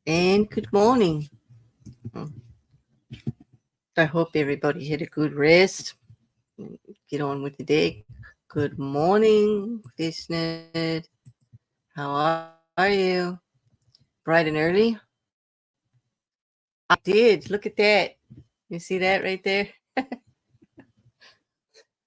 And good morning. I hope everybody had a good rest. Get on with the day. Good morning, Vincent. How are you? Bright and early? I did. Look at that. You see that right there?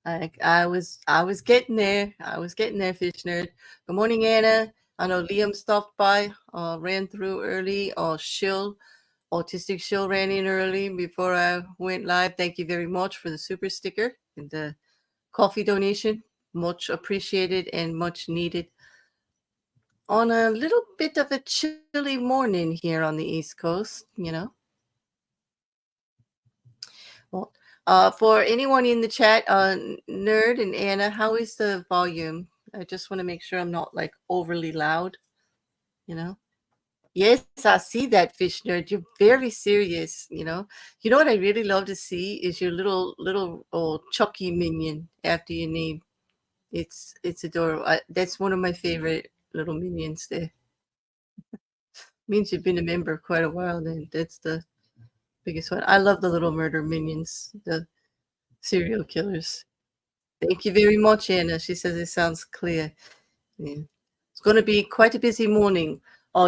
I was getting there. I was getting there, fish nerd. Good morning, Anna. I know Liam stopped by, ran through early. Autistic Shill ran in early before I went live. Thank you very much for the super sticker and the coffee donation. Much appreciated and much needed on a little bit of a chilly morning here on the East Coast. Well, for anyone in the chat, Nerd and Anna, how is the volume? I just want to make sure I'm not like overly loud, you know? Yes, I see that, fish nerd. You're very serious. You know what I really love to see is your little Chucky minion after your name. It's adorable. That's one of my favorite little minions there. Means you've been a member quite a while then. That's the biggest one. I love the little murder minions, the serial killers. Thank you very much, Anna. She says it sounds clear. Yeah. It's going to be quite a busy morning.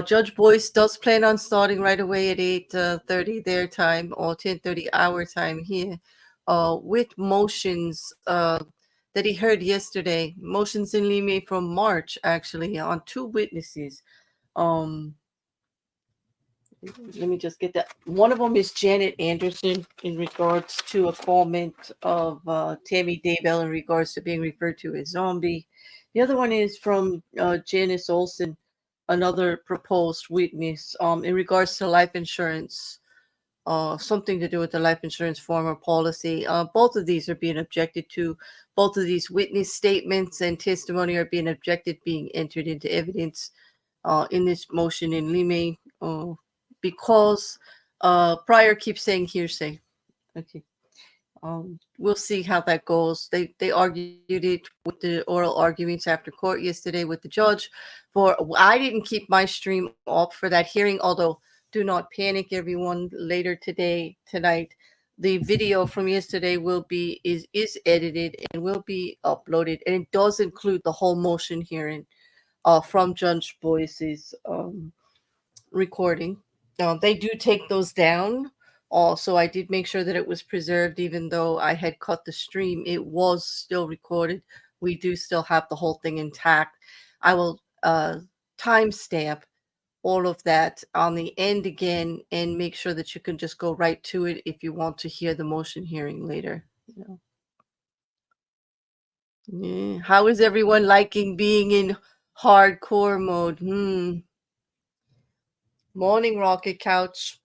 Judge Boyce does plan on starting right away at 8:30 their time or 10:30 our time here with motions that he heard yesterday. Motions in Limine from March, actually, on two witnesses. Um, Let me just get that. One of them is Janet Anderson in regards to a comment of Tammy Daybell in regards to being referred to as zombie. The other one is from Janice Olson, another proposed witness in regards to life insurance, something to do with the life insurance form or policy. Both of these are being objected to. Both of these witness statements and testimony are being objected, being entered into evidence in this motion in Lime. Because Pryor keeps saying hearsay. Okay. We'll see how that goes. They argued it with the oral arguments after court yesterday with the judge. I didn't keep my stream up for that hearing, although do not panic, everyone. Later tonight, the video from yesterday is edited and will be uploaded, and it does include the whole motion hearing from Judge Boyce's recording. They do take those down. Also, I did make sure that it was preserved, even though I had cut the stream. It was still recorded. We do still have the whole thing intact. I will timestamp all of that on the end again and make sure that you can just go right to it if you want to hear the motion hearing later. Yeah. How is everyone liking being in hardcore mode? Morning Rocket Couch.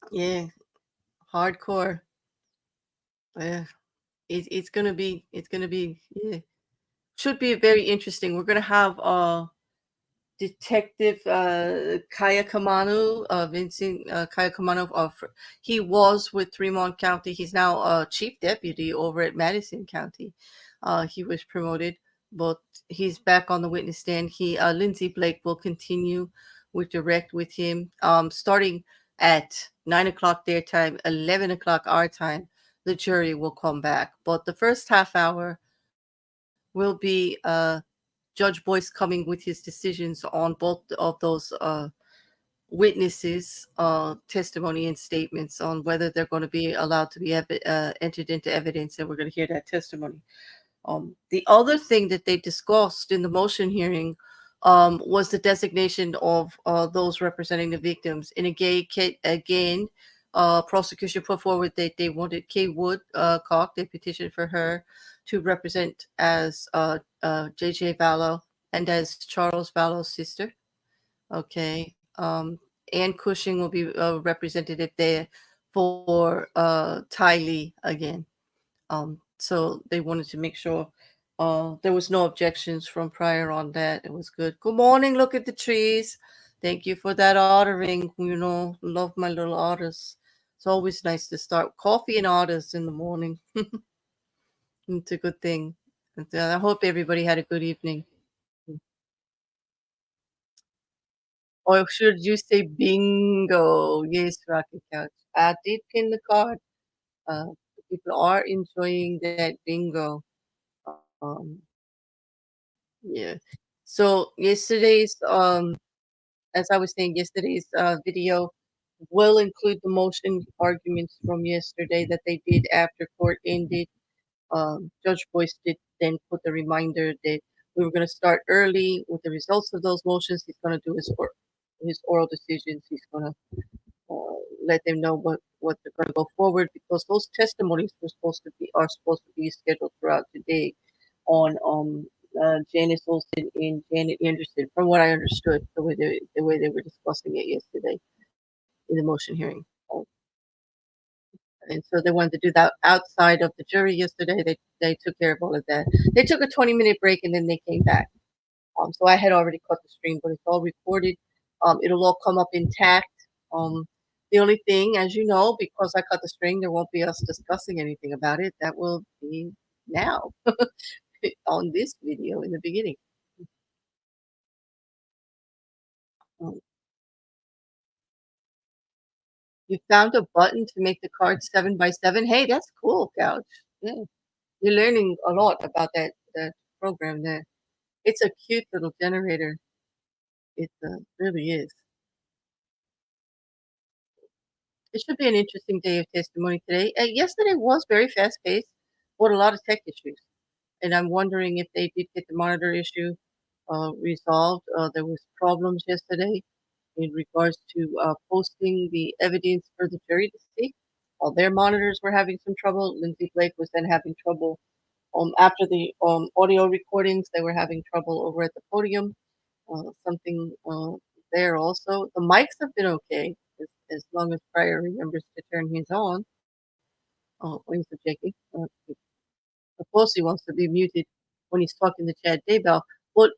Yeah, hardcore. Yeah, it's gonna be yeah. Should be very interesting. We're gonna have Detective Kaaiakamanu, Vincent Kaaiakamanu. He was with Fremont County. He's now chief deputy over at Madison County. He was promoted, but he's back on the witness stand. Lyndsey Blake will continue with direct with him, starting at 9 o'clock their time, 11 o'clock our time. The jury will come back, but the first half hour will be Judge Boyce coming with his decisions on both of those witnesses' testimony and statements on whether they're going to be allowed to be entered into evidence, and we're going to hear that testimony. The other thing that they discussed in the motion hearing was the designation of those representing the victims. And again, prosecution put forward that they wanted Kay Woodcock, they petitioned for her to represent as J.J. Vallow and as Charles Vallow's sister. Okay. Ann Cushing will be representative there for Ty Lee again. So they wanted to make sure there was no objections from prior on that. It was good. Good morning. Look at the trees. Thank you for that ordering. Love my little otters. It's always nice to start coffee and otters in the morning. It's a good thing. And, I hope everybody had a good evening. Or should you say bingo? Yes, Rocket Couch. I did pin the card. Uh, People are enjoying that bingo. Um, yeah. So as I was saying, yesterday's video will include the motion arguments from yesterday that they did after court ended. Judge Boyce did then put the reminder that we were going to start early with the results of those motions. He's going to do his oral decisions. He's going to let them know what they're going to go forward, because those testimonies are supposed to be scheduled throughout today on Janice Olson and Janet Anderson, from what I understood, the way they were discussing it yesterday in the motion hearing. And so they wanted to do that outside of the jury yesterday. They took care of all of that. They took a 20-minute break and then they came back. So I had already cut the stream, but it's all recorded. It'll all come up intact. The only thing, as you know, because I cut the string, there won't be us discussing anything about it. That will be now on this video in the beginning. Um, you found a button to make the card 7x7. Hey, that's cool, Couch. Yeah, you're learning a lot about that program there. It's a cute little generator. It really is. It should be an interesting day of testimony today. Yesterday was very fast paced with a lot of tech issues, and I'm wondering if they did get the monitor issue resolved. There was problems yesterday in regards to posting the evidence for the jury to see. While their monitors were having some trouble, Lindsey Blake was then having trouble. After the audio recordings, they were having trouble over at the podium. Something there also. The mics have been okay as long as Pryor remembers to turn his on. Oh, when he's objecting. Of course, he wants to be muted when he's talking to Chad Daybell. Well,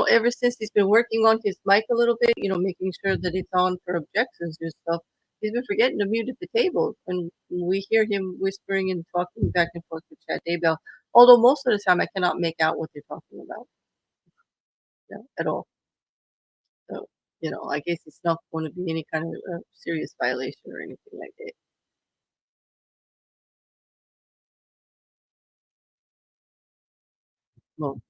ever since he's been working on his mic a little bit, making sure that it's on for objections and stuff, he's been forgetting to mute at the table. And we hear him whispering and talking back and forth with Chad Daybell. Although most of the time I cannot make out what they're talking about, at all. So, I guess it's not going to be any kind of serious violation or anything like that. Well,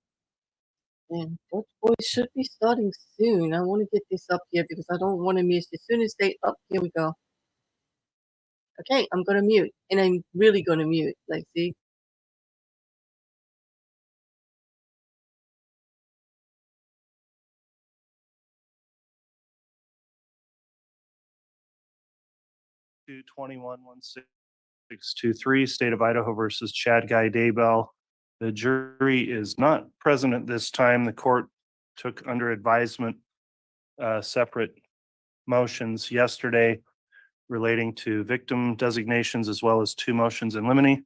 and Judge Boyce should be starting soon. I want to get this up here because I don't want to miss. As soon as they up, here we go. Okay, I'm gonna mute, and I'm really gonna mute. Like, see, to 21-1623, State of Idaho versus Chad Guy Daybell. The jury is not present at this time. The court took under advisement separate motions yesterday relating to victim designations, as well as 2 motions in limine,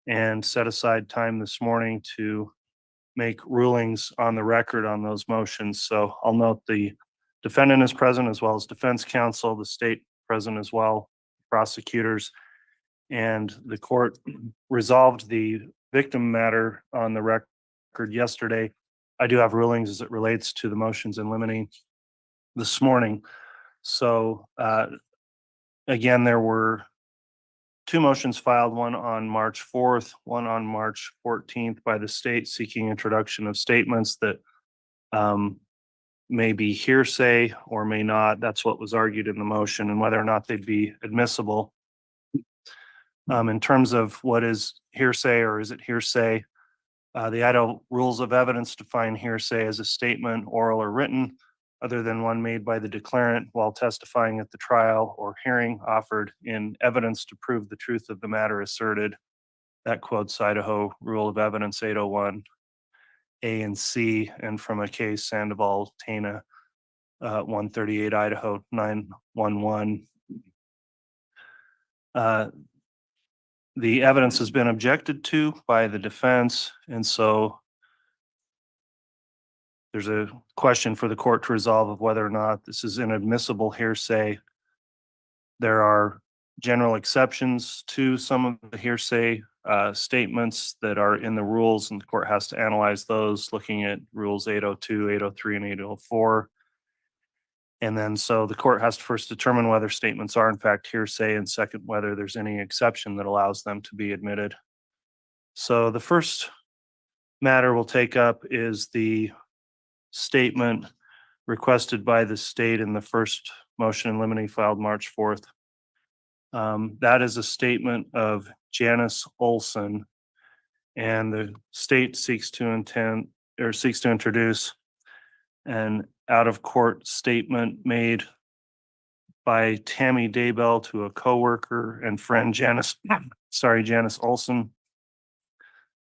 and set aside time this morning to make rulings on the record on those motions. So I'll note the defendant is present, as well as defense counsel, the state present as well, prosecutors, and the court resolved the victim matter on the record yesterday. I do have rulings as it relates to the motions in limine this morning. So again, there were 2 motions filed, one on March 4th, one on March 14th by the state, seeking introduction of statements that may be hearsay or may not. That's what was argued in the motion, and whether or not they'd be admissible. In terms of what is hearsay or is it hearsay, the Idaho Rules of Evidence define hearsay as a statement, oral or written, other than one made by the declarant while testifying at the trial or hearing, offered in evidence to prove the truth of the matter asserted. That quotes Idaho Rule of Evidence 801 A and C, and from a case Sandoval Tana 138 Idaho 911. The evidence has been objected to by the defense, and so there's a question for the court to resolve of whether or not this is inadmissible hearsay. There are general exceptions to some of the hearsay statements that are in the rules, and the court has to analyze those, looking at rules 802, 803, and 804. And then so the court has to first determine whether statements are in fact hearsay, and second, whether there's any exception that allows them to be admitted. So the first matter we'll take up is the statement requested by the state in the first motion in limine filed March 4th. That is a statement of Janice Olson, and the state seeks to introduce an out-of-court statement made by Tammy Daybell to a coworker and friend, Janice Olson,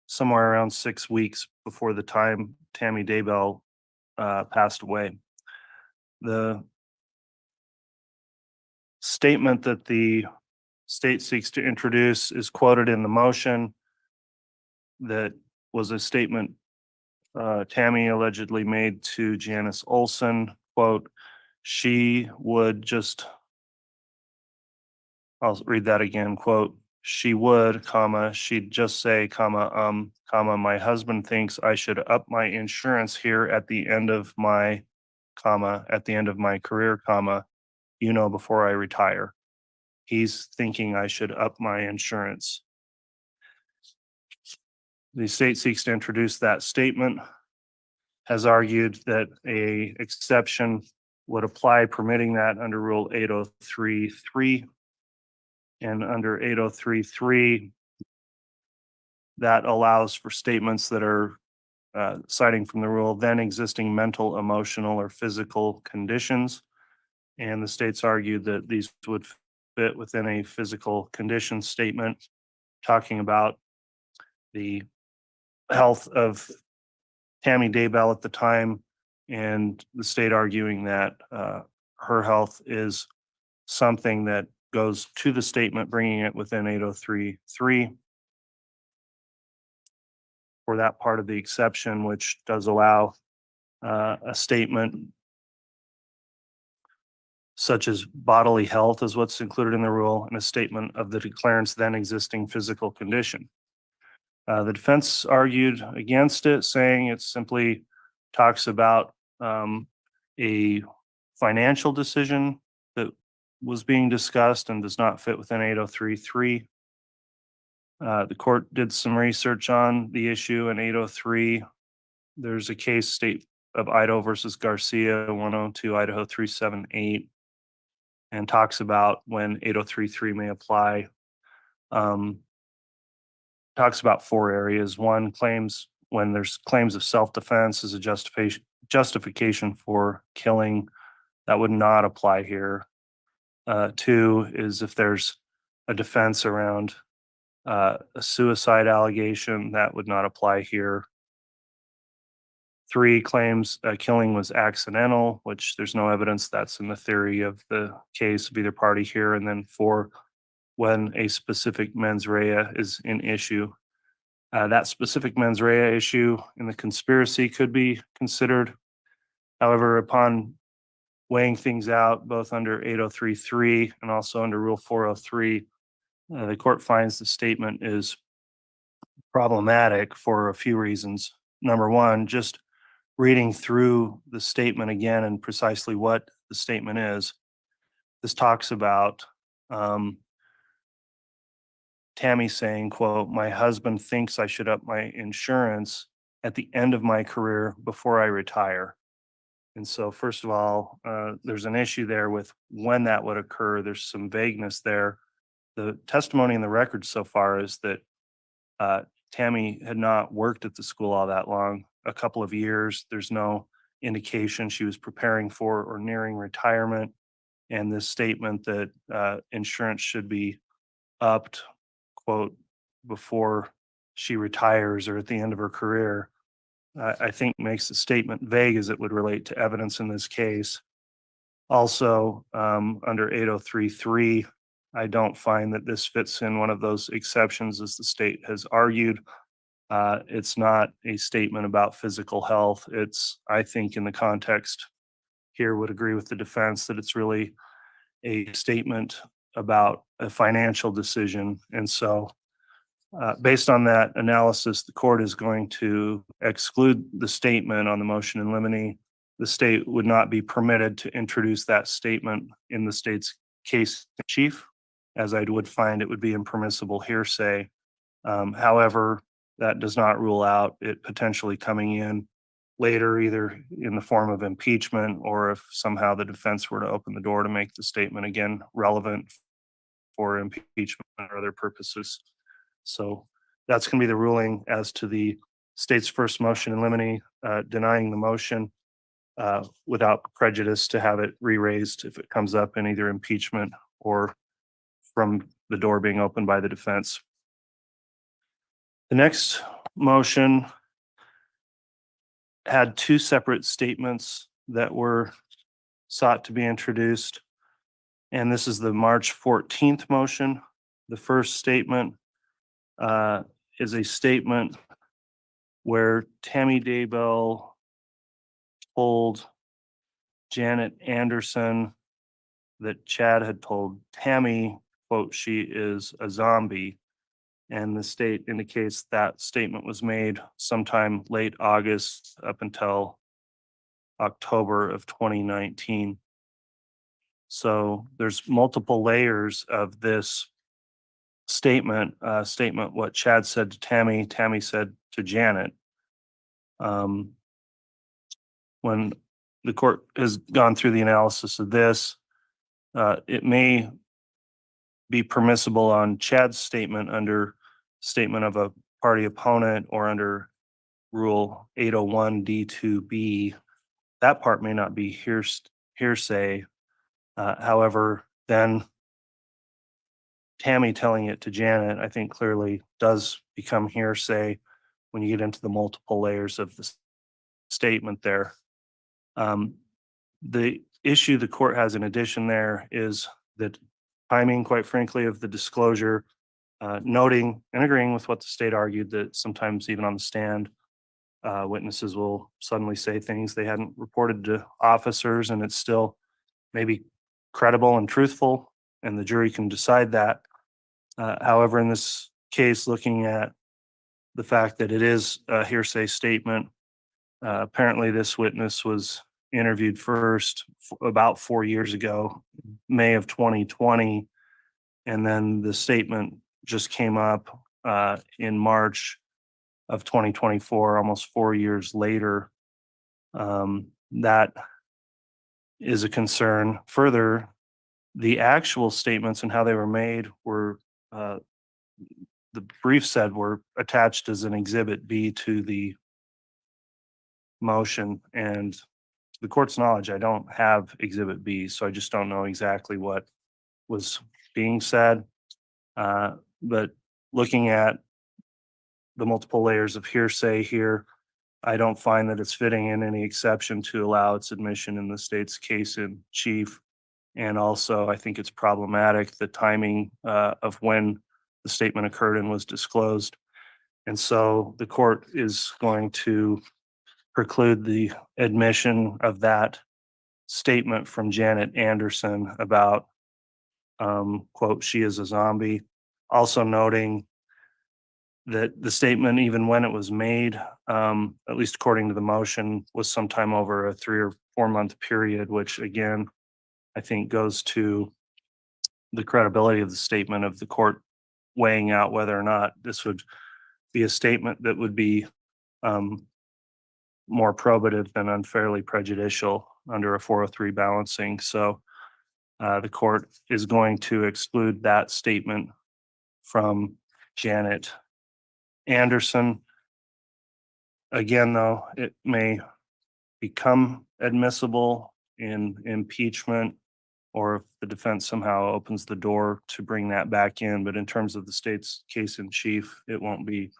somewhere around 6 weeks before the time Tammy Daybell passed away. The statement that the state seeks to introduce is quoted in the motion. That was a statement Tammy allegedly made to Janice Olson, quote, she would just, I'll read that again, quote, she would, comma, she'd just say, comma, my husband thinks I should up my insurance here at the end of my, comma, at the end of my career, comma, before I retire. He's thinking I should up my insurance. The state seeks to introduce that statement, has argued that a exception would apply permitting that under Rule 803.3. And under 803.3, that allows for statements that are citing from the rule, then existing mental, emotional, or physical conditions. And the state's argued that these would fit within a physical condition statement, talking about the health of Tammy Daybell at the time, and the state arguing that her health is something that goes to the statement, bringing it within 803.3 for that part of the exception, which does allow a statement such as bodily health is what's included in the rule, and a statement of the declarant's then existing physical condition. The defense argued against it, saying it simply talks about a financial decision that was being discussed and does not fit within 803.3. The court did some research on the issue in 803. There's a case, State of Idaho versus Garcia, 102 Idaho 378, and talks about when 803.3 may apply. Talks about 4 areas. One, claims when there's claims of self-defense as a justification for killing, that would not apply here. 2 is if there's a defense around a suicide allegation, that would not apply here. 3 claims killing was accidental, which there's no evidence that's in the theory of the case of either party here. And then 4, when a specific mens rea is an issue. That specific mens rea issue in the conspiracy could be considered. However, upon weighing things out, both under 803.3 and also under Rule 403, the court finds the statement is problematic for a few reasons. Number one, just reading through the statement again and precisely what the statement is, this talks about Tammy saying, quote, my husband thinks I should up my insurance at the end of my career before I retire. And so first of all, there's an issue there with when that would occur. There's some vagueness there. The testimony in the record so far is that Tammy had not worked at the school all that long, a couple of years. There's no indication she was preparing for or nearing retirement. And this statement that insurance should be upped, quote, before she retires or at the end of her career, I think makes the statement vague as it would relate to evidence in this case. Also, under 803.3, I don't find that this fits in one of those exceptions as the state has argued. It's not a statement about physical health. It's, I think in the context here would agree with the defense that it's really a statement about a financial decision. And so based on that analysis, the court is going to exclude the statement on the motion in limine the state would not be permitted to introduce that statement in the state's case in chief, as I would find it would be impermissible hearsay. However, that does not rule out it potentially coming in later, either in the form of impeachment or if somehow the defense were to open the door to make the statement again relevant for impeachment or other purposes. So that's going to be the ruling as to the state's first motion in limine, denying the motion without prejudice to have it re-raised if it comes up in either impeachment or from the door being opened by the defense. The next motion had two separate statements that were sought to be introduced. And this is the March 14th motion. The first statement is a statement where Tammy Daybell told Janet Anderson that Chad had told Tammy, quote, she is a zombie. And the state indicates that statement was made sometime late August up until October of 2019. So there's multiple layers of this statement, what Chad said to Tammy, Tammy said to Janet. When the court has gone through the analysis of this, it may be permissible on Chad's statement under statement of a party opponent or under Rule 801 D2B. That part may not be hearsay. However, then Tammy telling it to Janet, I think clearly does become hearsay when you get into the multiple layers of the statement there. The issue the court has in addition there is the timing, quite frankly, of the disclosure, noting and agreeing with what the state argued that sometimes even on the stand, witnesses will suddenly say things they hadn't reported to officers, and it's still maybe credible and truthful, and the jury can decide that. However, in this case, looking at the fact that it is a hearsay statement, apparently this witness was interviewed first about 4 years ago, May of 2020, and then the statement just came up in March of 2024, almost 4 years later. That is a concern. Further, the actual statements and how they were made were, the brief said, were attached as an exhibit B to the motion. And to the court's knowledge, I don't have exhibit B, so I just don't know exactly what was being said. But looking at the multiple layers of hearsay here, I don't find that it's fitting in any exception to allow its admission in the state's case in chief. And also, I think it's problematic, the timing of when the statement occurred and was disclosed. And so the court is going to preclude the admission of that statement from Janet Anderson about, quote, she is a zombie. Also noting that the statement, even when it was made, at least according to the motion, was sometime over a 3 or 4 month period, which again, I think goes to the credibility of the statement of the court weighing out whether or not this would be a statement that would be more probative than unfairly prejudicial under a 403 balancing. So the court is going to exclude that statement from Janet Anderson. Again, though, it may become admissible in impeachment or if the defense somehow opens the door to bring that back in. But in terms of the state's case in chief, it won't be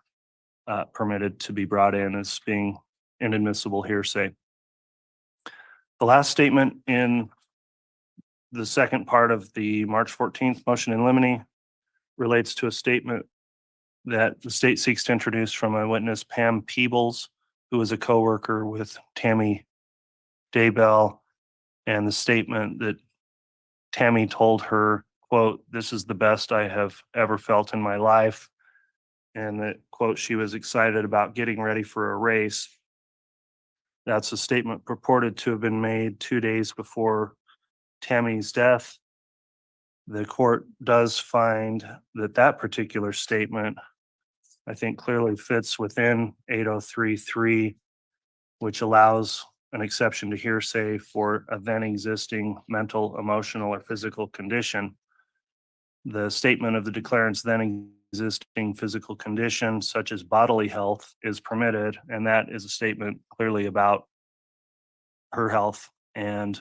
permitted to be brought in as being inadmissible hearsay. The last statement in the second part of the March 14th motion in limine relates to a statement that the state seeks to introduce from a witness, Pam Peebles, who was a coworker with Tammy Daybell, and the statement that Tammy told her, quote, this is the best I have ever felt in my life, and that, quote, she was excited about getting ready for a race. That's a statement purported to have been made 2 days before Tammy's death. The court does find that that particular statement, I think, clearly fits within 8033, which allows an exception to hearsay for a then existing mental, emotional, or physical condition. The statement of the declarant's then existing physical condition, such as bodily health, is permitted, and that is a statement clearly about her health and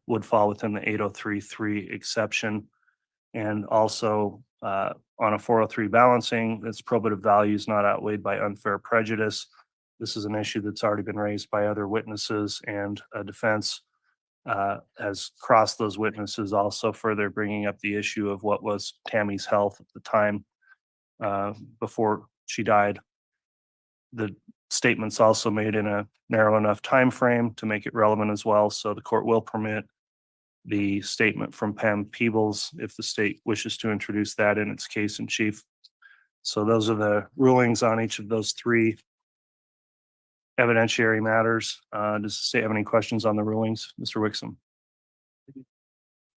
would fall within the 8033 exception. And also on a 403 balancing, its probative value is not outweighed by unfair prejudice. This is an issue that's already been raised by other witnesses, and a defense has crossed those witnesses, also further bringing up the issue of what was Tammy's health at the time before she died. The statement's also made in a narrow enough time frame to make it relevant as well, so the court will permit the statement from Pam Peebles if the state wishes to introduce that in its case in chief. So those are the rulings on each of those three evidentiary matters. Does the state have any questions on the rulings, Mr. Wixom?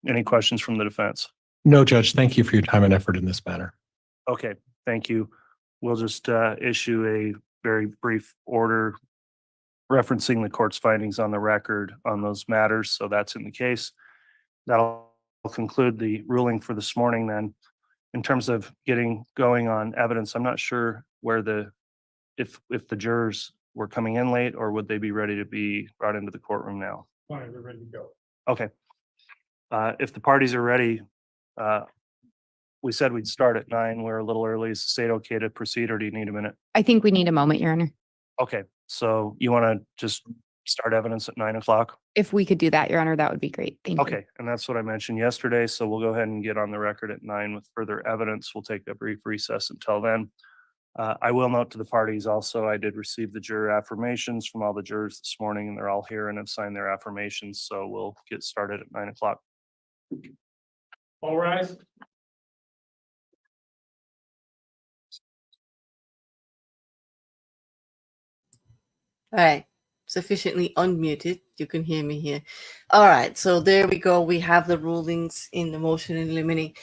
Any questions from the defense? No, Judge. Thank you for your time and effort in this matter. Okay, thank you. We'll just issue a very brief order referencing the court's findings on the record on those matters. So that's in the case. That'll conclude the ruling for this morning then. In terms of getting going on evidence, I'm not sure where if the jurors were coming in late, or would they be ready to be brought into the courtroom now? Fine, we're ready to go. Okay. If the parties are ready, we said we'd start at 9. We're a little early. Is the state okay to proceed, or do you need a minute? I think we need a moment, Your Honor. Okay, so you want to just start evidence at 9 o'clock? If we could do that, Your Honor, that would be great. Thank you. Okay, and that's what I mentioned yesterday, so we'll go ahead and get on the record at 9 with further evidence. We'll take a brief recess until then. I will note to the parties also, I did receive the juror affirmations from all the jurors this morning, and they're all here and have signed their affirmations, so we'll get started at 9 o'clock. All rise. All right, sufficiently unmuted. You can hear me here. All right, so there we go. We have the rulings in the motion in limine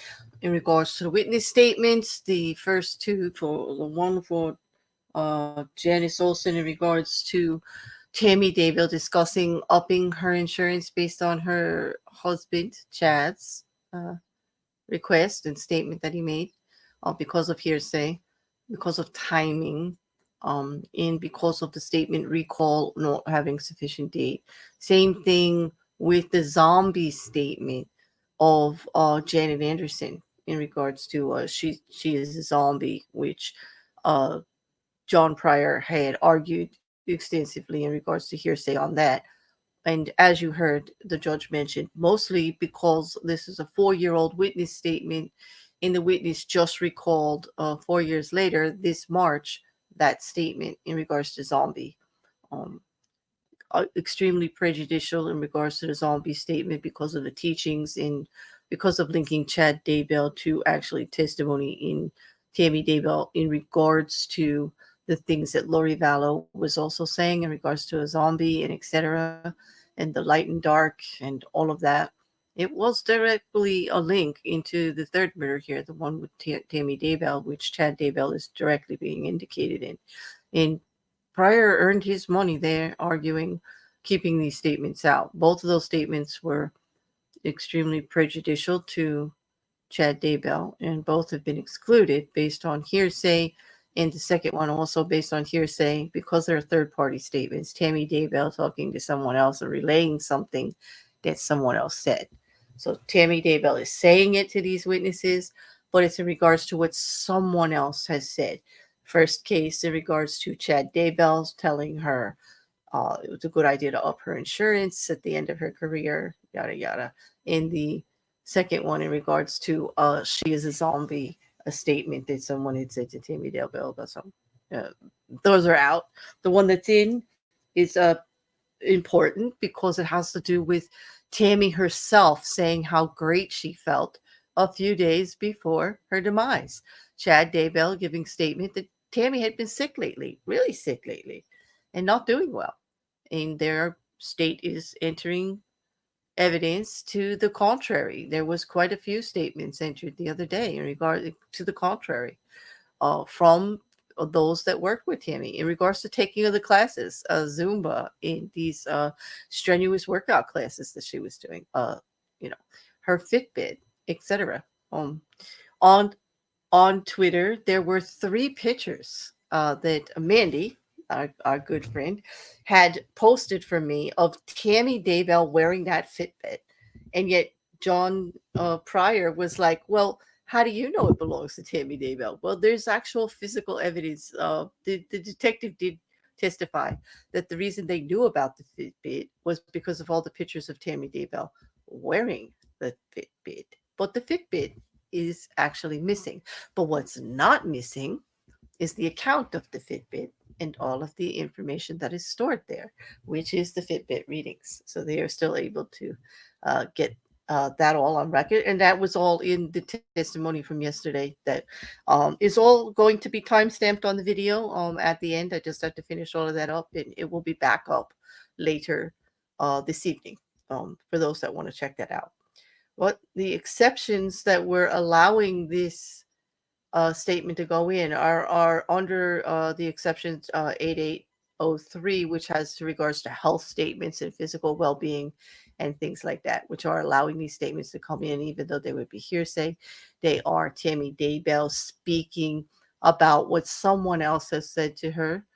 in regards to the witness statements. The first two, for the one for Janice Olson in regards to Tammy Daybell discussing upping her insurance based on her husband Chad's request and statement that he made because of hearsay, because of timing, and because of the statement recall not having sufficient date. Same thing with the zombie statement of Janet Anderson in regards to she is a zombie, which John Pryor had argued extensively in regards to hearsay on that. And as you heard, the judge mentioned, mostly because this is a 4-year-old witness statement, and the witness just recalled 4 years later, this March, that statement in regards to zombie. Extremely prejudicial in regards to the zombie statement because of the teachings and because of linking Chad Daybell to actually testimony in Tammy Daybell in regards to the things that Lori Vallow was also saying in regards to a zombie and etc. and the light and dark and all of that. It was directly a link into the third murder here, the one with Tammy Daybell, which Chad Daybell is directly being indicated in. And Pryor earned his money there arguing, keeping these statements out. Both of those statements were extremely prejudicial to Chad Daybell, and both have been excluded based on hearsay. And the second one also based on hearsay because they're third-party statements. Tammy Daybell talking to someone else and relaying something that someone else said. So Tammy Daybell is saying it to these witnesses, but it's in regards to what someone else has said. First case in regards to Chad Daybell telling her it was a good idea to up her insurance at the end of her career, yada, yada. In the second one in regards to she is a zombie, a statement that someone had said to Tammy Daybell about something. Those are out. The one that's in is important because it has to do with Tammy herself saying how great she felt a few days before her demise. Chad Daybell giving statement that Tammy had been sick lately, really sick lately, and not doing well. and their state is entering evidence to the contrary. There was quite a few statements entered the other day in regard to the contrary from those that work with Tammy in regards to taking of the classes, Zumba, in these strenuous workout classes that she was doing, her Fitbit, etc. On on Twitter, there were 3 pictures that Mandy, our good friend, had posted for me of Tammy Daybell wearing that Fitbit. And yet John Pryor was like, well, how do you know it belongs to Tammy Daybell? Well, there's actual physical evidence. The detective did testify that the reason they knew about the Fitbit was because of all the pictures of Tammy Daybell wearing the Fitbit. But the Fitbit is actually missing. But what's not missing is the account of the Fitbit and all of the information that is stored there, which is the Fitbit readings. So they are still able to get that all on record. And that was all in the testimony from yesterday that is all going to be time-stamped on the video at the end. I just have to finish all of that up, and it will be back up later this evening for those that want to check that out. What the exceptions that were allowing this statement to go in are under the exceptions 8803, which has regards to health statements and physical well-being and things like that, which are allowing these statements to come in, even though they would be hearsay. They are Tammy Daybell speaking about what someone else has said to her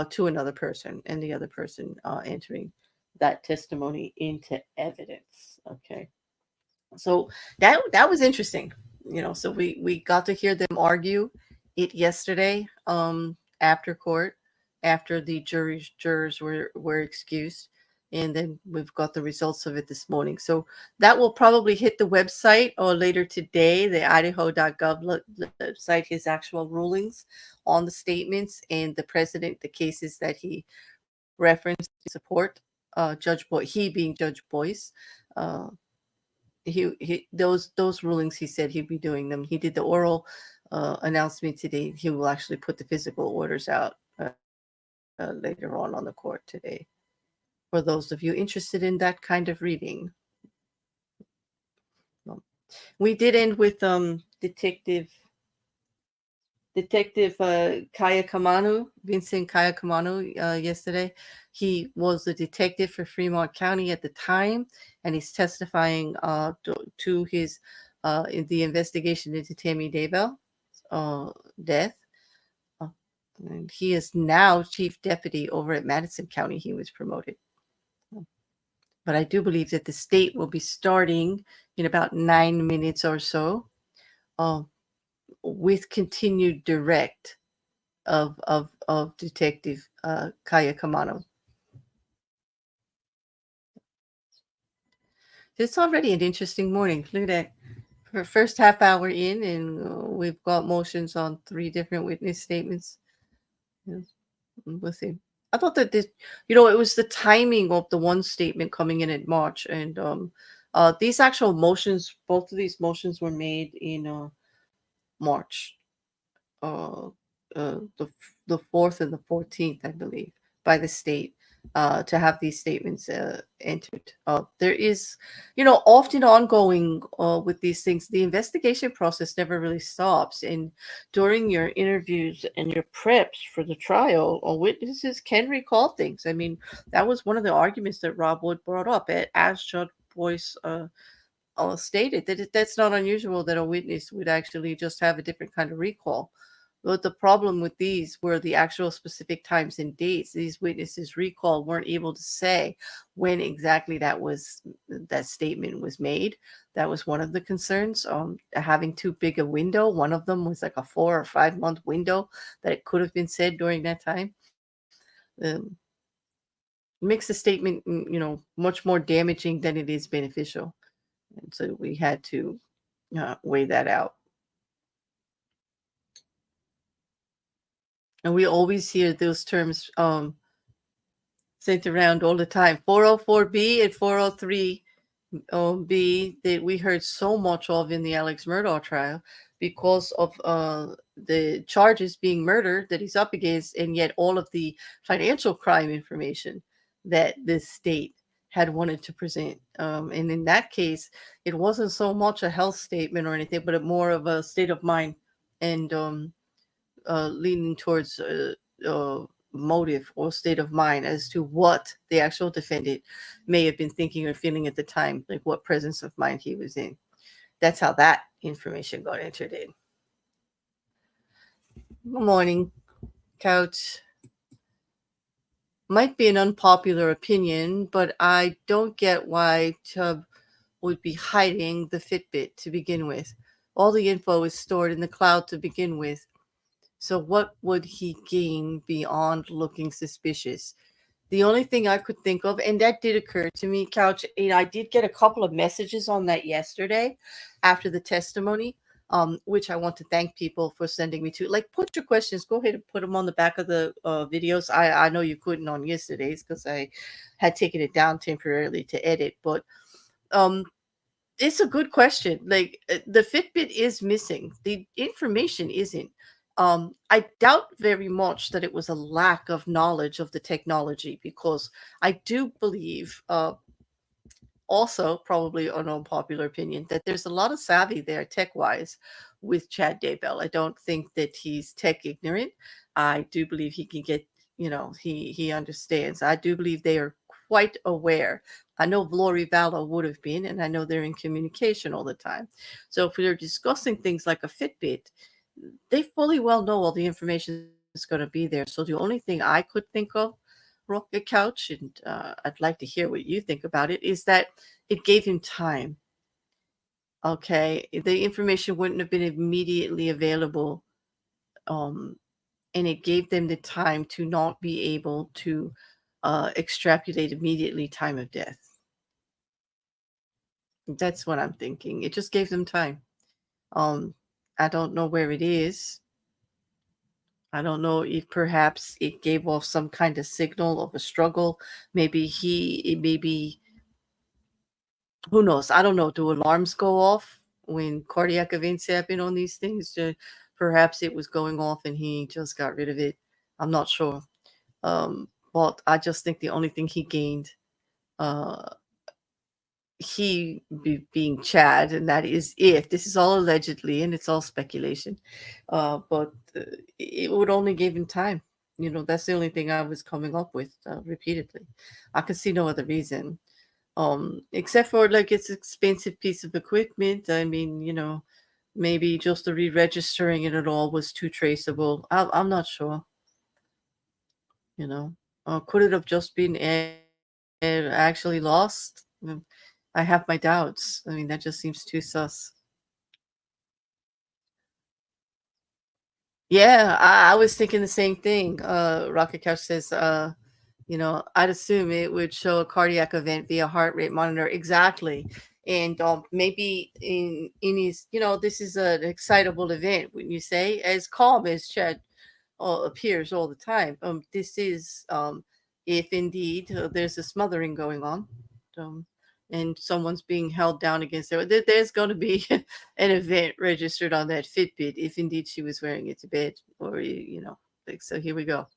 to another person, and the other person entering that testimony into evidence. Okay. So that was interesting, so we got to hear them argue it yesterday after court, after the jurors were excused, and then we've got the results of it this morning. So that will probably hit the website or later today, the idaho.gov website, his actual rulings on the statements and the cases that he referenced to support Judge Boyce, he being Judge Boyce. He those rulings, he said he'd be doing them. He did the oral announcement today. He will actually put the physical orders out later on the court today, for those of you interested in that kind of reading. We did end with detective Kaaiakamanu, Vincent Kaaiakamanu, yesterday. He was the detective for Fremont County at the time, and he's testifying to his in the investigation into Tammy Daybell's death. And he is now chief deputy over at Madison County. He was promoted. But I do believe that the state will be starting in about 9 minutes or so. With continued direct of Detective Kaaiakamanu. It's already an interesting morning. Look at that. For first half hour in, and we've got motions on 3 different witness statements. Yes. We'll see. I thought that this, it was the timing of the one statement coming in March, and these actual motions, both of these motions were made in March, the 4th and the 14th, I believe, by the state to have these statements entered. There is, often ongoing with these things. The investigation process never really stops, and during your interviews and your preps for the trial, witnesses can recall things. I mean, that was one of the arguments that Rob Wood brought up as Judge Boyce stated, that that's not unusual that a witness would actually just have a different kind of recall. But the problem with these were the actual specific times and dates these witnesses recall weren't able to say when exactly that statement was made. That was one of the concerns. Having too big a window. One of them was like a 4 or 5 month window that it could have been said during that time. Makes the statement, much more damaging than it is beneficial. And so we had to weigh that out. And we always hear those terms sent around all the time. 404B and 403B that we heard so much of in the Alex Murdaugh trial because of the charges being murder that he's up against, and yet all of the financial crime information that this state had wanted to present. And in that case, it wasn't so much a health statement or anything, but more of a state of mind and leaning towards motive or state of mind as to what the actual defendant may have been thinking or feeling at the time, like what presence of mind he was in. That's how that information got entered in. Good morning, Couch. Might be an unpopular opinion, but I don't get why Chubb would be hiding the Fitbit to begin with. All the info is stored in the cloud to begin with. So what would he gain beyond looking suspicious? The only thing I could think of, and that did occur to me, Couch, and I did get a couple of messages on that yesterday after the testimony, which I want to thank people for sending me to. Like, put your questions, go ahead and put them on the back of the videos. I know you couldn't on yesterday's because I had taken it down temporarily to edit, but it's a good question. Like, the Fitbit is missing. The information isn't. I doubt very much that it was a lack of knowledge of the technology, because I do believe, also probably an unpopular opinion, that there's a lot of savvy there tech-wise with Chad Daybell. I don't think that he's tech ignorant. I do believe he can get, he understands. I do believe they are quite aware. I know Lori Vallow would have been, and I know they're in communication all the time. So if we're discussing things like a Fitbit, they fully well know all the information is going to be there. So the only thing I could think of, Rocket Couch, and I'd like to hear what you think about it, is that it gave him time. Okay, the information wouldn't have been immediately available, and it gave them the time to not be able to extrapolate immediately time of death. That's what I'm thinking. It just gave them time. I don't know where it is. I don't know if perhaps it gave off some kind of signal of a struggle. Maybe who knows? I don't know. Do alarms go off when cardiac events happen on these things? Perhaps it was going off and he just got rid of it. I'm not sure. But I just think the only thing he gained, being Chad, and that is, if this is all allegedly and it's all speculation, but it would only give him time. That's the only thing I was coming up with repeatedly. I could see no other reason, except for like it's an expensive piece of equipment. I mean, maybe just the re-registering it at all was too traceable. I'm not sure. Could it have just been actually lost? I have my doubts. I mean, that just seems too sus. Yeah, I was thinking the same thing. Rocket Couch says, I'd assume it would show a cardiac event via heart rate monitor. Exactly. And maybe in his, this is an excitable event, wouldn't you say? As calm as Chad appears all the time. This is, if indeed there's a smothering going on. And someone's being held down against there. There's going to be an event registered on that Fitbit if indeed she was wearing it to bed, or like, so here we go.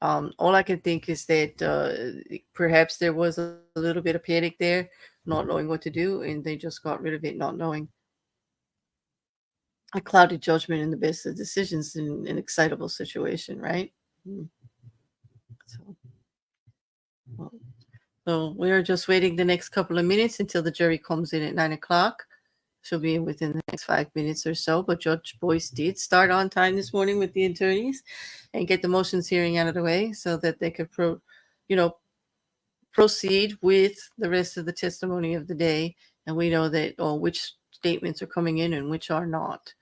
All I can think is that perhaps there was a little bit of panic there, not knowing what to do, and they just got rid of it, not knowing. A clouded judgment in the best of decisions in an excitable situation, right? So we're just waiting the next couple of minutes until the jury comes in at 9 o'clock. She'll be in within the next 5 minutes or so. But Judge Boyce did start on time this morning with the attorneys and get the motions hearing out of the way so that they could proceed with the rest of the testimony of the day. And we know that which statements are coming in and which are not.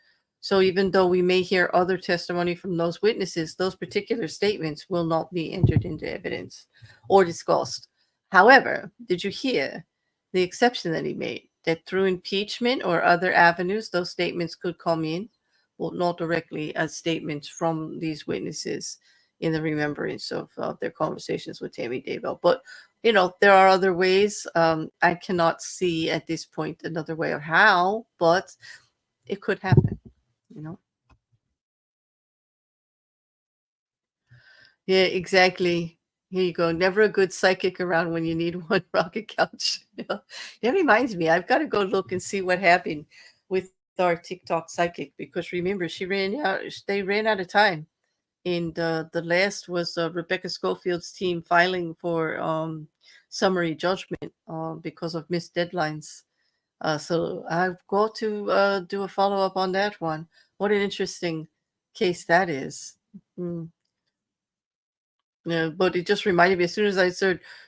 So even though we may hear other testimony from those witnesses, those particular statements will not be entered into evidence or discussed. However, did you hear the exception that he made, that through impeachment or other avenues, those statements could come in, well, not directly as statements from these witnesses in the remembrance of their conversations with Tammy Daybell. But, there are other ways. I cannot see at this point another way of how, but it could happen, Yeah, exactly. Here you go. Never a good psychic around when you need one. Rocket couch. That reminds me, I've got to go look and see what happened with our TikTok psychic, because remember, she ran out. They ran out of time, and the last was Rebecca Schofield's team filing for summary judgment because of missed deadlines. So I've got to do a follow up on that one. What an interesting case that is. Mm. Yeah, but it just reminded me, as soon as I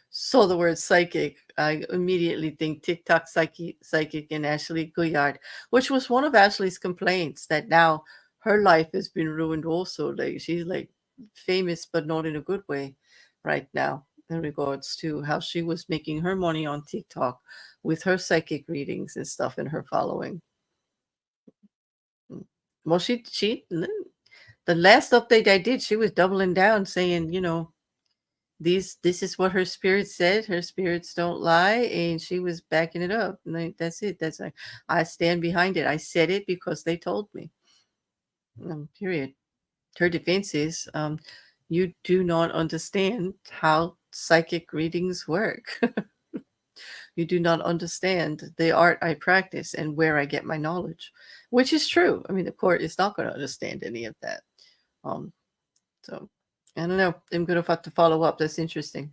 saw the word psychic, I immediately think TikTok psychic and Ashley Gouillard, which was one of Ashley's complaints, that now her life has been ruined also. Like, she's like famous, but not in a good way right now, in regards to how she was making her money on TikTok with her psychic readings and stuff and her following. Well, the last update I did, she was doubling down, saying, this is what her spirit said. Her spirits don't lie, and she was backing it up. And that's it. I stand behind it. I said it because they told me. Period. Her defense is, you do not understand how psychic readings work. You do not understand the art I practice and where I get my knowledge, which is true. I mean, the court is not going to understand any of that. So I don't know. I'm going to have to follow up. That's interesting.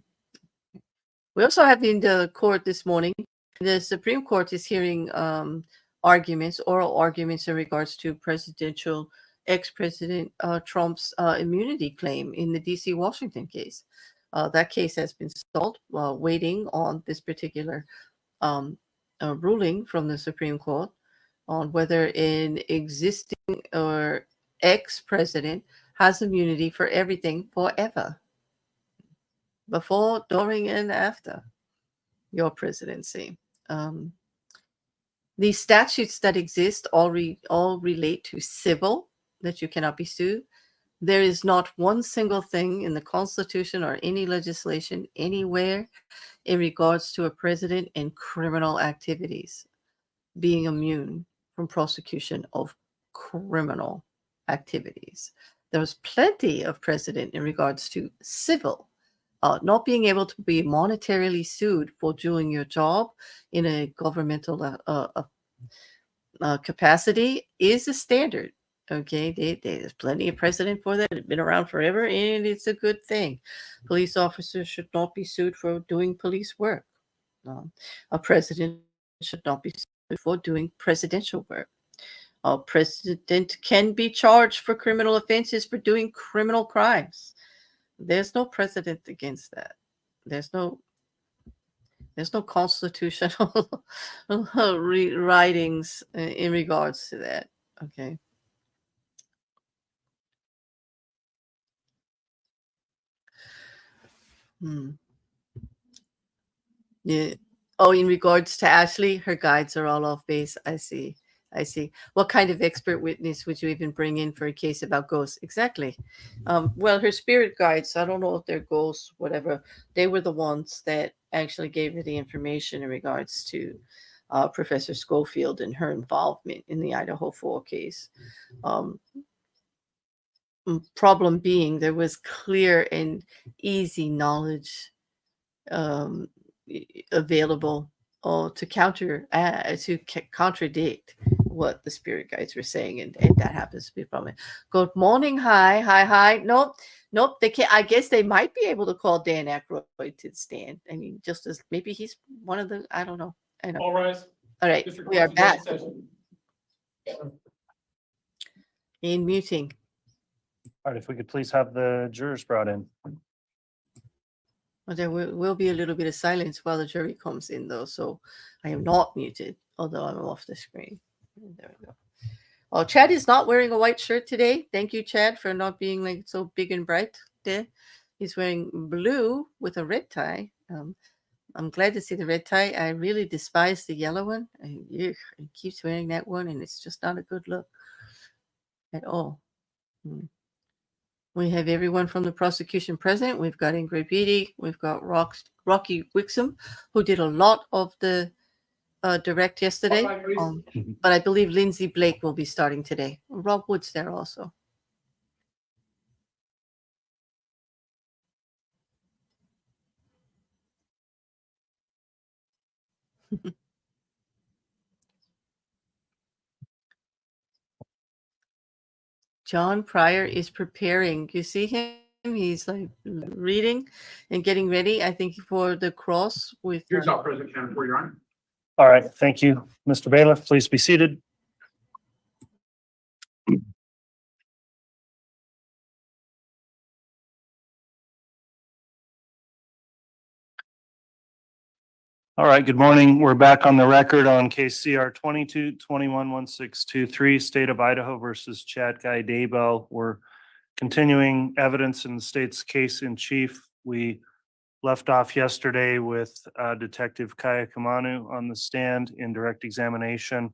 We also have in the court this morning, the Supreme Court is hearing oral arguments in regards to ex-President Trump's immunity claim in the D.C. Washington case. That case has been stalled, waiting on this particular ruling from the Supreme Court on whether an existing or ex-president has immunity for everything forever, before, during, and after your presidency. The statutes that exist all relate to civil, that you cannot be sued. There is not one single thing in the Constitution or any legislation anywhere in regards to a president and criminal activities being immune from prosecution of criminal activities. There's plenty of precedent in regards to civil, not being able to be monetarily sued for doing your job in a governmental capacity is a standard. Okay, there's plenty of precedent for that. It's been around forever, and it's a good thing. Police officers should not be sued for doing police work. A president should not be sued for doing presidential work. A president can be charged for criminal offenses for doing criminal crimes. There's no precedent against that. There's no constitutional writings in regards to that. Okay. Yeah. Oh, in regards to Ashley, her guides are all off base. I see. What kind of expert witness would you even bring in for a case about ghosts? Exactly. Well, her spirit guides, I don't know if they're ghosts, whatever. They were the ones that actually gave her the information in regards to Professor Schofield and her involvement in the Idaho 4 case. Problem being, there was clear and easy knowledge available to contradict what the spirit guides were saying, and that happens to be from it. Good morning. Hi. Nope, they can't. I guess they might be able to call Dan Aykroyd to the stand. I mean, just as maybe he's one of the, I don't know. All rise. All right, District we are Court's back executive session. in muting. All right, if we could please have the jurors brought in. Well, there will be a little bit of silence while the jury comes in, though, so I am not muted, although I'm off the screen. There we go. Oh, Chad is not wearing a white shirt today. Thank you, Chad, for not being like so big and bright there. He's wearing blue with a red tie. I'm glad to see the red tie. I really despise the yellow one. He keeps wearing that one, and it's just not a good look at all. We have everyone from the prosecution present. We've got Ingrid Batey. We've got Rocky Wixom, who did a lot of the direct yesterday. But I believe Lyndsey Blake will be starting today. Rob Wood's there also. John Pryor is preparing. You see him? He's like reading and getting ready, I think, for the cross with. Here's our President County for your honor. All right, thank you. Mr. Bailiff, please be seated. All right, good morning. We're back on the record on case CR 22-21-1623, State of Idaho versus Chad Daybell. We're continuing evidence in the state's case in chief. We left off yesterday with Detective Kaaiakamanu on the stand in direct examination.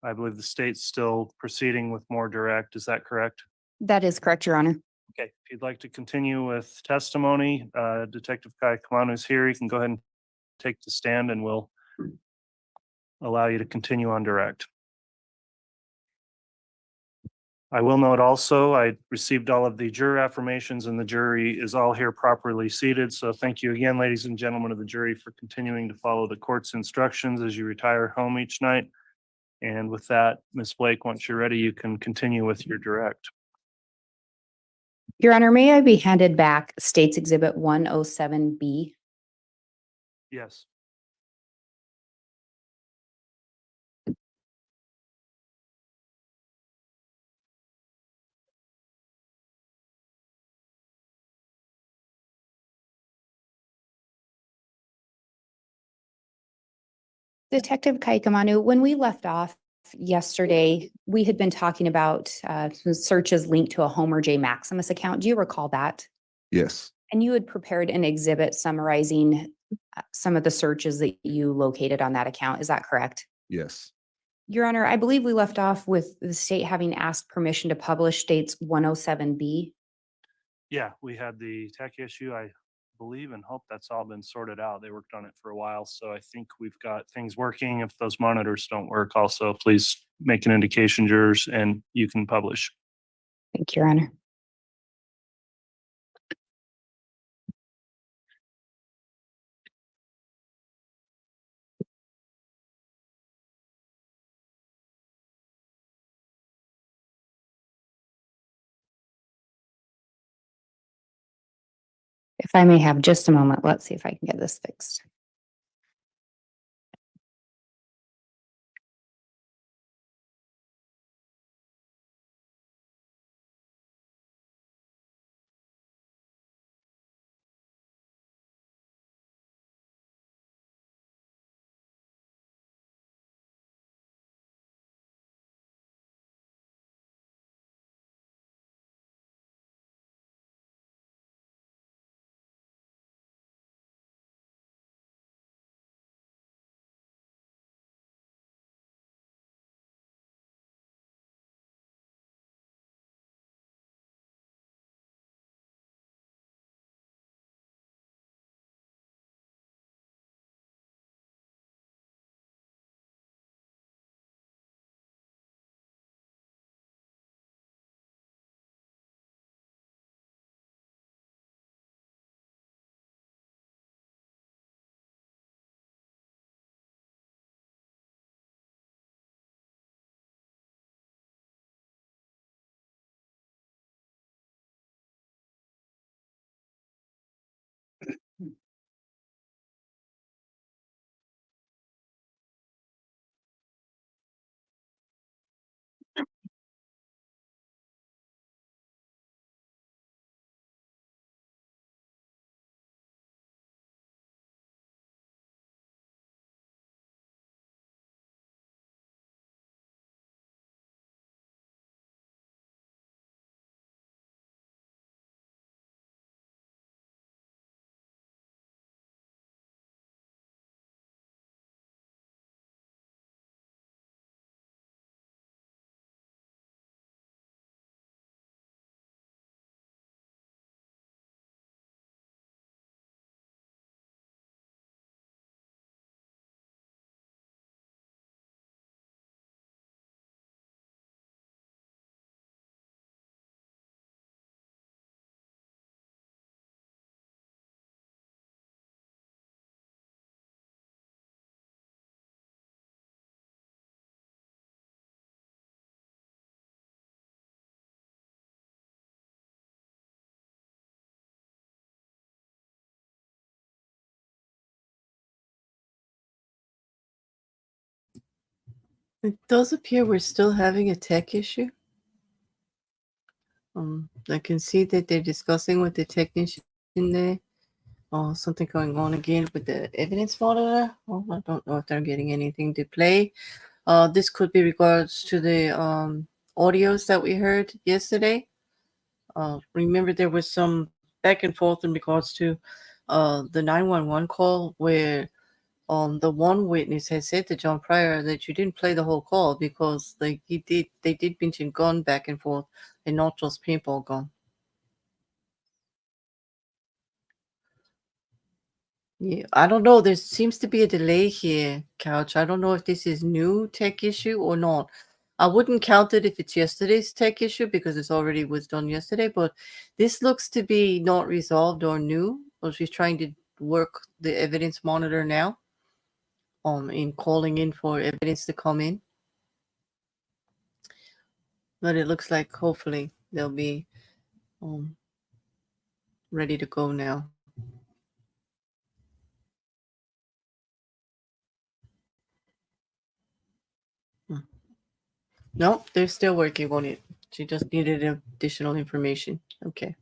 I believe the state's still proceeding with more direct. Is that correct? That is correct, Your Honor. Okay, if you'd like to continue with testimony, Detective Kaaiakamanu is here. You can go ahead and take the stand and we'll allow you to continue on direct. I will note also, I received all of the juror affirmations and the jury is all here properly seated. So thank you again, ladies and gentlemen of the jury, for continuing to follow the court's instructions as you retire home each night. And with that, Ms. Blake, once you're ready, you can continue with your direct. Your Honor, may I be handed back State's Exhibit 107B? Yes. Detective Kaaiakamanu, when we left off yesterday, we had been talking about some searches linked to a Homer J. Maximus account. Do you recall that? Yes, And you had prepared an exhibit summarizing some of the searches that you located on that account. Is that correct? yes, Your Honor, I believe we left off with the state having asked permission to publish State's 107B. Yeah, we had the tech issue. I believe and hope that's all been sorted out. They worked on it for a while, so I think we've got things working. If those monitors don't work, also please make an indication, jurors, and you can publish. Thank you, Your Honor. If I may have just a moment, let's see if I can get this fixed. It does appear we're still having a tech issue. I can see that they're discussing with the technician there. Something going on again with the evidence monitor. Oh, I don't know if they're getting anything to play. This could be regards to the audios that we heard yesterday. Remember there was some back and forth in regards to the 911 call where the one witness had said to John Pryor that you didn't play the whole call because they did mention gun back and forth and not just paintball gun. Yeah, I don't know. There seems to be a delay here, Couch. I don't know if this is new tech issue or not. I wouldn't count it if it's yesterday's tech issue because it's already was done yesterday, but this looks to be not resolved or new. Or she's trying to work the evidence monitor now, in calling in for evidence to come in. But it looks like hopefully they'll be ready to go now. Nope, they're still working on it. She just needed additional information. Okay.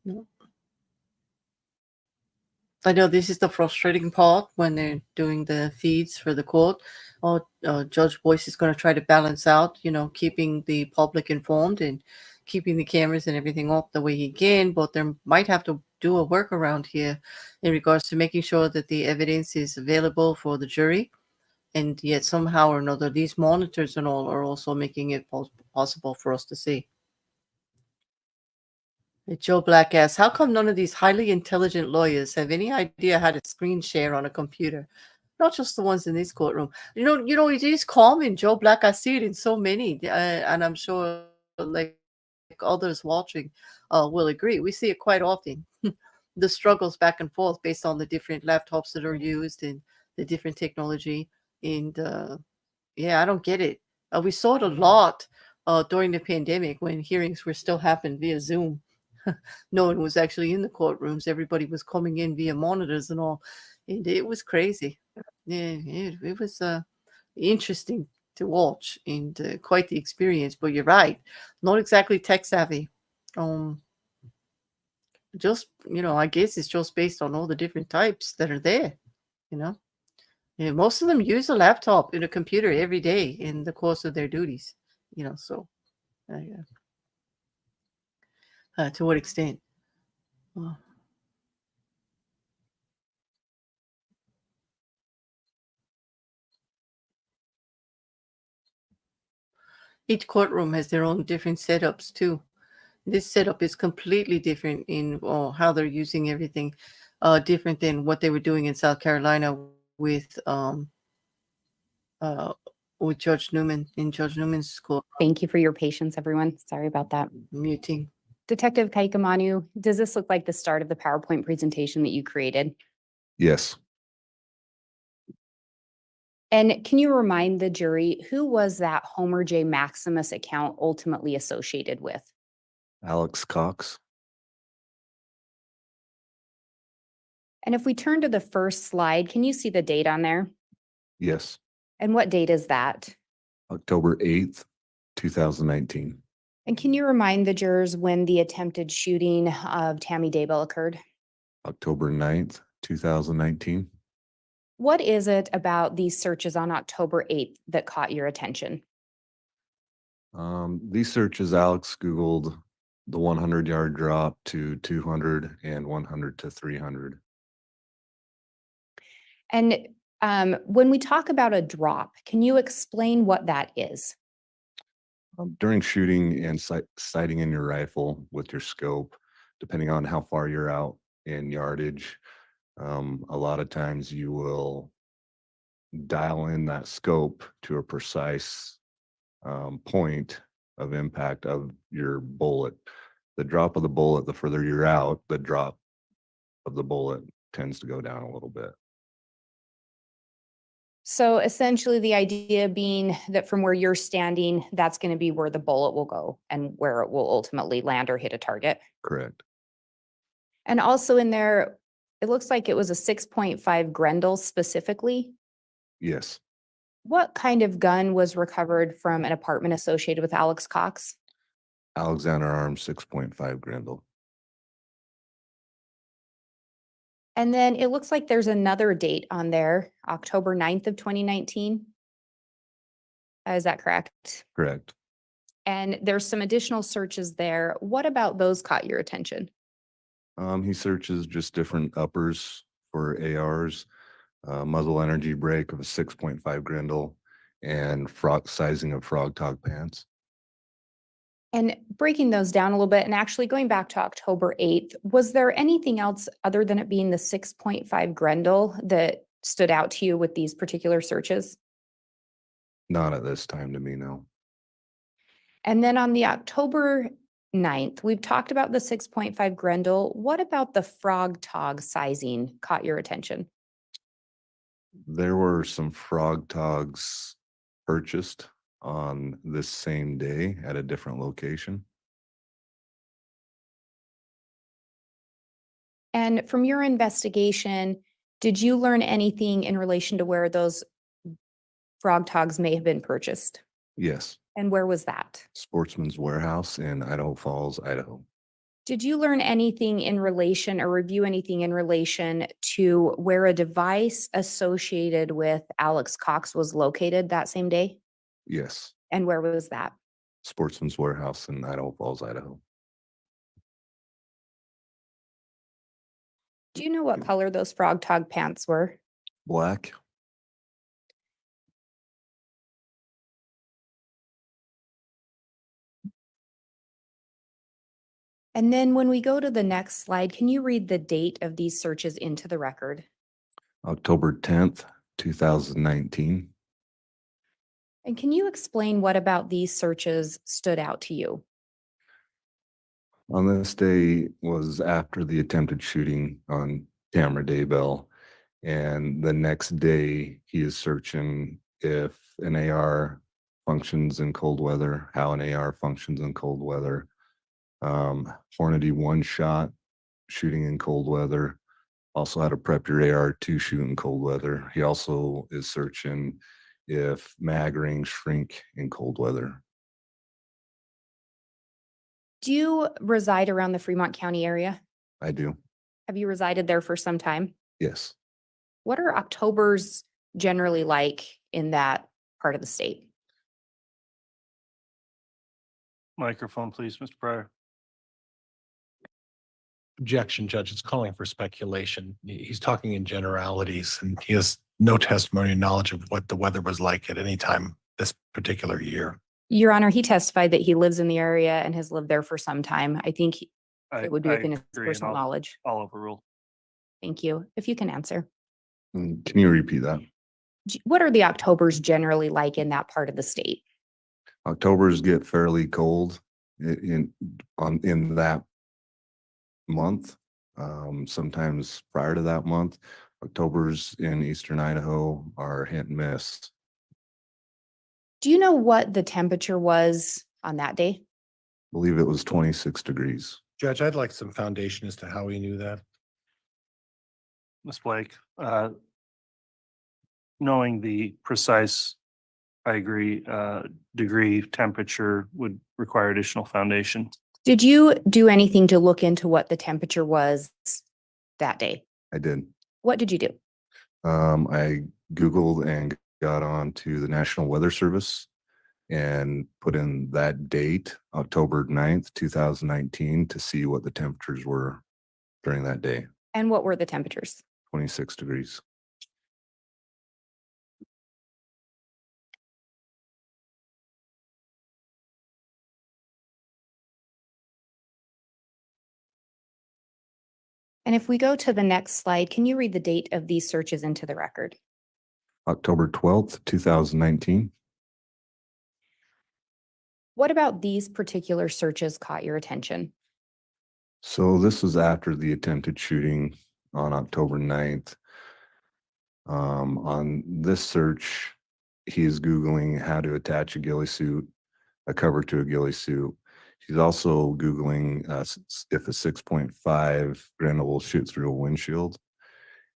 No. I know this is the frustrating part when they're doing the feeds for the court. Judge Boyce is going to try to balance out, keeping the public informed and keeping the cameras and everything up the way he can. But there might have to do a workaround here in regards to making sure that the evidence is available for the jury. And yet somehow or another, these monitors and all are also making it possible for us to see. Joe Black asks, how come none of these highly intelligent lawyers have any idea how to screen share on a computer? Not just the ones in this courtroom. It is common, Joe Black. I see it in so many, and I'm sure like others watching will agree. We see it quite often. The struggles back and forth based on the different laptops that are used and the different technology. And yeah, I don't get it. We saw it a lot during the pandemic when hearings were still happening via Zoom. No one was actually in the courtrooms. Everybody was coming in via monitors and all. And it was crazy. Yeah, it was interesting to watch and quite the experience. But you're right, not exactly tech savvy. Just, I guess it's just based on all the different types that are there, you know. Yeah, most of them use a laptop and a computer every day in the course of their duties, so to what extent? Uh, Each courtroom has their own different setups too. This setup is completely different in how they're using everything, different than what they were doing in South Carolina with uh, with Judge Newman in Judge Newman's court. Thank you for your patience, everyone. Sorry about that. Muting. Detective Kaaiakamanu, does this look like the start of the PowerPoint presentation that you created? Yes. And can you remind the jury, who was that Homer J. Maximus account ultimately associated with? Alex Cox. And if we turn to the first slide, can you see the date on there? Yes. And what date is that? October 8th, 2019. And can you remind the jurors when the attempted shooting of Tammy Daybell occurred? October 9th, 2019. What is it about these searches on October 8th that caught your attention? These searches, Alex Googled the 100-yard drop to 200 and 100 to 300. And when we talk about a drop, can you explain what that is? During shooting and sighting in your rifle with your scope, depending on how far you're out in yardage, a lot of times you will dial in that scope to a precise point of impact of your bullet. The drop of the bullet, the further you're out, the drop of the bullet tends to go down a little bit. So essentially the idea being that from where you're standing, that's going to be where the bullet will go and where it will ultimately land or hit a target. Correct. And also in there, it looks like it was a 6.5 Grendel specifically. Yes. What kind of gun was recovered from an apartment associated with Alex Cox? Alexander Arms 6.5 Grendel. And then it looks like there's another date on there, October 9th of 2019. Is that correct? Correct. And there's some additional searches there. What about those caught your attention? He searches just different uppers for ARs, muzzle energy brake of a 6.5 Grendel, and frog sizing of frog tog pants. And breaking those down a little bit and actually going back to October 8th, was there anything else other than it being the 6.5 Grendel that stood out to you with these particular searches? Not at this time to me, no. And then on the October 9th, we've talked about the 6.5 Grendel. What about the frog tog sizing caught your attention? There were some frog togs purchased on this same day at a different location. And from your investigation, did you learn anything in relation to where those frog togs may have been purchased? Yes, And where was that? Sportsman's Warehouse in Idaho Falls, Idaho. Did you learn anything in relation or review anything in relation to where a device associated with Alex Cox was located that same day? Yes, And where was that? Sportsman's Warehouse in Idaho Falls, Idaho. Do you know what color those frog tog pants were? Black. And then when we go to the next slide, can you read the date of these searches into the record? October 10th, 2019. And can you explain what about these searches stood out to you? On this day was after the attempted shooting on Chad Daybell. And the next day, he is searching if an AR functions in cold weather, how an AR functions in cold weather. Hornady one shot shooting in cold weather. Also had a prep your AR to shoot in cold weather. He also is searching if mag rings shrink in cold weather. Do you reside around the Fremont County area? I do. Have you resided there for some time? Yes. What are Octobers generally like in that part of the state? Microphone, please, Mr. Pryor. Objection, Judge. It's calling for speculation. He's talking in generalities and he has no testimony or knowledge of what the weather was like at any time this particular year. Your Honor, he testified that he lives in the area and has lived there for some time. I think it would be within his agree, and personal knowledge. I'll overrule. Thank you. If you can answer. Can you repeat that? What are the Octobers generally like in that part of the state? Octobers get fairly cold in that month. Sometimes prior to that month, Octobers in eastern Idaho are hit and miss. Do you know what the temperature was on that day? I believe it was 26 degrees. Judge, I'd like some foundation as to how he knew that. Ms. Blake, knowing the precise, I agree, degree temperature would require additional foundation. Did you do anything to look into what the temperature was that day? I did. What did you do? I Googled and got on to the National Weather Service and put in that date, October 9th, 2019, to see what the temperatures were during that day. And what were the temperatures? 26 degrees. And if we go to the next slide, can you read the date of these searches into the record? October 12th, 2019. What about these particular searches caught your attention? So this was after the attempted shooting on October 9th. On this search, he is Googling how to attach a ghillie suit, a cover to a ghillie suit. He's also Googling if a 6.5 Grendel will shoot through a windshield.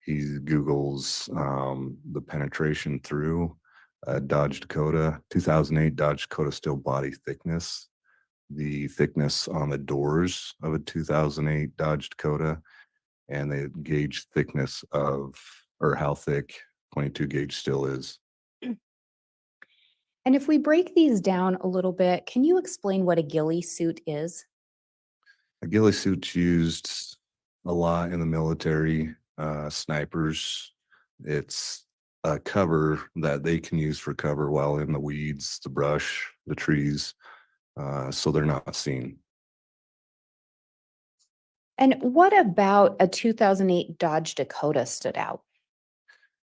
He Googles the penetration through Dodge Dakota, 2008 Dodge Dakota steel body thickness, the thickness on the doors of a 2008 Dodge Dakota, and the gauge thickness of, or how thick 22 gauge steel is. And if we break these down a little bit, can you explain what a ghillie suit is? A ghillie suit's used a lot in the military, snipers. It's a cover that they can use for cover while in the weeds, the brush, the trees, so they're not seen. And what about a 2008 Dodge Dakota stood out?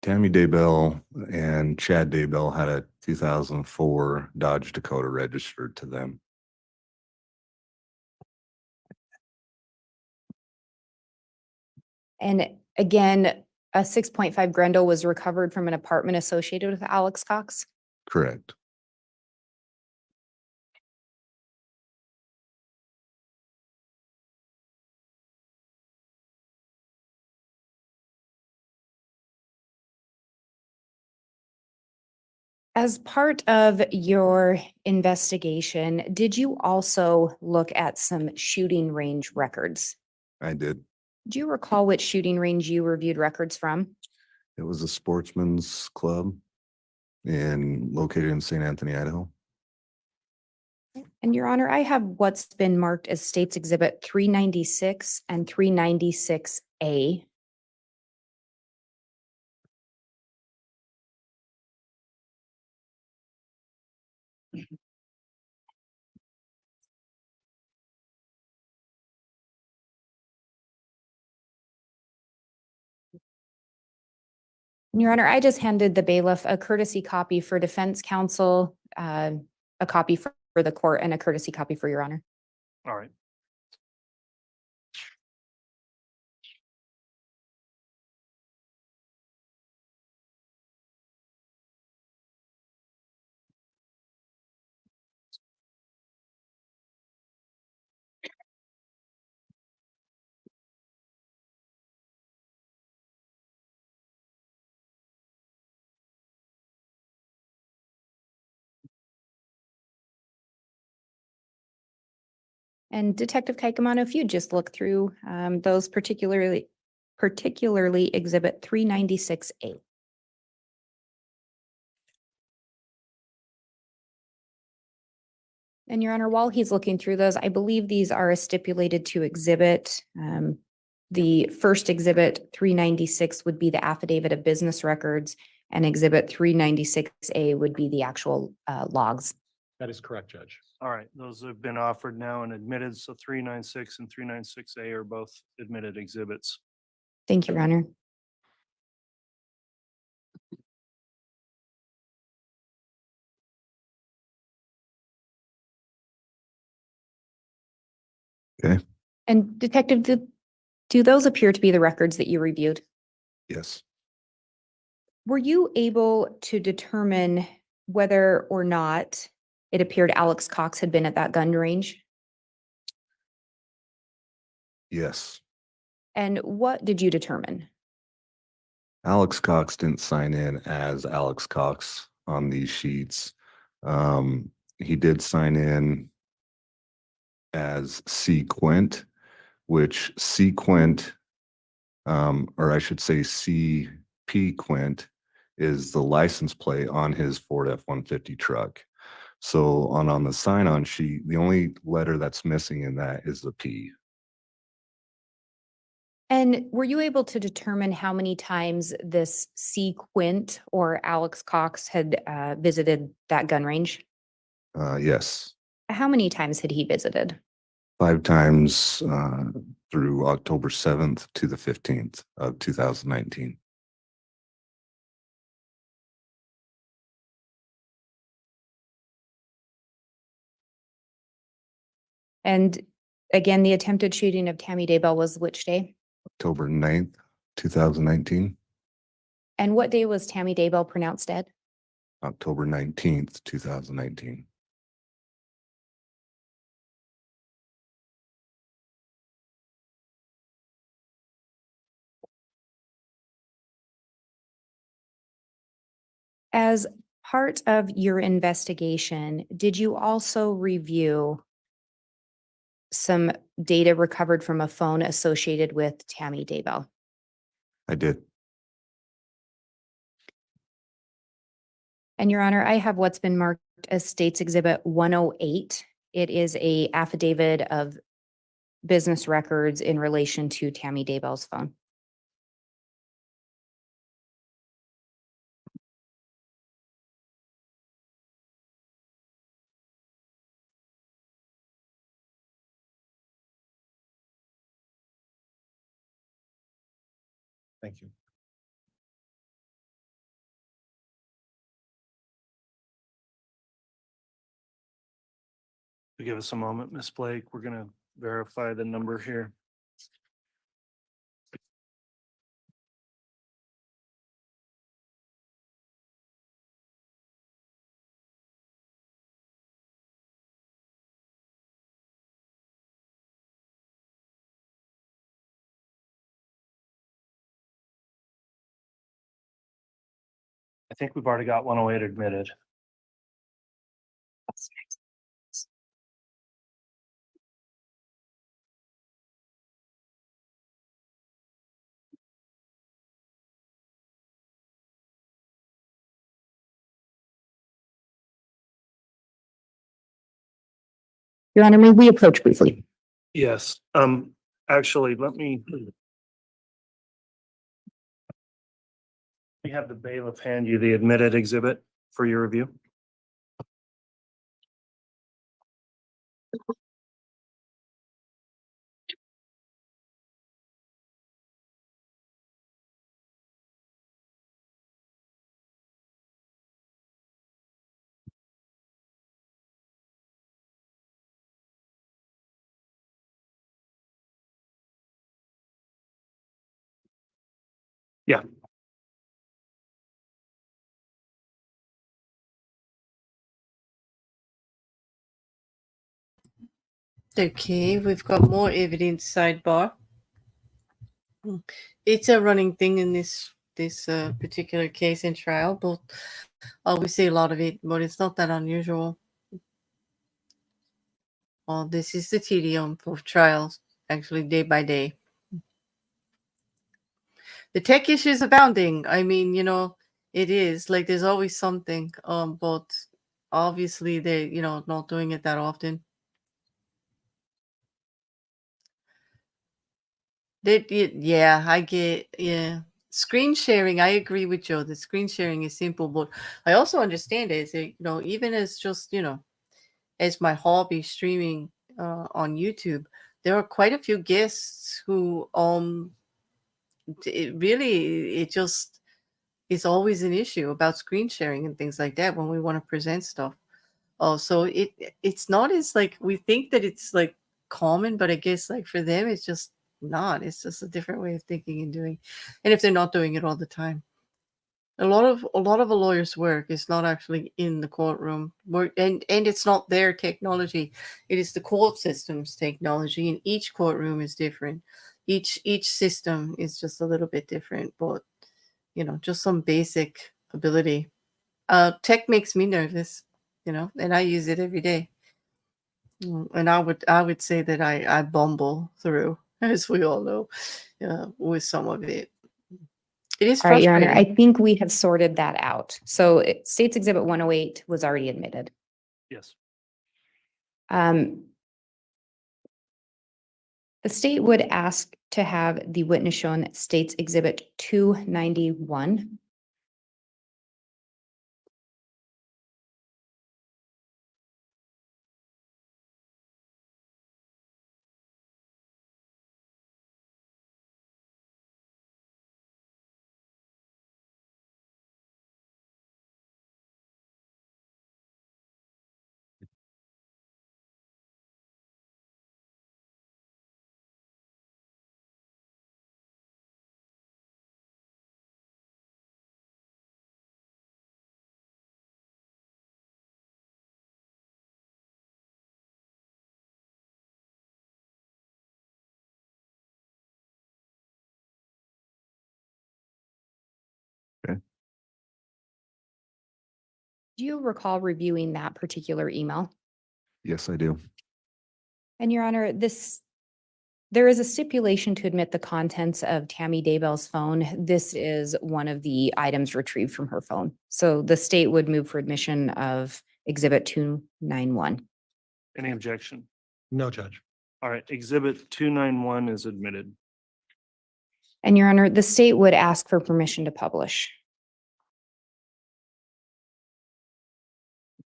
Tammy Daybell and Chad Daybell had a 2004 Dodge Dakota registered to them. And again, a 6.5 Grendel was recovered from an apartment associated with Alex Cox. Correct. As part of your investigation, did you also look at some shooting range records? I did. Do you recall which shooting range you reviewed records from? It was a sportsman's club located in St. Anthony, Idaho. And Your Honor, I have what's been marked as States Exhibit 396 and 396A. Your Honor, I just handed the bailiff a courtesy copy for defense counsel, a copy for the court, and a courtesy copy for Your Honor. All right. And Detective Kaaiakamanu, if you just look through those particularly Exhibit 396A. And Your Honor, while he's looking through those, I believe these are a stipulated to exhibit. The first exhibit 396 would be the affidavit of business records, and exhibit 396A would be the actual logs. That is correct, Judge. All right, those have been offered now and admitted, so 396 and 396A are both admitted exhibits. Thank you, Your Honor. Okay. And Detective, do those appear to be the records that you reviewed? Yes. Were you able to determine whether or not it appeared Alex Cox had been at that gun range? Yes. And what did you determine? Alex Cox didn't sign in as Alex Cox on these sheets. He did sign in as C. Quint, which C. Quint, or I should say C.P. Quint, is the license plate on his Ford F-150 truck. So on the sign-on sheet, the only letter that's missing in that is the P. And were you able to determine how many times this C. Quint or Alex Cox had visited that gun range? Yes. How many times had he visited? 5 times through October 7th to the 15th of 2019. And again, the attempted shooting of Tammy Daybell was which day? October 9th, 2019. And what day was Tammy Daybell pronounced dead? October 19th, 2019. As part of your investigation, did you also review some data recovered from a phone associated with Tammy Daybell? I did. And Your Honor, I have what's been marked as States Exhibit 108. It is a affidavit of business records in relation to Tammy Daybell's phone. Thank you. Give us a moment, Miss Blake. We're gonna verify the number here. I think we've already got 108 admitted. Your Honor, may we approach briefly? Yes, actually, let me. We have the bailiff hand you the admitted exhibit for your review. Yeah. Okay, we've got more evidence sidebar. It's a running thing in this particular case and trial, but we see a lot of it, but it's not that unusual. Well, this is the tedium of trials, actually day by day. The tech issues abounding. I mean, it is like there's always something, but obviously they, not doing it that often. Yeah, I get, yeah. Screen sharing, I agree with Joe that screen sharing is simple, but I also understand it, even as just, as my hobby streaming on YouTube, there are quite a few guests who, it just is always an issue about screen sharing and things like that when we want to present stuff. Oh, so it's not as like we think that it's like common, but I guess like for them it's just not. It's just a different way of thinking and doing. And if they're not doing it all the time. A lot of a lawyer's work is not actually in the courtroom. And it's not their technology. It is the court system's technology, and each courtroom is different. Each system is just a little bit different, but just some basic ability. Tech makes me nervous, and I use it every day. And I would say that I bumble through, as we all know, with some of it. It is All right, Your Honor, frustrating. I think we have sorted that out. So States Exhibit 108 was already admitted. Yes. The state would ask to have the witness shown States Exhibit 291. Do you recall reviewing that particular email? Yes, I do. And Your Honor, there is a stipulation to admit the contents of Tammy Daybell's phone. This is one of the items retrieved from her phone. So the state would move for admission of Exhibit 291. Any objection? No, Judge. All right, exhibit 291 is admitted. And Your Honor, the state would ask for permission to publish.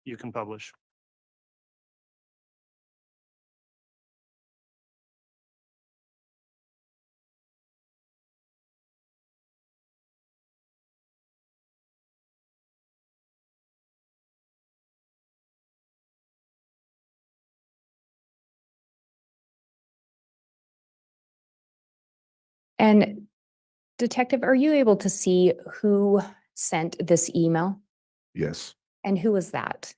You can publish. And Detective, are you able to see who sent this email? Yes. And who was that?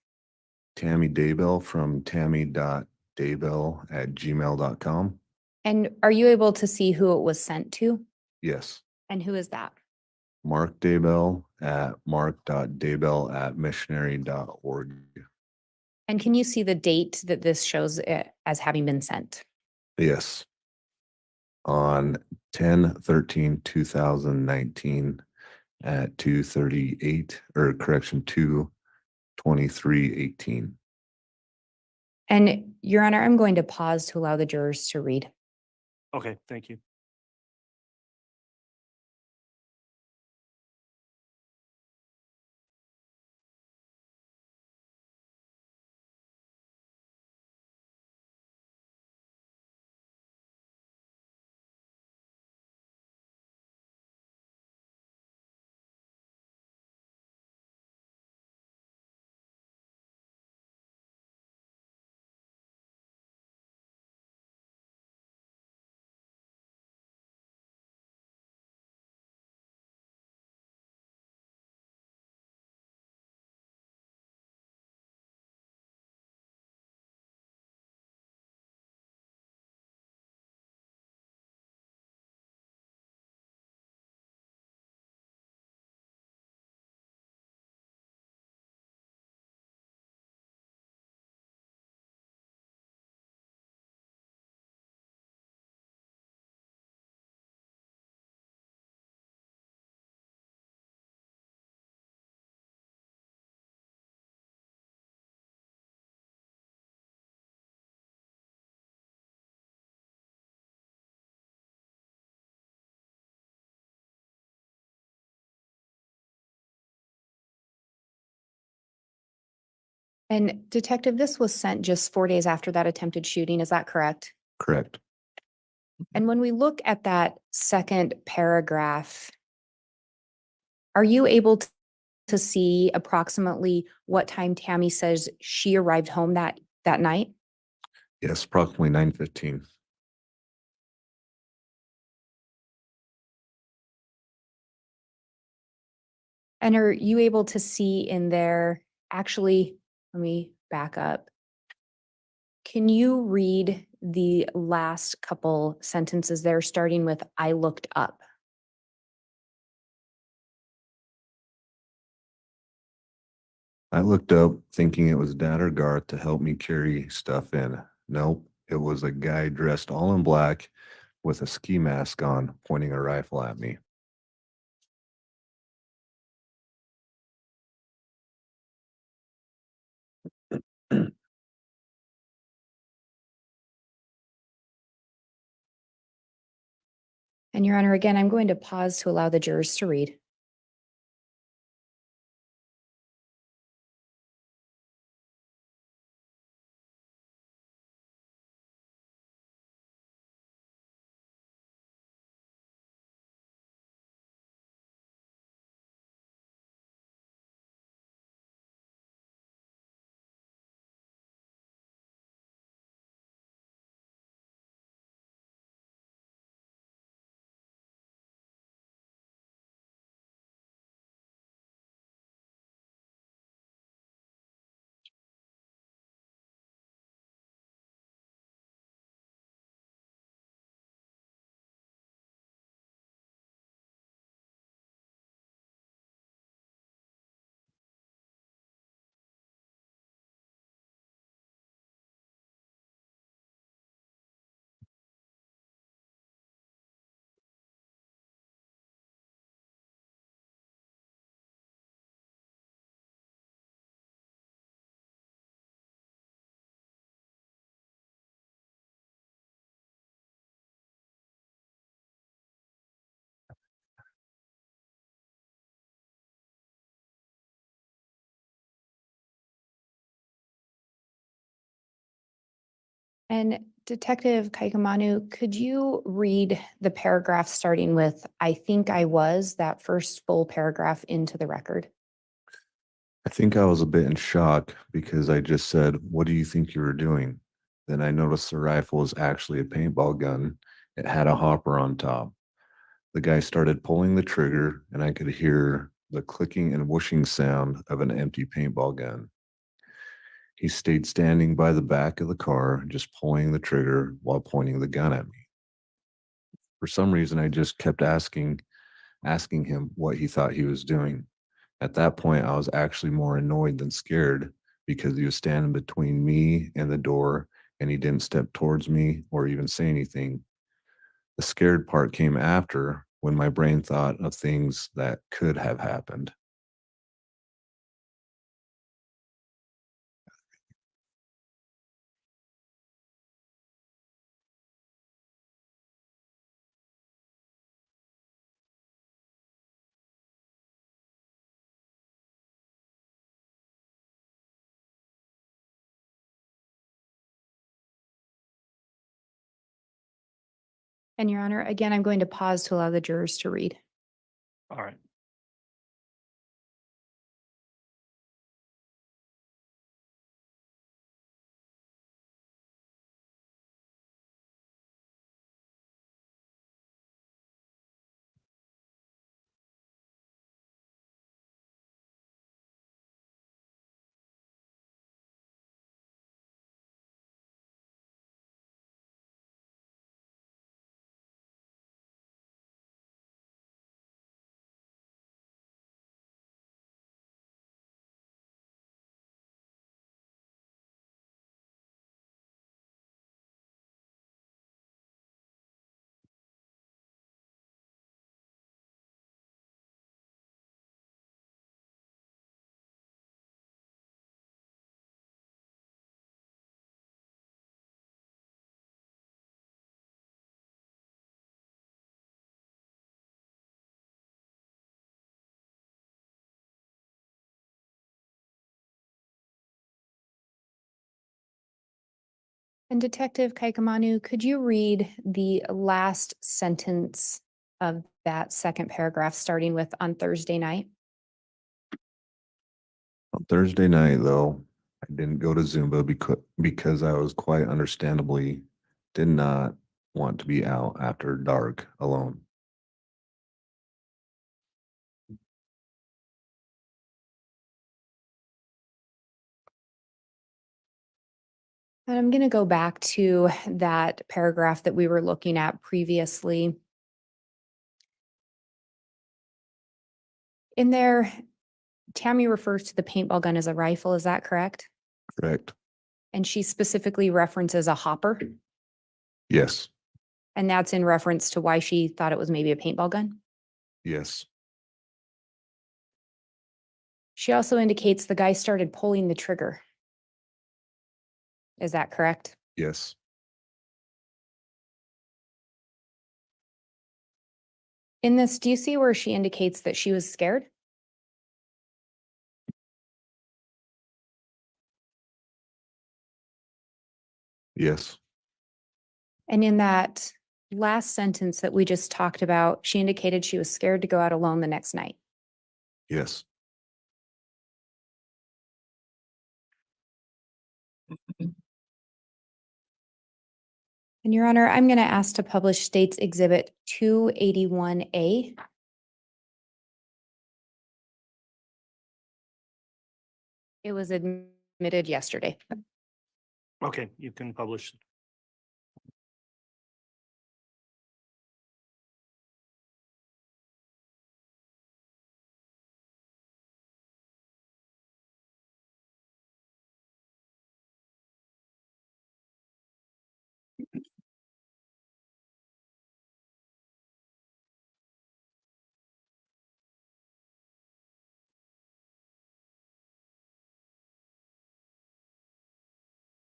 Tammy Daybell from tammy.daybell@gmail.com. And are you able to see who it was sent to? Yes. And who is that? Mark Daybell at mark.daybell@missionary.org. And can you see the date that this shows it as having been sent? Yes. On 10/13/2019 at 2:38, or correction, 2:23:18. And Your Honor, I'm going to pause to allow the jurors to read. Okay, thank you. And Detective, this was sent just 4 days after that attempted shooting, is that correct? Correct. And when we look at that second paragraph, are you able to see approximately what time Tammy says she arrived home that night? Yes, approximately 9:15. And are you able to see in there, actually, let me back up. Can you read the last couple sentences there, starting with "I looked up"? I looked up thinking it was Dad or Garth to help me carry stuff in. Nope, it was a guy dressed all in black with a ski mask on, pointing a rifle at me. And Your Honor, again, I'm going to pause to allow the jurors to read. And Detective Kaaiakamanu, could you read the paragraph starting with, "I think I was," that first full paragraph into the record? I think I was a bit in shock because I just said, "What do you think you were doing?" Then I noticed the rifle was actually a paintball gun. It had a hopper on top. The guy started pulling the trigger, and I could hear the clicking and whooshing sound of an empty paintball gun. He stayed standing by the back of the car, just pulling the trigger while pointing the gun at me. For some reason, I just kept asking him what he thought he was doing. At that point, I was actually more annoyed than scared because he was standing between me and the door and he didn't step towards me or even say anything. The scared part came after when my brain thought of things that could have happened. And Your Honor, again, I'm going to pause to allow the jurors to read. All right. And Detective Kaaiakamanu, could you read the last sentence of that second paragraph, starting with "on Thursday night"? On Thursday night, though, I didn't go to Zumba because I was quite understandably did not want to be out after dark alone. And I'm going to go back to that paragraph that we were looking at previously. In there, Tammy refers to the paintball gun as a rifle. Is that correct? Correct? And she specifically references a hopper. Yes. And that's in reference to why she thought it was maybe a paintball gun. Yes. She also indicates the guy started pulling the trigger. Is that correct? Yes. In this, do you see where she indicates that she was scared? Yes. And in that last sentence that we just talked about, she indicated she was scared to go out alone the next night. Yes. And Your Honor, I'm going to ask to publish State's Exhibit 281A. It was admitted yesterday. Okay, you can publish.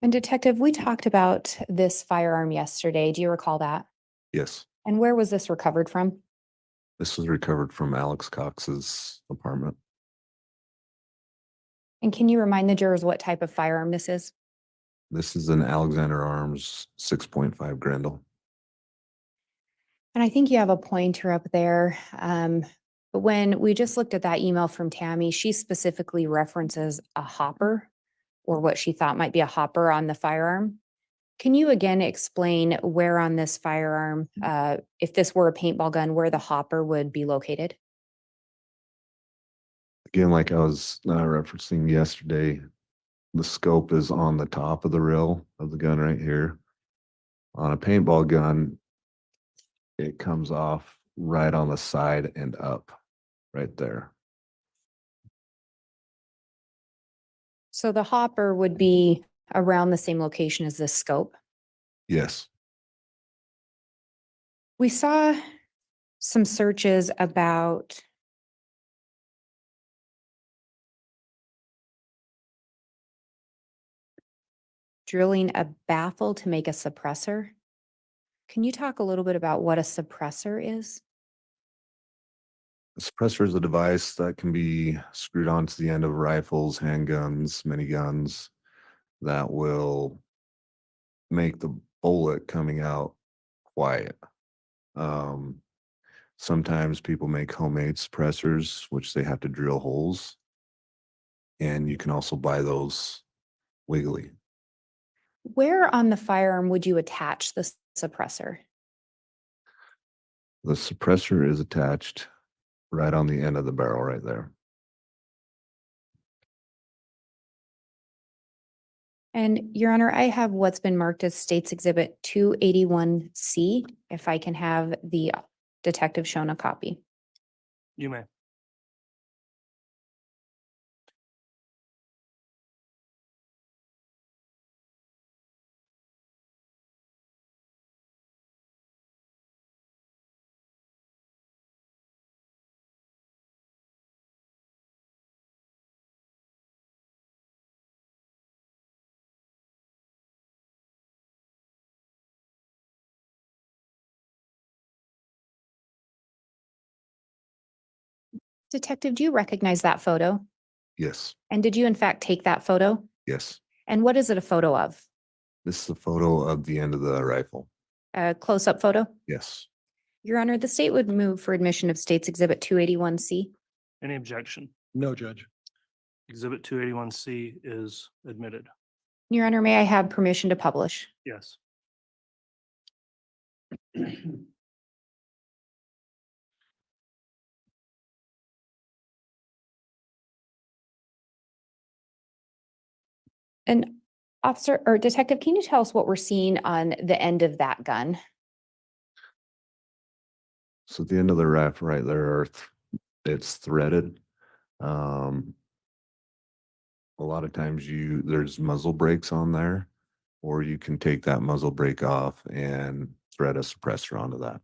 And Detective, we talked about this firearm yesterday. Do you recall that? Yes. And where was this recovered from? This was recovered from Alex Cox's apartment. And can you remind the jurors what type of firearm this is? This is an Alexander Arms 6.5 Grendel. And I think you have a pointer up there. But when we just looked at that email from Tammy, she specifically references a hopper or what she thought might be a hopper on the firearm. Can you again explain where on this firearm, if this were a paintball gun, where the hopper would be located? Again, like I was referencing yesterday, the scope is on the top of the rail of the gun right here. On a paintball gun, it comes off right on the side and up right there. So the hopper would be around the same location as this scope. Yes. We saw some searches about drilling a baffle to make a suppressor. Can you talk a little bit about what a suppressor is? A suppressor is a device that can be screwed onto the end of rifles, handguns, miniguns that will make the bullet coming out quiet. Sometimes people make homemade suppressors, which they have to drill holes. And you can also buy those wiggly. Where on the firearm would you attach the suppressor? The suppressor is attached right on the end of the barrel right there. And Your Honor, I have what's been marked as State's Exhibit 281C, if I can have the detective shown a copy. You may. Detective, do you recognize that photo? Yes, And did you in fact take that photo? yes. And what is it a photo of? This is a photo of the end of the rifle. A close-up photo? Yes. Your Honor, the state would move for admission of State's Exhibit 281C. Any objection? No, Judge. Exhibit 281C is admitted. Your Honor, may I have permission to publish? Yes. And officer or detective, can you tell us what we're seeing on the end of that gun? So at the end of the rifle right there, it's threaded. A lot of times there's muzzle brakes on there, or you can take that muzzle brake off and thread a suppressor onto that.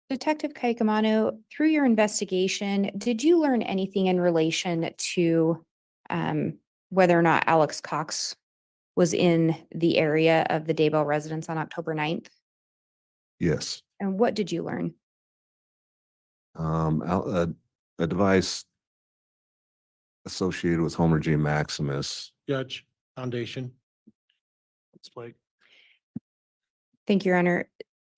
Detective Kaaiakamanu, through your investigation, did you learn anything in relation to whether or not Alex Cox was in the area of the Daybell residence on October 9th? Yes. And what did you learn? A device associated with Homer G. Maximus. Judge, foundation. It's Blake. Thank you, Your Honor.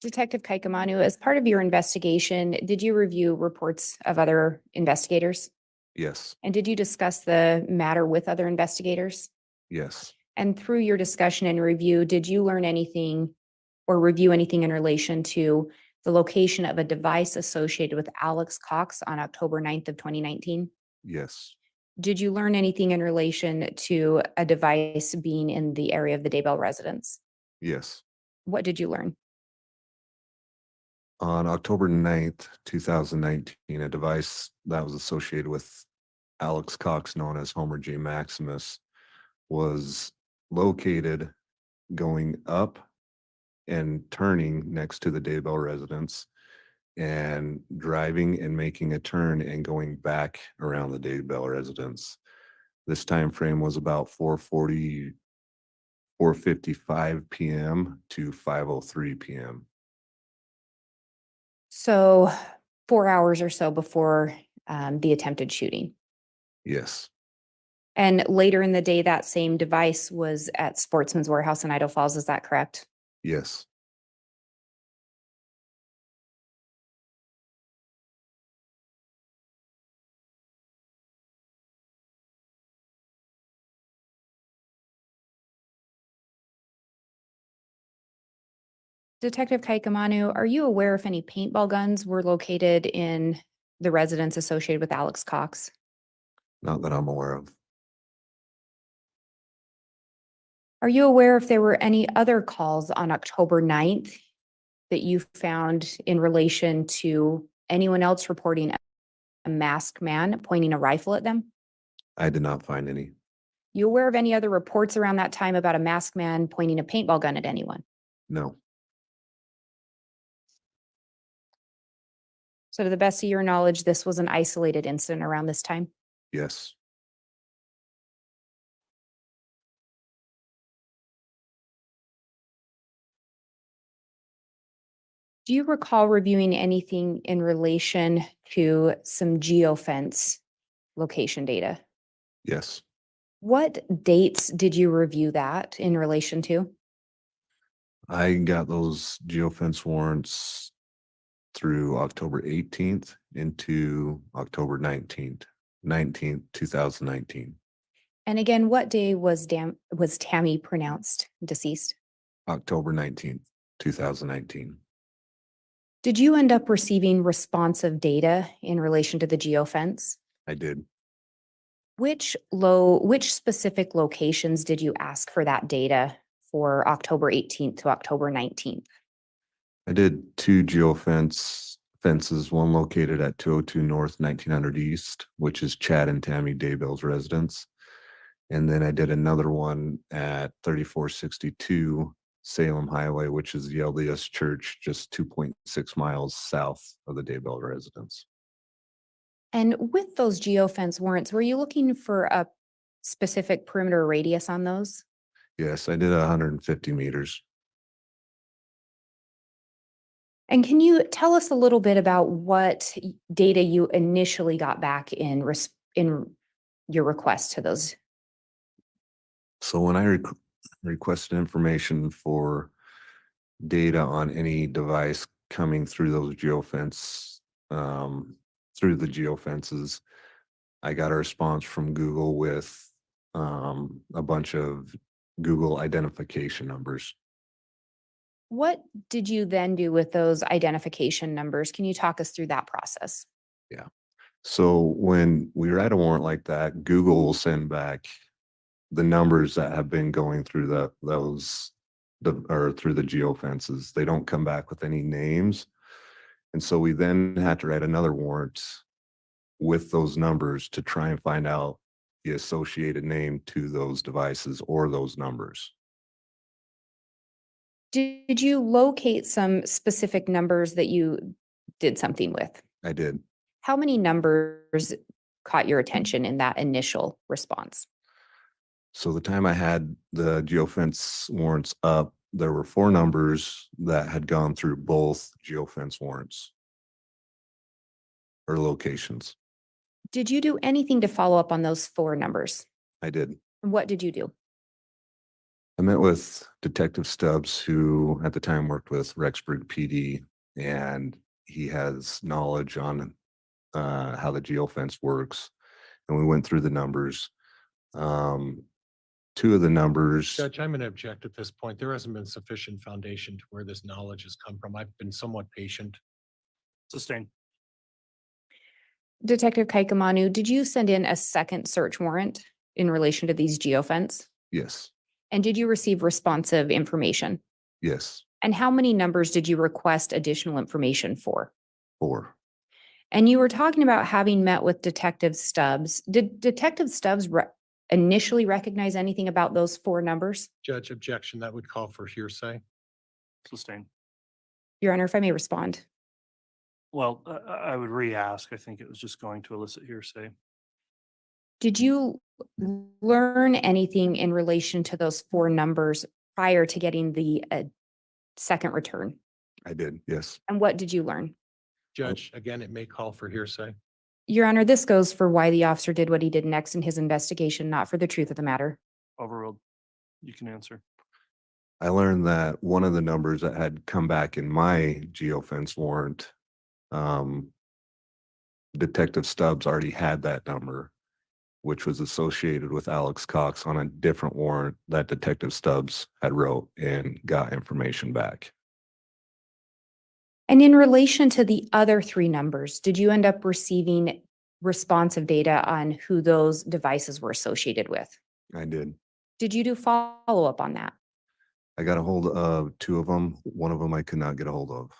Detective Kaaiakamanu, as part of your investigation, did you review reports of other investigators? Yes. And did you discuss the matter with other investigators? Yes. And through your discussion and review, did you learn anything or review anything in relation to the location of a device associated with Alex Cox on October 9th of 2019? Yes. Did you learn anything in relation to a device being in the area of the Daybell residence? Yes. What did you learn? On October 9th, 2019, a device that was associated with Alex Cox, known as Homer G. Maximus, was located going up and turning next to the Daybell residence and driving and making a turn and going back around the Daybell residence. This time frame was about 4:40 4:55 PM to 5:03 PM. So 4 hours or so before the attempted shooting. Yes, And later in the day, that same device was at Sportsman's Warehouse in Idaho Falls. Is that correct? yes. Detective Kaaiakamanu, are you aware if any paintball guns were located in the residence associated with Alex Cox? Not that I'm aware of. Are you aware if there were any other calls on October 9th that you found in relation to anyone else reporting a masked man pointing a rifle at them? I did not find any. You aware of any other reports around that time about a masked man pointing a paintball gun at anyone? No, So to the best of your knowledge, this was an isolated incident around this time? yes. Do you recall reviewing anything in relation to some geofence location data? Yes. What dates did you review that in relation to? I got those geofence warrants through October 18th into October 19th, 2019. And again, what day was Tammy pronounced deceased? October 19th, 2019. Did you end up receiving responsive data in relation to the geofence? I did. Which specific locations did you ask for that data for October 18th to October 19th? I did two fences, one located at 202 North, 1900 East, which is Chad and Tammy Daybell's residence. And then I did another one at 3462 Salem Highway, which is the LDS Church, just 2.6 miles south of the Daybell residence. And with those geofence warrants, were you looking for a specific perimeter radius on those? Yes, I did 150 meters. And can you tell us a little bit about what data you initially got back in your request to those? So when I requested information for data on any device coming through those through the geofences, I got a response from Google with a bunch of Google identification numbers. What did you then do with those identification numbers? Can you talk us through that process? So when we write a warrant like that, Google will send back the numbers that have been going through through the geofences. They don't come back with any names. And so we then had to write another warrant with those numbers to try and find out the associated name to those devices or those numbers. Did you locate some specific numbers that you did something with? I did. How many numbers caught your attention in that initial response? So the time I had the geofence warrants up, there were 4 numbers that had gone through both geofence warrants or locations. Did you do anything to follow up on those 4 numbers? I did. What did you do? I met with Detective Stubbs, who at the time worked with Rexburg PD, and he has knowledge on how the geofence works. And we went through the numbers. 2 of the numbers, Judge, I'm going to object at this point. There hasn't been sufficient foundation to where this knowledge has come from. I've been somewhat patient. Sustained. Detective Kaaiakamanu, did you send in a second search warrant in relation to these geofence? yes, And did you receive responsive information? yes, And how many numbers did you request additional information for? 4. And you were talking about having met with Detective Stubbs. Did Detective Stubbs initially recognize anything about those 4 numbers? Judge, objection, that would call for hearsay. Sustained. Your Honor, if I may respond. Well, I would re-ask. I think it was just going to elicit hearsay. Did you learn anything in relation to those four numbers prior to getting the second return? I did, yes. And what did you learn? Judge, again, it may call for hearsay. Your Honor, this goes for why the officer did what he did next in his investigation, not for the truth of the matter. Overruled. You can answer. I learned that one of the numbers that had come back in my geofence warrant, Detective Stubbs already had that number, which was associated with Alex Cox on a different warrant that Detective Stubbs had wrote and got information back. And in relation to the other three numbers, did you end up receiving responsive data on who those devices were associated with? I did. Did you do follow-up on that? I got a hold of two of them. One of them I could not get a hold of.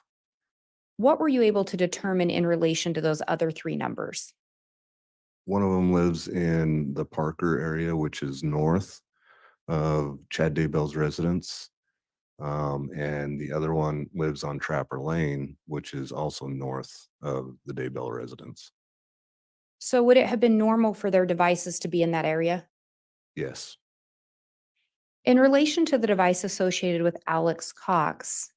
What were you able to determine in relation to those other three numbers? One of them lives in the Parker area, which is north of Chad Daybell's residence. And the other one lives on Trapper Lane, which is also north of the Daybell residence. So would it have been normal for their devices to be in that area? Yes. In relation to the device associated with Alex Cox,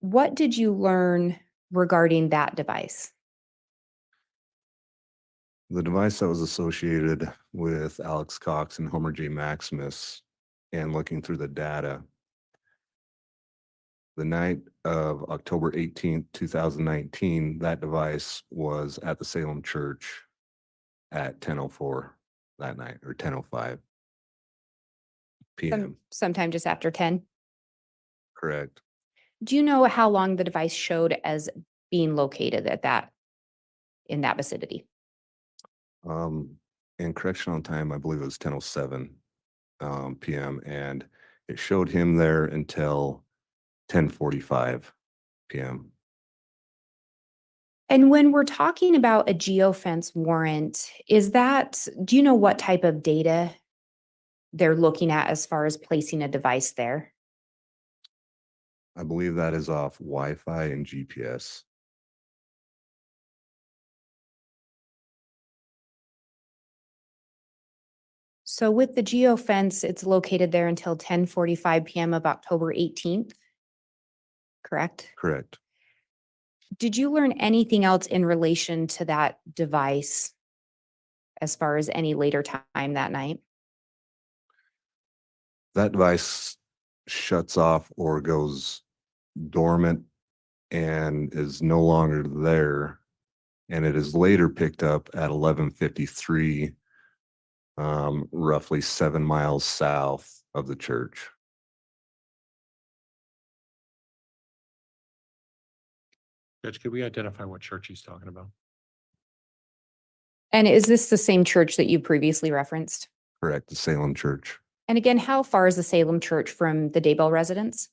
what did you learn regarding that device? The device that was associated with Alex Cox and Homer J. Maximus, and looking through the data, the night of October 18th, 2019, that device was at the Salem Church at 10:04 that night, or 10:05 p.m. Sometime just after 10? Correct. Do you know how long the device showed as being located in that vicinity? In correctional time, I believe it was 10:07 p.m. and it showed him there until 10:45 p.m. And when we're talking about a geofence warrant, do you know what type of data they're looking at as far as placing a device there? I believe that is off Wi-Fi and GPS. So with the geofence, it's located there until 10:45 p.m. of October 18th, correct? Correct. Did you learn anything else in relation to that device as far as any later time that night? That device shuts off or goes dormant and is no longer there. And it is later picked up at 11:53, roughly 7 miles south of the church. Judge, could we identify what church he's talking about? And is this the same church that you previously referenced? Correct, the Salem Church. And again, how far is the Salem Church from the Daybell residence?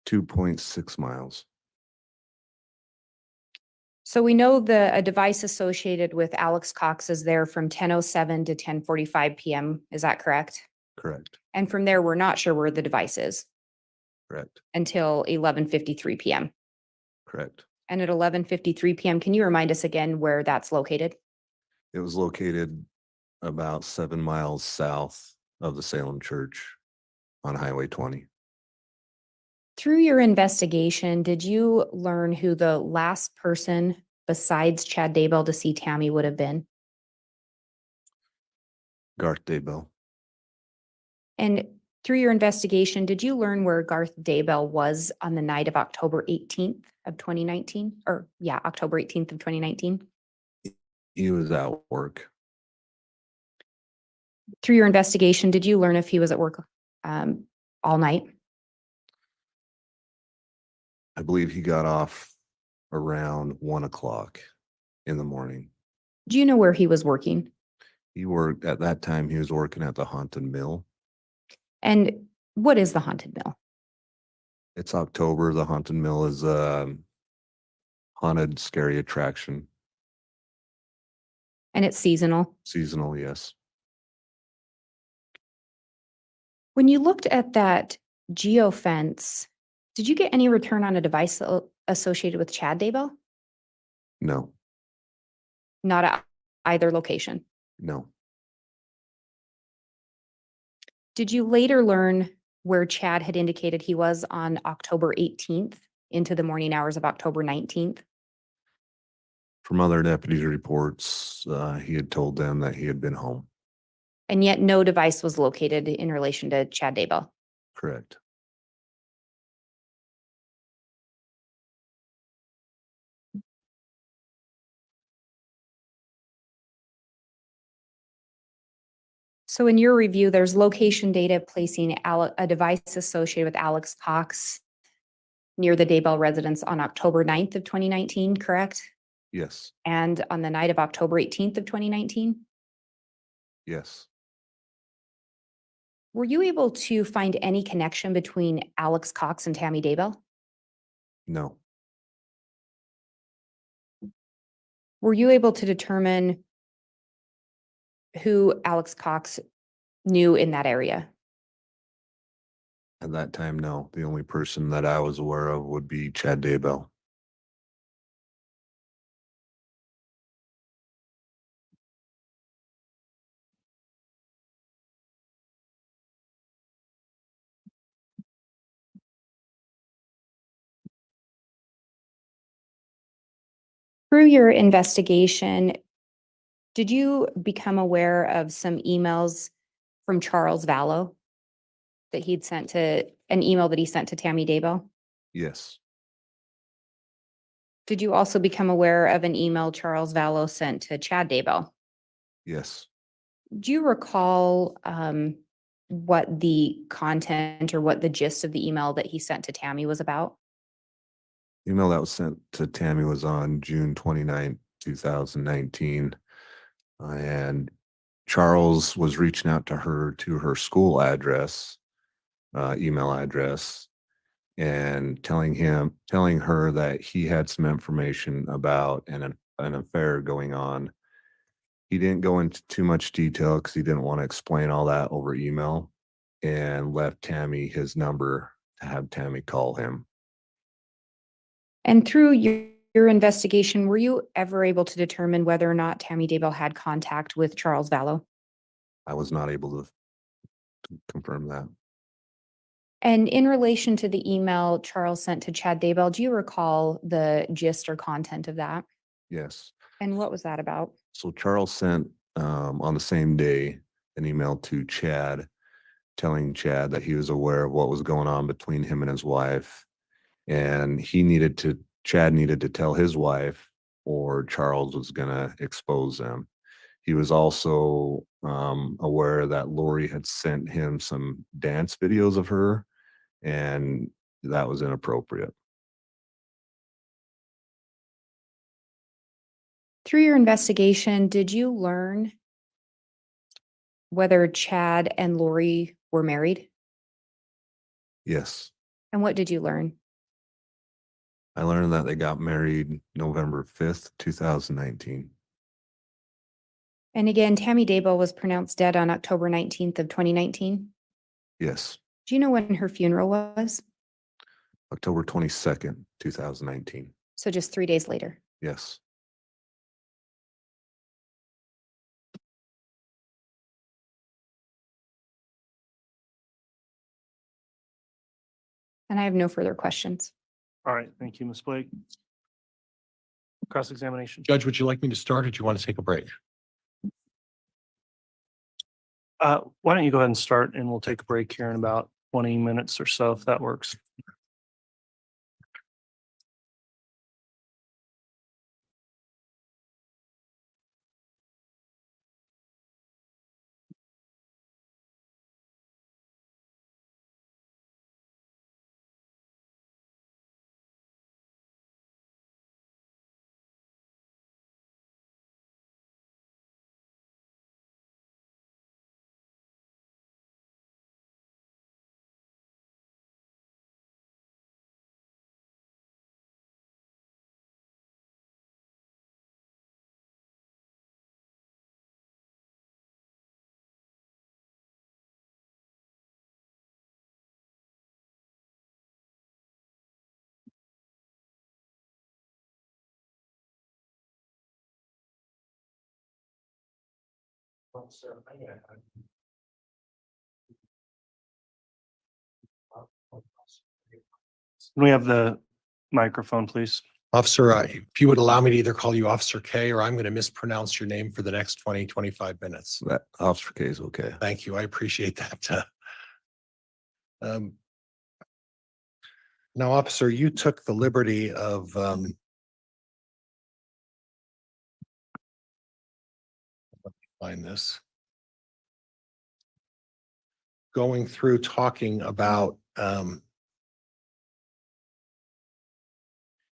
2.6 miles. So we know a device associated with Alex Cox is there from 10:07 to 10:45 p.m. Is that correct? Correct, And from there, we're not sure where the device is correct, until 11:53 p.m. correct. And at 11:53 p.m., can you remind us again where that's located? It was located about 7 miles south of the Salem Church on Highway 20. Through your investigation, did you learn who the last person besides Chad Daybell to see Tammy would have been? Garth Daybell. And through your investigation, did you learn where Garth Daybell was on the night of October 18th of 2019? October 18th of 2019? He was at work. Through your investigation, did you learn if he was at work all night? I believe he got off around 1 o'clock in the morning. Do you know where he was working? He worked at that time, he was working at the Haunted Mill. And what is the Haunted Mill? It's October. The Haunted Mill is a haunted, scary attraction. And it's seasonal. Seasonal, yes. When you looked at that geofence, did you get any return on a device associated with Chad Daybell? No, Not at either location. No, Did you later learn where Chad had indicated he was on October 18th into the morning hours of October 19th? from other deputies' reports, he had told them that he had been home. And yet no device was located in relation to Chad Daybell. Correct. So in your review, there's location data placing a device associated with Alex Cox near the Daybell residence on October 9th of 2019, correct? Yes, And on the night of October 18th of 2019? yes, Were you able to find any connection between Alex Cox and Tammy Daybell? no, Were you able to determine who Alex Cox knew in that area? at that time, no. The only person that I was aware of would be Chad Daybell. Through your investigation, did you become aware of some emails from Charles Vallow that he'd sent to an email that he sent to Tammy Daybell? Yes, Did you also become aware of an email Charles Vallow sent to Chad Daybell? yes. Do you recall what the content or what the gist of the email that he sent to Tammy was about? Email that was sent to Tammy was on June 29th, 2019. And Charles was reaching out to her school address, email address, and telling her that he had some information about an affair going on. He didn't go into too much detail because he didn't want to explain all that over email, and left Tammy his number to have Tammy call him. And through your investigation, were you ever able to determine whether or not Tammy Daybell had contact with Charles Vallow? I was not able to confirm that. And in relation to the email Charles sent to Chad Daybell, do you recall the gist or content of that? Yes. And what was that about? So Charles sent on the same day an email to Chad telling Chad that he was aware of what was going on between him and his wife. And Chad needed to tell his wife or Charles was going to expose them. He was also aware that Lori had sent him some dance videos of her, and that was inappropriate. Through your investigation, did you learn whether Chad and Lori were married? Yes. And what did you learn? I learned that they got married November 5th, 2019. And again, Tammy Daybell was pronounced dead on October 19th of 2019. Yes. Do you know when her funeral was? October 22nd, 2019. So just 3 days later. Yes. And I have no further questions. All right, thank you, Ms. Blake. Cross-examination. Judge, would you like me to start or do you want to take a break? Why don't you go ahead and start and we'll take a break here in about 20 minutes or so, if that works. Can we have the microphone, please? Officer, if you would allow me to either call you Officer K or I'm going to mispronounce your name for the next 25 minutes. That Officer K is okay. Thank you. I appreciate that. Now, officer, you took the liberty of let me find this. Going through talking about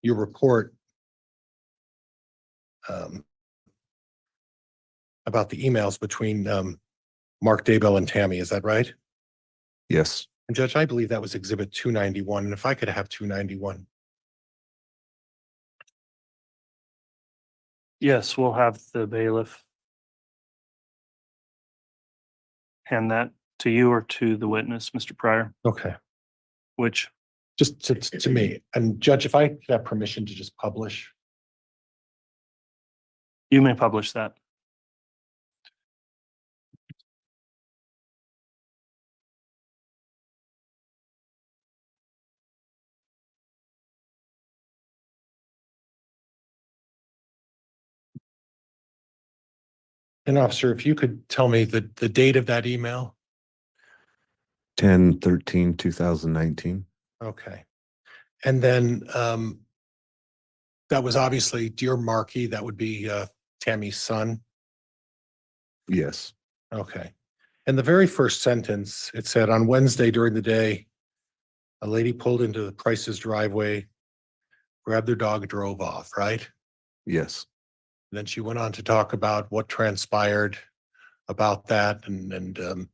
your report about the emails between Mark Daybell and Tammy. Is that right? Yes. And Judge, I believe that was Exhibit 291. And if I could have 291. Yes, we'll have the bailiff hand that to you or to the witness, Mr. Pryor, Okay. which, Just to me. And Judge, if I could have permission to just publish. you may publish that. And officer, if you could tell me the date of that email. 10/13/2019. Okay. And then that was obviously dear Marky, that would be Tammy's son. Yes. Okay. In the very first sentence, it said on Wednesday during the day, a lady pulled into the Price's driveway, grabbed their dog, drove off, right? Yes. Then she went on to talk about what transpired about that and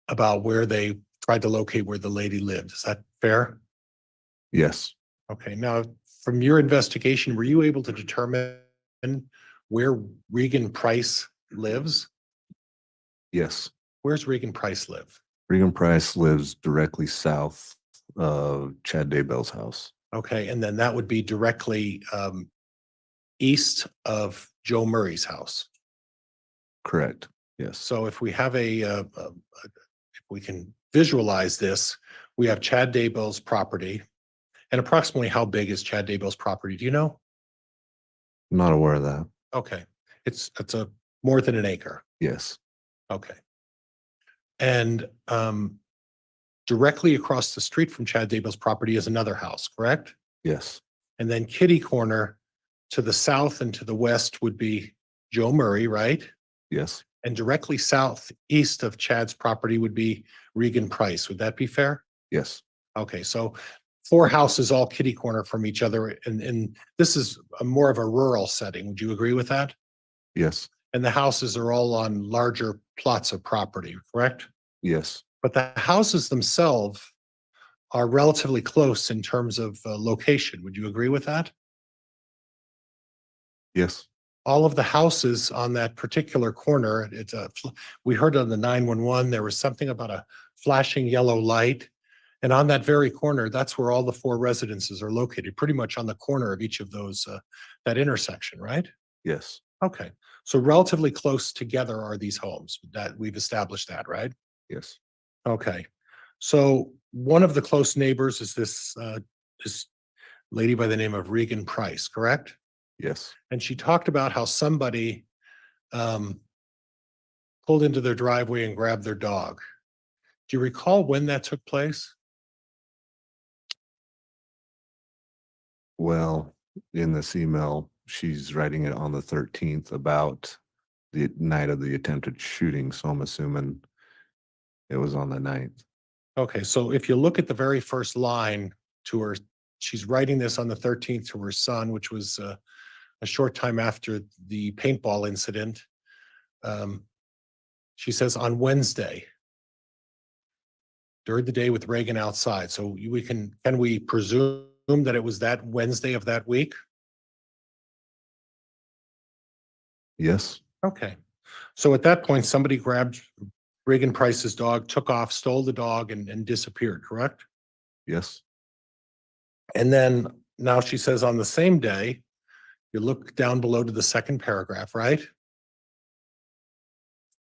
about where they tried to locate where the lady lived. Is that fair? Yes. Okay. Now, from your investigation, were you able to determine where Regan Price lives? Yes. Where's Regan Price live? Regan Price lives directly south of Chad Daybell's house. Okay. And then that would be directly east of Joe Murray's house. Correct. Yes. So if we have if we can visualize this, we have Chad Daybell's property. And approximately how big is Chad Daybell's property? Do you know? Not aware of that. Okay. It's a more than an acre. Yes. Okay. And directly across the street from Chad Daybell's property is another house, correct? Yes. And then kitty corner to the south and to the west would be Joe Murray, right? Yes. And directly southeast of Chad's property would be Regan Price. Would that be fair? Yes. Okay, so 4 houses all kitty corner from each other. And this is more of a rural setting. Would you agree with that? Yes. And the houses are all on larger plots of property, correct? Yes. But the houses themselves are relatively close in terms of location. Would you agree with that? Yes. All of the houses on that particular corner, we heard on the 911, there was something about a flashing yellow light. And on that very corner, that's where all the 4 residences are located, pretty much on the corner of each of those, that intersection, right? Yes. Okay, so relatively close together are these homes that we've established that, right? Yes. Okay, so one of the close neighbors is this lady by the name of Regan Price, correct? Yes. And she talked about how somebody pulled into their driveway and grabbed their dog. Do you recall when that took place? Well, in this email, she's writing it on the 13th about the night of the attempted shooting. So I'm assuming it was on the 9th. Okay, so if you look at the very first line to her, she's writing this on the 13th to her son, which was a short time after the paintball incident. She says on Wednesday, during the day with Reagan outside. So can we presume that it was that Wednesday of that week? Yes. Okay. So at that point, somebody grabbed Regan Price's dog, took off, stole the dog and disappeared, correct? Yes. And then now she says on the same day, You look down below to the second paragraph, right?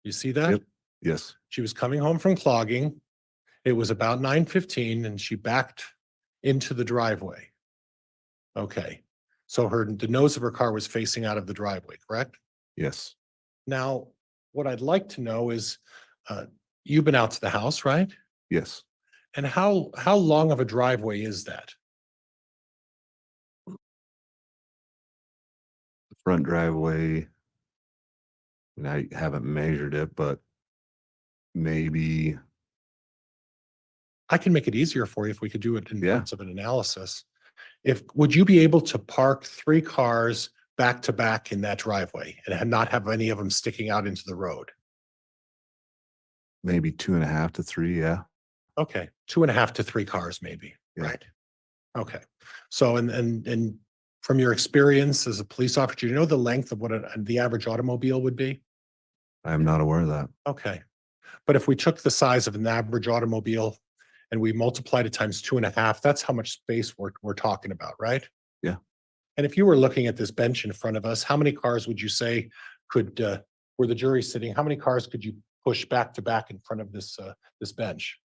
You see that? Yep. Yes, She was coming home from clogging. It was about 9:15 and she backed into the driveway. Okay, so the nose of her car was facing out of the driveway, correct? yes, Now, what I'd like to know is, you've been out to the house, right? yes. And how long of a driveway is that? The front driveway, and I haven't measured it, but maybe, I can make it easier for you if we could do it in Yeah. terms of an analysis. Would you be able to park 3 cars back to back in that driveway and not have any of them sticking out into the road? maybe 2.5 to 3, yeah. Okay, 2.5 to 3 cars maybe, Yeah. right? Okay, so and from your experience as a police officer, do you know the length of what the average automobile would be? I am not aware of that. Okay, but if we took the size of an average automobile and we multiplied it times 2.5, that's how much space we're talking about, right? Yeah. And if you were looking at this bench in front of us, how many cars would you say could, were the jury sitting, how many cars could you push back to back in front of this bench?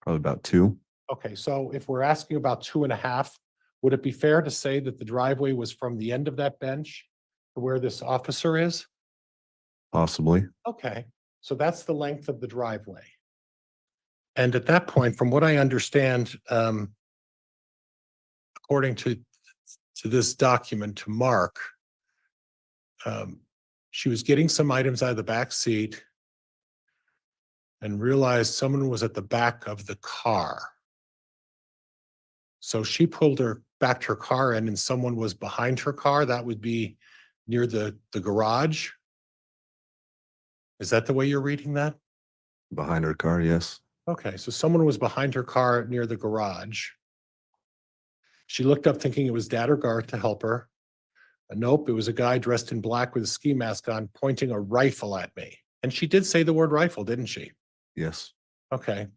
Probably about 2. Okay, so if we're asking about 2.5, would it be fair to say that the driveway was from the end of that bench to where this officer is? Possibly. Okay, so that's the length of the driveway. And at that point, from what I understand, according to this document, to Mark, she was getting some items out of the back seat and realized someone was at the back of the car. So she backed her car in and someone was behind her car. That would be near the garage. Is that the way you're reading that? Behind her car, yes. Okay, so someone was behind her car near the garage. She looked up thinking it was Dad or Garth to help her. Nope, it was a guy dressed in black with a ski mask on, pointing a rifle at me. And she did say the word rifle, didn't she? Yes. Okay.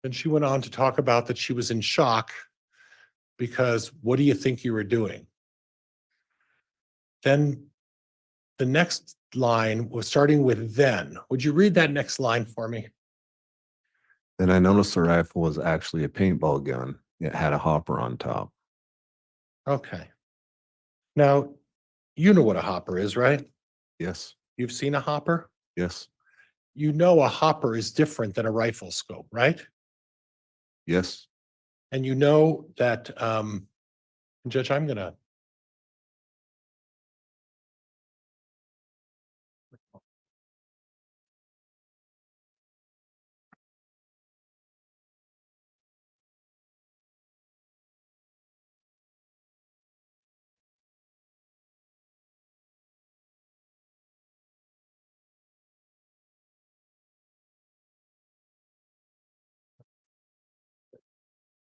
Then she went on to talk about that she was in shock because what do you think you were doing? Then the next line was starting with then. Would you read that next line for me? Then I noticed the rifle was actually a paintball gun. It had a hopper on top. Okay. Now, you know what a hopper is, right? Yes, You've seen a hopper? yes, You know a hopper is different than a rifle scope, right? yes. And you know that, Judge, I'm gonna.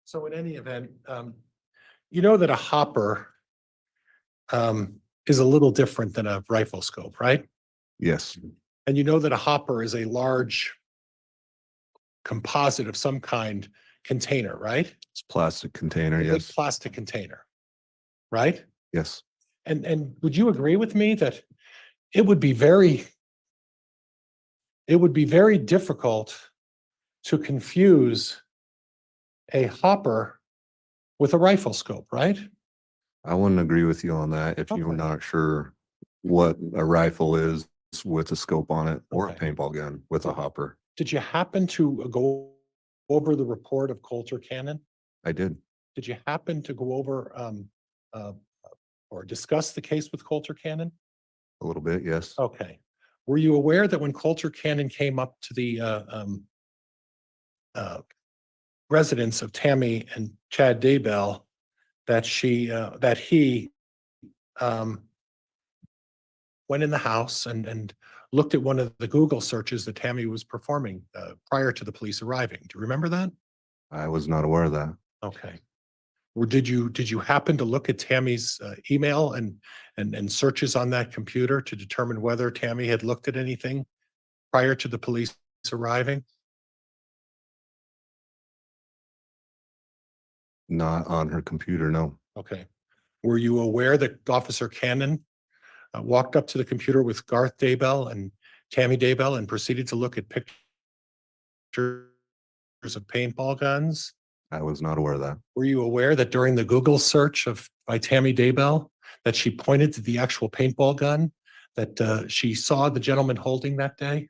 So in any event, you know that a hopper is a little different than a rifle scope, right? Yes, And you know that a hopper is a large composite of some kind container, right? it's a plastic container. A big Yes, plastic container, right? yes, And would you agree with me that it would be very difficult to confuse a hopper with a rifle scope, right? I wouldn't agree with you on that if you're Okay. not sure what a rifle is with a scope on it or a Okay. paintball gun with a hopper. Did you happen to go over the report of Coulter Cannon? I did. Did you happen to go over uh, or discuss the case with Coulter Cannon? A little bit, yes. Okay. Were you aware that when Coulter Cannon came up to the residence of Tammy and Chad Daybell, that he went in the house and looked at one of the Google searches that Tammy was performing prior to the police arriving? Do you remember that? I was not aware of that. Okay. Or did you happen to look at Tammy's email and searches on that computer to determine whether Tammy had looked at anything prior to the police arriving? Not on her computer, no. Okay. Were you aware that Officer Cannon walked up to the computer with Garth Daybell and Tammy Daybell and proceeded to look at pictures of paintball guns? I was not aware of that. Were you aware that during the Google search by Tammy Daybell, that she pointed to the actual paintball gun that she saw the gentleman holding that day?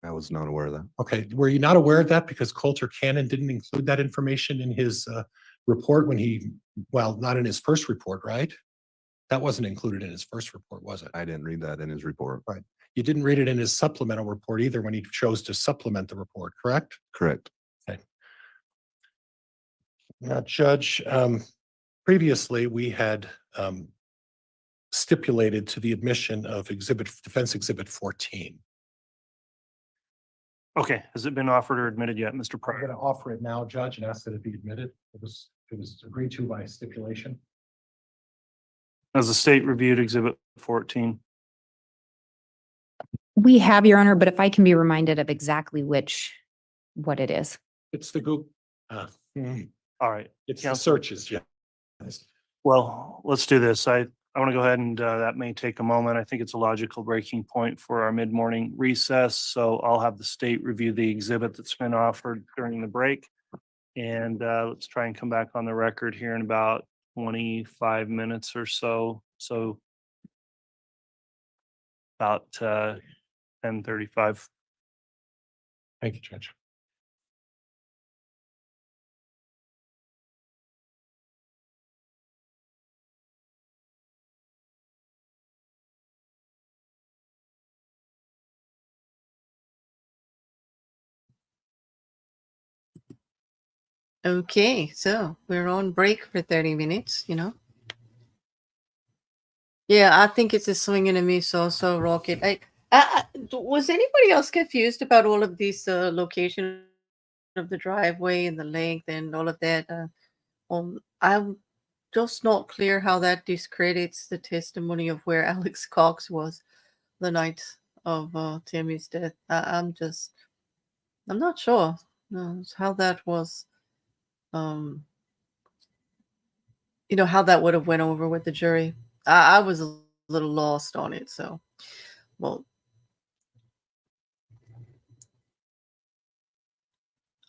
I was not aware of that. Okay, were you not aware of that because Coulter Cannon didn't include that information in his report when well, not in his first report, right? That wasn't included in his first report, was it? I didn't read that in his report. Right. You didn't read it in his supplemental report either when he chose to supplement the report, correct? Correct. Now, Judge, previously we had stipulated to the admission of Defense Exhibit 14. Okay, has it been offered or admitted yet, Mr. I'm Pryor? going to offer it now, Judge, and ask that it be admitted. It was agreed to by stipulation. Has the state reviewed Exhibit 14? We have, Your Honor, but if I can be reminded of exactly what it is. It's the Google, All right. it's the Counselor. searches, yeah. Well, let's do this. I want to go ahead and that may take a moment. I think it's a logical breaking point for our mid-morning recess. So I'll have the state review the exhibit that's been offered during the break. And let's try and come back on the record here in about 25 minutes or so. So about 10:35. Thank you, Judge. Okay, so we're on break for 30 minutes, you know. Yeah, I think it's a swing and a miss also, Rocket. Was anybody else confused about all of these location of the driveway and the length and all of that? I'm just not clear how that discredits the testimony of where Alex Cox was the night of Tammy's death. I'm not sure how that was. How that would have went over with the jury. I was a little lost on it. So, well,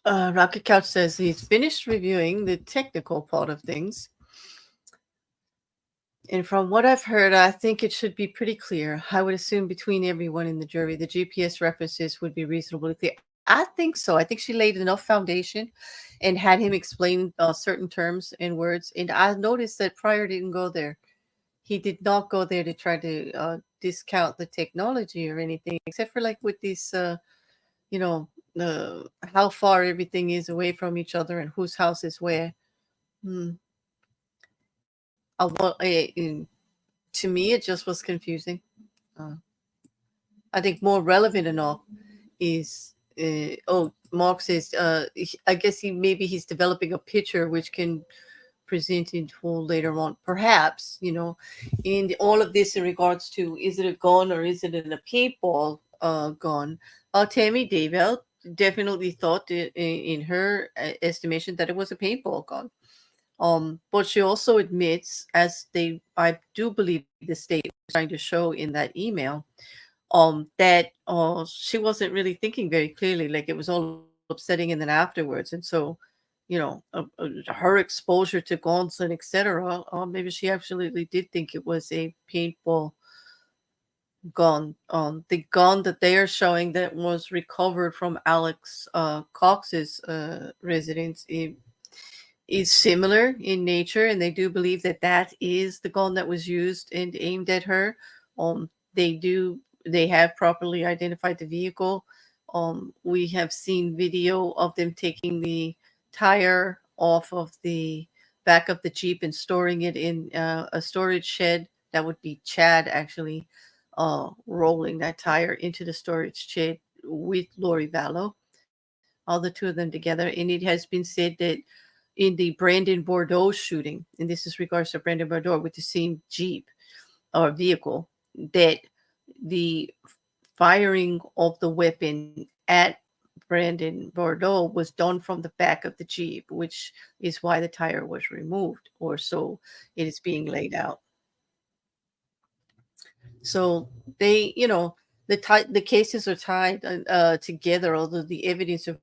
Rocket Couch says he's finished reviewing the technical part of things. And from what I've heard, I think it should be pretty clear. I would assume between everyone in the jury, the GPS references would be reasonably clear. I think so. I think she laid enough foundation and had him explain certain terms and words. And I noticed that Pryor didn't go there. He did not go there to try to discount the technology or anything, except for like with these, how far everything is away from each other and whose house is where. To me, it just was confusing. I think more relevant enough is, Mark says, I guess he's developing a picture which can present in full later on, perhaps, in all of this in regards to, is it a gun or is it a paintball gun? Tammy Daybell definitely thought in her estimation that it was a paintball gun. But she also admits, I do believe the state was trying to show in that email, that she wasn't really thinking very clearly, like it was all upsetting and then afterwards. And so, her exposure to guns and etc. Maybe she absolutely did think it was a paintball gun. The gun that they are showing that was recovered from Alex Cox's residence is similar in nature, and they do believe that is the gun that was used and aimed at her. They have properly identified the vehicle. We have seen video of them taking the tire off of the back of the Jeep and storing it in a storage shed. That would be Chad actually rolling that tire into the storage shed with Lori Vallow, all the two of them together. And it has been said that in the Brandon Bordeaux shooting, and this is regards to Brandon Bordeaux with the same Jeep or vehicle, that the firing of the weapon at Brandon Bordeaux was done from the back of the Jeep, which is why the tire was removed, or so it is being laid out. So they, the cases are tied together, although the evidence of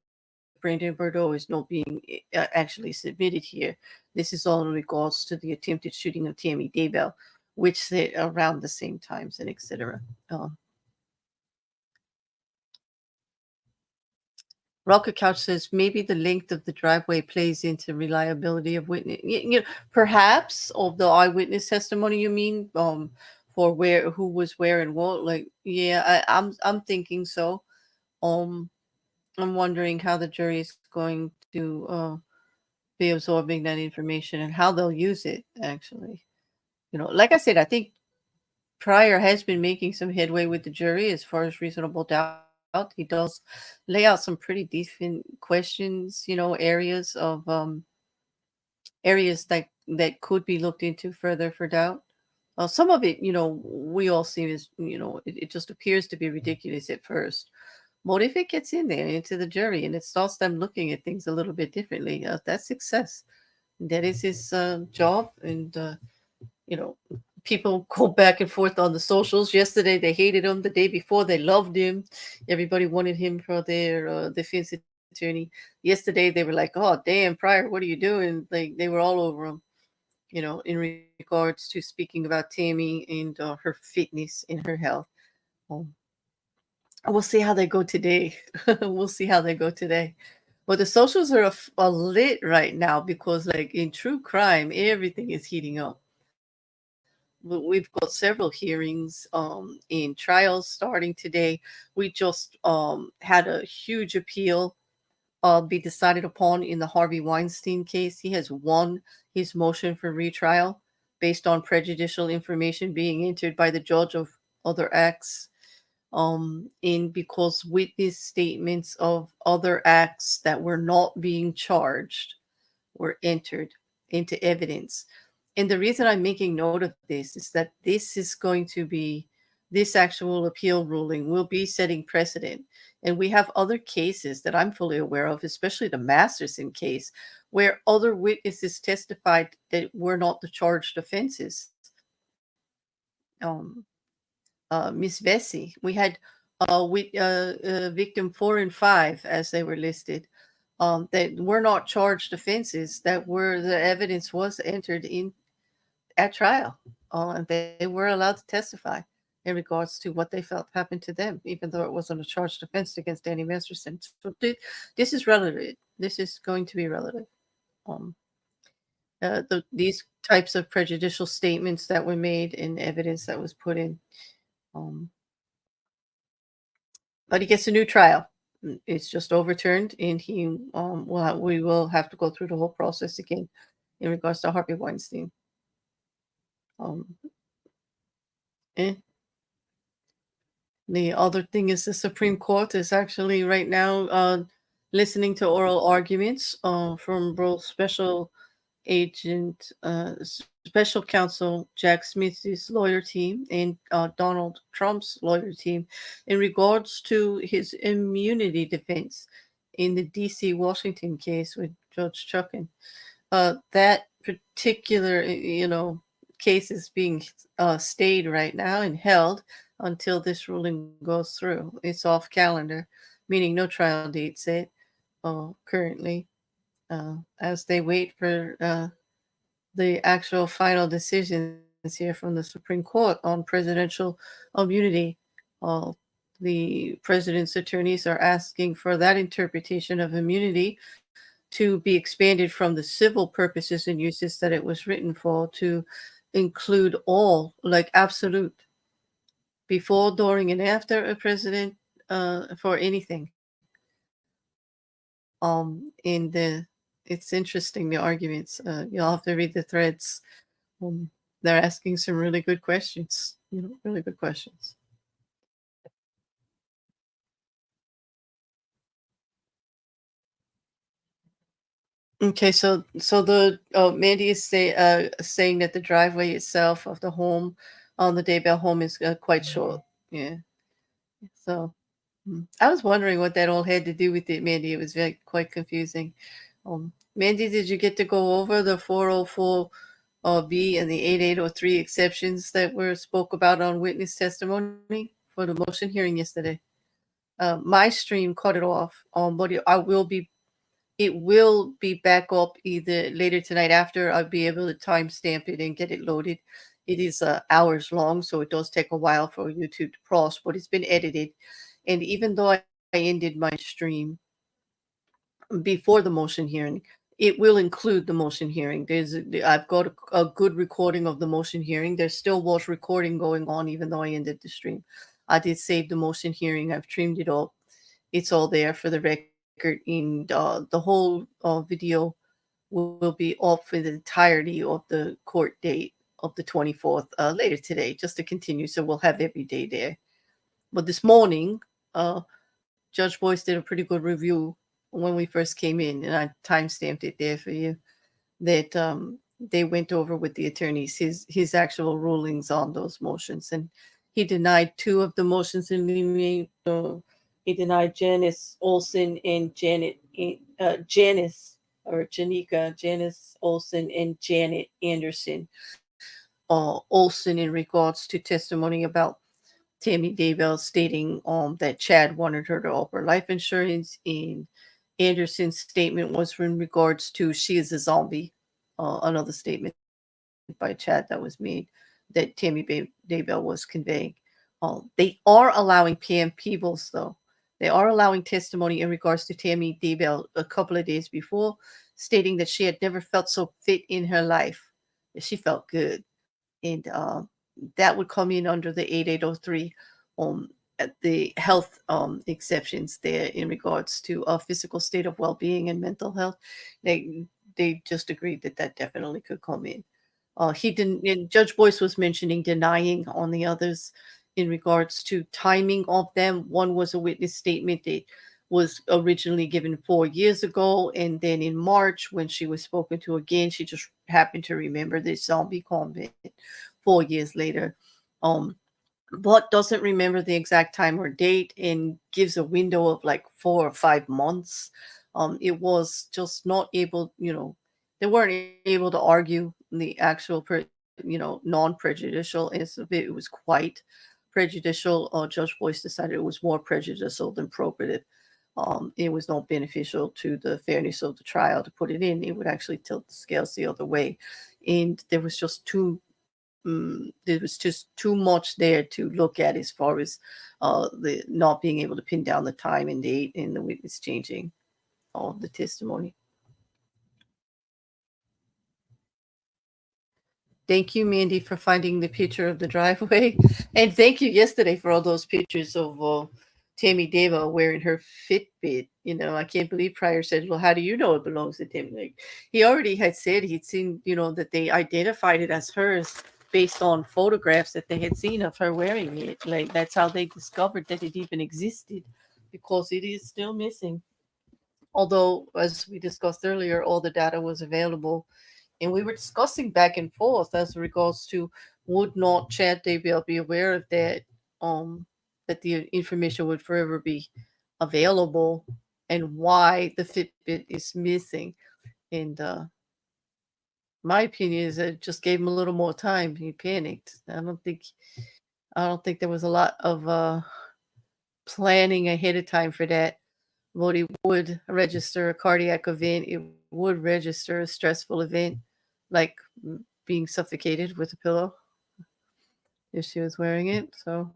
Brandon Bordeaux is not being actually submitted here. This is all in regards to the attempted shooting of Tammy Daybell, which said around the same times and etc. Rocket Couch says maybe the length of the driveway plays into reliability of witness. Perhaps of the eyewitness testimony. You mean for who was where and what? Like, yeah, I'm thinking so. I'm wondering how the jury is going to be absorbing that information and how they'll use it. Actually, like I said, I think Pryor has been making some headway with the jury as far as reasonable doubt. He does lay out some pretty decent questions, areas of areas that could be looked into further for doubt. Some of it, we all see as, it just appears to be ridiculous at first. But if it gets in there into the jury and it starts them looking at things a little bit differently, that's success. That is his job. And, people go back and forth on the socials. Yesterday they hated him. The day before they loved him. Everybody wanted him for their defense attorney. Yesterday they were like, "Oh, damn, Pryor, what are you doing?" Like they were all over him, in regards to speaking about Tammy and her fitness and her health. We'll see how they go today. We'll see how they go today. But the socials are lit right now because, like in true crime, everything is heating up. We've got several hearings in trials starting today. We just had a huge appeal be decided upon in the Harvey Weinstein case. He has won his motion for retrial based on prejudicial information being entered by the judge of other acts because witness statements of other acts that were not being charged were entered into evidence. And the reason I'm making note of this is that this actual appeal ruling will be setting precedent. And we have other cases that I'm fully aware of, especially the Masterson case, where other witnesses testified that were not the charged offenses. Miss Vesey, we had victim 4 and 5 as they were listed. That were not charged offenses, the evidence was entered in at trial, and they were allowed to testify in regards to what they felt happened to them, even though it wasn't a charged offense against Danny Masterson. So this is relative. This is going to be relative. These types of prejudicial statements that were made and evidence that was put in. But he gets a new trial. It's just overturned, and we will have to go through the whole process again in regards to Harvey Weinstein. The other thing is the Supreme Court is actually right now listening to oral arguments from both special counsel Jack Smith's lawyer team and Donald Trump's lawyer team in regards to his immunity defense in the D.C. Washington case with Judge Chuckin. That particular, case is being stayed right now and held until this ruling goes through. It's off calendar, meaning no trial date set currently, as they wait for the actual final decisions here from the Supreme Court on presidential immunity. The president's attorneys are asking for that interpretation of immunity to be expanded from the civil purposes and uses that it was written for to include all, like absolute, before, during, and after a president for anything. It's interesting, the arguments. You'll have to read the threads. They're asking some really good questions. Really good questions. Okay, so the Mandy is saying that the driveway itself of the home on the Daybell home is quite short. Yeah. So I was wondering what that all had to do with it, Mandy. It was very quite confusing. Mandy, did you get to go over the 404 B and the 8803 exceptions that were spoke about on witness testimony for the motion hearing yesterday? My stream cut it off, but it will be back up either later tonight after I'll be able to timestamp it and get it loaded. It is hours long, so it does take a while for YouTube to process, but it's been edited. And even though I ended my stream before the motion hearing, it will include the motion hearing. I've got a good recording of the motion hearing. There still was recording going on even though I ended the stream. I did save the motion hearing. I've trimmed it up. It's all there for the record. In the whole video will be up for the entirety of the court date of the 24th later today, just to continue. So we'll have every day there. But this morning, Judge Boyce did a pretty good review when we first came in, and I timestamped it there for you, that they went over with the attorneys his actual rulings on those motions. And he denied 2 of the motions in limine. He denied Janice Olson and Janice Olson and Janet Anderson. Olson in regards to testimony about Tammy Daybell stating that Chad wanted her to offer life insurance, and Anderson's statement was in regards to she is a zombie. Another statement by Chad that was made that Tammy Daybell was conveying. They are allowing Pam Peebles, though. They are allowing testimony in regards to Tammy Daybell a couple of days before, stating that she had never felt so fit in her life. That she felt good. And that would come in under the 8803 the health exceptions there in regards to a physical state of well-being and mental health. They just agreed that definitely could come in. He didn't, and Judge Boyce was mentioning denying on the others in regards to timing of them. One was a witness statement that was originally given 4 years ago, and then in March when she was spoken to again, she just happened to remember this zombie comment 4 years later, but doesn't remember the exact time or date and gives a window of like 4 or 5 months. It was just not able, they weren't able to argue the actual, non-prejudicial. It was quite prejudicial. Judge Boyce decided it was more prejudicial than probative. It was not beneficial to the fairness of the trial to put it in. It would actually tilt the scales the other way. And there was just too much there to look at as far as the not being able to pin down the time and date and the witness changing all of the testimony. Thank you, Mandy, for finding the picture of the driveway. And thank you yesterday for all those pictures of Tammy Daybell wearing her Fitbit. I can't believe Pryor said, well, how do you know it belongs to Tammy? Like, he already had said he'd seen, that they identified it as hers based on photographs that they had seen of her wearing it. Like, that's how they discovered that it even existed, because it is still missing. Although, as we discussed earlier, all the data was available. And we were discussing back and forth as regards to would not Chad Daybell be aware of that, that the information would forever be available, and why the Fitbit is missing. And my opinion is that it just gave him a little more time. He panicked. I don't think there was a lot of planning ahead of time for that. But it would register a cardiac event. It would register a stressful event, like being suffocated with a pillow if she was wearing it. So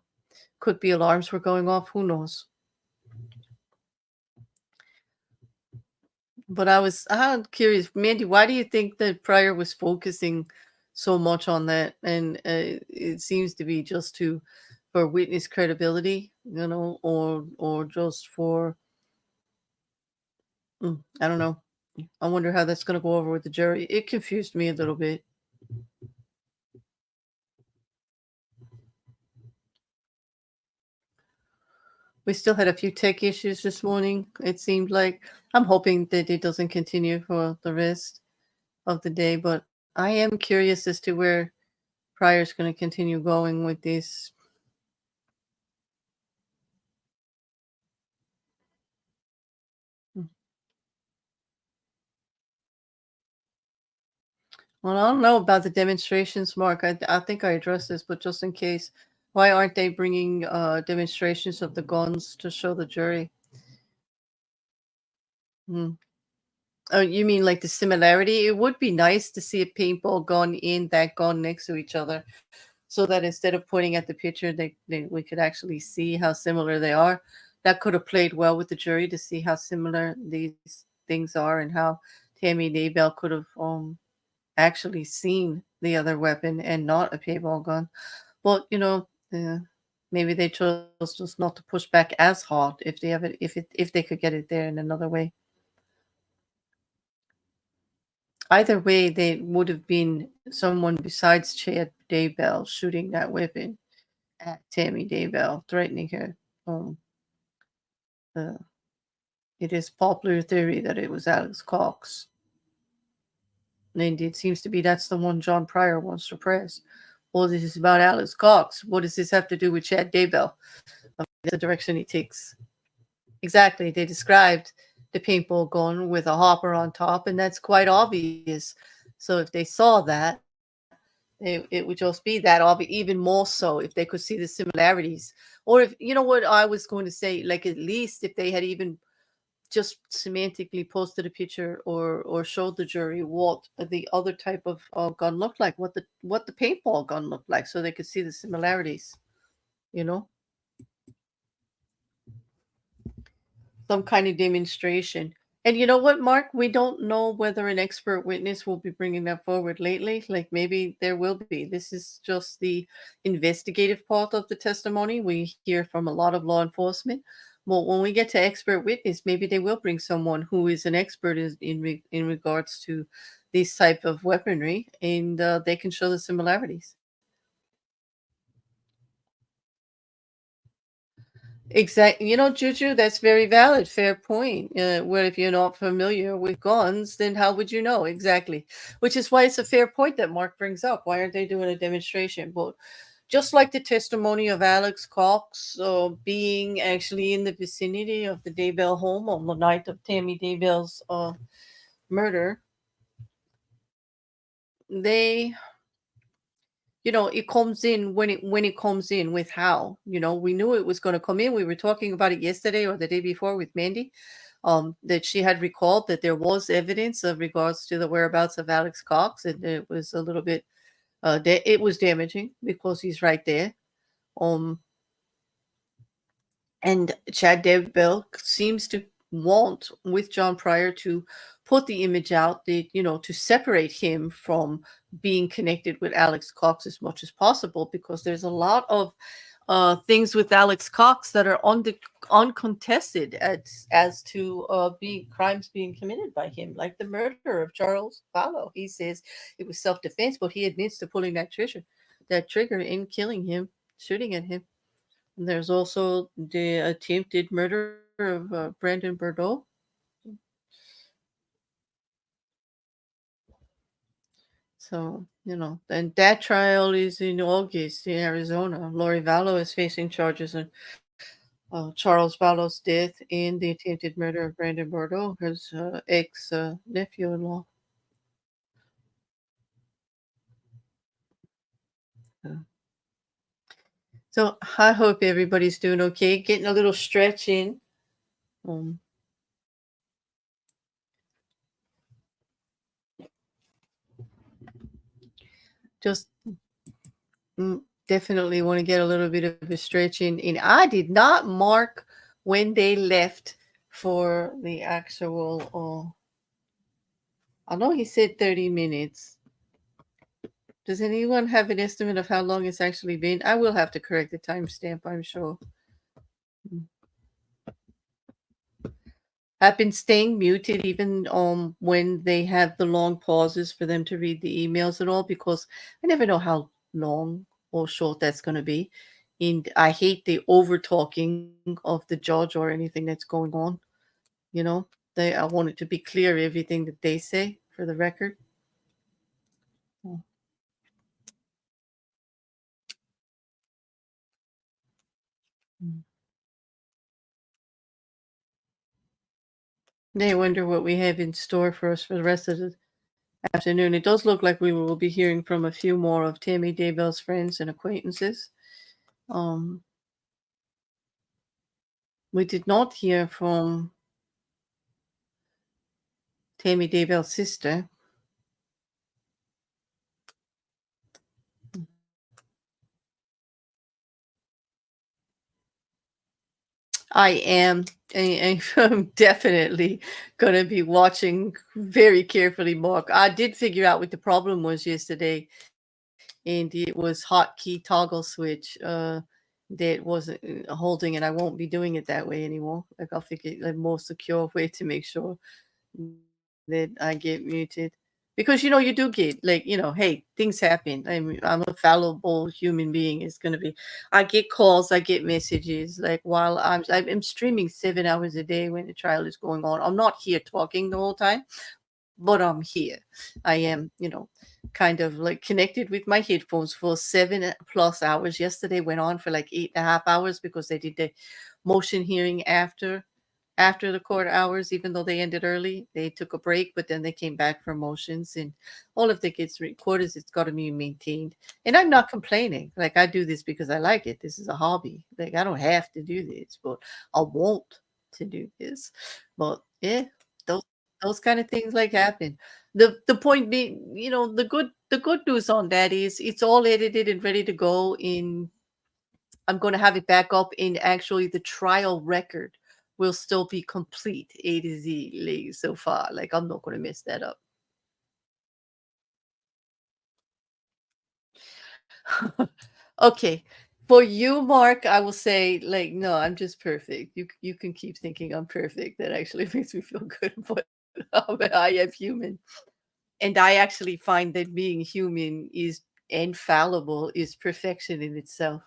could be alarms were going off. Who knows? But I'm curious, Mandy, why do you think that Pryor was focusing so much on that? And it seems to be just for witness credibility, or just for, I don't know. I wonder how that's going to go over with the jury. It confused me a little bit. We still had a few tech issues this morning. It seemed like I'm hoping that it doesn't continue for the rest of the day, but I am curious as to where Pryor's going to continue going with this. Well, I don't know about the demonstrations, Mark. I think I addressed this, but just in case, why aren't they bringing demonstrations of the guns to show the jury? Hmm. Oh, you mean like the similarity? It would be nice to see a paintball gun and that gun next to each other, so that instead of pointing at the picture, we could actually see how similar they are. That could have played well with the jury to see how similar these things are and how Tammy Daybell could have actually seen the other weapon and not a paintball gun. But maybe they chose just not to push back as hard if they have it if they could get it there in another way. Either way, they would have been someone besides Chad Daybell shooting that weapon at Tammy Daybell, threatening her. Um, uh, it is popular theory that it was Alex Cox. And it seems to be that's the one John Pryor wants to press. Well, this is about Alex Cox. What does this have to do with Chad Daybell? The direction he takes. Exactly. They described the paintball gun with a hopper on top, and that's quite obvious. So if they saw that, it would just be that obvious, even more so if they could see the similarities. Or if, you know what I was going to say, like at least if they had even just semantically posted a picture or showed the jury what the other type of gun looked like, what the paintball gun looked like, so they could see the similarities, you know, some kind of demonstration. And you know what, Mark? We don't know whether an expert witness will be bringing that forward lately. Like maybe there will be. This is just the investigative part of the testimony. We hear from a lot of law enforcement. Well, when we get to expert witness, maybe they will bring someone who is an expert in regards to these type of weaponry, and they can show the similarities. Exactly. You know, Juju, that's very valid. Fair point. Where if you're not familiar with guns, then how would you know? Exactly. Which is why it's a fair point that Mark brings up. Why aren't they doing a demonstration? But just like the testimony of Alex Cox being actually in the vicinity of the Daybell home on the night of Tammy Daybell's murder, they it comes in when it comes in with how, we knew it was going to come in. We were talking about it yesterday or the day before with Mandy, that she had recalled that there was evidence of regards to the whereabouts of Alex Cox, and it was a little bit it was damaging because he's right there. um and Chad Daybell seems to want with John Pryor to put the image out that, to separate him from being connected with Alex Cox as much as possible, because there's a lot of things with Alex Cox that are uncontested as to being crimes being committed by him, like the murder of Charles Fallow. He says it was self-defense, but he admits to pulling that trigger and killing him, shooting at him. There's also the attempted murder of Brandon Bordeaux. So, and that trial is in August in Arizona. Lori Vallow is facing charges on Charles Vallow's death and the attempted murder of Brandon Bordeaux, his ex nephew-in-law. So I hope everybody's doing okay, getting a little stretch in. Um, just definitely want to get a little bit of a stretch in. And I did not mark when they left for the actual. I know he said 30 minutes. Does anyone have an estimate of how long it's actually been? I will have to correct the timestamp, I'm sure. I've been staying muted even when they have the long pauses for them to read the emails and all, because I never know how long or short that's going to be. And I hate the over talking of the judge or anything that's going on. I want it to be clear, everything that they say for the record. They wonder what we have in store for us for the rest of the afternoon. It does look like we will be hearing from a few more of Tammy Daybell's friends and acquaintances. We did not hear from Tammy Daybell's sister. I'm definitely going to be watching very carefully, Mark. I did figure out what the problem was yesterday, and it was hotkey toggle switch that wasn't holding, and I won't be doing it that way anymore. Like, I'll figure a more secure way to make sure that I get muted. Because, you do get, like, hey, things happen. I'm a fallible human being. It's going to be, I get calls, I get messages. Like, while I'm streaming 7 hours a day when the trial is going on. I'm not here talking the whole time, but I'm here. I am, kind of like connected with my headphones for 7+ hours. Yesterday went on for like 8.5 hours because they did the motion hearing after the court hours, even though they ended early. They took a break, but then they came back for motions, and all of that gets recorded. It's got to be maintained. And I'm not complaining. Like, I do this because I like it. This is a hobby. Like, I don't have to do this, but I want to do this. But yeah, those kind of things like happen. The point being, the good news on that is it's all edited and ready to go in. I'm going to have it back up in actually the trial record will still be complete A to Z, like, so far. Like, I'm not going to mess that up. Okay. For you, Mark, I will say, like, no, I'm just perfect. You can keep thinking I'm perfect. That actually makes me feel good, but I am human. And I actually find that being human is infallible, is perfection in itself.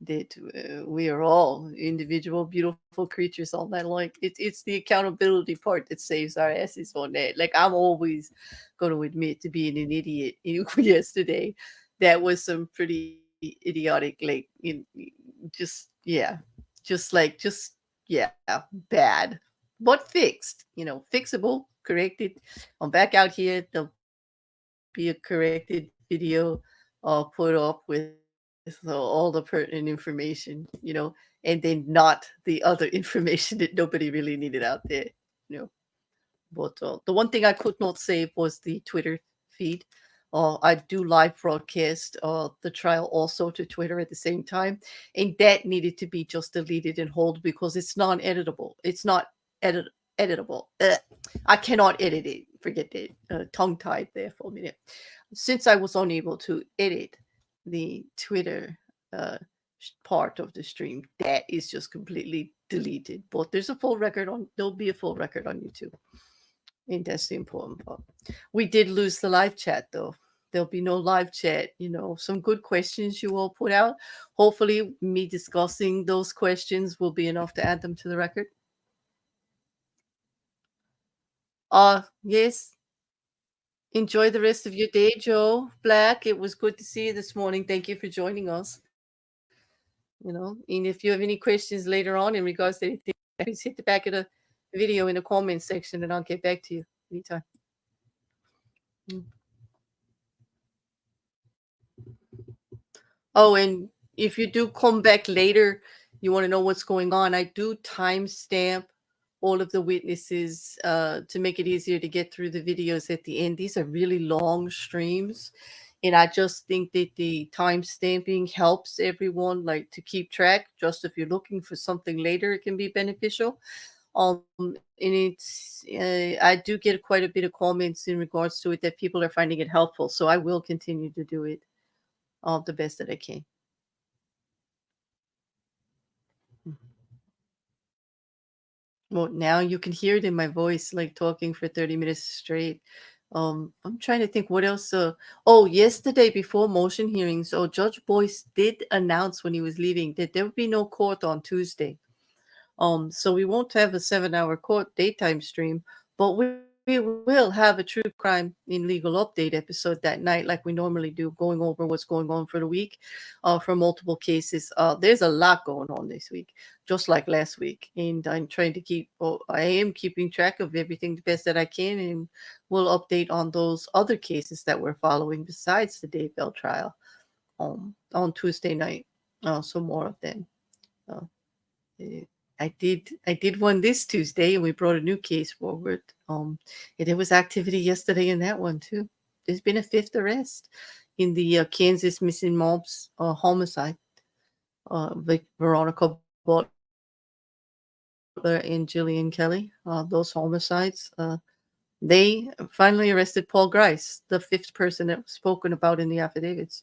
That we are all individual, beautiful creatures, all that. Like, it's the accountability part that saves our asses on that. Like, I'm always going to admit to being an idiot. Yesterday, that was some pretty idiotic, like, just yeah, just bad, but fixed. Fixable, corrected. I'm back out here. There'll be a corrected video put up with all the pertinent information, and then not the other information that nobody really needed out there, you know. But the one thing I could not save was the Twitter feed. I do live broadcast the trial also to Twitter at the same time, and that needed to be just deleted and hold because it's non-editable. It's not editable. I cannot edit it. Forget that. Tongue-tied there for a minute. Since I was unable to edit the Twitter part of the stream, that is just completely deleted. But there's a full record on. There'll be a full record on YouTube. And that's the important part. We did lose the live chat, though. There'll be no live chat. Some good questions you all put out. Hopefully, me discussing those questions will be enough to add them to the record. Yes. Enjoy the rest of your day, Joe Black. It was good to see you this morning. Thank you for joining us. And if you have any questions later on in regards to anything, please hit the back of the video in the comment section and I'll get back to you anytime. Oh, and if you do come back later, you want to know what's going on, I do timestamp all of the witnesses to make it easier to get through the videos at the end. These are really long streams. And I just think that the time stamping helps everyone, like, to keep track. Just if you're looking for something later, it can be beneficial. And it's I do get quite a bit of comments in regards to it that people are finding it helpful. So I will continue to do it the best that I can. Well, now you can hear it in my voice, like talking for 30 minutes straight. I'm trying to think what else. Yesterday before motion hearings, Judge Boyce did announce when he was leaving that there would be no court on Tuesday. So we won't have a 7-hour court daytime stream, but we we will have a true crime in legal update episode that night, like we normally do, going over what's going on for the week, for multiple cases. There's a lot going on this week, just like last week, and I'm trying to keep. Well, I am keeping track of everything the best that I can, and we'll update on those other cases that we're following besides the Daybell trial, on Tuesday night. So more of them. Uh, eh, I did one this Tuesday, and we brought a new case forward. And there was activity yesterday in that one too. There's been a 5th arrest in the Kansas missing mobs homicide. Veronica Butler and Jillian Kelly. Those homicides. They finally arrested Paul Grice, the 5th person that was spoken about in the affidavits.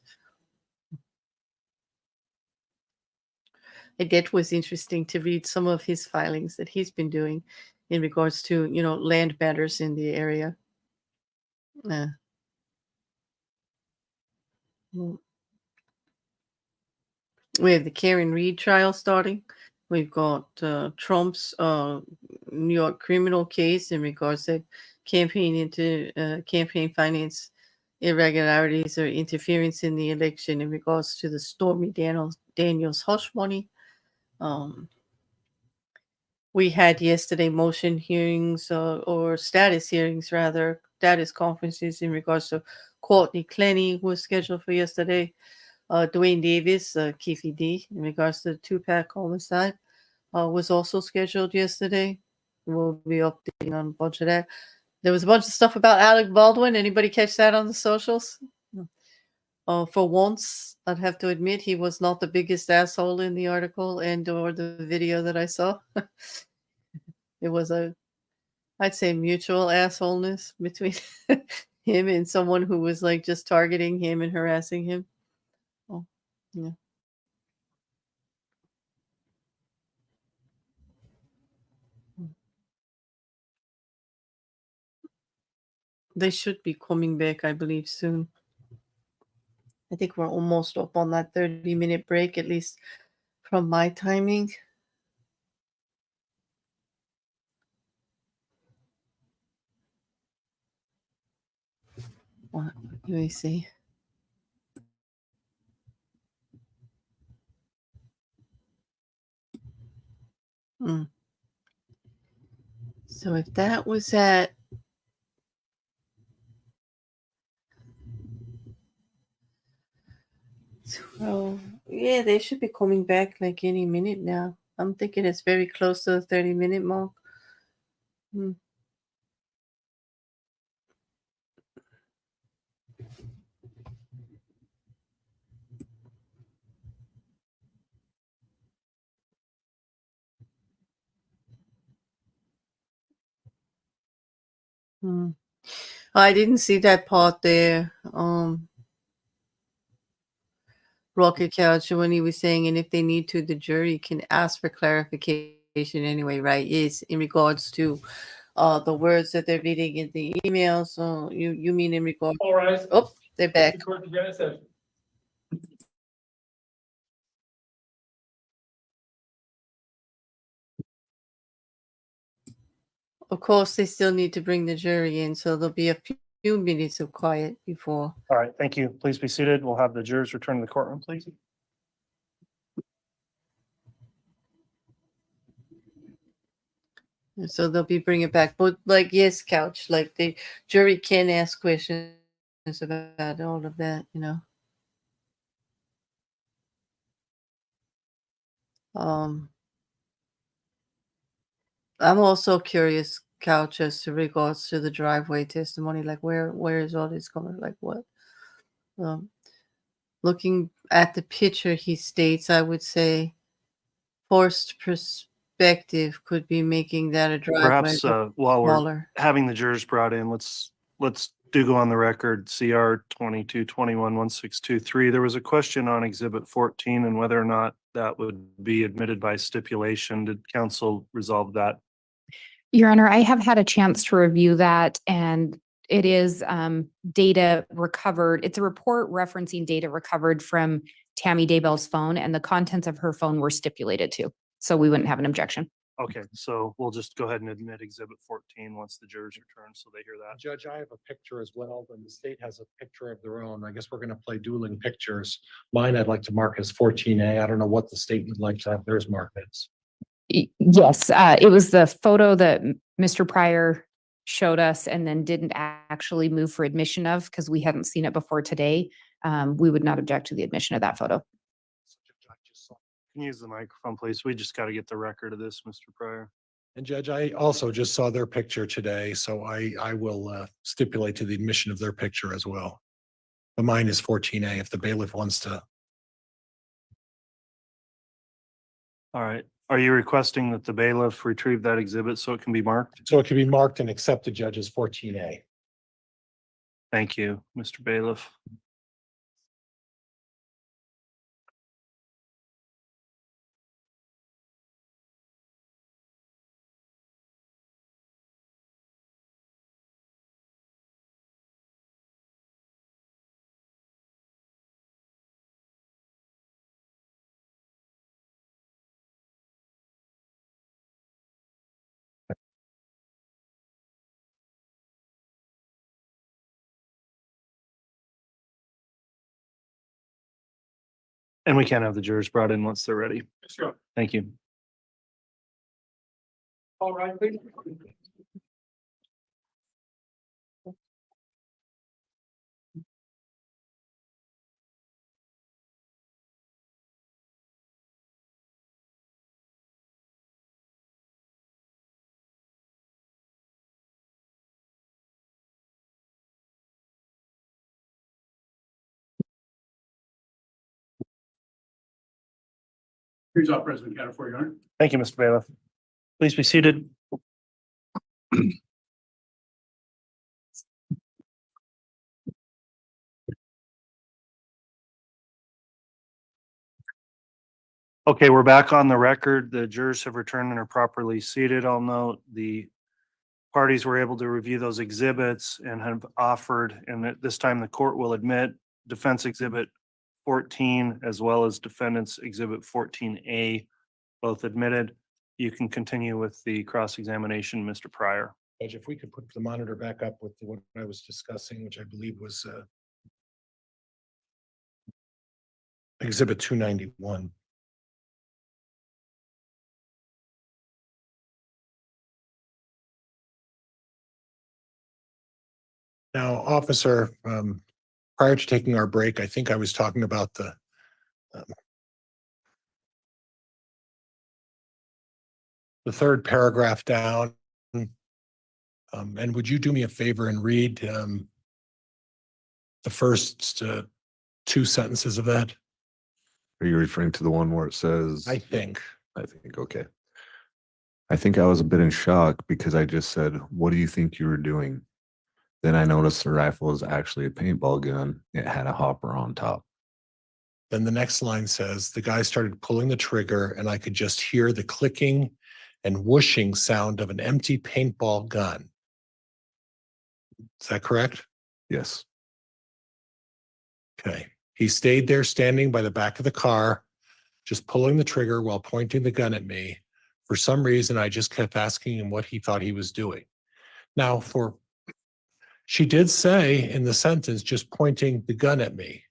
And that was interesting to read some of his filings that he's been doing in regards to, land matters in the area. We have the Karen Reed trial starting. We've got Trump's New York criminal case in regards to campaign finance irregularities or interference in the election in regards to the Stormy Daniels hush money. We had yesterday motion hearings or status hearings, rather, status conferences in regards to Courtney Clenny was scheduled for yesterday. Dwayne Davis, Keefe D, in regards to the Tupac homicide, was also scheduled yesterday. We'll be updating on a bunch of that. There was a bunch of stuff about Alec Baldwin. Anybody catch that on the socials? For once, I'd have to admit he was not the biggest asshole in the article and or the video that I saw. It was I'd say mutual assholeness between him and someone who was like just targeting him and harassing him. Oh, yeah. They should be coming back, I believe, soon. I think we're almost up on that 30-minute break, at least from my timing. Let me see. So if that was at yeah, they should be coming back like any minute now. I'm thinking it's very close to the 30-minute mark. I didn't see that part there. Rocket Couch, when he was saying, and if they need to, the jury can ask for clarification anyway, right? Is in regards to the words that they're reading in the emails. So you mean in regards? All right. Oh, they're back. Of course, they still need to bring the jury in, so there'll be a few minutes of quiet before. All right, thank you. Please be seated. We'll have the jurors return to the courtroom, please. So they'll be bringing it back. But like, yes, Couch, like the jury can ask questions about all of that, I'm also curious, Couch, as to regards to the driveway testimony, like where is all this coming? Like what? Looking at the picture, he states, I would say forced perspective could be making that a driveway. Perhaps while we're smaller. having the jurors brought in, let's do go on the record, CR 22211623. There was a question on Exhibit 14 and whether or not that would be admitted by stipulation. Did counsel resolve that? Your Honor, I have had a chance to review that, and it is data recovered. It's a report referencing data recovered from Tammy Daybell's phone, and the contents of her phone were stipulated to. So we wouldn't have an objection. Okay, so we'll just go ahead and admit exhibit 14 once the jurors return, so they hear that. Judge, I have a picture as well, and the state has a picture of their own. I guess we're gonna play dueling pictures. Mine I'd like to mark as 14A. I don't know what the state would like to have theirs marked as. Yes, it was the photo that Mr. Pryor showed us and then didn't actually move for admission of because we hadn't seen it before today. We would not object to the admission of that photo. Can you use the microphone, please? We just got to get the record of this, Mr. Pryor. And Judge, I also just saw their picture today, so I will stipulate to the admission of their picture as well. But mine is 14A if the bailiff wants to. All right. Are you requesting that the bailiff retrieve that exhibit so it can be marked? So it can be marked and accepted, Judge, as 14A. Thank you, Mr. Bailiff. And we can have the jurors brought in once they're ready. Sure. Thank you. All right, please. Here's our President Counter for your honor. Thank you, Mr. Bailiff. Please be seated. Okay, we're back on the record. The jurors have returned and are properly seated. I'll note the parties were able to review those exhibits and have offered, and at this time the court will admit defense exhibit 14 as well as defendants exhibit 14A, both admitted. You can continue with the cross-examination, Mr. Pryor. Judge, if we could put the monitor back up with what I was discussing, which I believe was exhibit 291. Now, officer, prior to taking our break, I think I was talking about the third paragraph down. And would you do me a favor and read the first two sentences of that? Are you referring to the one where it says? I think. Okay. I think I was a bit in shock because I just said, what do you think you were doing? Then I noticed the rifle was actually a paintball gun. It had a hopper on top. Then the next line says, the guy started pulling the trigger and I could just hear the clicking and whooshing sound of an empty paintball gun. Is that correct? Yes. Okay. He stayed there standing by the back of the car, just pulling the trigger while pointing the gun at me. For some reason, I just kept asking him what he thought he was doing. Now, she did say in the sentence, just pointing the gun at me.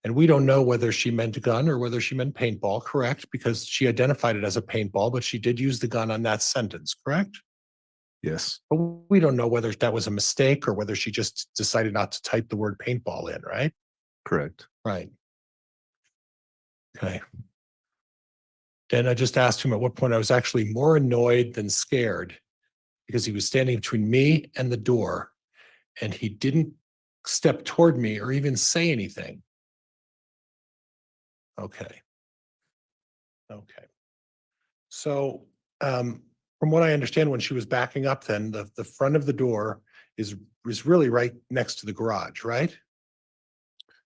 And we don't know whether she meant a gun or whether she meant paintball, correct? Because she identified it as a paintball, but she did use the gun on that sentence, correct? Yes. But we don't know whether that was a mistake or whether she just decided not to type the word paintball in, right? Correct. Right. Okay. Then I just asked him at what point I was actually more annoyed than scared because he was standing between me and the door and he didn't step toward me or even say anything. Okay. Okay. So from what I understand, when she was backing up, then the front of the door is really right next to the garage, right?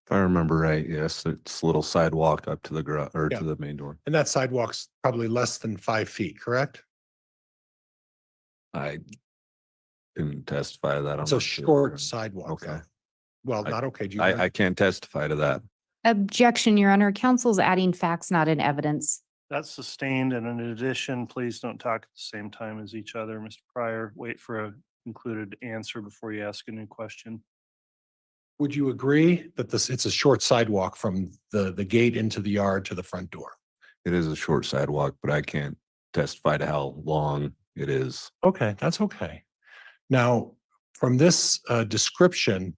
If I remember right, yes, it's a little sidewalk up to the garage or Yeah. to the main door. And that sidewalk's probably less than 5 feet, correct? I didn't testify to that. It's a short sidewalk. Okay. though. Well, I- not okay. Do you I can't testify to that. Objection, Your Honor. Counsel's adding facts, not in evidence. That's sustained. And in addition, please don't talk at the same time as each other. Mr. Pryor, wait for a concluded answer before you ask a new question. Would you agree that it's a short sidewalk from the gate into the yard to the front door? It is a short sidewalk, but I can't testify to how long it is. Okay, that's okay. Now, from this description,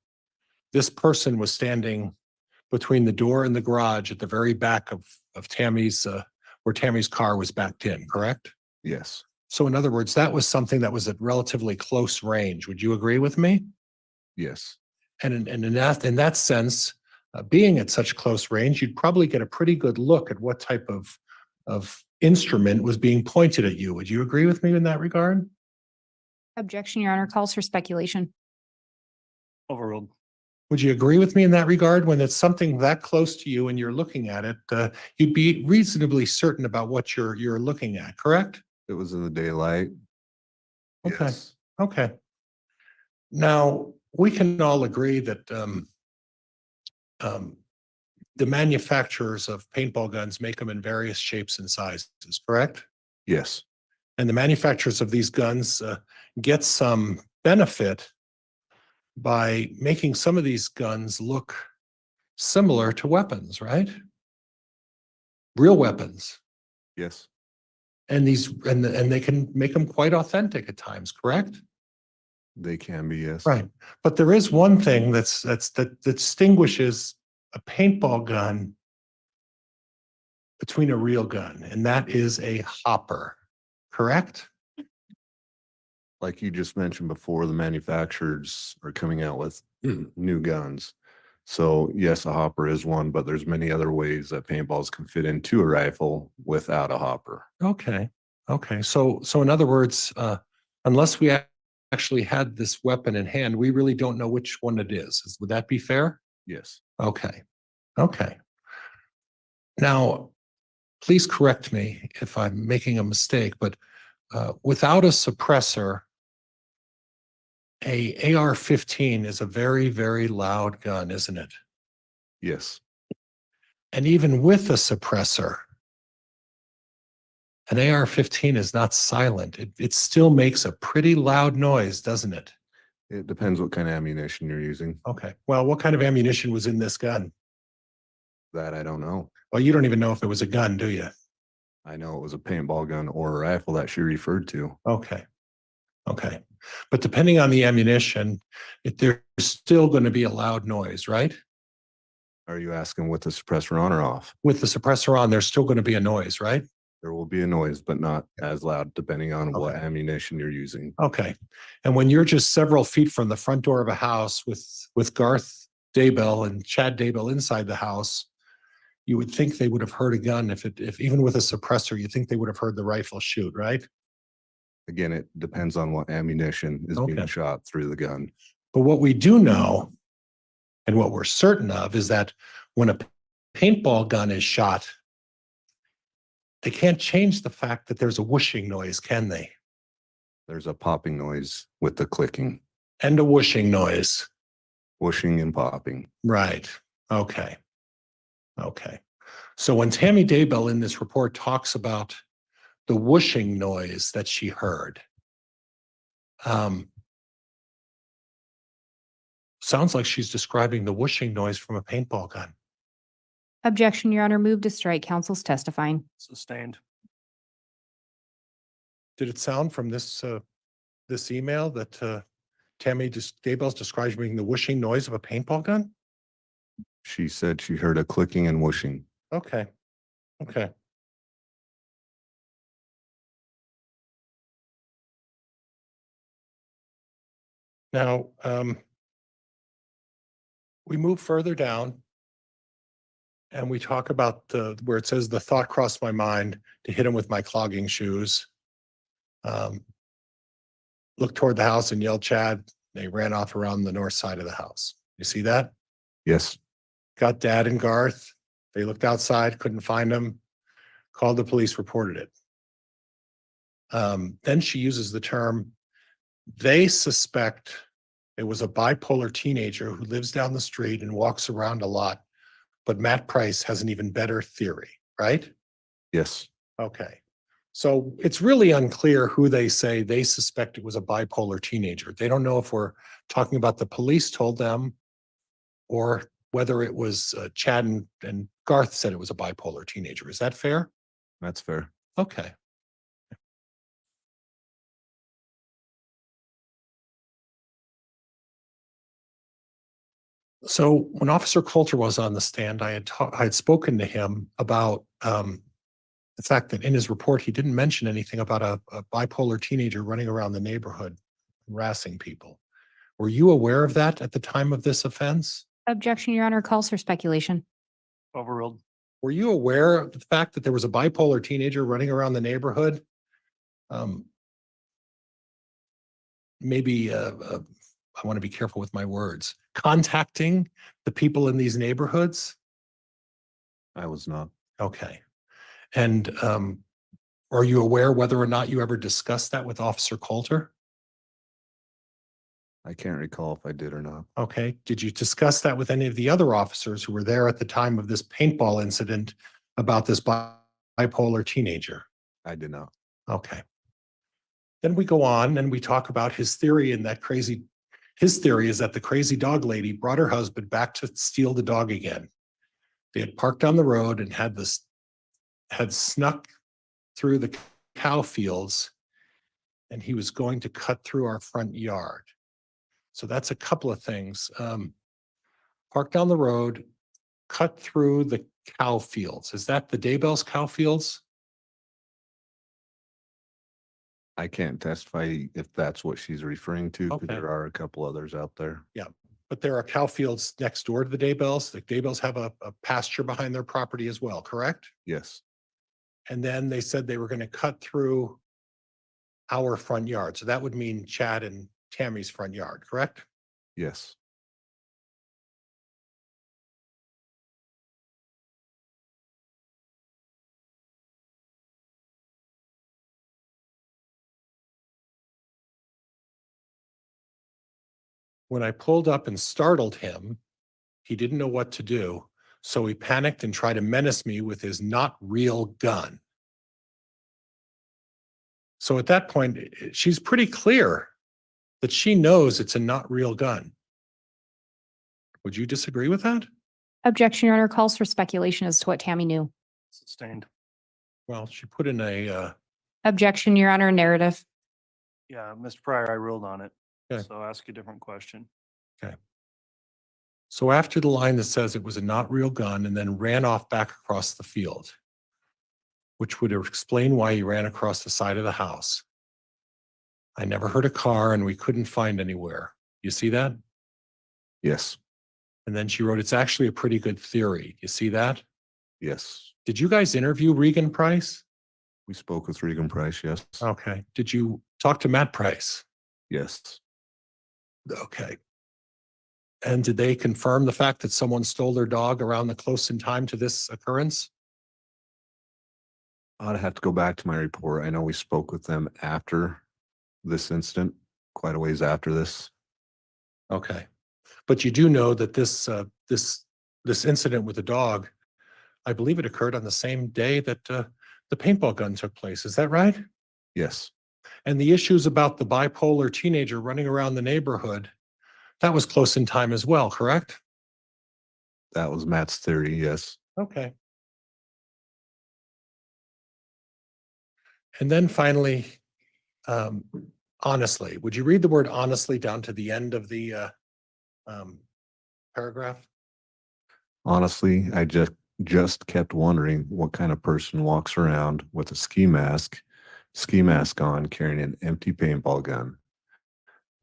this person was standing between the door and the garage at the very back of Tammy's, where Tammy's car was backed in, correct? Yes, So in other words, that was something that was at relatively close range. Would you agree with me? yes, And in that sense, being at such close range, you'd probably get a pretty good look at what type of instrument was being pointed at you. Would you agree with me in that regard? Objection, Your Honor, calls for speculation. Overruled. Would you agree with me in that regard? When it's something that close to you and you're looking at it, you'd be reasonably certain about what you're looking at, correct? it was in the daylight. Okay. Yes. Okay. Now, we can all agree that the manufacturers of paintball guns make them in various shapes and sizes, correct? Yes, And the manufacturers of these guns get some benefit by making some of these guns look similar to weapons, right? Real weapons. yes, And they can make them quite authentic at times, correct? they can be, yes. Right. But there is one thing that distinguishes a paintball gun between a real gun, and that is a hopper, correct? Like you just mentioned before, the manufacturers are coming out with new guns. So yes, a hopper is one, but there's many other ways that paintballs can fit into a rifle without a hopper. Okay. Okay. So in other words, unless we actually had this weapon in hand, we really don't know which one it is. Would that be fair? Yes, Okay. Okay. Now, please correct me if I'm making a mistake, but without a suppressor, a AR-15 is a very, very loud gun, isn't it? yes, And even with a suppressor, an AR-15 is not silent. It still makes a pretty loud noise, doesn't it? it depends what kind of ammunition you're using. Okay. Well, what kind of ammunition was in this gun? That I don't know. Well, you don't even know if it was a gun, do you? I know it was a paintball gun or a rifle that she referred to. Okay. Okay. But depending on the ammunition, there's still going to be a loud noise, right? Are you asking with the suppressor on or off? With the suppressor on, there's still going to be a noise, right? There will be a noise, but not as loud depending on what Okay. ammunition you're using. Okay. And when you're just several feet from the front door of a house with Garth Daybell and Chad Daybell inside the house, you would think they would have heard a gun if even with a suppressor, you think they would have heard the rifle shoot, right? Again, it depends on what ammunition is being Okay. shot through the gun. But what we do know and what we're certain of is that when a paintball gun is shot, they can't change the fact that there's a whooshing noise, can they? There's a popping noise with the clicking, And a whooshing noise. whooshing and popping. Right. Okay. Okay. So when Tammy Daybell in this report talks about the whooshing noise that she heard, sounds like she's describing the whooshing noise from a paintball gun. Objection, Your Honor, move to strike. Counsel's testifying. Sustained. Did it sound from this email that Tammy Daybell's describing the whooshing noise of a paintball gun? She said she heard a clicking and whooshing. Okay. Okay. Now, we move further down and we talk about where it says the thought crossed my mind to hit him with my clogging shoes. Looked toward the house and yelled, Chad. They ran off around the north side of the house. You see that? Yes, Got Dad and Garth. They looked outside, couldn't find him, called the police, reported it. Then she uses the term, they suspect it was a bipolar teenager who lives down the street and walks around a lot. But Matt Price has an even better theory, right? yes, Okay. So it's really unclear who they say they suspect it was a bipolar teenager. They don't know if we're talking about the police told them or whether it was Chad and Garth said it was a bipolar teenager. Is that fair? That's fair. Okay. So when Officer Coulter was on the stand, I had spoken to him about the fact that in his report, he didn't mention anything about a bipolar teenager running around the neighborhood harassing people. Were you aware of that at the time of this offense? Objection, Your Honor, calls for speculation. Overruled. Were you aware of the fact that there was a bipolar teenager running around the neighborhood? Maybe I want to be careful with my words. Contacting the people in these neighborhoods? I was not. Okay. And are you aware whether or not you ever discussed that with Officer Coulter? I can't recall if I did or not. Okay. Did you discuss that with any of the other officers who were there at the time of this paintball incident about this bipolar teenager? I did not. Okay. Then we go on and we talk about his theory and his theory is that the crazy dog lady brought her husband back to steal the dog again. They had parked on the road and had snuck through the cow fields and he was going to cut through our front yard. So that's a couple of things. Park down the road, cut through the cow fields. Is that the Daybell's cow fields? I can't testify if that's what she's referring to, because Okay. there are a couple others out there. But there are cow fields next door to the Daybells. The Daybells have a pasture behind their property as well, correct? Yes, And then they said they were going to cut through our front yard. So that would mean Chad and Tammy's front yard, correct? yes. When I pulled up and startled him, he didn't know what to do. So he panicked and tried to menace me with his not real gun. So at that point, she's pretty clear that she knows it's a not real gun. Would you disagree with that? Objection, Your Honor, calls for speculation as to what Tammy knew. Sustained. Well, she put in a, Objection, Your Honor, narrative. Yeah, Mr. Pryor, I ruled on it. Okay. So ask a different question. so after the line that says it was a not real gun and then ran off back across the field, which would explain why he ran across the side of the house. I never heard a car and we couldn't find anywhere. You see that? Yes, And then she wrote, it's actually a pretty good theory. You see that? yes. Did you guys interview Regan Price? We spoke with Regan Price, yes. Okay. Did you talk to Matt Price? Yes, Okay. And did they confirm the fact that someone stole their dog around the close in time to this occurrence? I'd have to go back to my report. I know we spoke with them after this incident, quite a ways after this. Okay. But you do know that this incident with the dog, I believe it occurred on the same day that the paintball gun took place. Is that right? Yes, And the issues about the bipolar teenager running around the neighborhood, that was close in time as well, correct? that was Matt's theory, yes. Okay. And then finally, honestly, would you read the word honestly down to the end of the paragraph? Honestly, I just kept wondering what kind of person walks around with a ski mask on, carrying an empty paintball gun.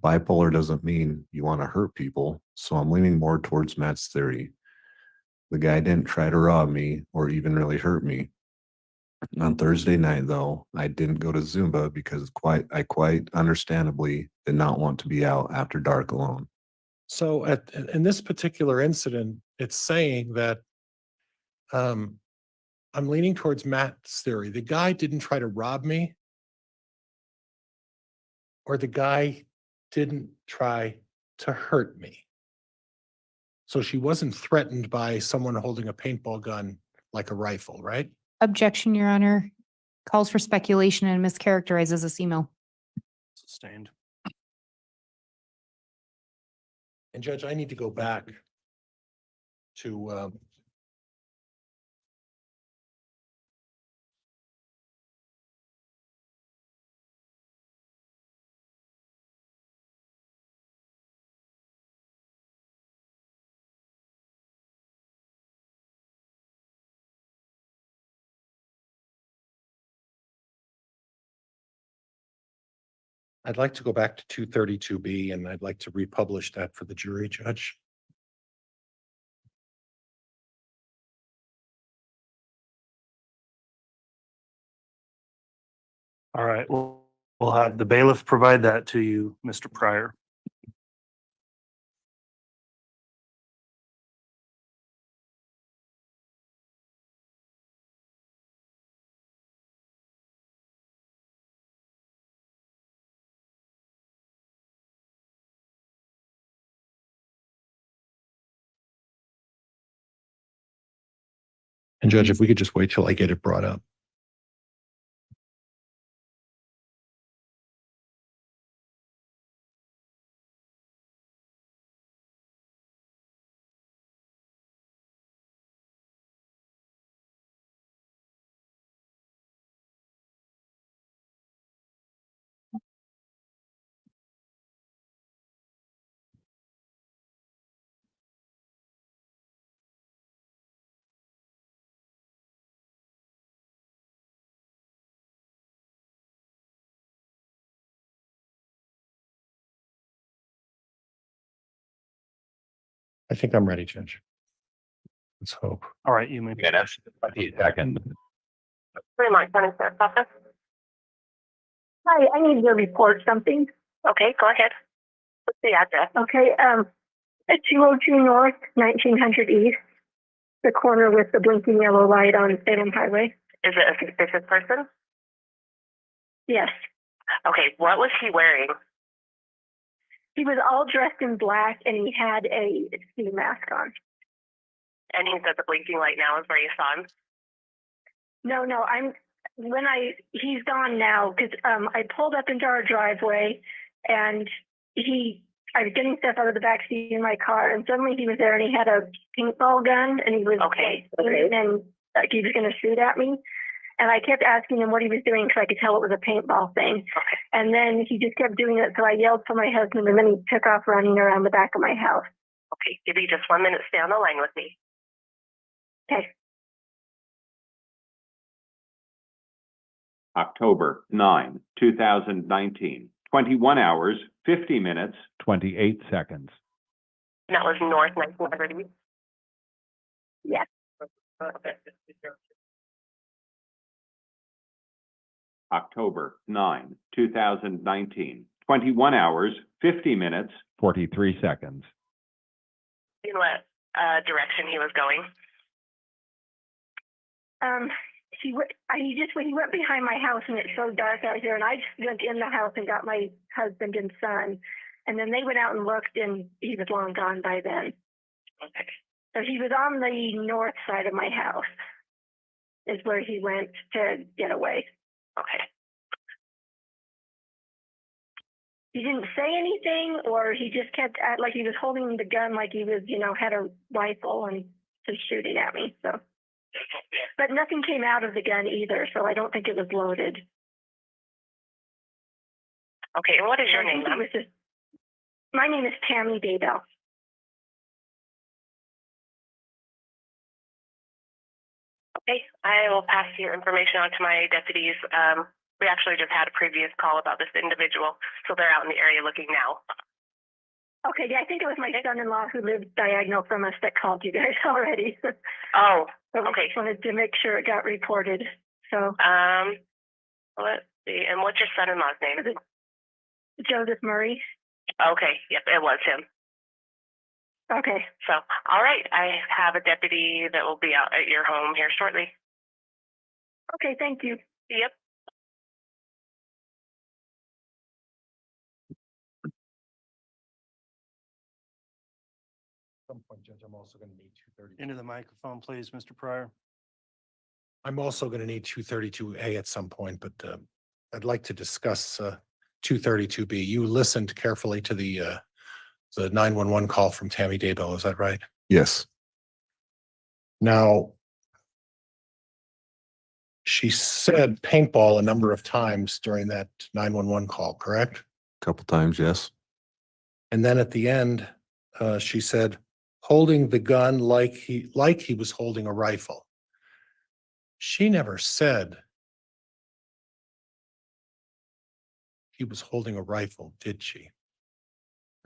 Bipolar doesn't mean you want to hurt people, so I'm leaning more towards Matt's theory. The guy didn't try to rob me or even really hurt me. On Thursday night, though, I didn't go to Zumba because I quite understandably did not want to be out after dark alone. So in this particular incident, it's saying that I'm leaning towards Matt's theory. The guy didn't try to rob me, or the guy didn't try to hurt me. So she wasn't threatened by someone holding a paintball gun like a rifle, right? Objection, Your Honor. Calls for speculation and mischaracterizes this email. Sustained. And Judge, I need to go back to, I'd like to go back to 232B and I'd like to republish that for the jury, Judge. All right, we'll have the bailiff provide that to you, Mr. Pryor. And Judge, if we could just wait till I get it brought up. I think I'm ready, Judge. Let's hope. All right, you may. Minutes, 20 seconds. Fremont County Sheriff's Office. Hi, I need to report something. Okay, go ahead. What's the address? Okay, at 202 North, 1900 East, the corner with the blinking yellow light on Salem Highway. Is it a suspicious person? Yes. Okay, what was he wearing? He was all dressed in black and he had a ski mask on. And he said the blinking light now is where you saw him? No, he's gone now because I pulled up into our driveway and I was getting stuff out of the back seat in my car and suddenly he was there and he had a paintball gun and he was and like he was going to shoot at me. And I kept asking him what he was doing because I could tell it was a paintball thing. Okay. And then he just kept doing it. So I yelled for my husband and then he took off running around the back of my house. Okay, give me just 1 minute. Stay on the line with me. Okay. October 9, 2019, 21 hours, 50 minutes, 28 seconds. That was north 1900. Yes. October 9, 2019, 21 hours, 50 minutes, 43 seconds. In what direction he was going? He went behind my house and it's so dark out here and I just went in the house and got my husband and son and then they went out and looked and he was long gone by then. Okay. So he was on the north side of my house is where he went to get away. Okay. He didn't say anything or he just kept like he was holding the gun like he was, had a rifle and just shooting at me. So, but nothing came out of the gun either. So I don't think it was loaded. Okay. And what is your name? My name is Tammy Daybell. Okay. I will pass your information on to my deputies. We actually just had a previous call about this individual, so they're out in the area looking now. Okay, yeah, I think it was my son-in-law who lived diagonal from us that called you guys already. Oh, so okay. Just wanted to make sure it got reported. So, let's see. And what's your son-in-law's name? Joseph Murray. Okay, yep, it was him. Okay. So, all right, I have a deputy that will be out at your home here shortly. Okay, thank you. Yep. At some point, Judge, I'm also going to need 230. Into the microphone, please, Mr. Pryor. I'm also going to need 232A at some point, but I'd like to discuss 232B. You listened carefully to the 911 call from Tammy Daybell, is that right? Yes, Now, she said paintball a number of times during that 911 call, correct? a couple times, yes. And then at the end, she said, holding the gun like he was holding a rifle. She never said he was holding a rifle, did she?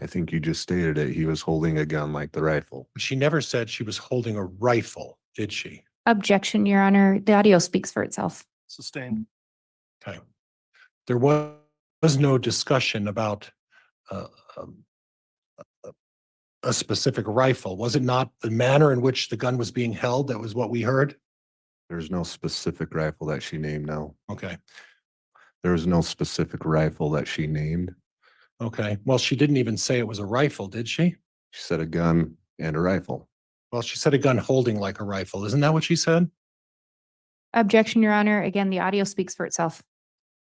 I think you just stated it. He was holding a gun like the rifle. She never said she was holding a rifle, did she? Objection, Your Honor. The audio speaks for itself. Sustained. Okay. There was no discussion about uh, um, a specific rifle. Was it not the manner in which the gun was being held? That was what we heard? There's no specific rifle that she named, no. Okay. There was no specific rifle that she named. Okay. Well, she didn't even say it was a rifle, did she? She said a gun and a rifle. Well, she said a gun holding like a rifle. Isn't that what she said? Objection, Your Honor. Again, the audio speaks for itself.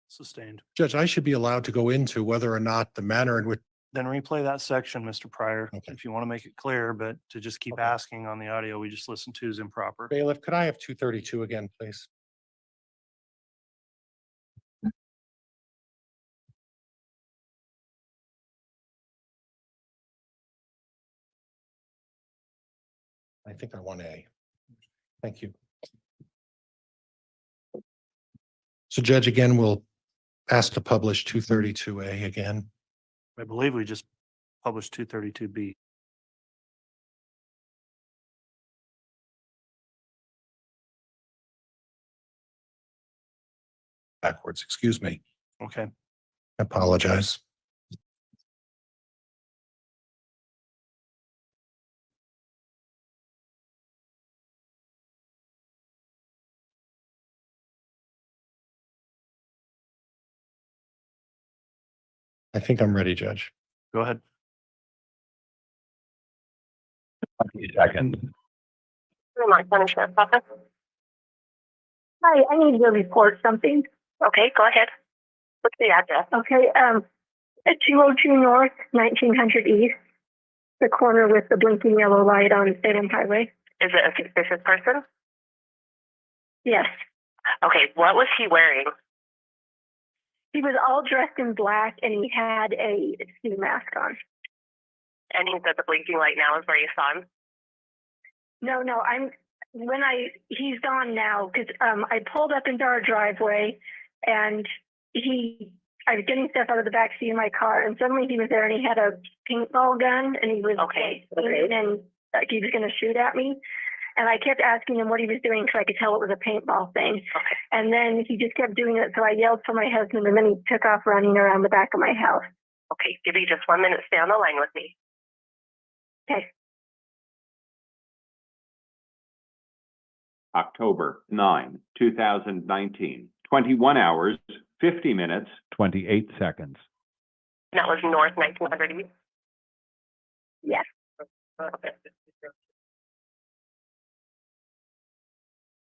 Sustained. Judge, I should be allowed to go into whether or not the manner in which, Then replay that section, Mr. Pryor, Okay. if you want to make it clear, but to just keep Okay. asking on the audio we just listened to is improper. bailiff, could I have 232 again, please? I think I want A. Thank you. So Judge, again, we'll ask to publish 232A again. I believe we just published 232B. Backwards, excuse me. Okay. I apologize. I think I'm ready, Judge. Go ahead. Seconds. Fremont County Sheriff's Office. Hi, I need to report something. Okay, go ahead. What's the address? Okay, at 202 North, 1900 East, the corner with the blinking yellow light on Salem Highway. Is it a suspicious person? Yes. Okay, what was he wearing? He was all dressed in black and he had a ski mask on. And he said the blinking light now is where you saw him? No, he's gone now because I pulled up into our driveway and I was getting stuff out of the back seat of my car and suddenly he was there and he had a paintball gun and he was and like he was going to shoot at me. And I kept asking him what he was doing because I could tell it was a paintball thing. Okay. And then he just kept doing it. So I yelled for my husband and then he took off running around the back of my house. Okay, give me just 1 minute. Stay on the line with me. Okay. October 9, 2019, 21 hours, 50 minutes, 28 seconds. That was north 1900 East? Yes. Okay.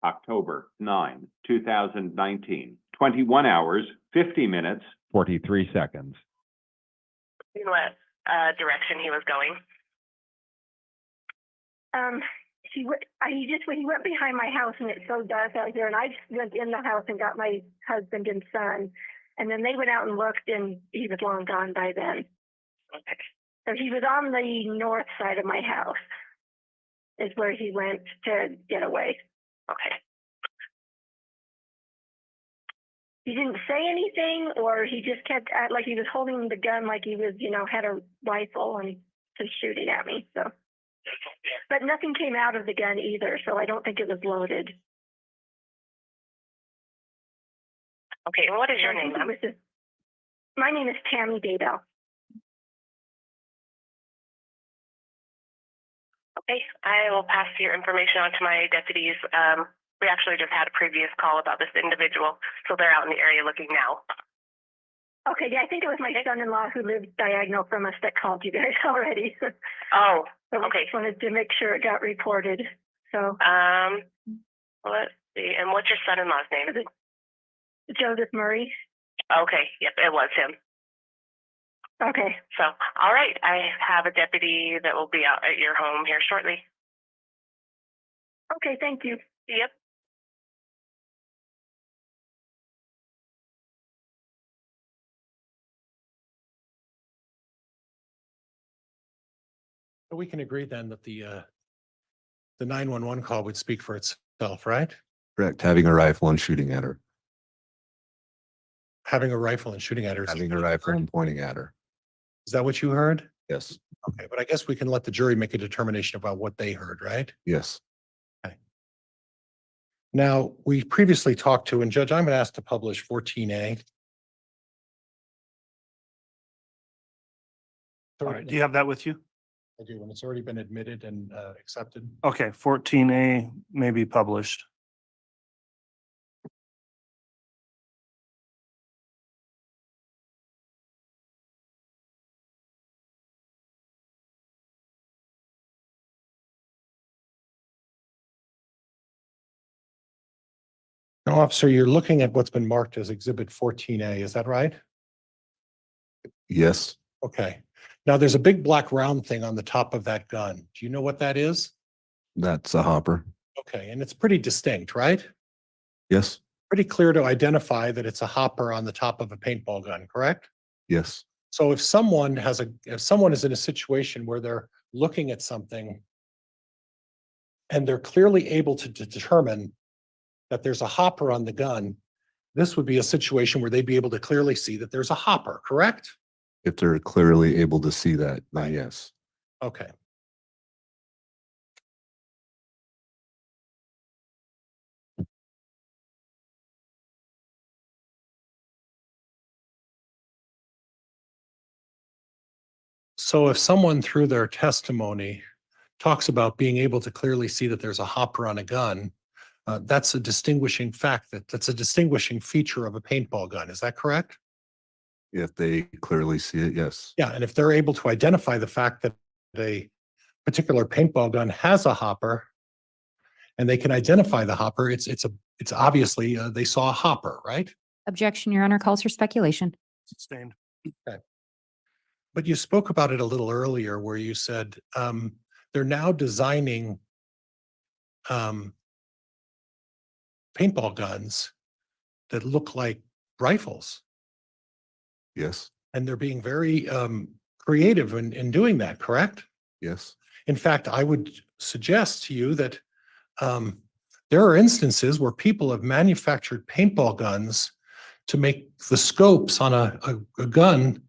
October 9, 2019, 21 hours, 50 minutes, 43 seconds. In what direction he was going? He went behind my house and it's so dark out here and I just went in the house and got my husband and son and then they went out and looked and he was long gone by then. Okay. So he was on the north side of my house is where he went to get away. Okay. He didn't say anything or he just kept like he was holding the gun like he was, had a rifle and just shooting at me. So, but nothing came out of the gun either. So I don't think it was loaded. Okay. And what is your name? My name is Tammy Daybell. Okay. I will pass your information on to my deputies. We actually just had a previous call about this individual, so they're out in the area looking now. Okay, yeah, I think it was my son-in-law who lives diagonal from us that called you guys already. Oh, so okay. I just wanted to make sure it got reported. So, See, and what's your son-in-law's name? Joseph Murray. Okay, yep, it was him. Okay. So, all right, I have a deputy that will be out at your home here shortly. Okay, thank you. Yep. So we can agree then that the 911 call would speak for itself, right? Correct. Having a rifle and shooting at her. Having a rifle and shooting at her. Having a rifle and pointing at her. Is that what you heard? Yes. Okay, but I guess we can let the jury make a determination about what they heard, right? Yes. Now, we previously talked to, and Judge, I'm going to ask to publish 14A. All right, do you have that with you? I do, and it's already been admitted and accepted. Okay, 14A may be published. Now, officer, you're looking at what's been marked as Exhibit 14A, is that right? Yes. Okay. Now, there's a big black round thing on the top of that gun. Do you know what that is? That's a hopper. Okay, and it's pretty distinct, right? Yes. Pretty clear to identify that it's a hopper on the top of a paintball gun, correct? Yes. So if someone is in a situation where they're looking at something and they're clearly able to determine that there's a hopper on the gun, this would be a situation where they'd be able to clearly see that there's a hopper, correct? If they're clearly able to see that, then yes. Okay. So if someone through their testimony talks about being able to clearly see that there's a hopper on a gun, that's a distinguishing fact, that's a distinguishing feature of a paintball gun. Is that correct? If they clearly see it, yes. Yeah, and if they're able to identify the fact that a particular paintball gun has a hopper and they can identify the hopper, it's obviously they saw a hopper, right? Objection, Your Honor, calls for speculation. Sustained. But you spoke about it a little earlier where you said they're now designing paintball guns that look like rifles. Yes. And they're being very creative in doing that, correct? Yes. In fact, I would suggest to you that there are instances where people have manufactured paintball guns to make the scopes on a gun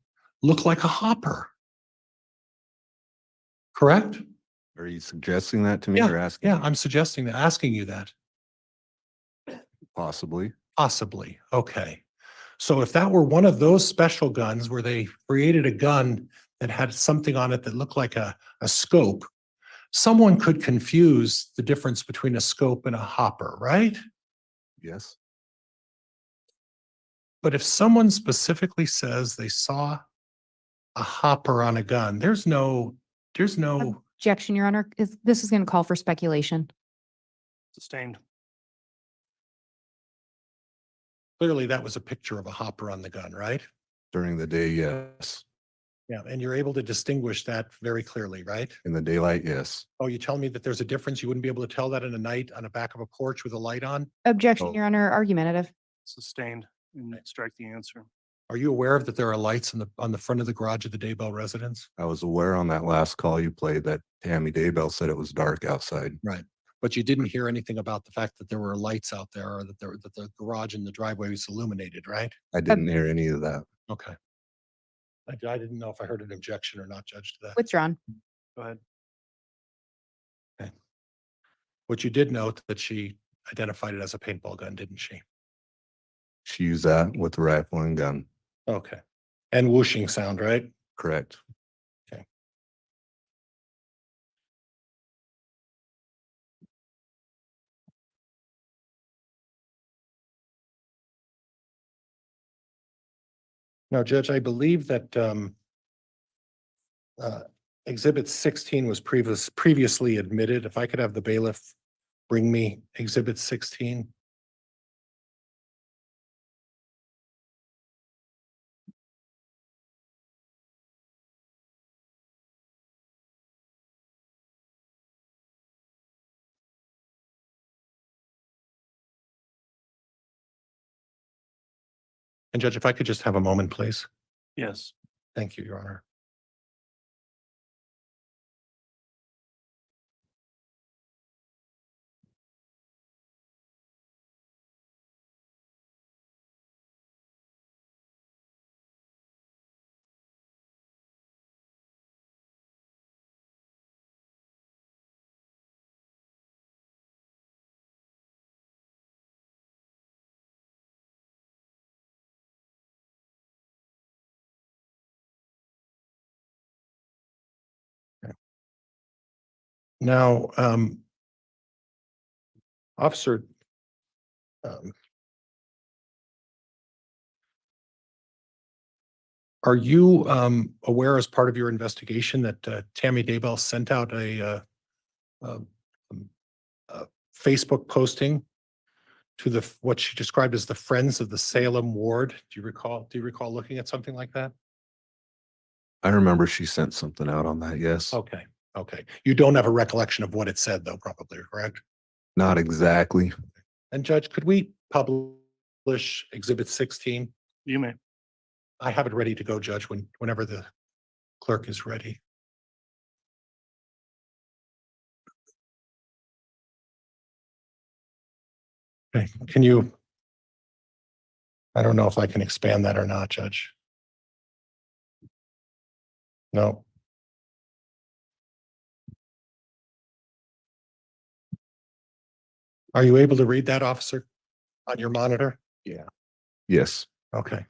look like a hopper. Correct? Are you suggesting that to me or asking? Yeah, me? I'm suggesting that, asking you that. Possibly. Possibly. Okay. So if that were one of those special guns where they created a gun that had something on it that looked like a scope, someone could confuse the difference between a scope and a hopper, right? Yes. But if someone specifically says they saw a hopper on a gun, there's no, Objection, Your Honor, this is going to call for speculation. Sustained. clearly that was a picture of a hopper on the gun, right? During the day, yes. Yeah, and you're able to distinguish that very clearly, right? In the daylight, yes. Oh, you tell me that there's a difference? You wouldn't be able to tell that in a night on the back of a porch with a light on? Objection, Oh. Your Honor, argumentative. Sustained. And strike the answer. Are you aware of that there are lights on the front of the garage of the Daybell residence? I was aware on that last call you played that Tammy Daybell said it was dark outside. Right. But you didn't hear anything about the fact that there were lights out there or that the garage and the driveway was illuminated, right? I didn't hear any of that. Okay. I didn't know if I heard an objection or not, Judge, to that. Withdrawn. Go ahead. But you did note that she identified it as a paintball gun, didn't she? She used that with the rifle and gun. Okay. And whooshing sound, right? Correct. Now, Judge, I believe that Exhibit 16 was previously admitted. If I could have the bailiff bring me Exhibit 16? And Judge, if I could just have a moment, please. Yes. Thank you, Your Honor. Now, Officer, are you aware as part of your investigation that Tammy Daybell sent out a Facebook posting to what she described as the Friends of the Salem Ward? Do you recall looking at something like that? I remember she sent something out on that, yes. Okay, okay. You don't have a recollection of what it said though, probably, correct? Not exactly. And Judge, could we publish Exhibit 16? You may. I have it ready to go, Judge, whenever the clerk is ready. Okay, I don't know if I can expand that or not, Judge. No. Are you able to read that, officer, on your monitor? Yes. Okay.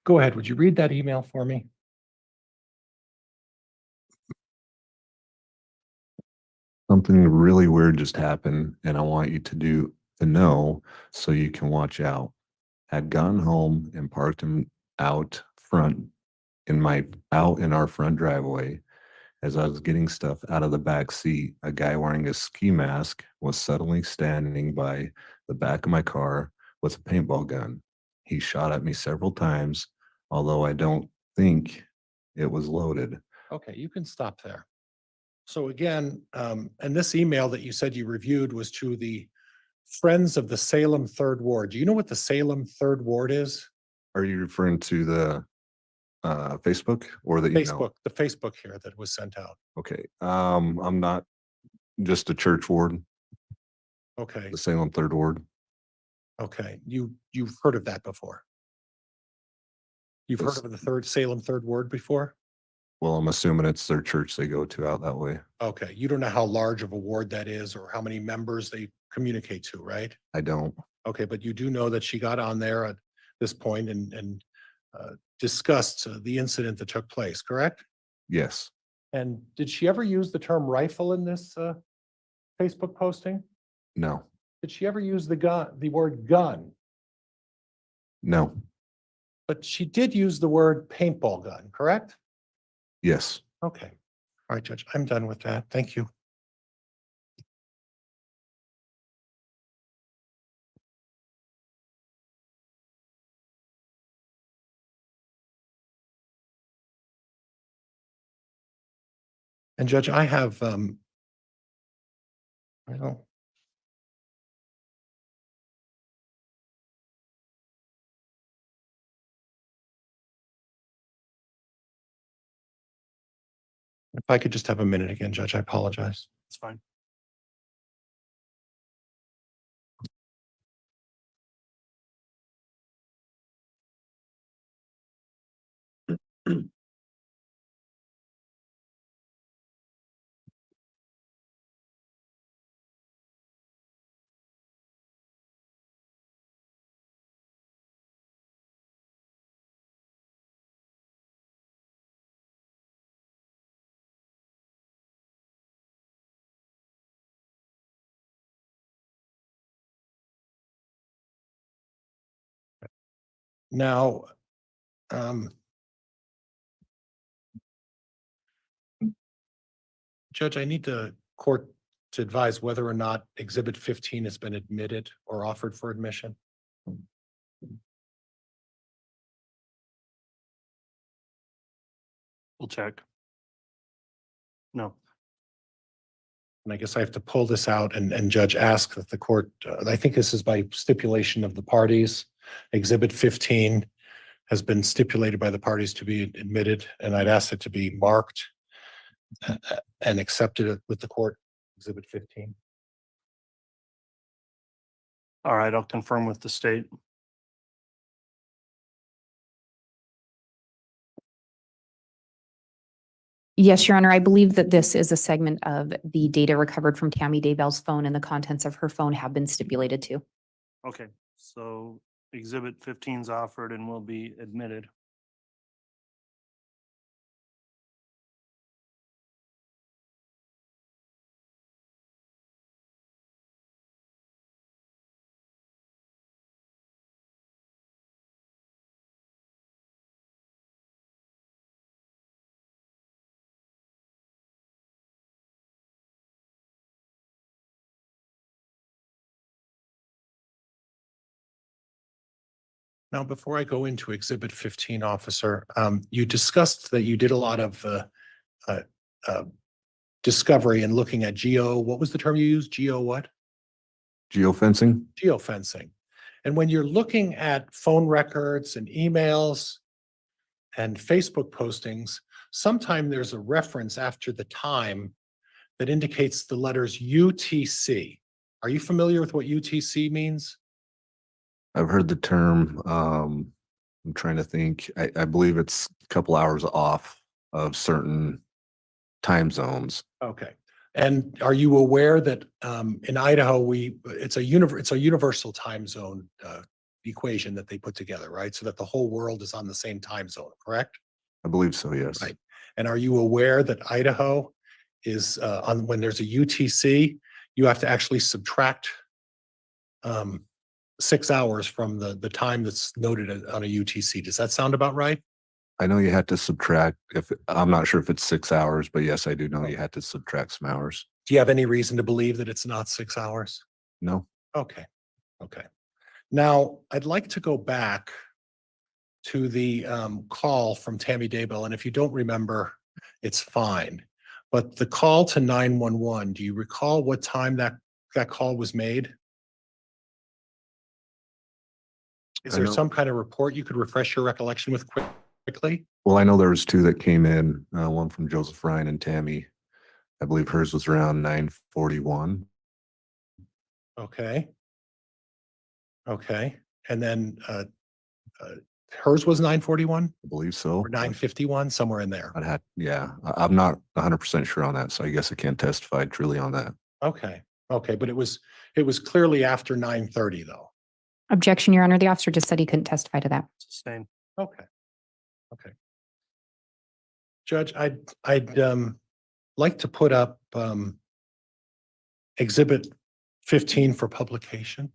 Go ahead. Would you read that email for me? Something really weird just happened, and I want you to know so you can watch out. Had gone home and parked him out front out in our front driveway. As I was getting stuff out of the back seat, a guy wearing a ski mask was suddenly standing by the back of my car with a paintball gun. He shot at me several times, although I don't think it was loaded. Okay, you can stop there. So again, and this email that you said you reviewed was to the Friends of the Salem Third Ward. Do you know what the Salem Third Ward is? Are you referring to the Facebook or the email? Facebook, the Facebook here that was sent out. Okay. I'm not just a church ward, Okay, the Salem Third Ward. okay. You've heard of that before? You've heard Yes. of the Salem Third Ward before? Well, I'm assuming it's their church they go to out that way. Okay, you don't know how large of a ward that is or how many members they communicate to, right? I don't. Okay, but you do know that she got on there at this point and discussed the incident that took place, correct? Yes. And did she ever use the term rifle in this Facebook posting? No. Did she ever use the word gun? No. But she did use the word paintball gun, correct? Yes. Okay. All right, Judge, I'm done with that. Thank you. And Judge, I have, I don't. If I could just have a minute again, Judge, I apologize. It's fine. Now, Judge, I need to court to advise whether or not Exhibit 15 has been admitted or offered for admission? We'll check. No. And I guess I have to pull this out and Judge ask that the court, I think this is by stipulation of the parties. Exhibit 15 has been stipulated by the parties to be admitted, and I'd ask it to be marked and accepted with the court, Exhibit 15. All right, I'll confirm with the state. Yes, Your Honor, I believe that this is a segment of the data recovered from Tammy Daybell's phone, and the contents of her phone have been stipulated to. Okay, so exhibit 15 is offered and will be admitted. Now, before I go into Exhibit 15, Officer, you discussed that you did a lot of discovery and looking at what was the term you used? What? Geofencing? Geofencing. And when you're looking at phone records and emails and Facebook postings, sometime there's a reference after the time that indicates the letters UTC. Are you familiar with what UTC means? I've heard the term. I'm trying to think. I believe it's a couple hours off of certain time zones. Okay. And are you aware that in Idaho, it's a universal time zone equation that they put together, right? So that the whole world is on the same time zone, correct? I believe so, yes. Right. And are you aware that Idaho is when there's a UTC, you have to actually subtract 6 hours from the time that's noted on a UTC. Does that sound about right? I know you had to subtract, I'm not sure if it's 6 hours, but yes, I do know you had to subtract some hours. Do you have any reason to believe that it's not 6 hours? No. Okay. Okay. Now, I'd like to go back to the call from Tammy Daybell. And if you don't remember, it's fine. But the call to 911, do you recall what time that call was made? Is there some kind of report you could refresh your recollection with quickly? Well, I know there was two that came in, one from Joseph Ryan and Tammy. I believe hers was around 9:41. Okay. Okay. And then hers was 9:41 I believe so. or 9:51, somewhere in there. I'm not 100% sure on that, so I guess I can't testify truly on that. Okay. Okay. But it was clearly after 9:30 though. Objection, Your Honor. The officer just said he couldn't testify to that. Sustain. Okay. Okay. Judge, I'd like to put up Exhibit 15 for publication.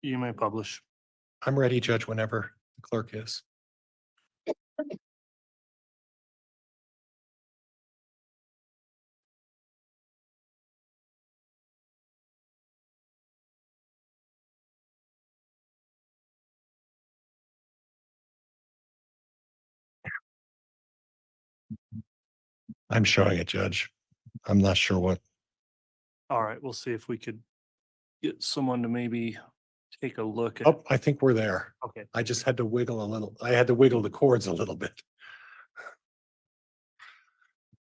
You may publish. I'm ready, Judge, whenever the clerk is. I'm showing it, Judge. I'm not sure what. All right, we'll see if we could get someone to maybe take a look at. Oh, I think we're there. Okay. I just had to wiggle a little. I had to wiggle the cords a little bit.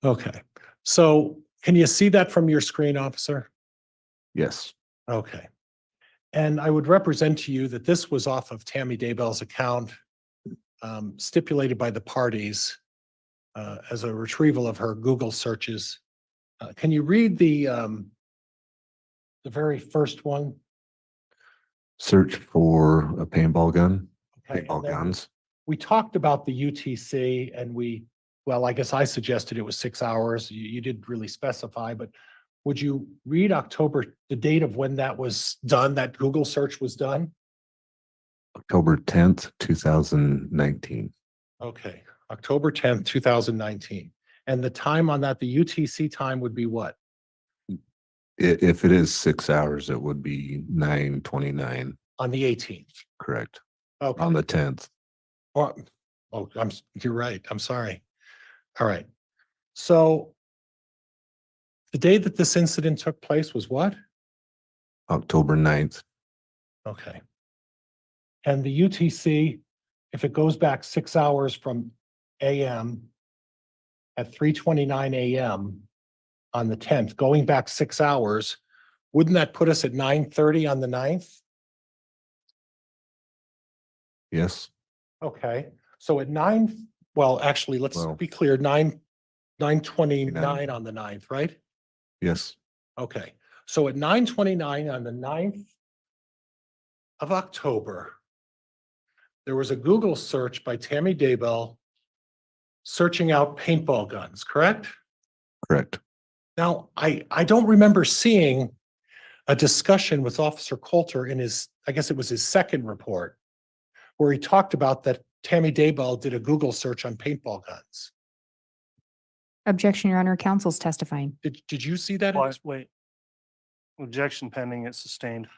Okay. So can you see that from your screen, officer? Yes. Okay. And I would represent to you that this was off of Tammy Daybell's account, stipulated by the parties as a retrieval of her Google searches. Can you read the very first one? Search for a paintball gun, Okay, paintball and then guns. we talked about the UTC and well, I guess I suggested it was 6 hours. You didn't really specify, but would you read the date of when that was done, that Google search was done? October 10th, 2019. Okay, October 10th, 2019. And the time on that, the UTC time would be what? If it is 6 hours, it would be 9:29, On the 18th. correct, Okay. on the 10th. Or- Oh, you're right. I'm sorry. All right. So the day that this incident took place was what? October 9th. Okay. And the UTC, if it goes back 6 hours from AM at 3:29 AM on the 10th, going back 6 hours, wouldn't that put us at 9:30 on the 9th? Yes, Okay, so at well, actually, let's Well- be clear, 9:29 on the 9th, right? yes, Okay, so at 9:29 on the 9th of October, there was a Google search by Tammy Daybell searching out paintball guns, correct? correct. Now, I don't remember seeing a discussion with Officer Coulter in his, I guess it was his second report, where he talked about that Tammy Daybell did a Google search on paintball guns. Objection, Your Honor. Counsel's testifying. Did you see that? Wait. Objection pending, it's sustained.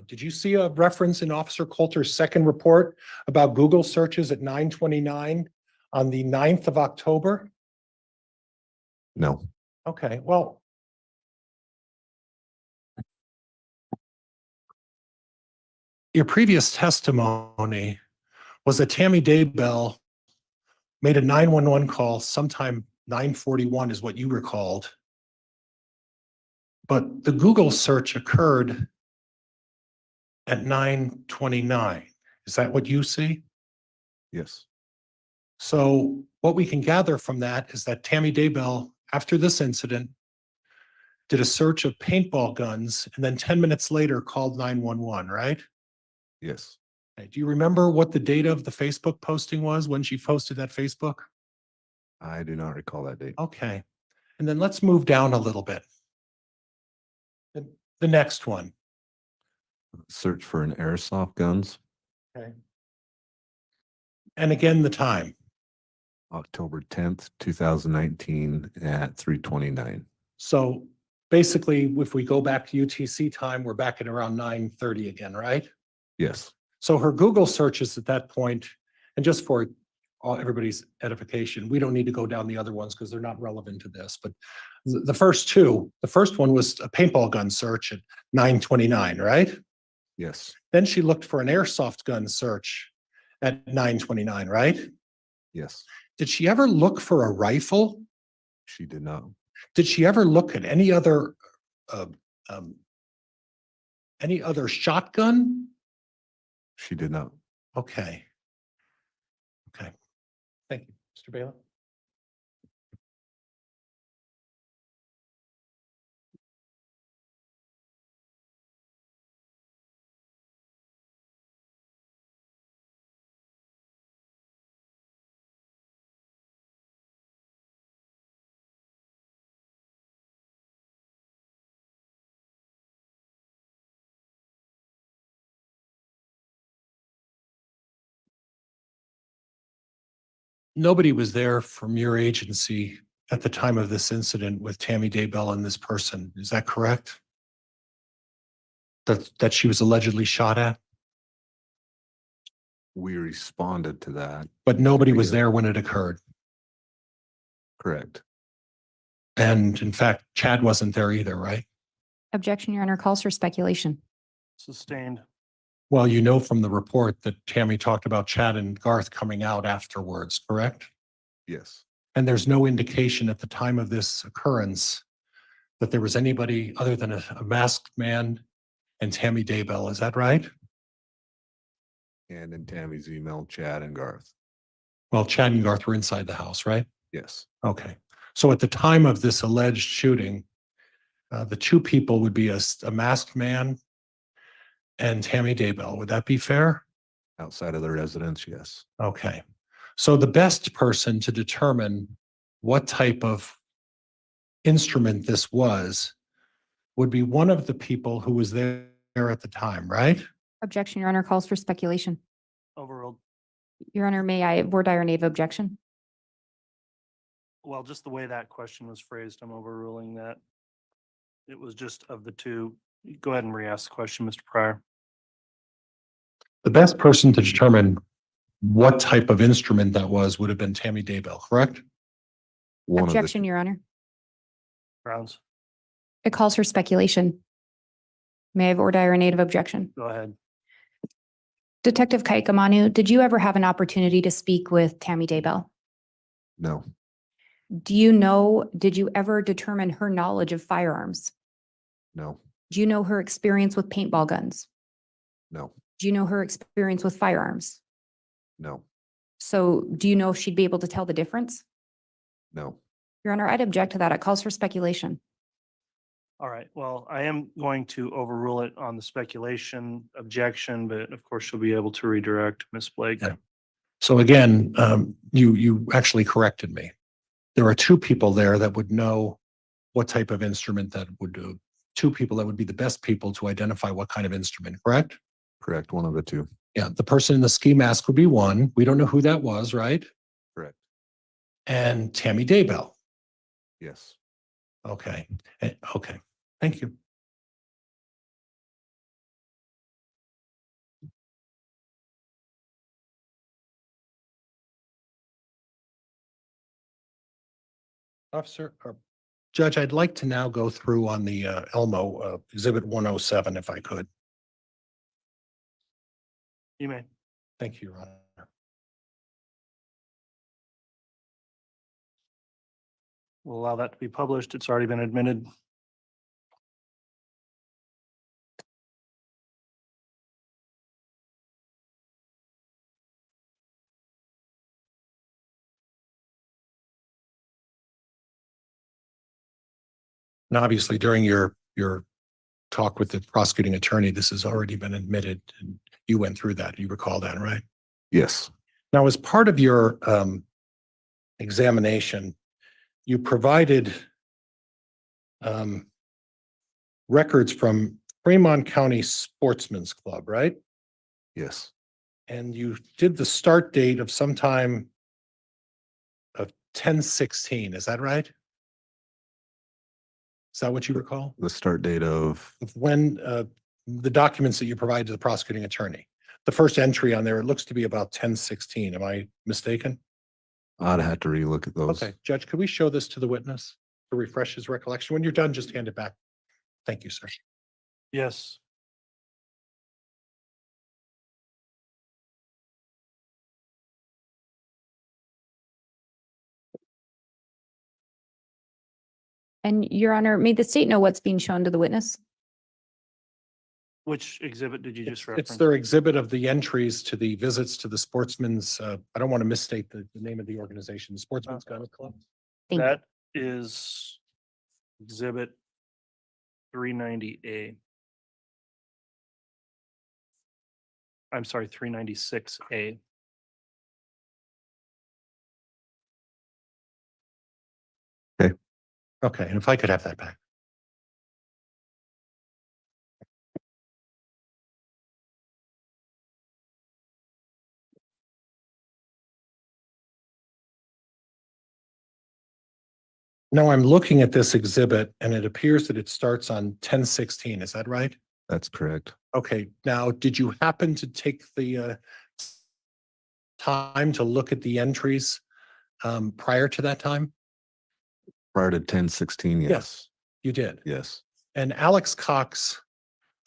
Did you see a reference in Officer Coulter's second report about Google searches at 9:29 on the 9th of October? No, Okay, well. Your previous testimony was that Tammy Daybell made a 911 call sometime 9:41 is what you recalled. But the Google search occurred at 9:29. Is that what you see? yes, So what we can gather from that is that Tammy Daybell, after this incident, did a search of paintball guns and then 10 minutes later called 911, right? yes. Okay, do you remember what the date of the Facebook posting was when she posted that Facebook? I do not recall that date. Okay, and then let's move down a little bit. The next one. Search for an airsoft guns, Okay. And again, the time. October 10th, 2019 at 3:29. So basically, if we go back to UTC time, we're back at around 9:30 again, right? Yes, So her Google searches at that point, and just for everybody's edification, we don't need to go down the other ones because they're not relevant to this, but the first two, the first one was a paintball gun search at 9:29, right? yes, Then she looked for an airsoft gun search at 9:29, right? yes. Did she ever look for a rifle? She did not. Did she ever look at any other shotgun? She did not. Okay. Okay. Thank you, Mr. Bailiff. Nobody was there from your agency at the time of this incident with Tammy Daybell and this person. Is that correct? That she was allegedly shot at, We responded to that, but nobody was Yeah. there when it occurred. correct. And in fact, Chad wasn't there either, right? Objection, Your Honor. Calls for speculation. Sustained. Well, you know from the report that Tammy talked about Chad and Garth coming out afterwards, correct? Yes, And there's no indication at the time of this occurrence that there was anybody other than a masked man and Tammy Daybell. Is that right? and in Tammy's email, Chad and Garth. Well, Chad and Garth were inside the house, right? Yes, Okay. So at the time of this alleged shooting, the two people would be a masked man and Tammy Daybell. Would that be fair? outside of the residence, yes. Okay. So the best person to determine what type of instrument this was would be one of the people who was there at the time, right? Objection, Your Honor. Calls for speculation. Overruled. Your Honor, may I voir dire nave objection? Well, just the way that question was phrased, I'm overruling that. It was just of the two. Go ahead and re-ask the question, Mr. Pryor. The best person to determine what type of instrument that was would have been Tammy Daybell, correct? One of the Objection, two. Your Honor. Grounds, It calls for speculation. May I have order a native objection? go ahead. Detective Kaaiakamanu, did you ever have an opportunity to speak with Tammy Daybell? No, Did you ever determine her knowledge of firearms? no, Do you know her experience with paintball guns? no, Do you know her experience with firearms? no, So do you know if she'd be able to tell the difference? no. Your Honor, I'd object to that. It calls for speculation. All right, well, I am going to overrule it on the speculation objection, but of course you'll be able to redirect Ms. Blake. Yeah. So again, you actually corrected me. There are two people there that would know what type of instrument that would do. Two people that would be the best people to identify what kind of instrument, correct? Correct. One of the two. Yeah, the person in the ski mask would be one. We don't know who that was, right? Correct. And Tammy Daybell. Yes. Okay, okay, thank you. Officer, or Judge, I'd like to now go through on the Elmo Exhibit 107, if I could. You may. Thank you, Your Honor. We'll allow that to be published. It's already been admitted. And obviously during your talk with the prosecuting attorney, this has already been admitted and you went through that. You recall that, right? Yes. Now, as part of your examination, you provided records from Fremont County Sportsman's Club, right? Yes. And you did the start date of sometime of 10/16, is that right? Is that what you recall? The start date of, Of when the documents that you provided to the prosecuting attorney? The first entry on there, it looks to be about 10/16. Am I mistaken? I'd have to relook at those. Okay, Judge, could we show this to the witness to refresh his recollection? When you're done, just hand it back. Thank you, sir. Yes. And Your Honor, may the state know what's being shown to the witness? Which exhibit did you just reference? It's their exhibit of the entries to the visits to the sportsman's, I don't want to misstate the name of the organization, Sportsman's Gun Club. Thank you. That is exhibit 390A. I'm sorry, 396A. Okay, and if I could have that back. Now I'm looking at this exhibit and it appears that it starts on 10/16. Is that right? That's correct. Okay, now, did you happen to take the time to look at the entries prior to that time? Prior to 10/16, yes. You did. Yes. And Alex Cox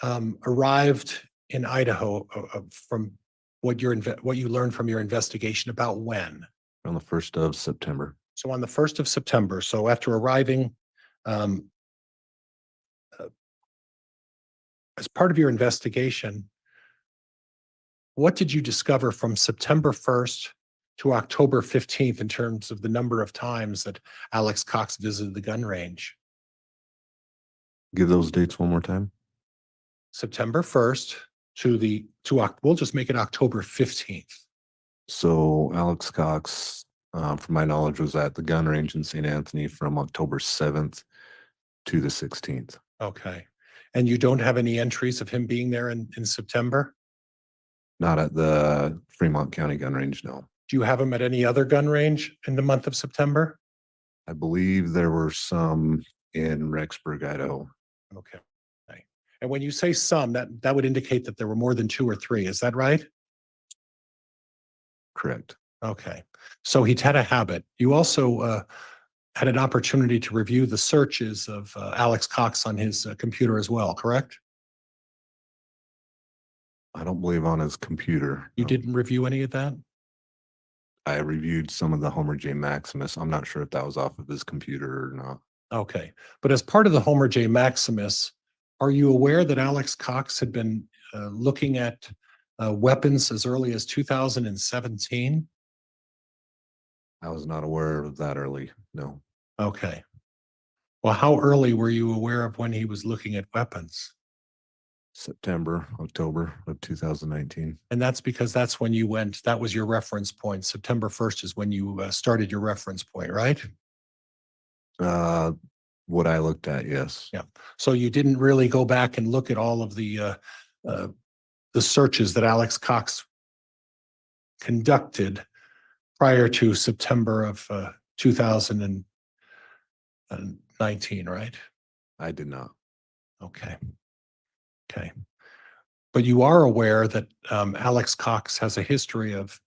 arrived in Idaho from what you learned from your investigation about when? On the 1st of September. So on the 1st of September. So after arriving, as part of your investigation, what did you discover from September 1st to October 15th in terms of the number of times that Alex Cox visited the gun range? Give those dates one more time. September 1st we'll just make it October 15th. So Alex Cox, from my knowledge, was at the gun range in St. Anthony from October 7th to the 16th. Okay. And you don't have any entries of him being there in September? Not at the Fremont County gun range, no. Do you have him at any other gun range in the month of September? I believe there were some in Rexburg, Idaho. Okay. And when you say some, that would indicate that there were more than 2 or 3. Is that right? Correct. Okay. So he'd had a habit. You also had an opportunity to review the searches of Alex Cox on his computer as well, correct? I don't believe on his computer. You no. didn't review any of that? I reviewed some of the Homer J. Maximus. I'm not sure if that was off of his computer or not. Okay. But as part of the Homer J. Maximus, are you aware that Alex Cox had been looking at weapons as early as 2017? I was not aware of that early. No. Okay. Well, how early were you aware of when he was looking at weapons? September, October of 2019. And that's because that's when you went, that was your reference point. September 1st is when you started your reference point, right? What I looked at, yes. Yeah. So you didn't really go back and look at all of the searches that Alex Cox conducted prior to September of 2019, right? I did not. Okay. Okay. But you are aware that Alex Cox has a history of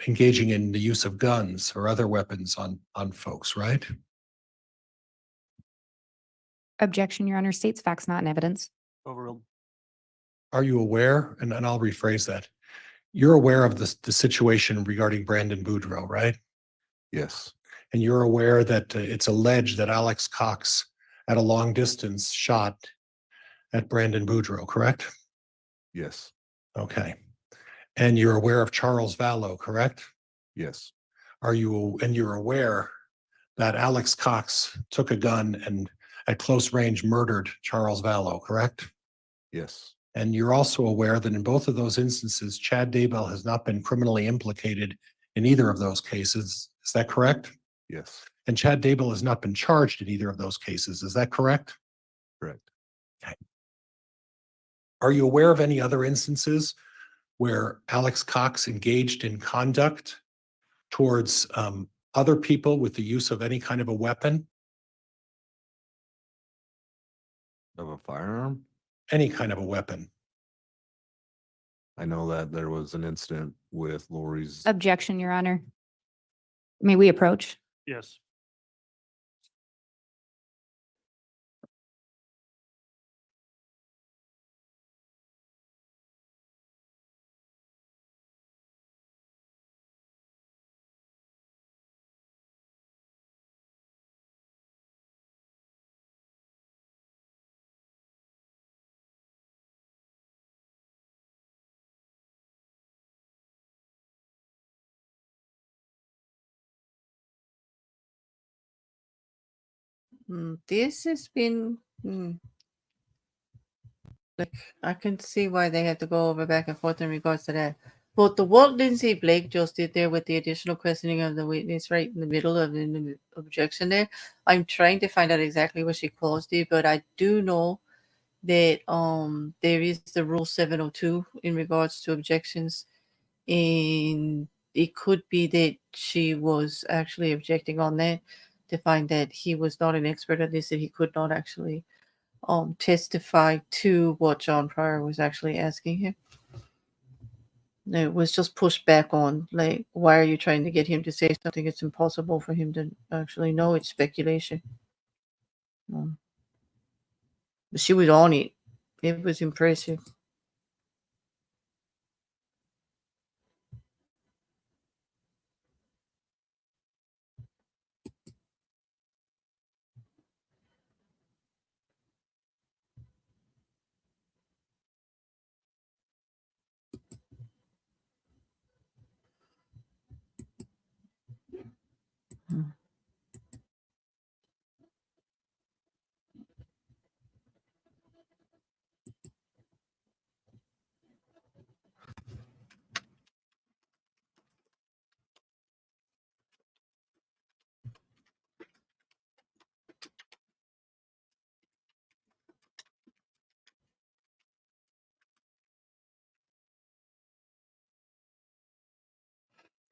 engaging in the use of guns or other weapons on folks, right? Objection, Your Honor. States facts not in evidence. Overruled. Are you aware, and I'll rephrase that, you're aware of the situation regarding Brandon Boudreaux, right? Yes. And you're aware that it's alleged that Alex Cox at a long distance shot at Brandon Boudreaux, correct? Yes. Okay. And you're aware of Charles Vallow, correct? Yes. You're aware that Alex Cox took a gun and at close range murdered Charles Vallow, correct? Yes. And you're also aware that in both of those instances, Chad Daybell has not been criminally implicated in either of those cases. Is that correct? Yes. And Chad Daybell has not been charged in either of those cases. Is that correct? Correct. Okay. Are you aware of any other instances where Alex Cox engaged in conduct towards other people with the use of any kind of a weapon? Of a firearm? Any kind of a weapon? I know that there was an incident with Lori's. Objection, Your Honor. May we approach? Yes. This has been like I can see why they had to go over back and forth in regards to that. But the what Lindsey Blake just did there with the additional questioning of the witness right in the middle of the objection there, I'm trying to find out exactly what she caused it, but I do know that there is the rule 702 in regards to objections, and it could be that she was actually objecting on that to find that he was not an expert at this, that he could not actually testify to what John Pryor was actually asking him. It was just pushed back on, like, why are you trying to get him to say something it's impossible for him to actually know? It's speculation. But she was on it. It was impressive.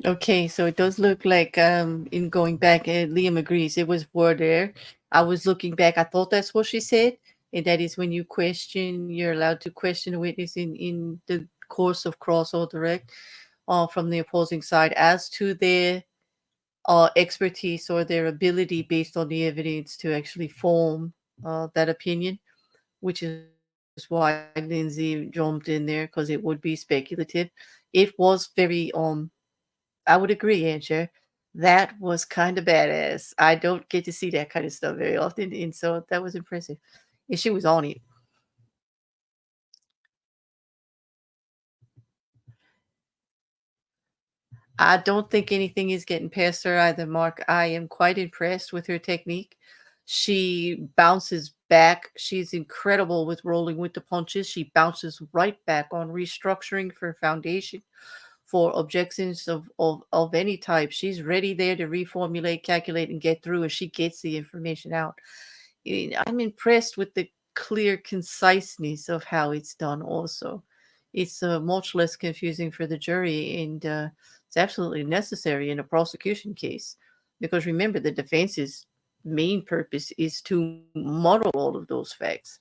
Okay, so it does look like in going back, Liam agrees, it was voir dire. I was looking back, I thought that's what she said, and that is when you're allowed to question a witness in the course of cross or direct from the opposing side as to their expertise or their ability based on the evidence to actually form that opinion, which is why Lyndsey jumped in there, because it would be speculative. It was very I would agree, Angela. That was kind of badass. I don't get to see that kind of stuff very often, and so that was impressive. And she was on it. I don't think anything is getting past her either, Mark. I am quite impressed with her technique. She bounces back. She's incredible with rolling with the punches. She bounces right back on restructuring for foundation, for objections of any type. She's ready there to reformulate, calculate, and get through, and she gets the information out. I'm impressed with the clear conciseness of how it's done also. It's much less confusing for the jury, and it's absolutely necessary in a prosecution case, because remember, the defense's main purpose is to muddle all of those facts.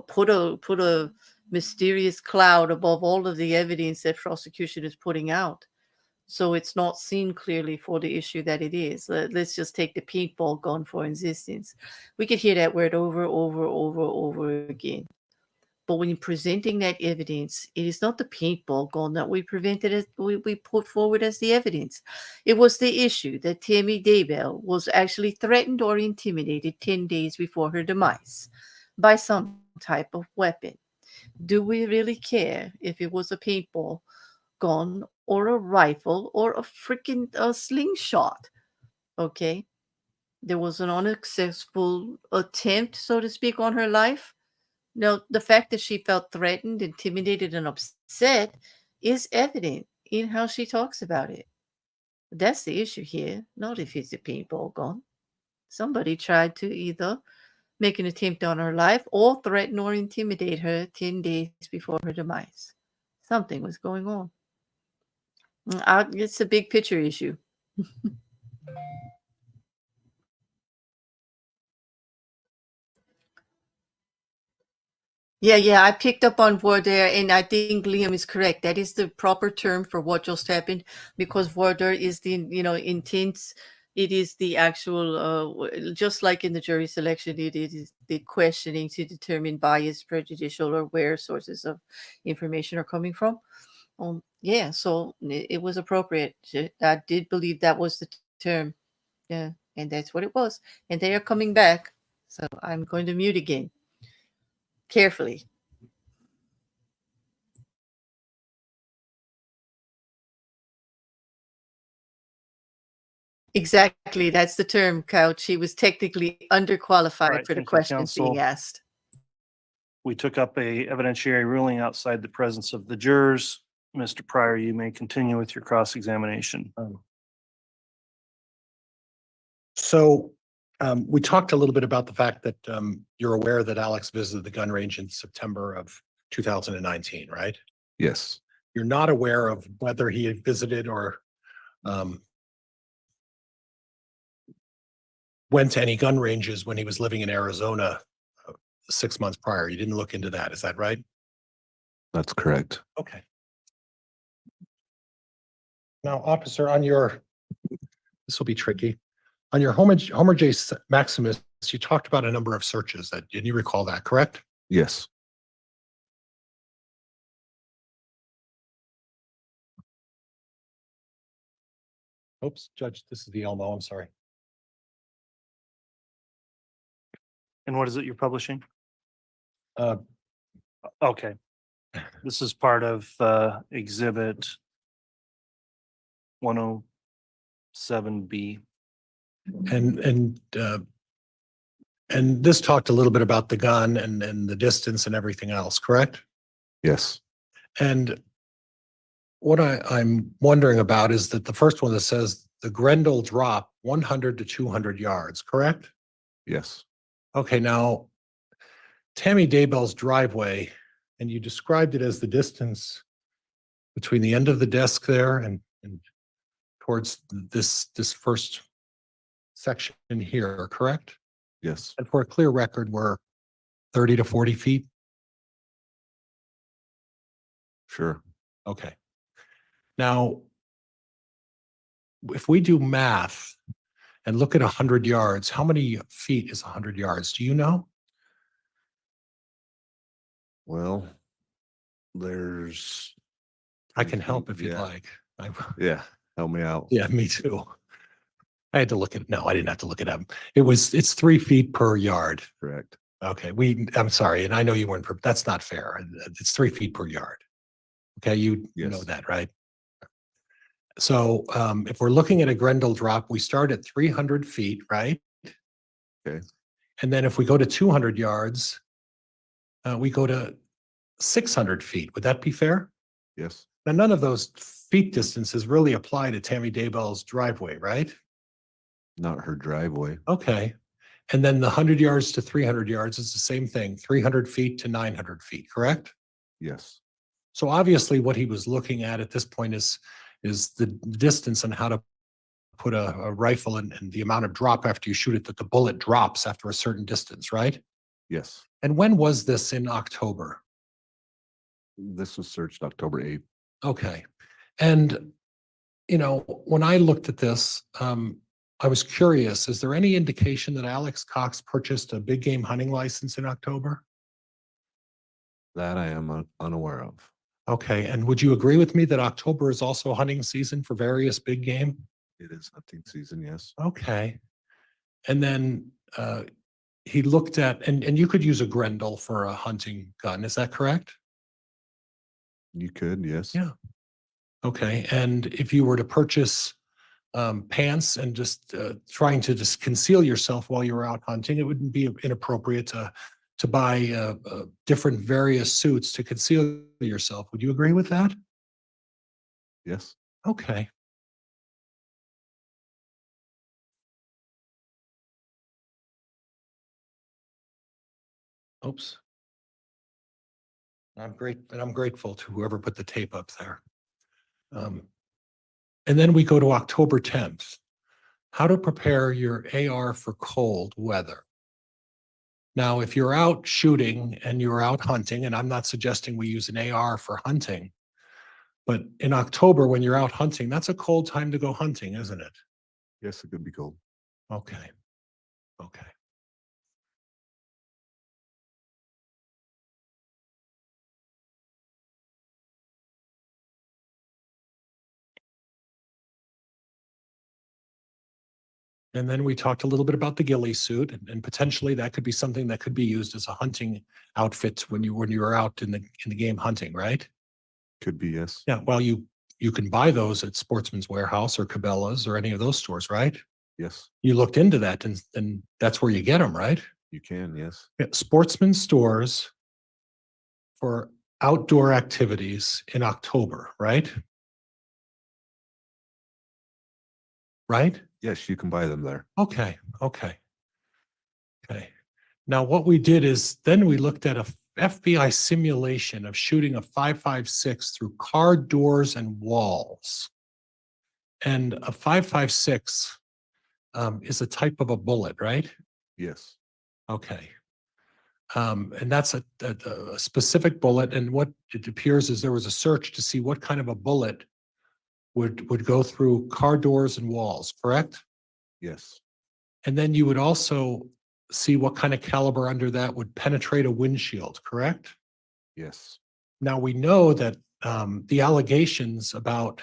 Put a mysterious cloud above all of the evidence that prosecution is putting out, so it's not seen clearly for the issue that it is. Let's just take the paintball gun for instance. We could hear that word over again. But when you're presenting that evidence, it is not the paintball gun that we put forward as the evidence. It was the issue that Tammy Daybell was actually threatened or intimidated 10 days before her demise by some type of weapon. Do we really care if it was a paintball gun or a rifle or a freaking slingshot? Okay. There was an unsuccessful attempt, so to speak, on her life. Now, the fact that she felt threatened, intimidated, and upset is evident in how she talks about it. That's the issue here, not if it's a paintball gun. Somebody tried to either make an attempt on her life or threaten or intimidate her 10 days before her demise. Something was going on. It's a big picture issue. Yeah, I picked up on voir dire, and I think Liam is correct. That is the proper term for what just happened, because voir dire is the, intense. It is the actual, just like in the jury selection, it is the questioning to determine bias, prejudicial, or where sources of information are coming from. Yeah, so it was appropriate. I did believe that was the term. Yeah, and that's what it was. And they are coming back. So I'm going to mute again. Carefully. Exactly. That's the term, Couch. He was technically underqualified Right, for the thank you, questions being counsel. asked. We took up a evidentiary ruling outside the presence of the jurors. Mr. Pryor, you may continue with your cross-examination. So we talked a little bit about the fact that you're aware that Alex visited the gun range in September of 2019, right? Yes, You're not aware of whether he had visited or went to any gun ranges when he was living in Arizona 6 months prior. You didn't look into that. Is that right? that's correct. Okay. Now, officer, on your, this will be tricky. On your Homer J. Maximus, you talked about a number of searches. That, did you recall that, correct? Yes, Oops, Judge, this is the Elmo. I'm sorry. And what is it you're publishing? Uh, Okay. This is part of Exhibit 107B. And this talked a little bit about the gun and the distance and everything else, correct? yes, And what I'm wondering about is that the first one that says the Grendel drop 100 to 200 yards, correct? yes, Okay, now Tammy Daybell's driveway, and you described it as the distance between the end of the desk there and towards this first section here, correct? yes, And for a clear record, we're 30 to 40 feet? Sure. Okay. Now, if we do math and look at 100 yards, how many feet is 100 yards? Do you know? Well, there's. I 3 can help feet, if you'd yeah. like. Yeah, help me out. Yeah, me too. I had to look at, no, I didn't have to look it up. It's 3 feet per yard. Correct. Okay, I'm sorry, and I know you weren't, that's not fair. It's 3 feet per yard. Okay, you know Yes. that, right? So if we're looking at a Grendel drop, we start at 300 feet, right? Okay. And then if we go to 200 yards, we go to 600 feet. Would that be fair? Yes. Now, none of those feet distances really apply to Tammy Daybell's driveway, right? Not her driveway. Okay. And then the 100 yards to 300 yards is the same thing, 300 feet to 900 feet, correct? Yes. So obviously what he was looking at this point is the distance and how to put a rifle and the amount of drop after you shoot it, that the bullet drops after a certain distance, right? Yes. And when was this in October? This was searched October 8th. Okay. And, you know, when I looked at this, I was curious, is there any indication that Alex Cox purchased a big game hunting license in October? That I am unaware of. Okay. And would you agree with me that October is also hunting season for various big game? It is hunting season, yes. Okay. And then he looked at, and you could use a Grendel for a hunting gun, is that correct? You could, yes. Yeah. Okay. And if you were to purchase pants and just trying to just conceal yourself while you're out hunting, it wouldn't be inappropriate to buy different various suits to conceal yourself. Would you agree with that? Yes. Okay. Oops. I'm grateful to whoever put the tape up there. And then we go to October 10th. How to prepare your AR for cold weather. Now, if you're out shooting and you're out hunting, and I'm not suggesting we use an AR for hunting, but in October, when you're out hunting, that's a cold time to go hunting, isn't it? Yes, it could be cold. Okay. Okay. And then we talked a little bit about the ghillie suit, and potentially that could be something that could be used as a hunting outfit when you're out in the game hunting, right? Could be, yes. Yeah, well, you can buy those at Sportsman's Warehouse or Cabela's or any of those stores, right? Yes, You looked into that, and that's where you get them, right? you can, yes. Yeah, Sportsman stores for outdoor activities in October, right? Right? Yes, you can buy them there. Okay, okay. Okay. Now, what we did is then we looked at a FBI simulation of shooting a 5.56 through car doors and walls. And a 5.56 is a type of a bullet, right? Yes. Okay. And that's a specific bullet. And what it appears is there was a search to see what kind of a bullet would go through car doors and walls, correct? Yes. And then you would also see what kind of caliber under that would penetrate a windshield, correct? Yes. Now we know that the allegations about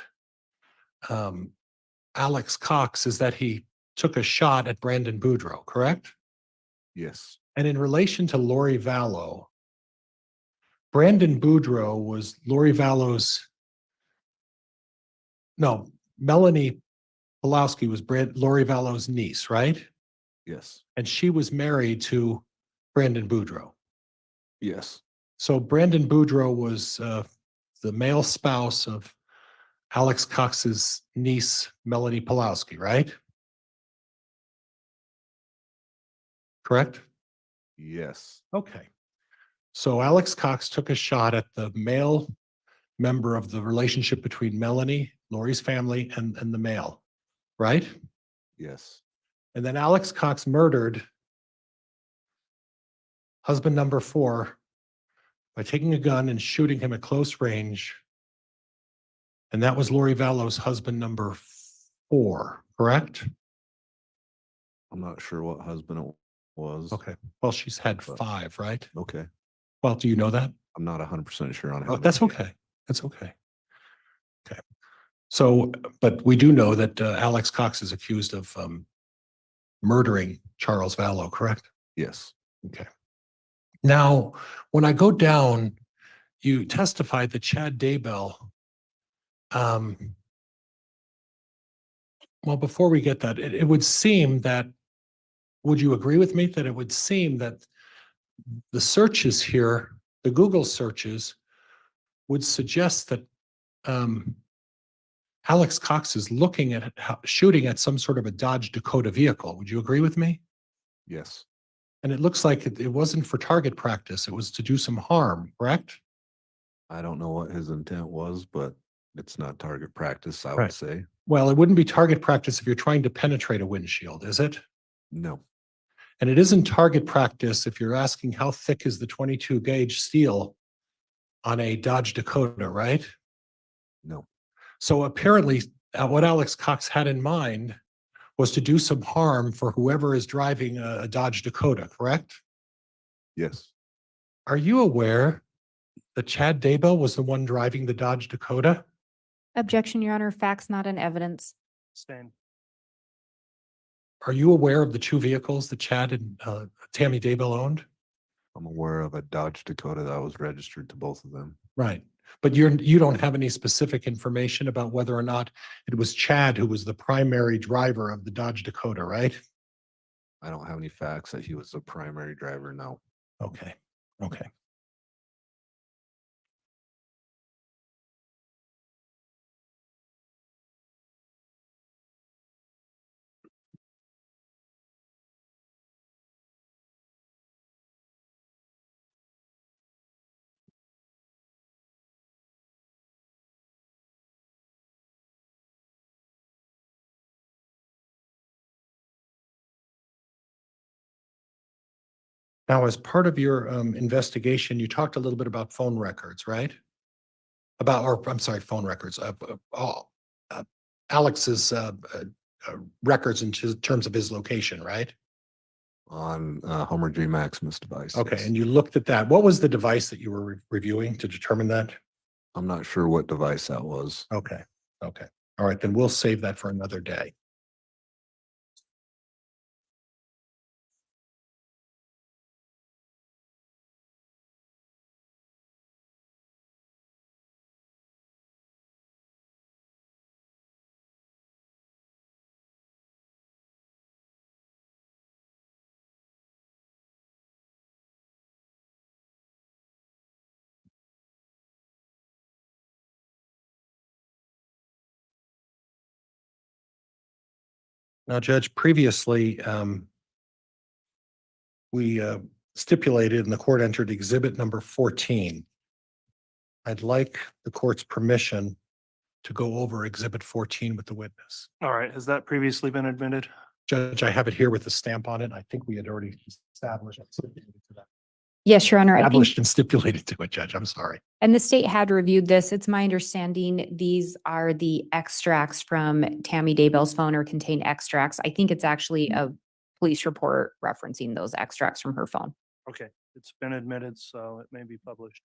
Alex Cox is that he took a shot at Brandon Boudreaux, correct? Yes. And in relation to Lori Vallow, Brandon Boudreaux was Lori Vallow's, no, Melanie Pulowski was Lori Vallow's niece, right? Yes. And she was married to Brandon Boudreaux. Yes. So Brandon Boudreaux was the male spouse of Alex Cox's niece, Melanie Pulowski, right? Correct? Yes. Okay. So Alex Cox took a shot at the male member of the relationship between Melanie, Lori's family, and the male, right? Yes. And then Alex Cox murdered husband number 4, by taking a gun and shooting him at close range. And that was Lori Vallo's husband number 4, correct? I'm not sure what husband it was. Okay, well, she's had But- 5, right? Okay. Well, do you know that? I'm not 100% sure on how. Oh, many that's he had. okay. That's okay. Okay. So, but we do know that Alex Cox is accused of murdering Charles Vallow, correct? Yes. Okay. Now, when I go down, you testified that Chad Daybell, well, before we get that, it would seem that, would you agree with me that it would seem that the searches here, the Google searches, would suggest that Alex Cox is looking at shooting at some sort of a Dodge Dakota vehicle. Would you agree with me? Yes. And it looks like it wasn't for target practice. It was to do some harm, correct? I don't know what his intent was, but it's not target practice, I would Right. say. Well, it wouldn't be target practice if you're trying to penetrate a windshield, is it? No. And it isn't target practice if you're asking how thick is the 22 gauge steel on a Dodge Dakota, right? No. So apparently, what Alex Cox had in mind was to do some harm for whoever is driving a Dodge Dakota, correct? Yes. Are you aware that Chad Daybell was the one driving the Dodge Dakota? Objection, Your Honor. Facts not in evidence. Same. Are you aware of the 2 vehicles that Chad and Tammy Daybell owned? I'm aware of a Dodge Dakota that was registered to both of them. Right. But you don't have any specific information about whether or not it was Chad who was the primary driver of the Dodge Dakota, right? I don't have any facts that he was the primary driver. No. Okay. Okay. Now, as part of your investigation, you talked a little bit about phone records, right? Or I'm sorry, phone records, Alex's records in terms of his location, right? On Homer J. Maximus device. Okay, yes. and you looked at that. What was the device that you were reviewing to determine that? I'm not sure what device that was. Okay, okay. All right, then we'll save that for another day. Now, Judge, previously, we stipulated and the court entered exhibit number 14. I'd like the court's permission to go over exhibit 14 with the witness. All right. Has that previously been admitted? Judge, I have it here with the stamp on it. I think we had already established Yes, Your Honor. I think, established and stipulated to it, Judge. I'm sorry. and the state had reviewed this. It's my understanding these are the extracts from Tammy Daybell's phone or contain extracts. I think it's actually a police report referencing those extracts from her phone. Okay. It's been admitted, so it may be published.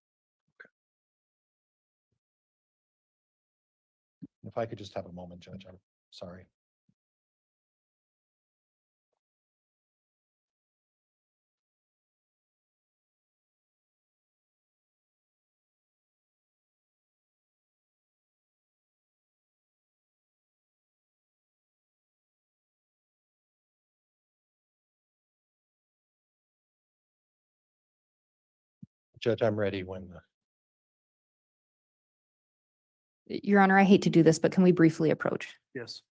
If I could just have a moment, Judge, I'm sorry. Judge, I'm ready when Your Honor, I hate to do this, but can we briefly approach? Yes.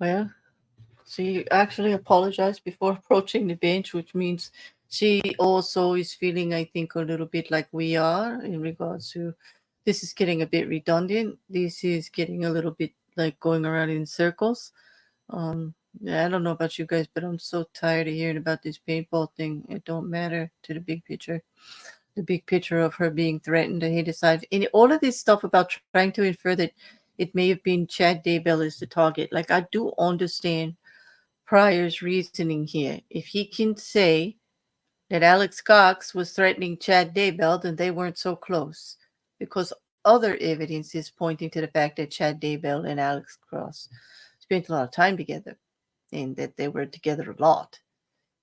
Well, she actually apologized before approaching the bench, which means she also is feeling, I think, a little bit like we are in regards to this is getting a bit redundant. This is getting a little bit like going around in circles. Yeah, I don't know about you guys, but I'm so tired of hearing about this paintball thing. It don't matter to the big picture. The big picture of her being threatened, and he decided, and all of this stuff about trying to infer that it may have been Chad Daybell as the target. Like, I do understand Pryor's reasoning here. If he can say that Alex Cox was threatening Chad Daybell, then they weren't so close, because other evidence is pointing to the fact that Chad Daybell and Alex Cross spent a lot of time together and that they were together a lot.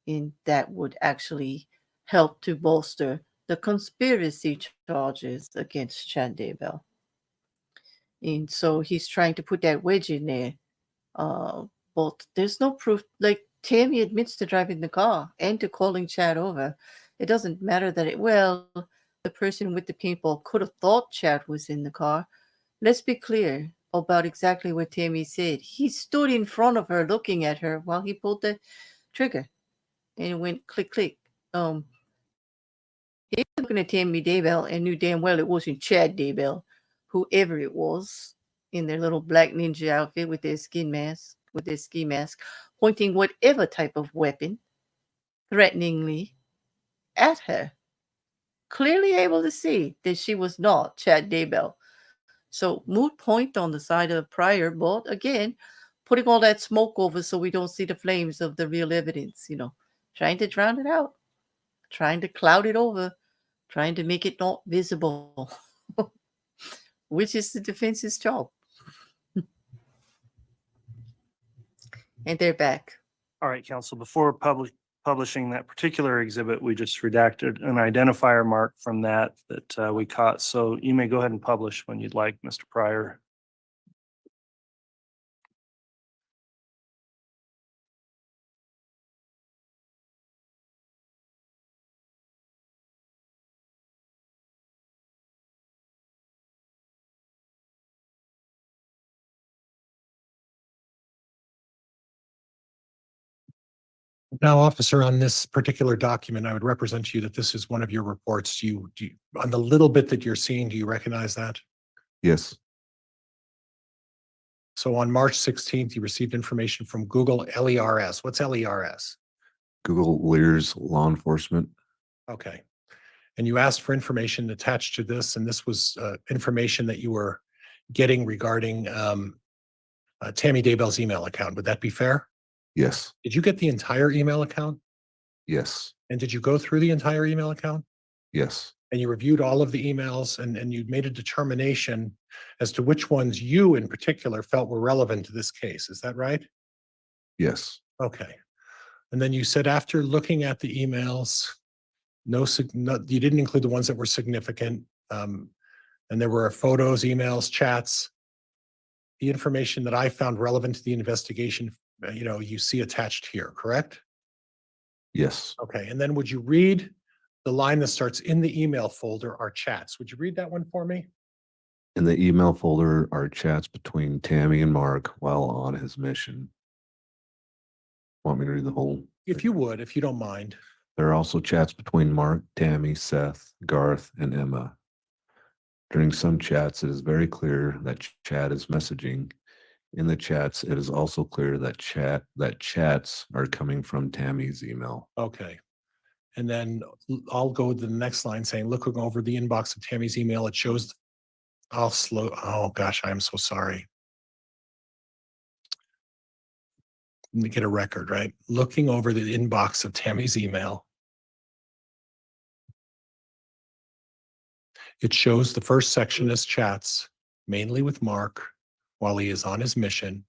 And that would actually help to bolster the conspiracy charges against Chad Daybell. And so he's trying to put that wedge in there. But there's no proof. Like, Tammy admits to driving the car and to calling Chad over. It doesn't matter that the person with the paintball could have thought Chad was in the car. Let's be clear about exactly what Tammy said. He stood in front of her looking at her while he pulled the trigger. And it went click, click. He was looking at Tammy Daybell and knew damn well it wasn't Chad Daybell, whoever it was, in their little black ninja outfit with their ski mask, pointing whatever type of weapon threateningly at her. Clearly able to see that she was not Chad Daybell. So moot point on the side of Pryor, but again, putting all that smoke over so we don't see the flames of the real evidence, trying to drown it out, trying to cloud it over, trying to make it not visible, which is the defense's job. And they're back. All right, counsel, before publishing that particular exhibit, we just redacted an identifier mark from that we caught. So you may go ahead and publish when you'd like, Mr. Pryor. Now, officer, on this particular document, I would represent to you that this is one of your reports. On the little bit that you're seeing, do you recognize that? Yes, So on March 16th, you received information from Google LERS. What's LERS? Google Lears Law Enforcement. Okay. And you asked for information attached to this, and this was information that you were getting regarding Tammy Daybell's email account. Would that be fair? Yes, Did you get the entire email account? yes, And did you go through the entire email account? yes, And you reviewed all of the emails and you made a determination as to which ones you in particular felt were relevant to this case. Is that right? yes, Okay. And then you said after looking at the emails, you didn't include the ones that were significant. And there were photos, emails, chats. The information that I found relevant to the investigation, you see attached here, correct? yes. Okay. And then would you read the line that starts in the email folder are chats? Would you read that one for me? In the email folder are chats between Tammy and Mark while on his mission. Want me to read the whole? If you would, if you don't mind. There are also chats between Mark, Tammy, Seth, Garth, and Emma. During some chats, it is very clear that Chad is messaging. In the chats, it is also clear that chats are coming from Tammy's email. Okay. And then I'll go to the next line saying, looking over the inbox of Tammy's email, it shows, oh gosh, I'm so sorry. Let me get a record, right? Looking over the inbox of Tammy's email. It shows the first section is chats, mainly with Mark while he is on his mission.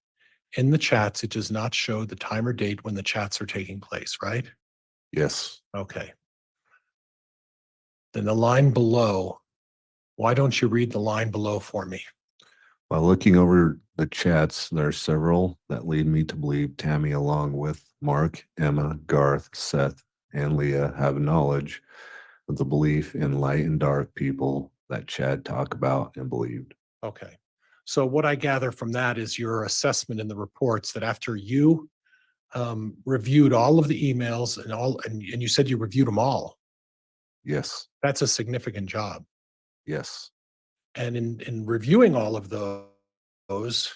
In the chats, it does not show the time or date when the chats are taking place, right? Yes. Okay. Then the line below, why don't you read the line below for me? While looking over the chats, there are several that lead me to believe Tammy, along with Mark, Emma, Garth, Seth, and Leah, have knowledge of the belief in light and dark people that Chad talked about and believed. Okay. So what I gather from that is your assessment in the reports that after you reviewed all of the emails and you said you reviewed them all. Yes, That's a significant job. yes, And in reviewing all of those,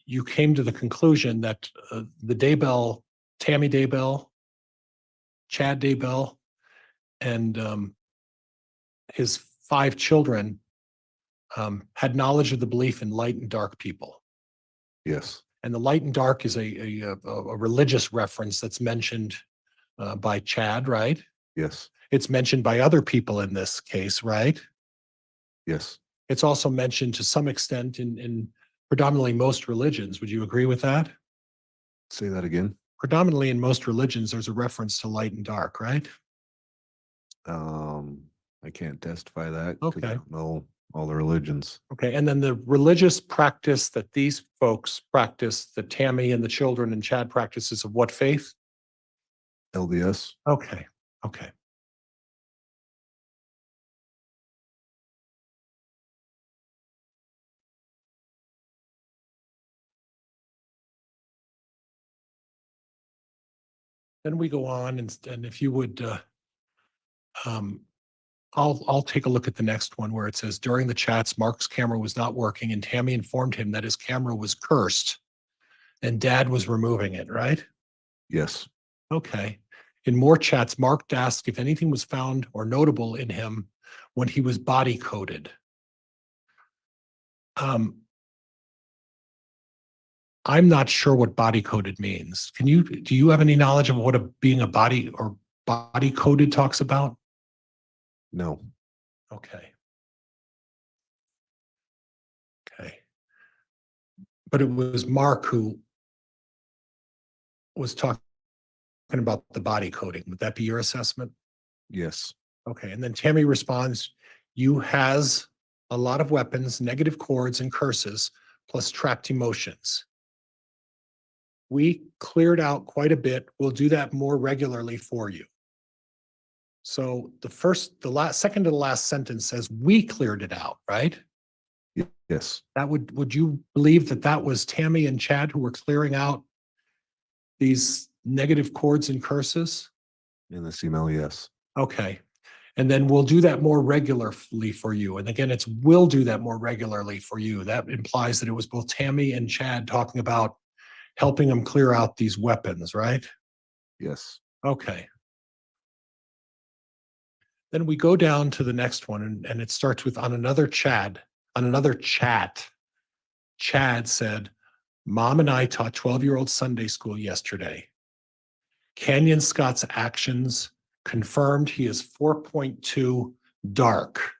you came to the conclusion that the Daybell, Tammy Daybell, Chad Daybell, and his 5 children had knowledge of the belief in light and dark people. yes, And the light and dark is a religious reference that's mentioned by Chad, right? yes, It's mentioned by other people in this case, right? yes. It's also mentioned to some extent in predominantly most religions. Would you agree with that? Say that again. Predominantly in most religions, there's a reference to light and dark, right? I can't testify that because I Okay. don't know all the religions. Okay. And then the religious practice that these folks practice, that Tammy and the children and Chad practices of what faith? LDS. Okay. Okay. Then we go on and if you would, I'll take a look at the next one where it says during the chats, Mark's camera was not working and Tammy informed him that his camera was cursed and Dad was removing it, right? Yes, Okay. In more chats, Mark asked if anything was found or notable in him when he was body coded. I'm not sure what body coded means. Do you have any knowledge of what being a body or body coded talks about? no, Okay. Okay. But it was Mark who was talking about the body coding. Would that be your assessment? yes, Okay. And then Tammy responds, you has a lot of weapons, negative chords and curses, plus trapped emotions. We cleared out quite a bit. We'll do that more regularly for you. So second to the last sentence says we cleared it out, right? yes, That would you believe that was Tammy and Chad who were clearing out these negative chords and curses? in this email, yes, Okay. And then we'll do that more regularly for you. And again, we'll do that more regularly for you. That implies that it was both Tammy and Chad talking about helping them clear out these weapons, right? yes, Okay. Then we go down to the next one and it starts with on another chat. Chad said, Mom and I taught 12-year-old Sunday school yesterday. Canyon Scott's actions confirmed he is 4.2 dark.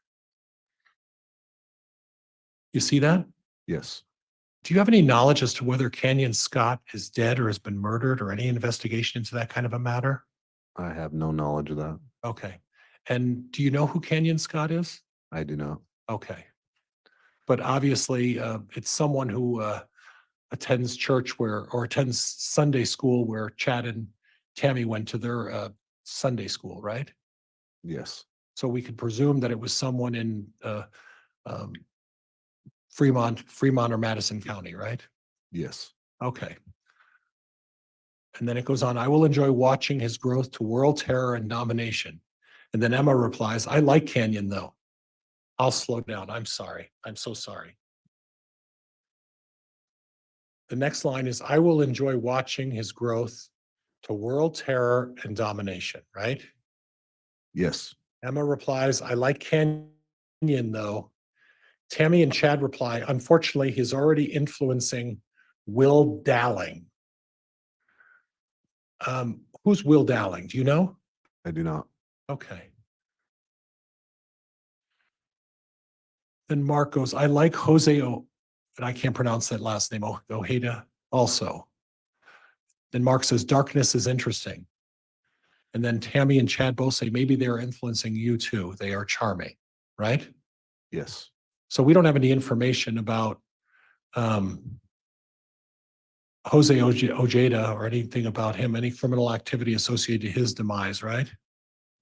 You see that? yes. Do you have any knowledge as to whether Canyon Scott is dead or has been murdered or any investigation into that kind of a matter? I have no knowledge of that. Okay. And do you know who Canyon Scott is? I do not. Okay. But obviously, it's someone who attends church or attends Sunday school where Chad and Tammy went to their Sunday school, right? Yes, So we could presume that it was someone in Fremont or Madison County, right? yes, Okay. And then it goes on, I will enjoy watching his growth to world terror and domination. And then Emma replies, I like Canyon though. I'll slow down. I'm sorry. I'm so sorry. The next line is, I will enjoy watching his growth to world terror and domination, right? yes, Emma replies, I like Canyon though. Tammy and Chad reply, unfortunately, he's already influencing Will Dowling. Who's Will Dowling? Do you know? I do not. Okay. Then Mark goes, I like Jose and I can't pronounce that last name, Ojeda also. Then Mark says, darkness is interesting. And then Tammy and Chad both say, maybe they're influencing you too. They are charming, right? Yes, So we don't have any information about Jose Ojeda or anything about him, any criminal activity associated to his demise, right?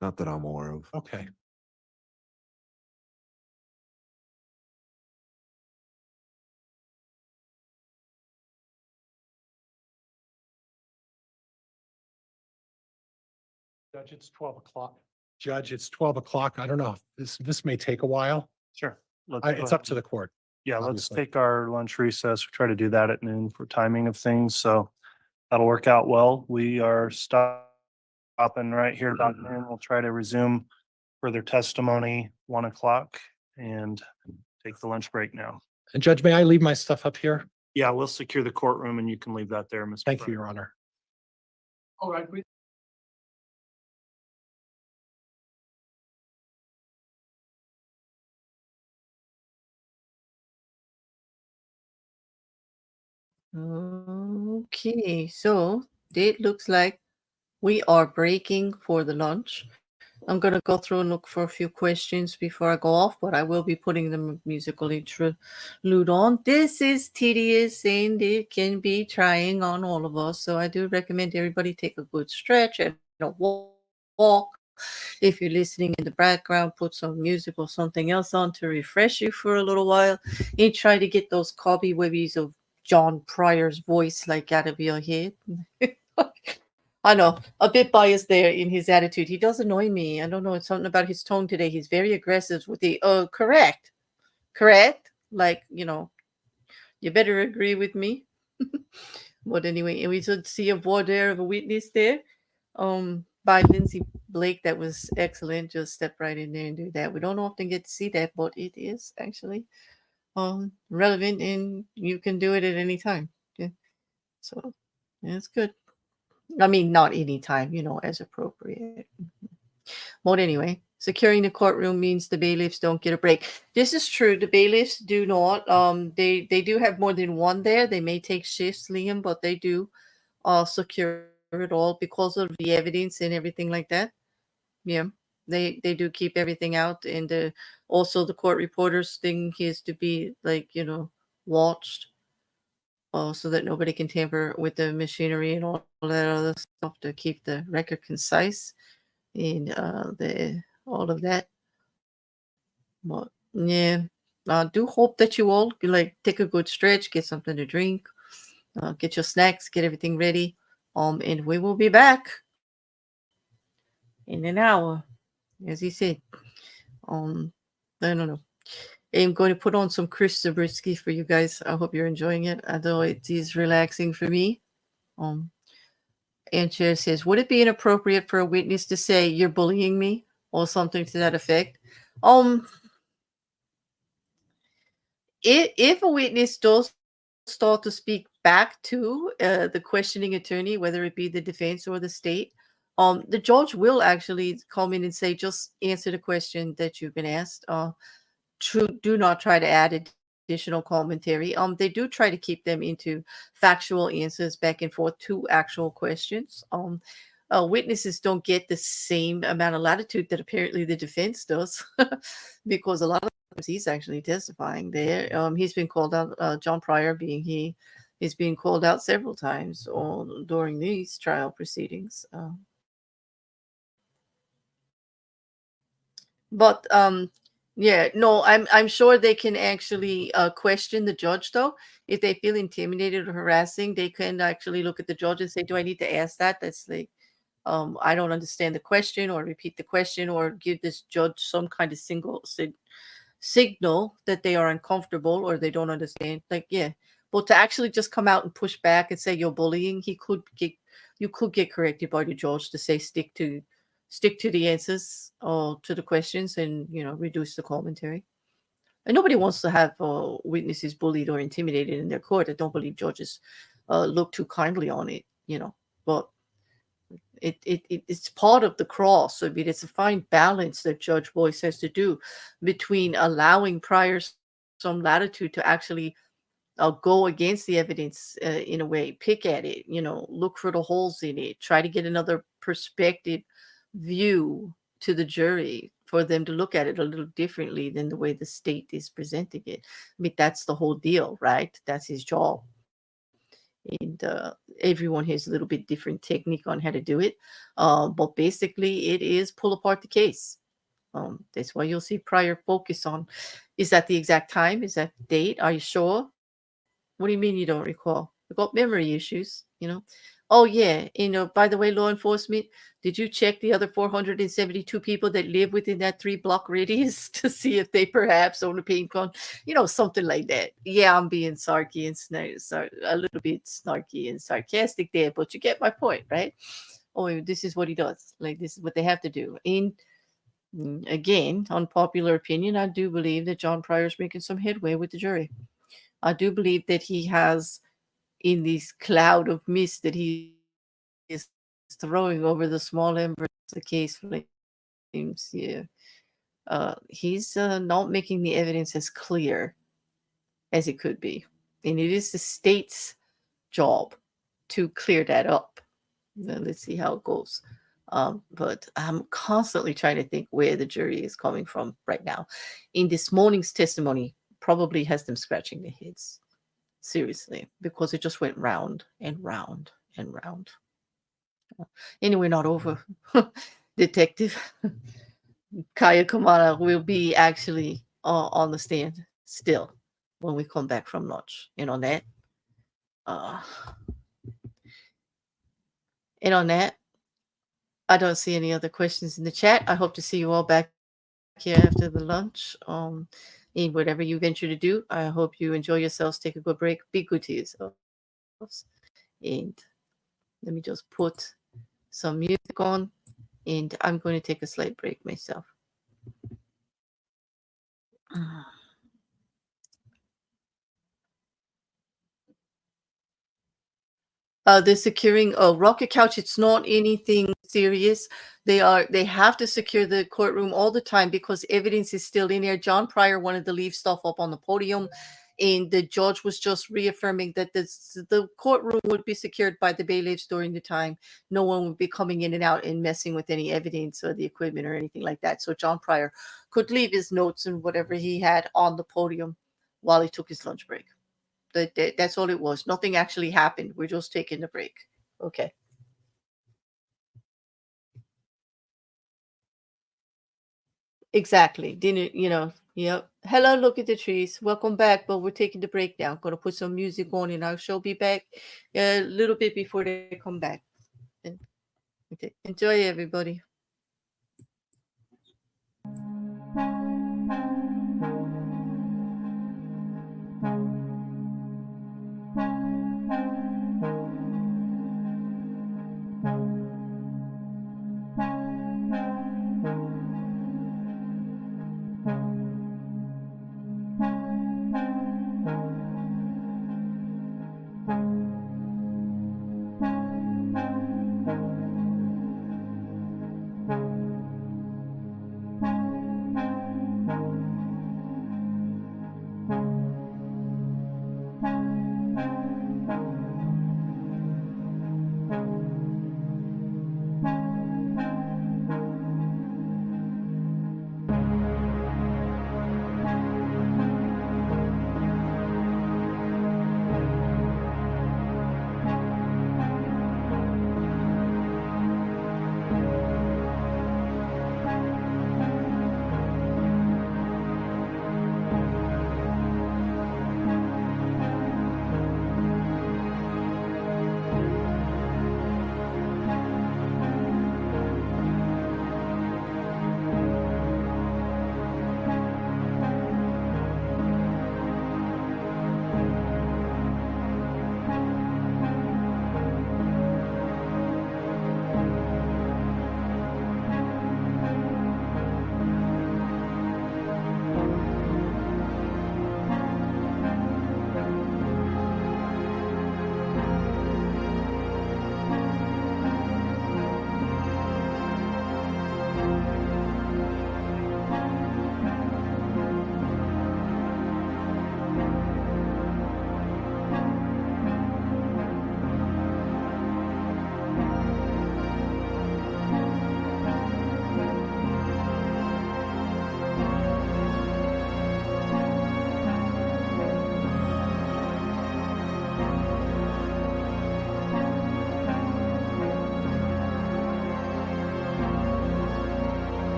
not that I'm aware of. Okay. Judge, it's 12 o'clock. Judge, it's 12 o'clock. I don't know. This may take a while. Sure. Let's go It's up ahead. to the court. Yeah, let's obviously. take our lunch recess. We try to do that at noon for timing of things, so that'll work out well. We are stopping right here about noon. We'll try to resume further testimony 1 o'clock and take the lunch break now. And Judge, may I leave my stuff up here? Yeah, we'll secure the courtroom and you can leave that there, Mr. Thank you, Fryer. Your Honor. All right, please. Okay, so it looks like we are breaking for the lunch. I'm gonna go through and look for a few questions before I go off, but I will be putting the musical interlude on. This is tedious and it can be trying on all of us, so I do recommend everybody take a good stretch and a walk. If you're listening in the background, put some music or something else on to refresh you for a little while and try to get those cobwebbies of John Pryor's voice like out of your head. I know, a bit biased there in his attitude. He does annoy me. I don't know, it's something about his tone today. He's very aggressive with the correct. Like, you better agree with me. But anyway, and we should see a voir dire of a witness there. By Lyndsey Blake, that was excellent. Just step right in there and do that. We don't often get to see that, but it is actually relevant, and you can do it at any time. Yeah. So that's good. I mean, not any time, as appropriate. But anyway, securing the courtroom means the bailiffs don't get a break. This is true. The bailiffs do not. They do have more than one there. They may take shifts, Liam, but they do secure it all because of the evidence and everything like that. Yeah, they do keep everything out, and also the court reporters thing is to be watched. So that nobody can tamper with the machinery and all that other stuff to keep the record concise and all of that. But yeah, I do hope that you all take a good stretch, get something to drink, get your snacks, get everything ready. And we will be back in an hour, as he said. I don't know. I'm going to put on some Chris Zabriskie for you guys. I hope you're enjoying it, although it is relaxing for me. And Chair says, would it be inappropriate for a witness to say you're bullying me or something to that effect? If a witness does start to speak back to the questioning attorney, whether it be the defense or the state, the judge will actually come in and say, just answer the question that you've been asked. Do not try to add additional commentary. They do try to keep them into factual answers back and forth to actual questions. Witnesses don't get the same amount of latitude that apparently the defense does, because a lot of times he's actually testifying there. He's been called out, John Pryor being he is being called out several times during these trial proceedings. But yeah, no, I'm sure they can actually question the judge, though. If they feel intimidated or harassing, they can actually look at the judge and say, do I need to ask that? That's like, I don't understand the question, or repeat the question, or give this judge some kind of signal that they are uncomfortable or they don't understand. Yeah. But to actually just come out and push back and say you're bullying, you could get corrected by the judge to say stick to the answers or to the questions, and reduce the commentary. And nobody wants to have witnesses bullied or intimidated in their court. I don't believe judges look too kindly on it, but it's part of the cross. I mean, it's a fine balance that Judge Boyce has to do between allowing priors some latitude to actually go against the evidence in a way, pick at it, look for the holes in it, try to get another perspective view to the jury for them to look at it a little differently than the way the state is presenting it. I mean, that's the whole deal, right? That's his job. And everyone has a little bit different technique on how to do it. But basically, it is pull apart the case. That's why you'll see Pryor focus on, is that the exact time? Is that the date? Are you sure? What do you mean you don't recall? We've got memory issues, Oh yeah, by the way, law enforcement, did you check the other 472 people that live within that 3-block radius to see if they perhaps own a paint gun? Something like that. Yeah, I'm being sarky and a little bit snarky and sarcastic there, but you get my point, right? Oh, this is what he does. Like, this is what they have to do. And again, unpopular opinion, I do believe that John Pryor's making some headway with the jury. I do believe that he has, in this cloud of mist that he is throwing over the small embers of the case flames, yeah, he's not making the evidence as clear as it could be. And it is the state's job to clear that up. Now, let's see how it goes. But I'm constantly trying to think where the jury is coming from right now. In this morning's testimony, probably has them scratching their heads. Seriously, because it just went round and round and round. Anyway, not over. Detective Kaaiakamanu will be actually on the stand still when we come back from lunch. And on that, I don't see any other questions in the chat. I hope to see you all back here after the lunch. In whatever you venture to do, I hope you enjoy yourselves. Take a good break. Be good to yourselves. And let me just put some music on, and I'm going to take a slight break myself. They're securing a rocket couch. It's not anything serious. They have to secure the courtroom all the time because evidence is still in there. John Pryor wanted to leave stuff up on the podium, and the judge was just reaffirming that the courtroom would be secured by the bailiffs during the time. No one would be coming in and out and messing with any evidence or the equipment or anything like that. So John Pryor could leave his notes and whatever he had on the podium while he took his lunch break. That's all it was. Nothing actually happened. We're just taking a break. Okay. Exactly. Didn't Yep. Hello, look at the trees. Welcome back, but we're taking the break now. Gonna put some music on, and I shall be back a little bit before they come back. Okay. Enjoy, everybody.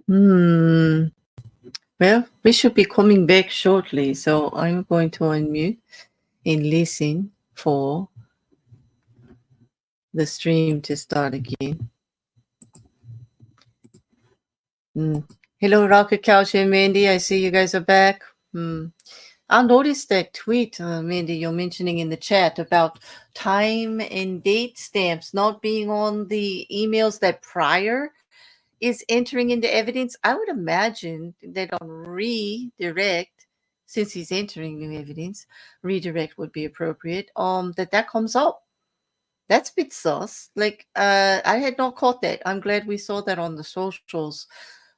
Well, we should be coming back shortly, so I'm going to unmute and listen for the stream to start again. Hello, Rocket Couch and Mandy. I see you guys are back. I noticed that tweet, Mandy, you're mentioning in the chat about time and date stamps not being on the emails that prior is entering into evidence. I would imagine that on redirect, since he's entering new evidence, redirect would be appropriate. That comes up. That's a bit sus. Like, I had not caught that. I'm glad we saw that on the socials.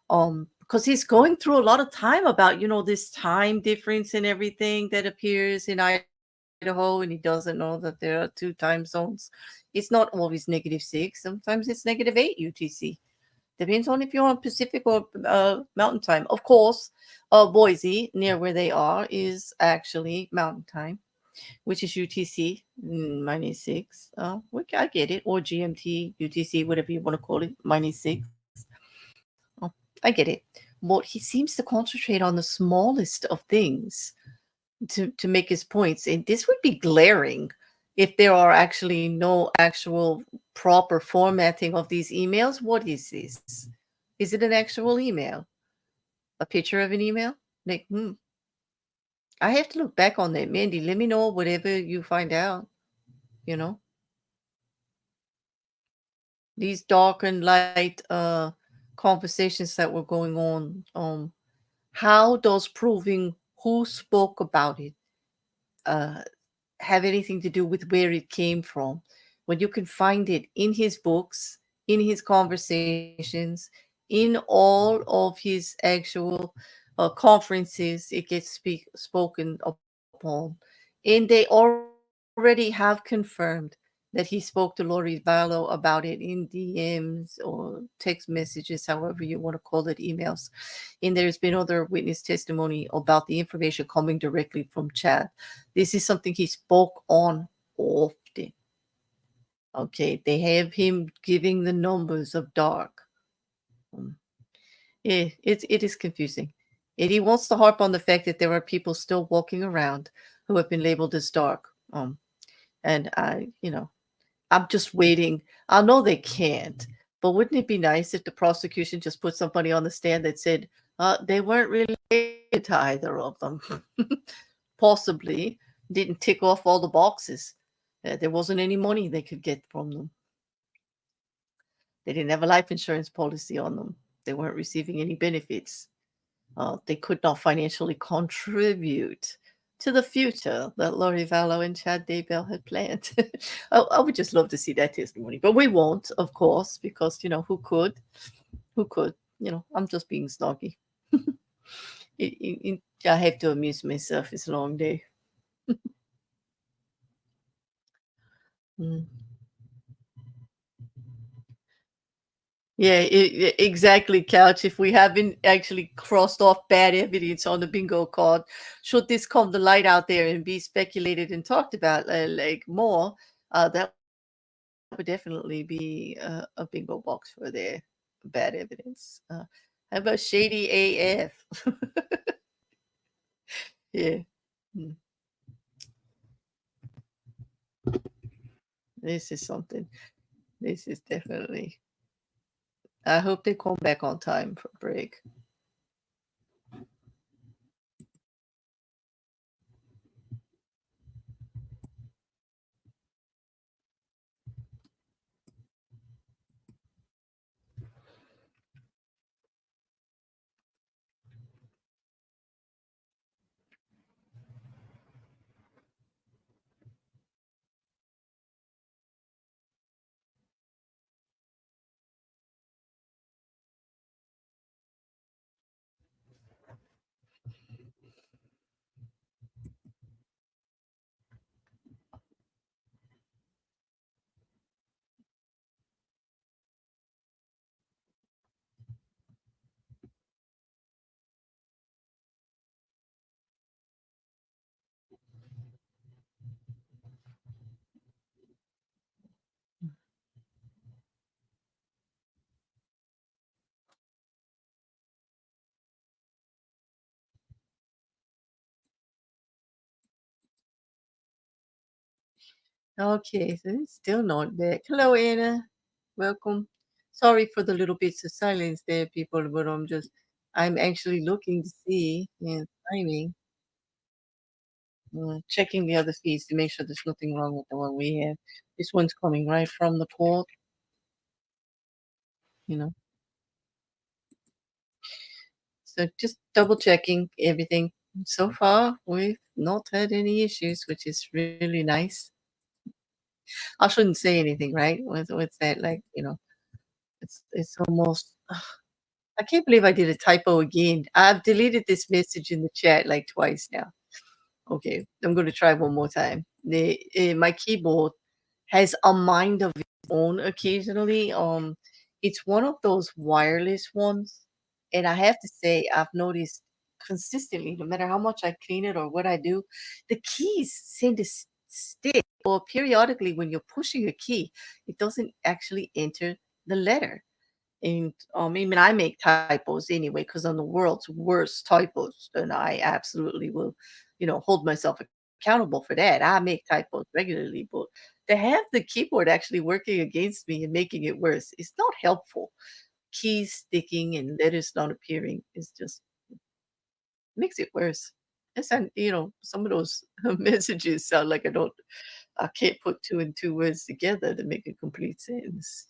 Because he's going through a lot of time about, this time difference and everything that appears in Idaho, and he doesn't know that there are 2 time zones. It's not always -6. Sometimes it's -8 UTC. Depends on if you're on Pacific or Mountain Time. Of course, Boise, near where they are, is actually Mountain Time, which is UTC -6. I get it, or GMT, UTC, whatever you want to call it, -6. Oh, I get it. But he seems to concentrate on the smallest of things to make his points, and this would be glaring if there are actually no actual proper formatting of these emails. What is this? Is it an actual email? A picture of an email? Like, I have to look back on that. Mandy, let me know whatever you find out, These dark and light conversations that were going on, how does proving who spoke about it have anything to do with where it came from? When you can find it in his books, in his conversations, in all of his actual conferences, it gets spoken upon. And they already have confirmed that he spoke to Lori Vallow about it in DMs or text messages, however you want to call it, emails. And there's been other witness testimony about the information coming directly from Chad. This is something he spoke on often. Okay, they have him giving the numbers of dark. Yeah, it is confusing. And he wants to harp on the fact that there are people still walking around who have been labeled as dark. And I'm just waiting. I know they can't, but wouldn't it be nice if the prosecution just put somebody on the stand that said they weren't related to either of them? Possibly didn't tick off all the boxes. There wasn't any money they could get from them. They didn't have a life insurance policy on them. They weren't receiving any benefits. They could not financially contribute to the future that Lori Vallow and Chad Daybell had planned. I would just love to see that testimony, but we won't, of course, because, who could? Who could? I'm just being snarky. I have to amuse myself. It's a long day. Yeah, exactly, Couch. If we haven't actually crossed off bad evidence on the bingo card, should this come to light out there and be speculated and talked about more, that would definitely be a bingo box for their bad evidence. How about Shady AF? Yeah. This is something. This is definitely. I hope they come back on time for break. Okay, so it's still not back. Hello, Anna. Welcome. Sorry for the little bits of silence there, people, but I'm actually looking to see and timing, checking the other feeds to make sure there's nothing wrong with the one we have. This one's coming right from the port, you know. So just double checking everything. So far, we've not had any issues, which is really nice. I shouldn't say anything, right? What's that like? It's almost. I can't believe I did a typo again. I've deleted this message in the chat like twice now. Okay, I'm going to try one more time. My keyboard has a mind of its own occasionally. It's one of those wireless ones, and I have to say I've noticed consistently, no matter how much I clean it or what I do, the keys seem to stick. Or periodically, when you're pushing a key, it doesn't actually enter the letter. And even I make typos anyway, because I'm the world's worst typos, and I absolutely will, hold myself accountable for that. I make typos regularly, but to have the keyboard actually working against me and making it worse is not helpful. Keys sticking and letters not appearing is just makes it worse. And some of those messages sound like I can't put two and two words together to make a complete sentence.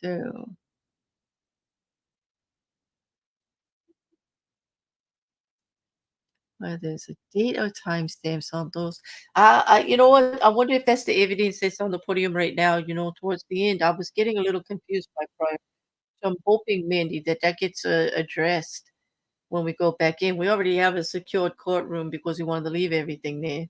So there's a date or timestamps on those. You know what? I wonder if that's the evidence that's on the podium right now. Towards the end, I was getting a little confused by prior. So I'm hoping, Mandy, that gets addressed when we go back in. We already have a secured courtroom because we wanted to leave everything there.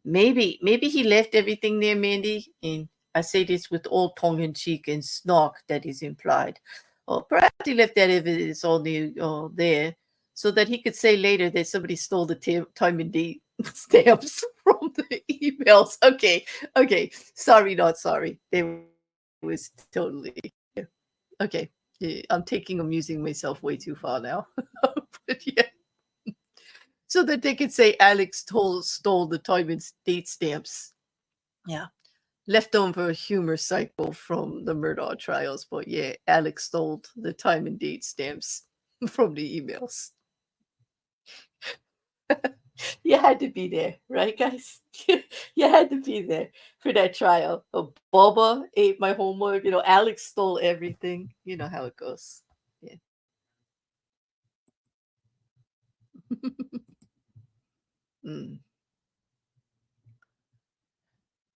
Maybe he left everything there, Mandy. And I say this with all tongue in cheek and snark that is implied. Or perhaps he left that evidence on there so that he could say later that somebody stole the time and date stamps from the emails. Okay. Sorry, not sorry. It was totally okay. Yeah, I'm amusing myself way too far now. But yeah. So that they could say Alex stole the time and date stamps. Yeah. Leftover humor cycle from the Murdaugh trials. But yeah, Alex stole the time and date stamps from the emails. You had to be there, right, guys? You had to be there for that trial. Bubba ate my homework. Alex stole everything. You know how it goes. Yeah. Mm.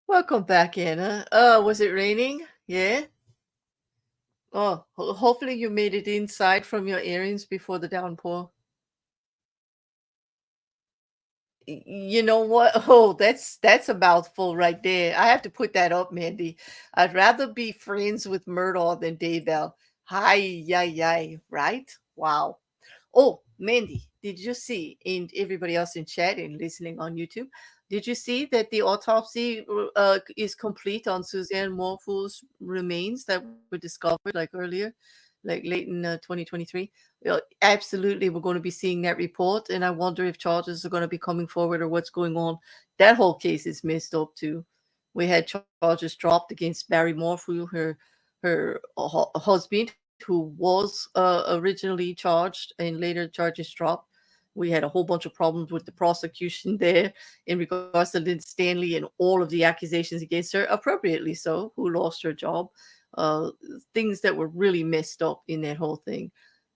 Welcome back, Anna. Was it raining? Yeah. Oh, hopefully you made it inside from your errands before the downpour. You know what? Oh, that's a mouthful right there. I have to put that up, Mandy. I'd rather be friends with Murdaugh than Daybell. Hi, yay, right? Wow. Oh, Mandy, did you see, and everybody else in chat and listening on YouTube, did you see that the autopsy is complete on Suzanne Morphu's remains that were discovered like earlier, like late in 2023? Absolutely, we're going to be seeing that report, and I wonder if charges are going to be coming forward or what's going on. That whole case is messed up too. We had charges dropped against Barry Morphew, her husband, who was originally charged and later charges dropped. We had a whole bunch of problems with the prosecution there in regards to Lynn Stanley and all of the accusations against her, appropriately so, who lost her job. Things that were really messed up in that whole thing,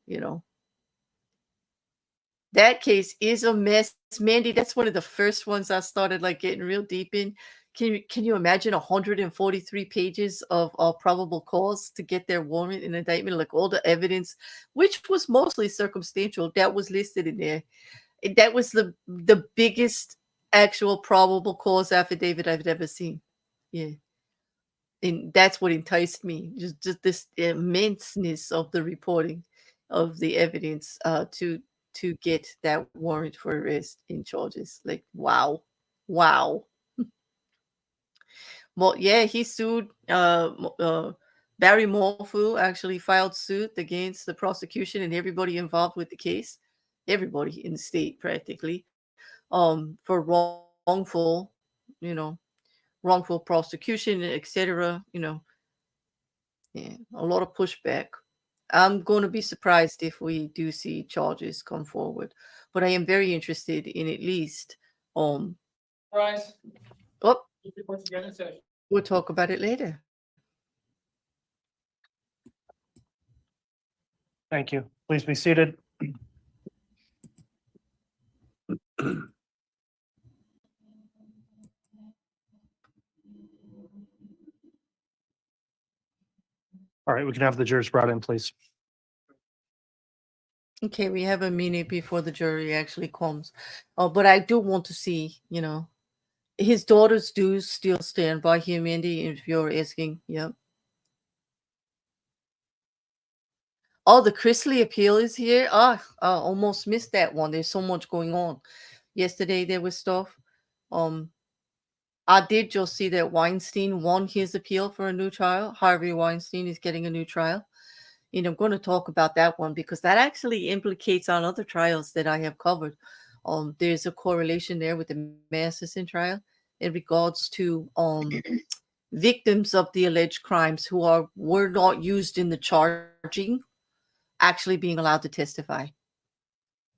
you know. That case is a mess, Mandy. That's one of the first ones I started like getting real deep in. Can you imagine 143 pages of probable cause to get their warrant and indictment, like all the evidence, which was mostly circumstantial, that was listed in there. That was the biggest actual probable cause affidavit I've ever seen. Yeah. And that's what enticed me, just this immenseness of the reporting of the evidence to get that warrant for arrest and charges. Like, wow. Well, yeah, he sued Barry Morphew actually filed suit against the prosecution and everybody involved with the case, everybody in the state practically, for wrongful, you know, wrongful prosecution, etc. Yeah, a lot of pushback. I'm going to be surprised if we do see charges come forward, but I am very interested in at least, Rise. oh, Reports again in session. we'll talk about it later. Thank you. Please be seated. All right, we can have the jurors brought in, please. Okay, we have a minute before the jury actually comes. But I do want to see, his daughters do still stand by him, Andy, if you're asking. Yep. Oh, the Chrisley appeal is here. I almost missed that one. There's so much going on. Yesterday there was stuff. I did just see that Weinstein won his appeal for a new trial. Harvey Weinstein is getting a new trial. And I'm going to talk about that one because that actually implicates on other trials that I have covered. There's a correlation there with the Masterson trial in regards to victims of the alleged crimes who were not used in the charging actually being allowed to testify.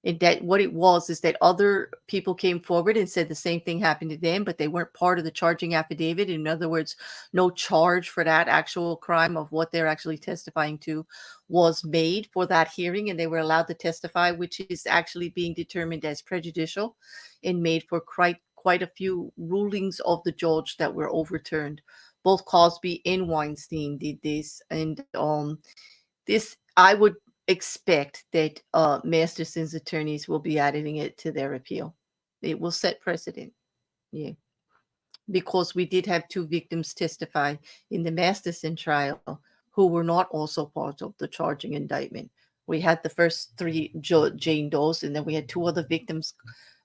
And that what it was is that other people came forward and said the same thing happened to them, but they weren't part of the charging affidavit. In other words, no charge for that actual crime of what they're actually testifying to was made for that hearing, and they were allowed to testify, which is actually being determined as prejudicial and made for quite a few rulings of the judge that were overturned. Both Cosby and Weinstein did this, and this I would expect that Masterson's attorneys will be adding it to their appeal. It will set precedent. Yeah. Because we did have two victims testify in the Masterson trial who were not also part of the charging indictment. We had the first three Jane Does, and then we had two other victims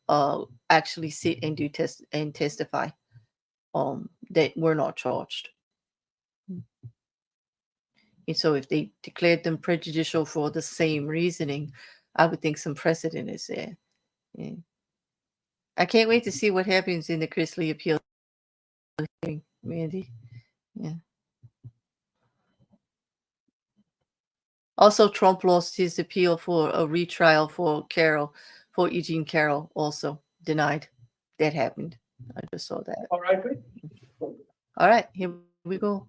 actually sit and testify that were not charged. And so if they declared them prejudicial for the same reasoning, I would think some precedent is there. Yeah. I can't wait to see what happens in the Chrisley appeal hearing, Mandy. Yeah. Also, Trump lost his appeal for a retrial for Eugene Carroll, also denied. That happened. I just saw that. All right, please. All right, here we go.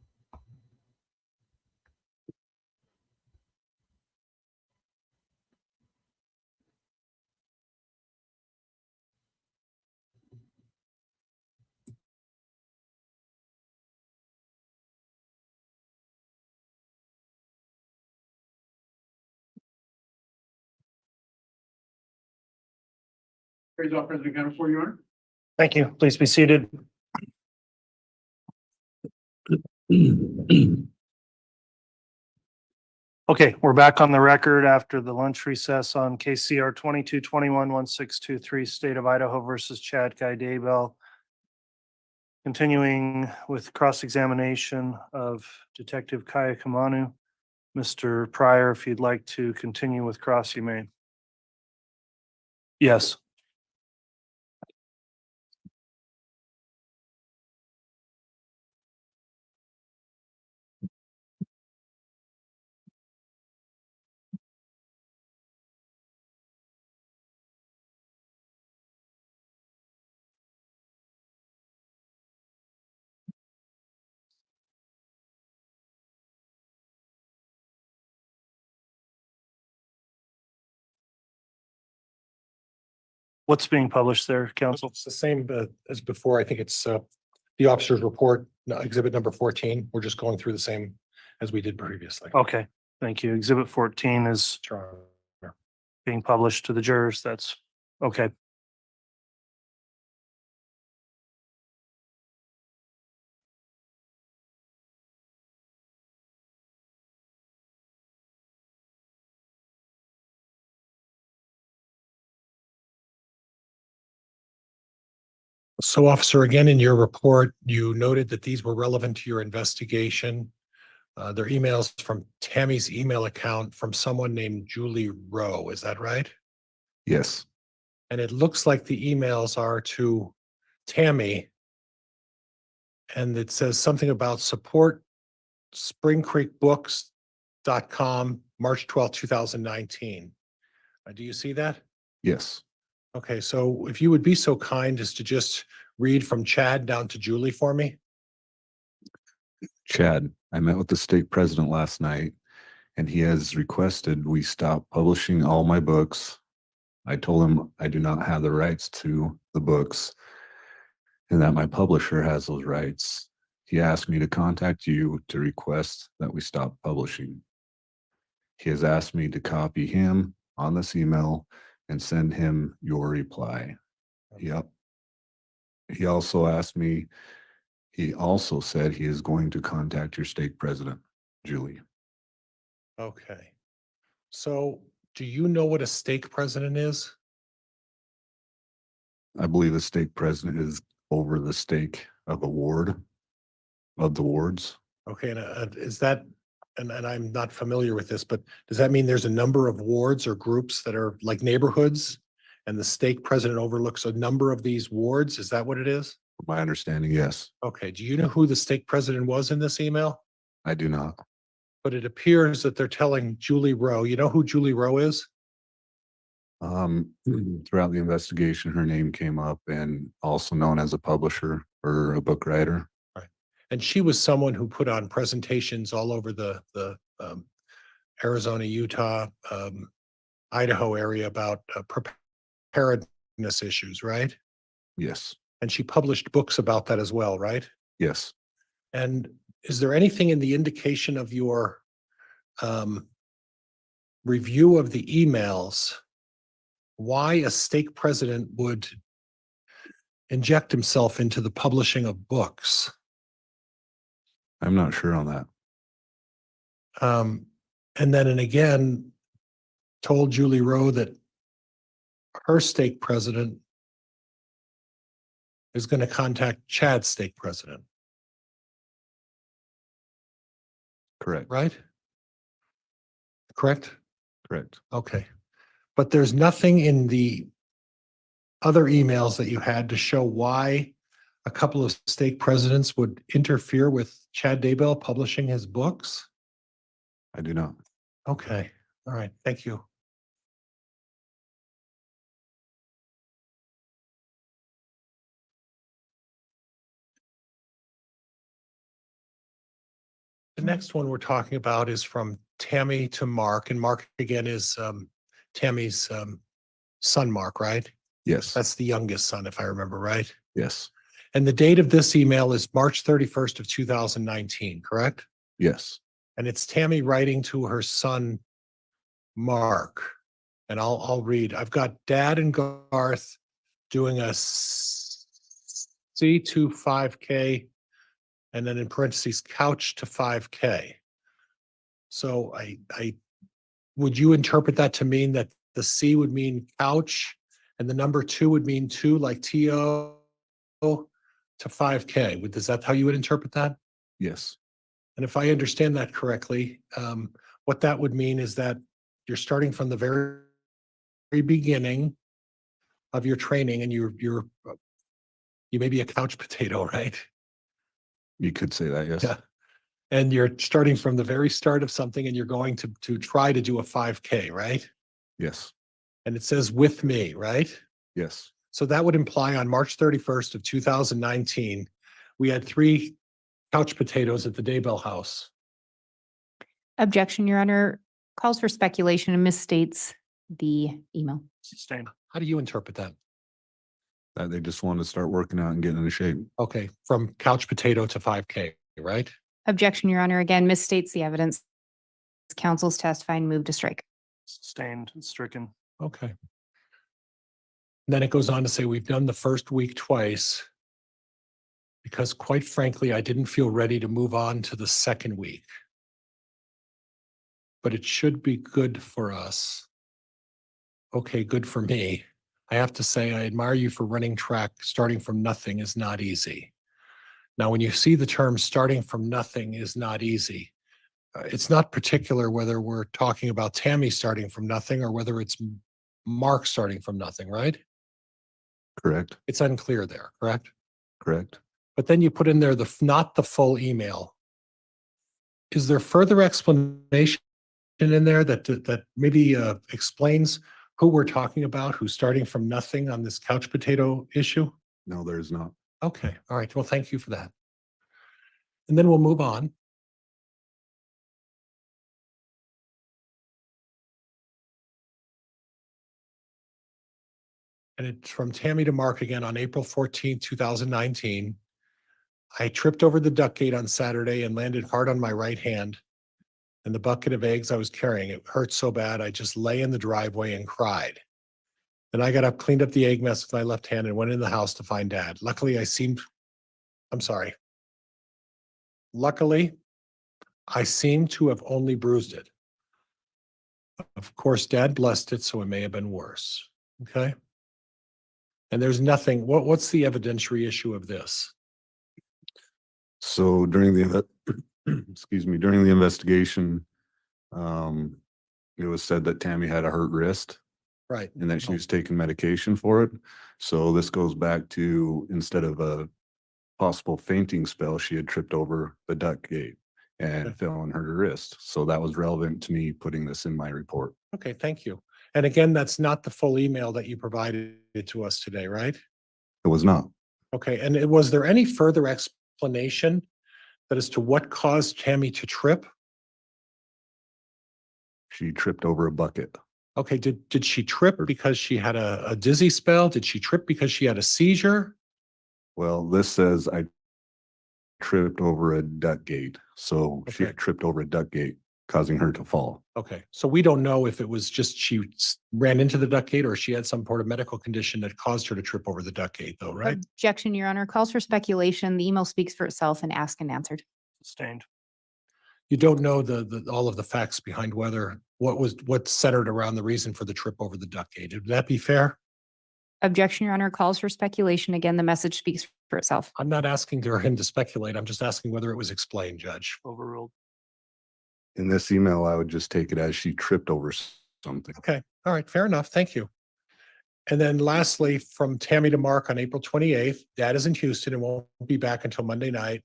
Here's all President County for you, Honor. Thank you. Please be seated. Okay, we're back on the record after the lunch recess on KCR 2221-1623, State of Idaho versus Chad Daybell. Continuing with cross-examination of Detective Kaaiakamanu. Mr. Pryor, if you'd like to continue with cross, you may. Yes. What's being published there, counsel? It's the same as before. I think it's the officer's report, exhibit number 14. We're just going through the same as we did previously. Okay, thank you. Exhibit 14 is Sure. being published to the jurors. That's okay. So officer, again, in your report, you noted that these were relevant to your investigation. They're emails from Tammy's email account from someone named Julie Rowe. Is that right? Yes, And it looks like the emails are to Tammy. And it says something about support springcreekbooks.com, March 12th, 2019. Do you see that? yes. Okay, so if you would be so kind as to just read from Chad down to Julie for me. Chad, I met with the state president last night and he has requested we stop publishing all my books. I told him I do not have the rights to the books and that my publisher has those rights. He asked me to contact you to request that we stop publishing. He has asked me to copy him on this email and send him your reply. Yep. He also said he is going to contact your state president, Julie. Okay. So do you know what a stake president is? I believe the state president is over the stake of a ward, of the wards. Okay, and is that, and I'm not familiar with this, but does that mean there's a number of wards or groups that are like neighborhoods? And the stake president overlooks a number of these wards? Is that what it is? From my understanding, yes. Okay, do you know who the stake president was in this email? I do not. But it appears that they're telling Julie Rowe. You know who Julie Rowe is? Throughout the investigation, her name came up and also known as a publisher or a book writer. Right. And she was someone who put on presentations all over the Arizona, Utah, Idaho area about preparedness issues, right? Yes, And she published books about that as well, right? yes. And is there anything in the indication of your review of the emails why a stake president would inject himself into the publishing of books? I'm not sure on that. And then and again, told Julie Rowe that her stake president is going to contact Chad's stake president, Correct. right? Correct? Correct. Okay. But there's nothing in the other emails that you had to show why a couple of stake presidents would interfere with Chad Daybell publishing his books? I do not. Okay. All right. Thank you. The next one we're talking about is from Tammy to Mark, and Mark again is Tammy's son, Mark, right? Yes, That's the youngest son, if I remember right. yes, And the date of this email is March 31st of 2019, correct? yes. And it's Tammy writing to her son, Mark. And I'll read. I've got Dad and Garth doing a C to 5K, and then in parentheses, couch to 5K. So I would you interpret that to mean that the C would mean couch and the number 2 would mean 2, like TO to 5K? Is that how you would interpret that? Yes, And if I understand that correctly, what that would mean is that you're starting from the very beginning of your training, and you may be a couch potato, right? you could say that, yes. Yeah. And you're starting from the very start of something, and you're going to try to do a 5K, right? Yes, And it says with me, right? yes, So that would imply on March 31st of 2019, we had 3 couch potatoes at the Daybell house. Objection, Your Honor. Calls for speculation and misstates the email. Sustained. How do you interpret that? that they just wanted to start working out and getting into shape. Okay, from couch potato to 5K, right? Objection, Your Honor. Again, misstates the evidence. Counsel's testifying, move to strike. Sustained, stricken. Okay. Then it goes on to say, we've done the first week twice because quite frankly, I didn't feel ready to move on to the second week. But it should be good for us. Okay, good for me. I have to say, I admire you for running track. Starting from nothing is not easy. Now, when you see the term starting from nothing is not easy, it's not particular whether we're talking about Tammy starting from nothing or whether it's Mark starting from nothing, right? Correct, It's unclear there, correct? correct. But then you put in there not the full email. Is there further explanation in there that maybe explains who we're talking about, who's starting from nothing on this couch potato issue? No, there's not. Okay, all right. Well, thank you for that. And then we'll move on. And it's from Tammy to Mark again on April 14th, 2019. I tripped over the duck gate on Saturday and landed hard on my right hand. And the bucket of eggs I was carrying, it hurt so bad, I just lay in the driveway and cried. Then I got up, cleaned up the egg mess with my left hand and went in the house to find Dad. Luckily, I seem to have only bruised it. Of course, Dad blessed it, so it may have been worse. Okay. And there's nothing, what's the evidentiary issue of this? So during the, during the investigation, it was said that Tammy had a hurt wrist Right. and that she was taking medication for it. So this goes back to, instead of a possible fainting spell, she had tripped over the duck gate and Okay. fell and hurt her wrist. So that was relevant to me putting this in my report. Okay, thank you. And again, that's not the full email that you provided to us today, right? It was not. Okay, and was there any further explanation that as to what caused Tammy to trip? She tripped over a bucket. Okay, did she trip because she had a dizzy spell? Did she trip because she had a seizure? Well, this says I tripped over a duck gate. So she Okay. had tripped over a duck gate, causing her to fall. Okay, so we don't know if it was just she ran into the duck gate or she had some sort of medical condition that caused her to trip over the duck gate though, right? Objection, Your Honor. Calls for speculation. The email speaks for itself and asked and answered. Sustained. You don't know all of the facts behind what centered around the reason for the trip over the duck gate. Would that be fair? Objection, Your Honor. Calls for speculation. Again, the message speaks for itself. I'm not asking for him to speculate. I'm just asking whether it was explained, Judge. Overruled. In this email, I would just take it as she tripped over something. Okay, all right, fair enough. Thank you. And then lastly, from Tammy to Mark on April 28th, Dad is in Houston and won't be back until Monday night.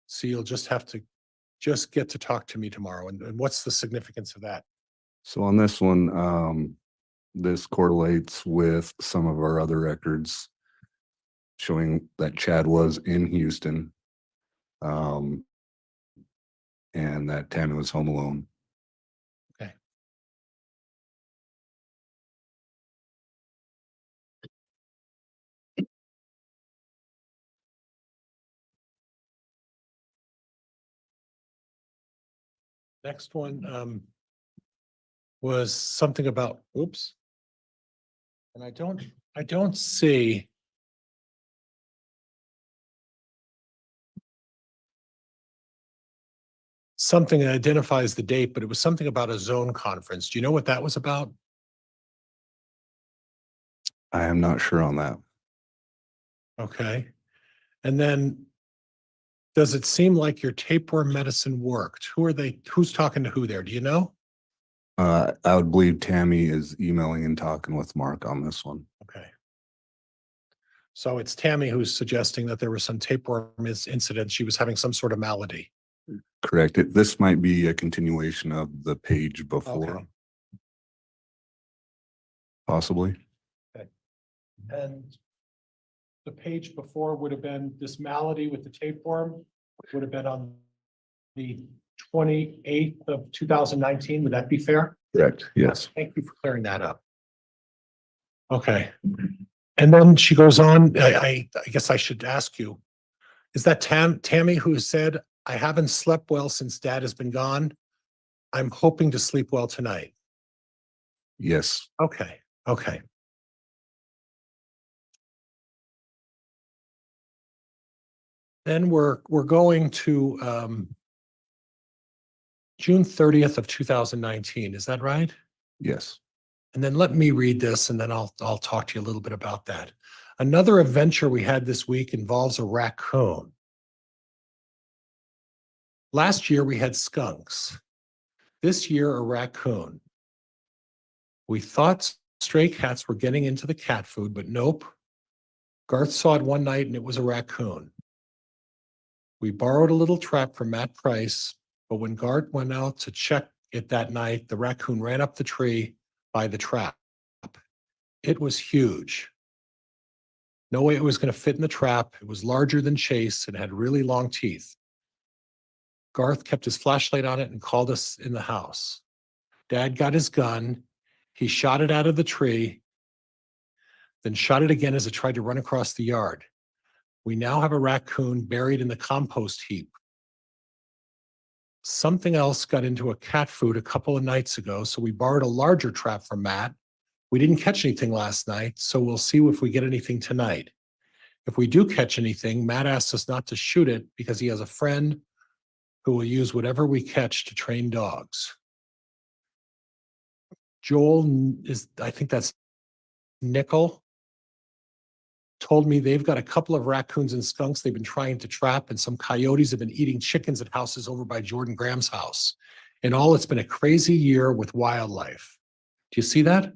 So you'll just have to get to talk to me tomorrow. And what's the significance of that? So on this one, this correlates with some of our other records showing that Chad was in Houston, and that Tammy was home alone. Okay. Next one was something about, oops. And I don't see. Something that identifies the date, but it was something about a zone conference. Do you know what that was about? I am not sure on that. Okay. And then does it seem like your tapeworm medicine worked? Who's talking to who there? Do you know? I would believe Tammy is emailing and talking with Mark on this one. Okay. So it's Tammy who's suggesting that there was some tapeworm incident. She was having some sort of malady. Correct. This might be a continuation of the page before. Okay. Possibly. And the page before would have been this malady with the tapeworm, would have been on the 28th of 2019. Would that be fair? Correct. Yes. Thank you for clearing that up. Okay. And then she goes on, I guess I should ask you, is that Tammy who said, I haven't slept well since Dad has been gone. I'm hoping to sleep well tonight. Yes. Okay. Okay. Then we're going to June 30th of 2019. Is that right? Yes. And then let me read this and then I'll talk to you a little bit about that. Another adventure we had this week involves a raccoon. Last year, we had skunks. This year, a raccoon. We thought stray cats were getting into the cat food, but nope. Garth saw it one night and it was a raccoon. We borrowed a little trap from Matt Price, but when Garth went out to check it that night, the raccoon ran up the tree by the trap. It was huge. No way it was going to fit in the trap. It was larger than Chase and had really long teeth. Garth kept his flashlight on it and called us in the house. Dad got his gun. He shot it out of the tree, then shot it again as it tried to run across the yard. We now have a raccoon buried in the compost heap. Something else got into a cat food a couple of nights ago, so we borrowed a larger trap from Matt. We didn't catch anything last night, so we'll see if we get anything tonight. If we do catch anything, Matt asked us not to shoot it because he has a friend who will use whatever we catch to train dogs. Joel is, I think that's Nickel, told me they've got a couple of raccoons and skunks they've been trying to trap, and some coyotes have been eating chickens at houses over by Jordan Graham's house. In all, it's been a crazy year with wildlife. Do you see that?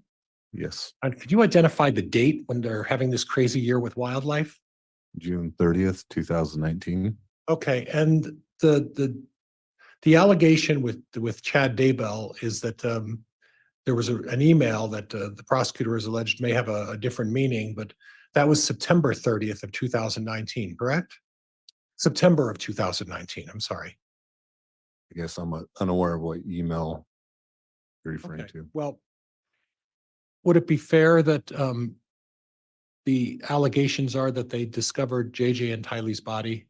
Yes, And could you identify the date when they're having this crazy year with wildlife? June 30th, 2019. Okay, and the allegation with Chad Daybell is that there was an email that the prosecutor has alleged may have a different meaning, but that was September 30th of 2019, correct? September of 2019, I'm sorry. I guess I'm unaware of what email you're referring Okay. to. Well, would it be fair that the allegations are that they discovered JJ and Tylee's body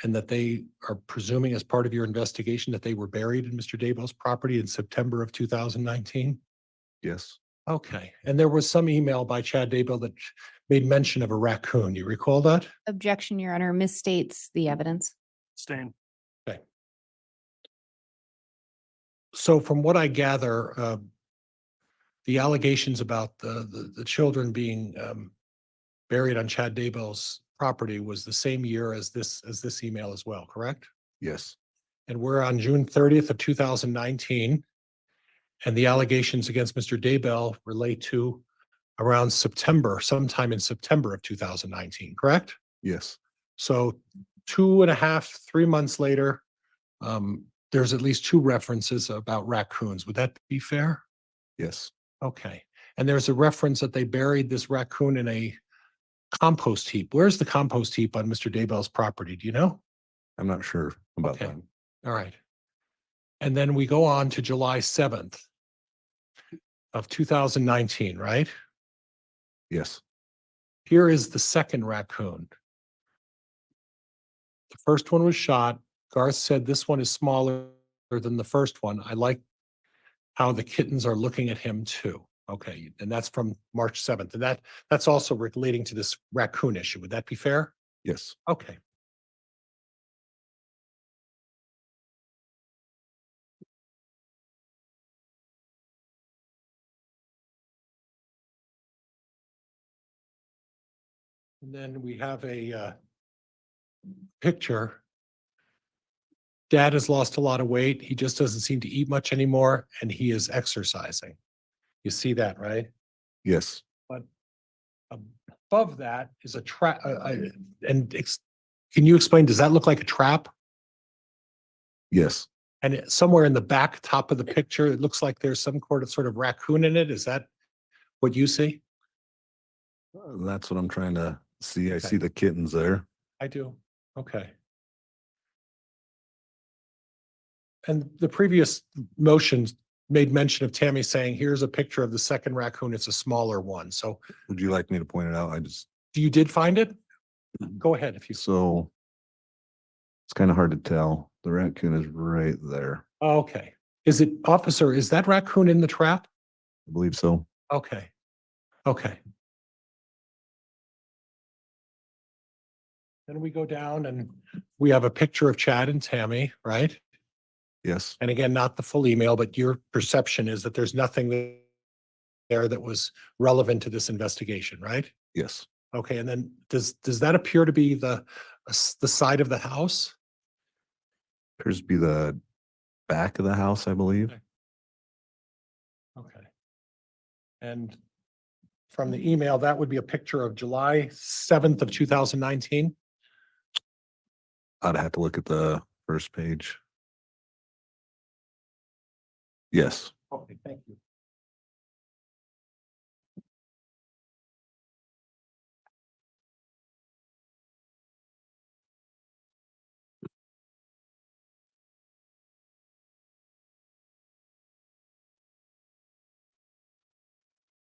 and that they are presuming as part of your investigation that they were buried in Mr. Daybell's property in September of 2019? Yes, Okay, and there was some email by Chad Daybell that made mention of a raccoon. You recall that? Objection, Your Honor, misstates the evidence. Stain. Okay. So from what I gather, the allegations about the children being buried on Chad Daybell's property was the same year as this email as well, correct? yes, And we're on June 30th of 2019. And the allegations against Mr. Daybell relate to around September, sometime in September of 2019, correct? yes, So 2.5, 3 months later, there's at least two references about raccoons. Would that be fair? yes. Okay. And there's a reference that they buried this raccoon in a compost heap. Where's the compost heap on Mr. Daybell's property? Do you know? I'm not sure about Okay. that. All right. And then we go on to July 7th of 2019, right? Yes, Here is the second raccoon. The first one was shot. Garth said this one is smaller than the first one. I like how the kittens are looking at him too. Okay, and that's from March 7th. And that's also relating to this raccoon issue. Would that be fair? yes, Okay. And then we have a picture. Dad has lost a lot of weight. He just doesn't seem to eat much anymore, and he is exercising. You see that, right? yes. But above that is a trap. Can you explain, does that look like a trap? Yes, And somewhere in the back top of the picture, it looks like there's some sort of raccoon in it. Is that what you see? that's what I'm trying to see. I Okay. see the kittens there. I do. Okay. And the previous motions made mention of Tammy saying, here's a picture of the second raccoon. It's a smaller one. So Would you like me to point it out? you did find it? Go ahead if you. So it's kind of hard to tell. The raccoon is right there. Okay. Is it, officer, is that raccoon in the trap? I believe so. Okay. Okay. Then we go down and we have a picture of Chad and Tammy, right? Yes, And again, not the full email, but your perception is that there's nothing there that was relevant to this investigation, right? yes, Okay, and then does that appear to be the side of the house? Appears to be the back of the house, I believe. Okay. And from the email, that would be a picture of July 7th of 2019. I'd have to look at the first page. Yes, Okay, thank you.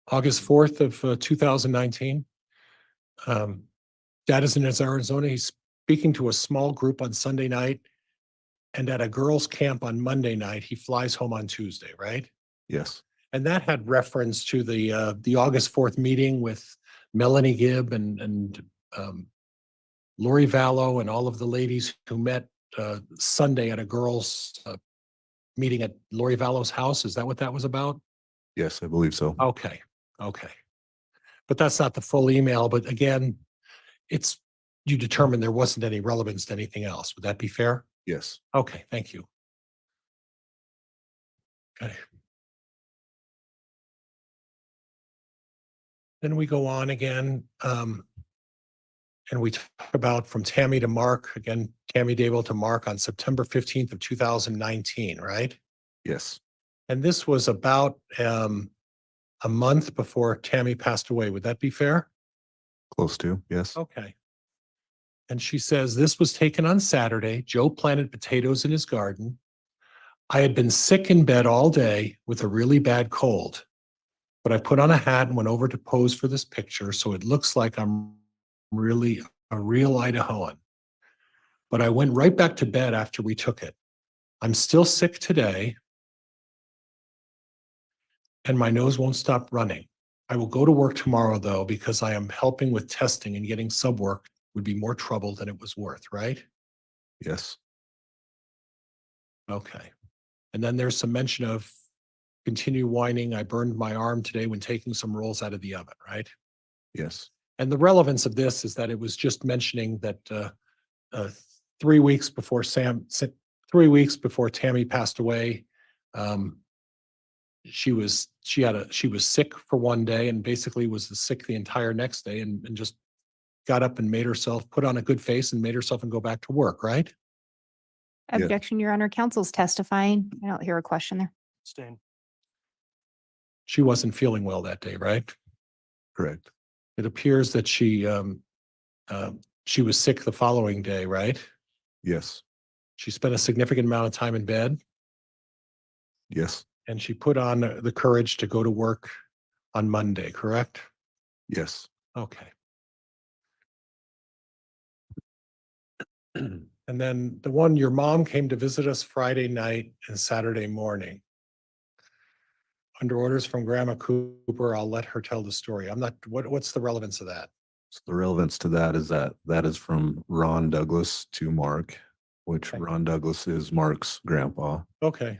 August 4th of 2019. Dad is in Arizona. He's speaking to a small group on Sunday night. And at a girls' camp on Monday night, he flies home on Tuesday, right? yes, And that had reference to the August 4th meeting with Melanie Gibb and Lori Vallow and all of the ladies who met Sunday at a girls' meeting at Lori Vallow's house. Is that what that was about? yes, I believe so. Okay, okay. But that's not the full email, but again, it's, you determined there wasn't any relevance to anything else. Would that be fair? Yes, Okay, thank you. Okay. Then we go on again, and we talk about from Tammy to Mark, again, Tammy Daybell to Mark on September 15th of 2019, right? yes, And this was about a month before Tammy passed away. Would that be fair? close to, yes, Okay. And she says, this was taken on Saturday. Joe planted potatoes in his garden. I had been sick in bed all day with a really bad cold, but I put on a hat and went over to pose for this picture, so it looks like I'm really a real Idahoan. But I went right back to bed after we took it. I'm still sick today, and my nose won't stop running. I will go to work tomorrow, though, because I am helping with testing, and getting sub work would be more trouble than it was worth, right? yes, Okay. And then there's some mention of continue whining. I burned my arm today when taking some rolls out of the oven, right? yes, And the relevance of this is that it was just mentioning that 3 weeks before 3 weeks before Tammy passed away, she was sick for one day and basically was sick the entire next day and just got up and made herself put on a good face and made herself and go back to work, right? Yeah. Objection, Your Honor. Counsel's testifying. I don't hear a question there. Abstain. She wasn't feeling well that day, right? correct, It appears that she was sick the following day, right? yes, She spent a significant amount of time in bed yes, and she put on the courage to go to work on Monday, correct? yes, Okay. And then the one, your mom came to visit us Friday night and Saturday morning. Under orders from Grandma Cooper, I'll let her tell the story. I'm not, what's the relevance of that? So the relevance to that is from Ron Douglas to Mark, which Okay. Ron Douglas is Mark's grandpa. Okay,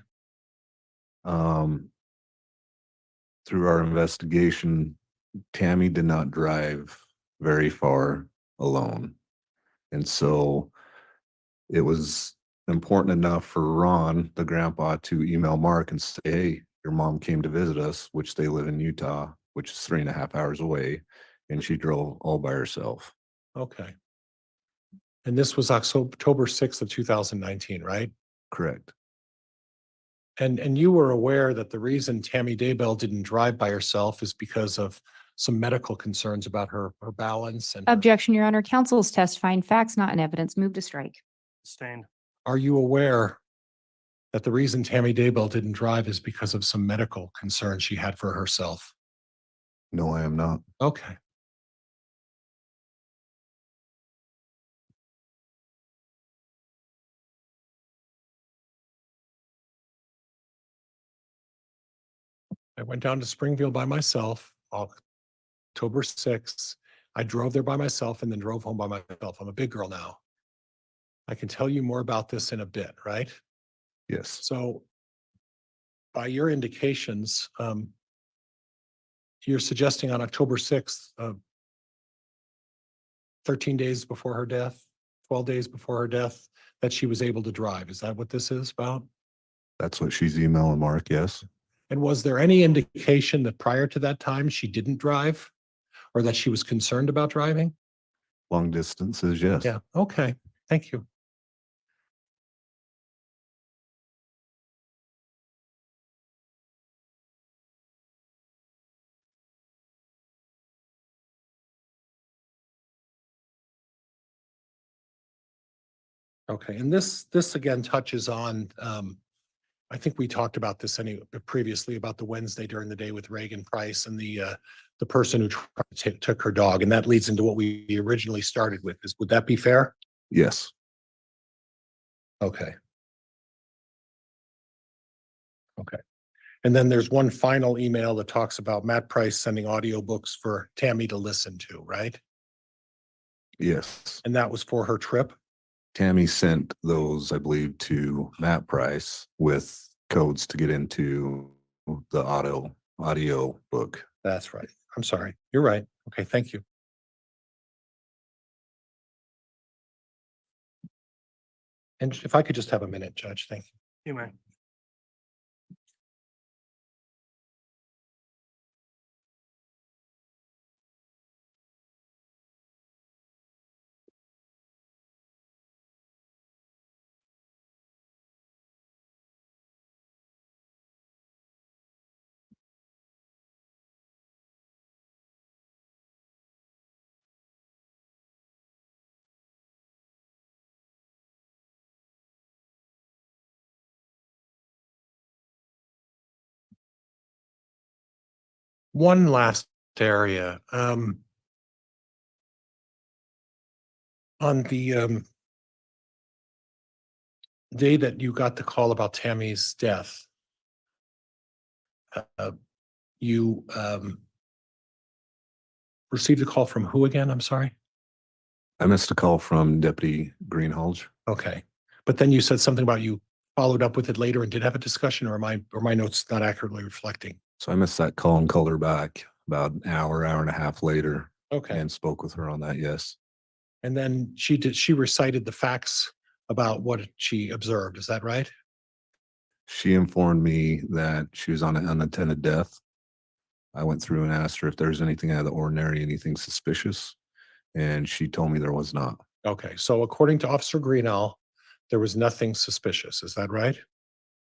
Through our investigation, Tammy did not drive very far alone. And so it was important enough for Ron, the grandpa, to email Mark and say, hey, your mom came to visit us, which they live in Utah, which is 3.5 hours away. And she drove all by herself. okay. And this was October 6th of 2019, right? Correct. And you were aware that the reason Tammy Daybell didn't drive by herself is because of some medical concerns about her balance and. Objection, Your Honor. Counsel's testifying. Facts not in evidence. Move to strike. Abstain. Are you aware that the reason Tammy Daybell didn't drive is because of some medical concerns she had for herself? No, I am not. Okay. I went down to Springfield by myself, October 6th. I drove there by myself and then drove home by myself. I'm a big girl now. I can tell you more about this in a bit, right? Yes, So by your indications, you're suggesting on October 6th, 13 days before her death? 12 days before her death, that she was able to drive. Is that what this is about? That's what she's emailing Mark, yes. And was there any indication that prior to that time she didn't drive or that she was concerned about driving? Long distances, yes. Yeah, okay, thank you. Okay, and this again touches on, I think we talked about this previously about the Wednesday during the day with Reagan Price and the person who took her dog, and that leads into what we originally started with. Would that be fair? Yes. Okay. Okay. And then there's one final email that talks about Matt Price sending audiobooks for Tammy to listen to, right? Yes. And that was for her trip? Tammy sent those, I believe, to Matt Price with codes to get into the audio book. That's right. I'm sorry. You're right. Okay, thank you. And if I could just have a minute, Judge, thank you. You may. One last area, on the day that you got the call about Tammy's death, you received a call from who again? I'm sorry. I missed a call from Deputy Greenhalgh. Okay, but then you said something about you followed up with it later and did have a discussion, or my notes not accurately reflecting? So I missed that call and called her back about an hour and a half later Okay, and spoke with her on that, yes. and then she recited the facts about what she observed. Is that right? She informed me that she was on an unattended death. I went through and asked her if there's anything out of the ordinary, anything suspicious, and she told me there was not. Okay, so according to Officer Greenall, there was nothing suspicious. Is that right?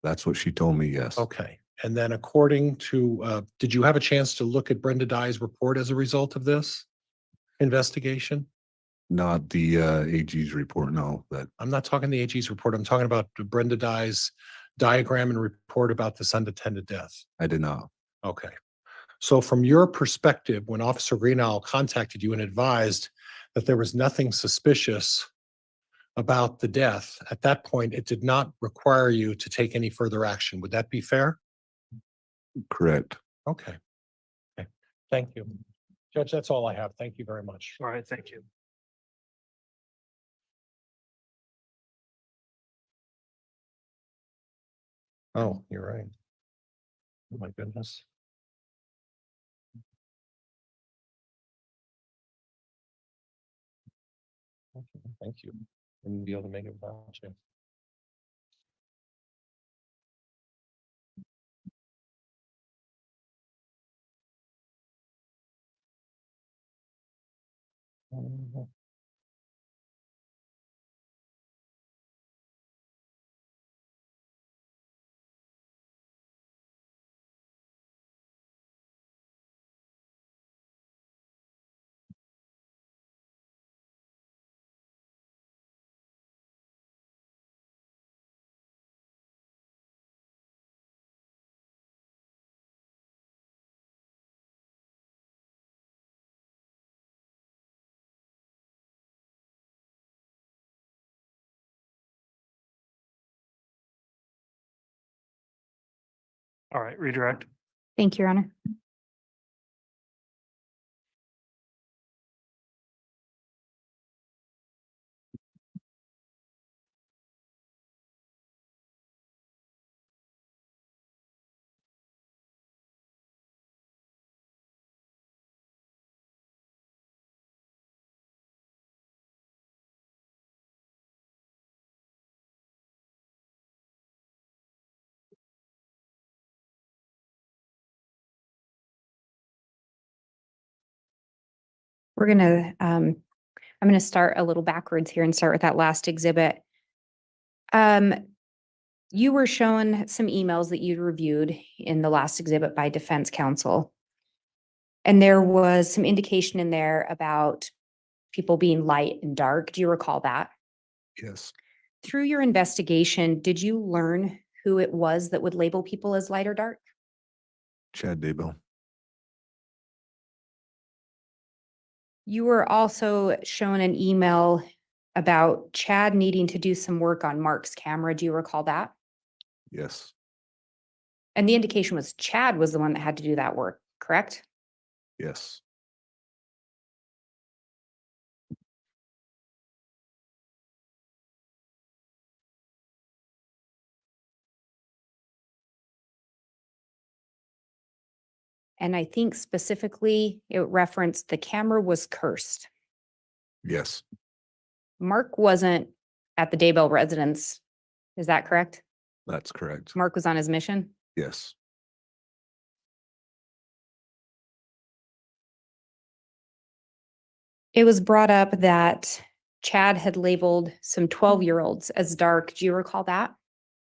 That's what she told me, yes. Okay, and then according to, did you have a chance to look at Brenda Dye's report as a result of this investigation? Not the AG's report, no, that I'm not talking the AG's report. I'm talking about Brenda Dye's diagram and report about this unattended death. I did not. Okay. So from your perspective, when Officer Greenall contacted you and advised that there was nothing suspicious about the death, at that point, it did not require you to take any further action. Would that be fair? Correct. Okay. Okay. Thank you. Judge, that's all I have. Thank you very much. All right, thank you. Oh, you're right. Oh, my goodness. Okay, thank you. Wouldn't be able to make it without you. Mhm. All right, redirect. Thank you, Your Honor. We're gonna, I'm gonna start a little backwards here and start with that last exhibit. You were shown some emails that you reviewed in the last exhibit by defense counsel. And there was some indication in there about people being light and dark. Do you recall that? Yes. Through your investigation, did you learn who it was that would label people as light or dark? Chad Daybell. You were also shown an email about Chad needing to do some work on Mark's camera. Do you recall that? Yes. And the indication was Chad was the one that had to do that work, correct? Yes. And I think specifically it referenced the camera was cursed. Yes. Mark wasn't at the Daybell residence. Is that correct? That's correct. Mark was on his mission? Yes. It was brought up that Chad had labeled some 12-year-olds as dark. Do you recall that?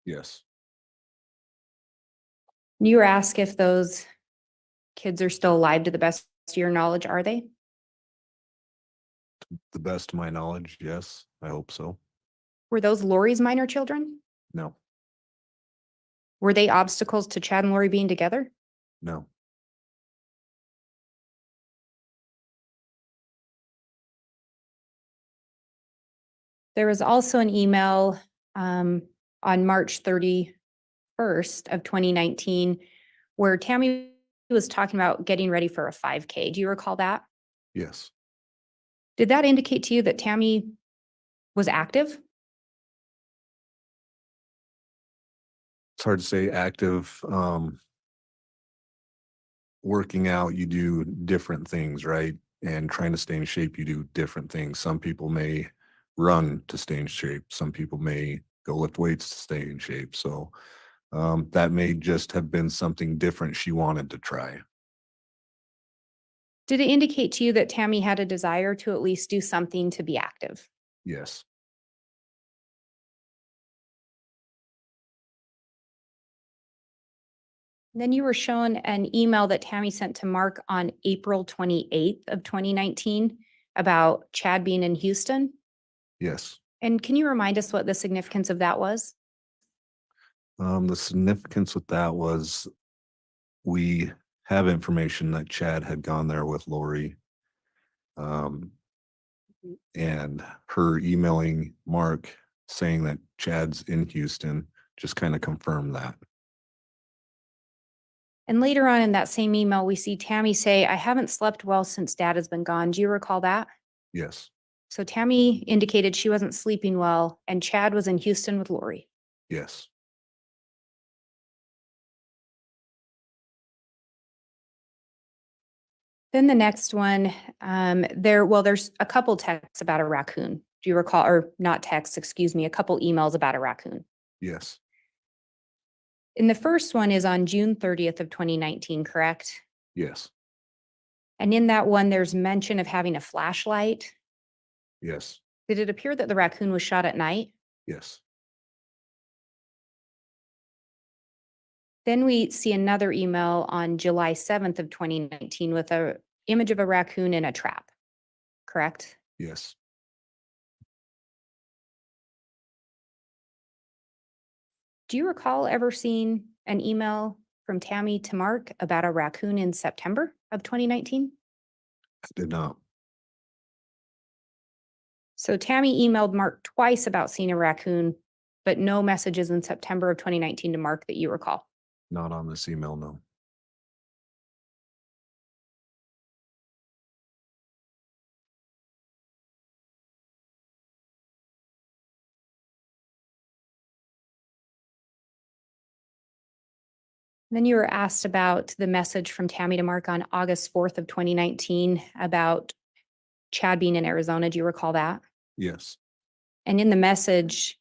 Yes. You were asked if those kids are still alive to the best of your knowledge, are they? The best of my knowledge, yes. I hope so. Were those Lori's minor children? No. Were they obstacles to Chad and Lori being together? No. There was also an email on March 31st of 2019 where Tammy was talking about getting ready for a 5K. Do you recall that? Yes. Did that indicate to you that Tammy was active? It's hard to say active. Working out, you do different things, right? And trying to stay in shape, you do different things. Some people may run to stay in shape. Some people may go lift weights to stay in shape. So that may just have been something different she wanted to try. Did it indicate to you that Tammy had a desire to at least do something to be active? Yes. Then you were shown an email that Tammy sent to Mark on April 28th of 2019 about Chad being in Houston. Yes. And can you remind us what the significance of that was? The significance with that was we have information that Chad had gone there with Lori. And her emailing Mark saying that Chad's in Houston just kind of confirmed that. And later on in that same email, we see Tammy say, I haven't slept well since Dad has been gone. Do you recall that? Yes. So Tammy indicated she wasn't sleeping well and Chad was in Houston with Lori. Yes. Then the next one, there's a couple texts about a raccoon. Do you recall, or not texts, excuse me, a couple emails about a raccoon. Yes. And the first one is on June 30th of 2019, correct? Yes. And in that one, there's mention of having a flashlight. Yes. Did it appear that the raccoon was shot at night? Yes. Then we see another email on July 7th of 2019 with a image of a raccoon in a trap, correct? Yes. Do you recall ever seeing an email from Tammy to Mark about a raccoon in September of 2019? I did not. So Tammy emailed Mark twice about seeing a raccoon, but no messages in September of 2019 to Mark that you recall. Not on this email, no. Then you were asked about the message from Tammy to Mark on August 4th of 2019 about Chad being in Arizona. Do you recall that? Yes. And in the message,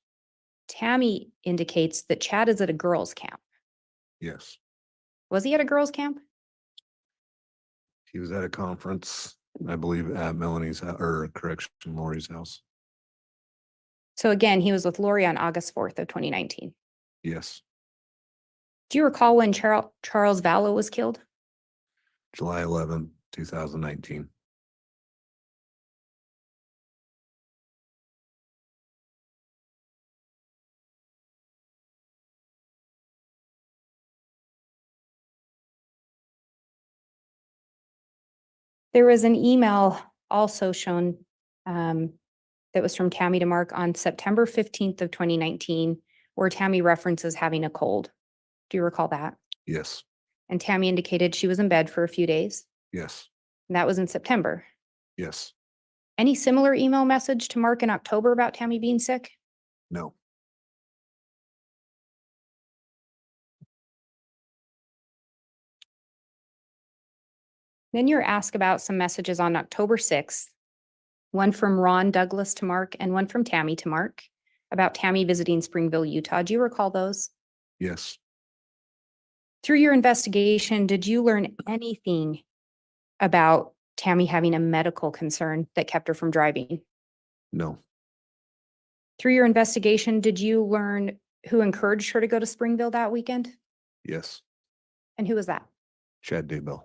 Tammy indicates that Chad is at a girls' camp. Yes. Was he at a girls' camp? He was at a conference I believe at Melanie's, or correction, Lori's house. So again, he was with Lori on August 4th of 2019. Yes, Do you recall when Charles Vallow was killed? July 11, 2019. There was an email also shown that was from Tammy to Mark on September 15th of 2019, where Tammy references having a cold. Do you recall that? Yes, And Tammy indicated she was in bed for a few days. yes, And that was in September. yes, Any similar email message to Mark in October about Tammy being sick? no, Then you're asked about some messages on October 6th, one from Ron Douglas to Mark and one from Tammy to Mark about Tammy visiting Springville, Utah. Do you recall those? yes, Through your investigation, did you learn anything about Tammy having a medical concern that kept her from driving? no, Through your investigation, did you learn who encouraged her to go to Springville that weekend? yes, And who was that? Chad Daybell.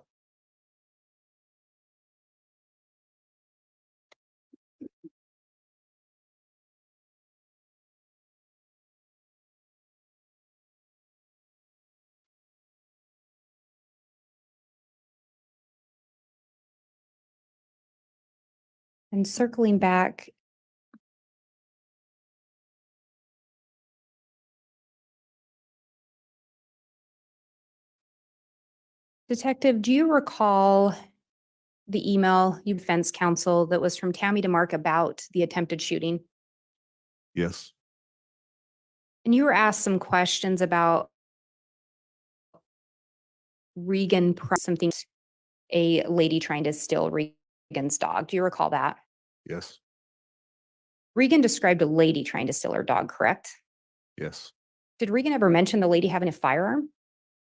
And circling back, Detective, do you recall the email you defense counsel that was from Tammy to Mark about the attempted shooting? Yes, And you were asked some questions about Regan, something, a lady trying to steal Regan's dog. Do you recall that? yes, Regan described a lady trying to steal her dog, correct? yes, Did Regan ever mention the lady having a firearm?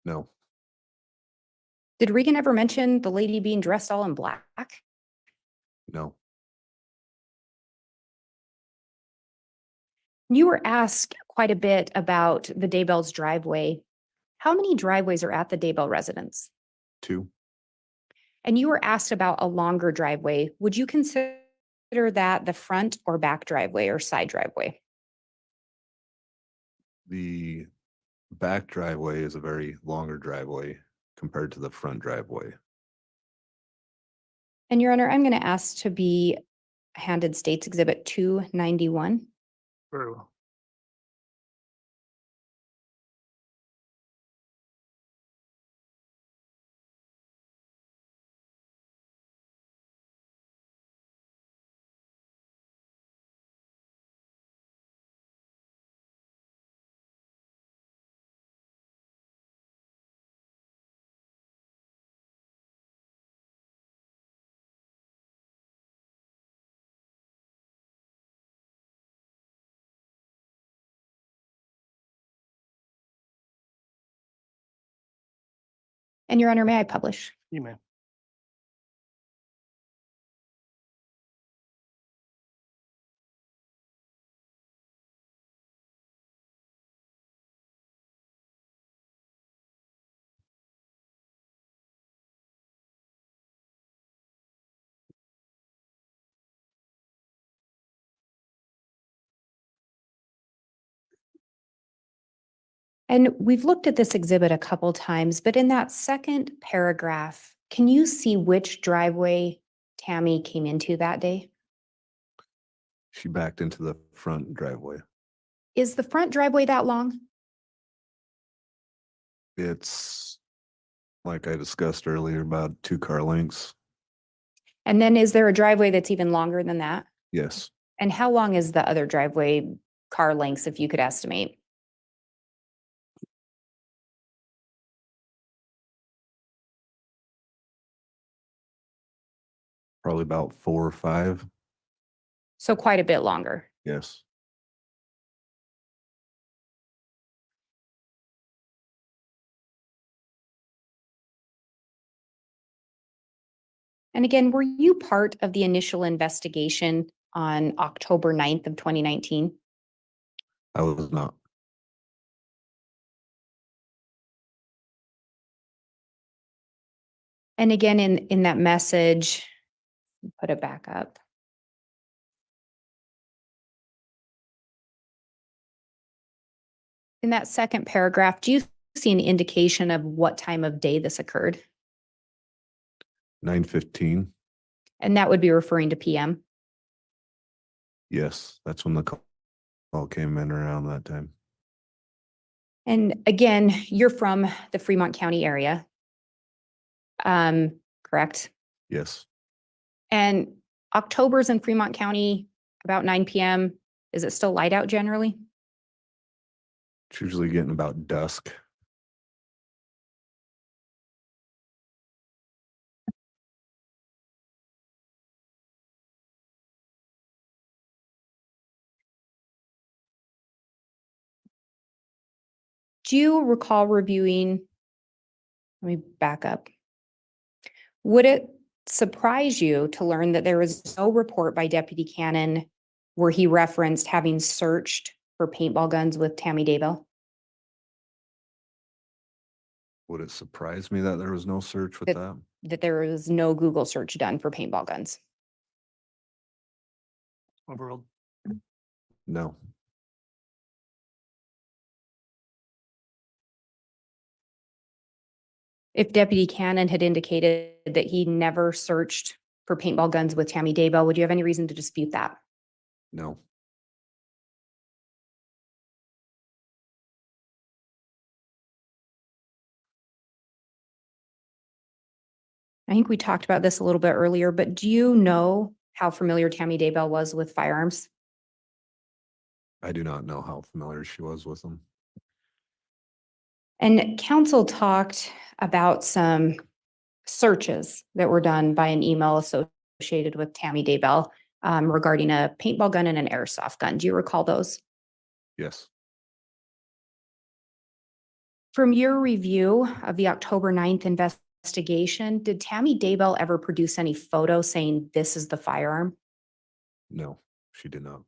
no, Did Regan ever mention the lady being dressed all in black? no, You were asked quite a bit about the Daybell's driveway. How many driveways are at the Daybell residence? 2, And you were asked about a longer driveway. Would you consider that the front or back driveway or side driveway? the back driveway is a very longer driveway compared to the front driveway. And Your Honor, I'm going to ask to be handed States Exhibit 291. Very well. And Your Honor, may I publish? You may. And we've looked at this exhibit a couple times, but in that second paragraph, can you see which driveway Tammy came into that day? She backed into the front driveway. Is the front driveway that long? It's, like I discussed earlier, about 2 car lengths. And then is there a driveway that's even longer than that? Yes, And how long is the other driveway car lengths, if you could estimate? probably about 4 or 5. So quite a bit longer. Yes, And again, were you part of the initial investigation on October 9th of 2019? I was not. And again, in that message, put it back up. In that second paragraph, do you see an indication of what time of day this occurred? 9:15. And that would be referring to PM. Yes, that's when the call came in around that time. And again, you're from the Fremont County area. Correct? Yes, And October's in Fremont County about 9 PM. Is it still light out generally? it's usually getting about dusk. Do you recall reviewing? Let me back up. Would it surprise you to learn that there was no report by Deputy Cannon where he referenced having searched for paintball guns with Tammy Daybell? Would it surprise me that there was no search with that? That there was no Google search done for paintball guns? Overruled. No. If Deputy Cannon had indicated that he never searched for paintball guns with Tammy Daybell, would you have any reason to dispute that? No. I think we talked about this a little bit earlier, but do you know how familiar Tammy Daybell was with firearms? I do not know how familiar she was with them. And counsel talked about some searches that were done by an email associated with Tammy Daybell regarding a paintball gun and an airsoft gun. Do you recall those? Yes, From your review of the October 9th investigation, did Tammy Daybell ever produce any photo saying this is the firearm? no, she did not.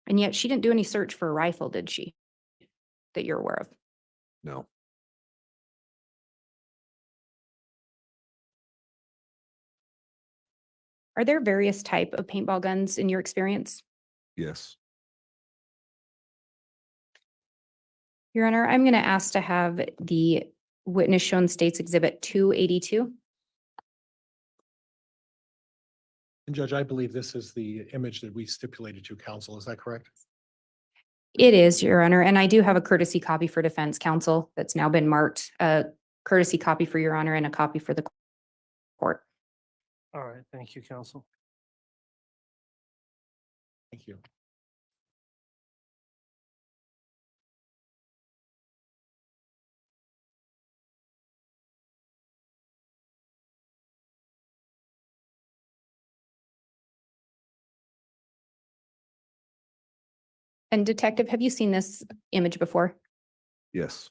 And yet she didn't do any search for a rifle, did she? That you're aware of? No, Are there various type of paintball guns in your experience? yes, Your Honor, I'm going to ask to have the witness shown State's Exhibit 282. And Judge, I believe this is the image that we stipulated to counsel. Is that correct? It is, Your Honor, and I do have a courtesy copy for defense counsel that's now been marked, a courtesy copy for Your Honor and a copy for the court. All right, thank you, counsel. Thank you. And Detective, have you seen this image before? yes,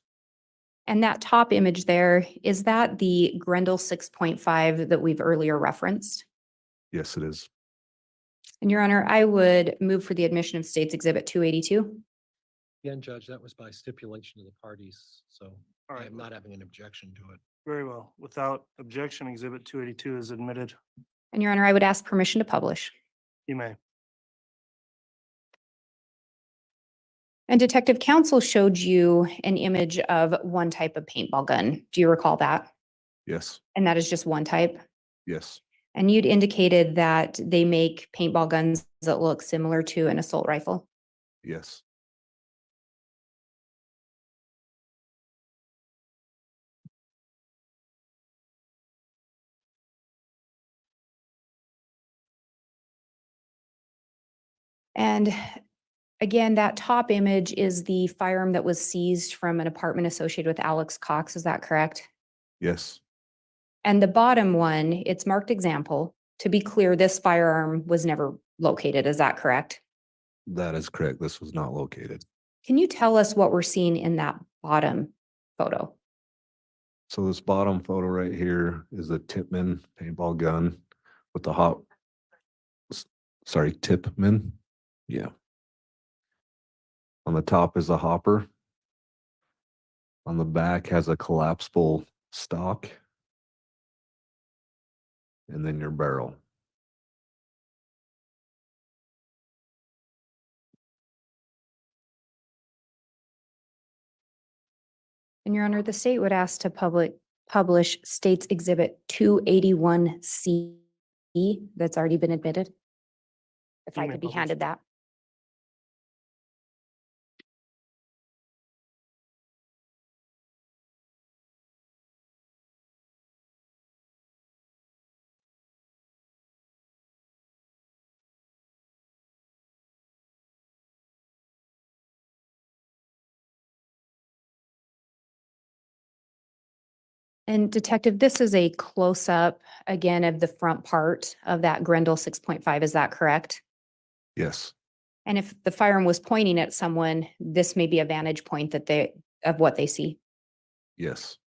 And that top image there, is that the Grendel 6.5 that we've earlier referenced? yes, it is. And Your Honor, I would move for the admission of State's Exhibit 282. Again, Judge, that was by stipulation of the parties, so All I right, am not having an objection to it. very well. Without objection, Exhibit 282 is admitted. And Your Honor, I would ask permission to publish. You may. And Detective Counsel showed you an image of one type of paintball gun. Do you recall that? Yes, And that is just one type? yes, And you'd indicated that they make paintball guns that look similar to an assault rifle. yes, And again, that top image is the firearm that was seized from an apartment associated with Alex Cox. Is that correct? yes, And the bottom one, it's marked example. To be clear, this firearm was never located. Is that correct? that is correct. This was not located. Can you tell us what we're seeing in that bottom photo? So this bottom photo right here is a Tipman paintball gun with the Tipman. Yeah. On the top is a hopper. On the back has a collapsible stock. And then your barrel. And Your Honor, the state would ask to publish State's Exhibit 281C that's already been admitted. If You I may could be publish. handed that. And Detective, this is a close-up, again, of the front part of that Grendel 6.5, is that correct? Yes. And if the firearm was pointing at someone, this may be a vantage point of what they see. Yes.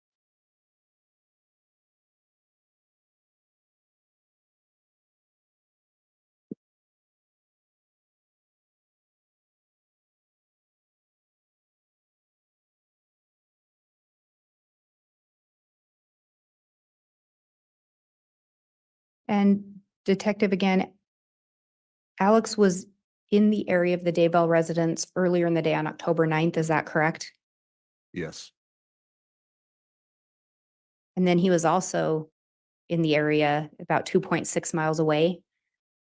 And Detective, again, Alex was in the area of the Daybell residence earlier in the day on October 9th, is that correct? Yes. And then he was also in the area about 2.6 miles away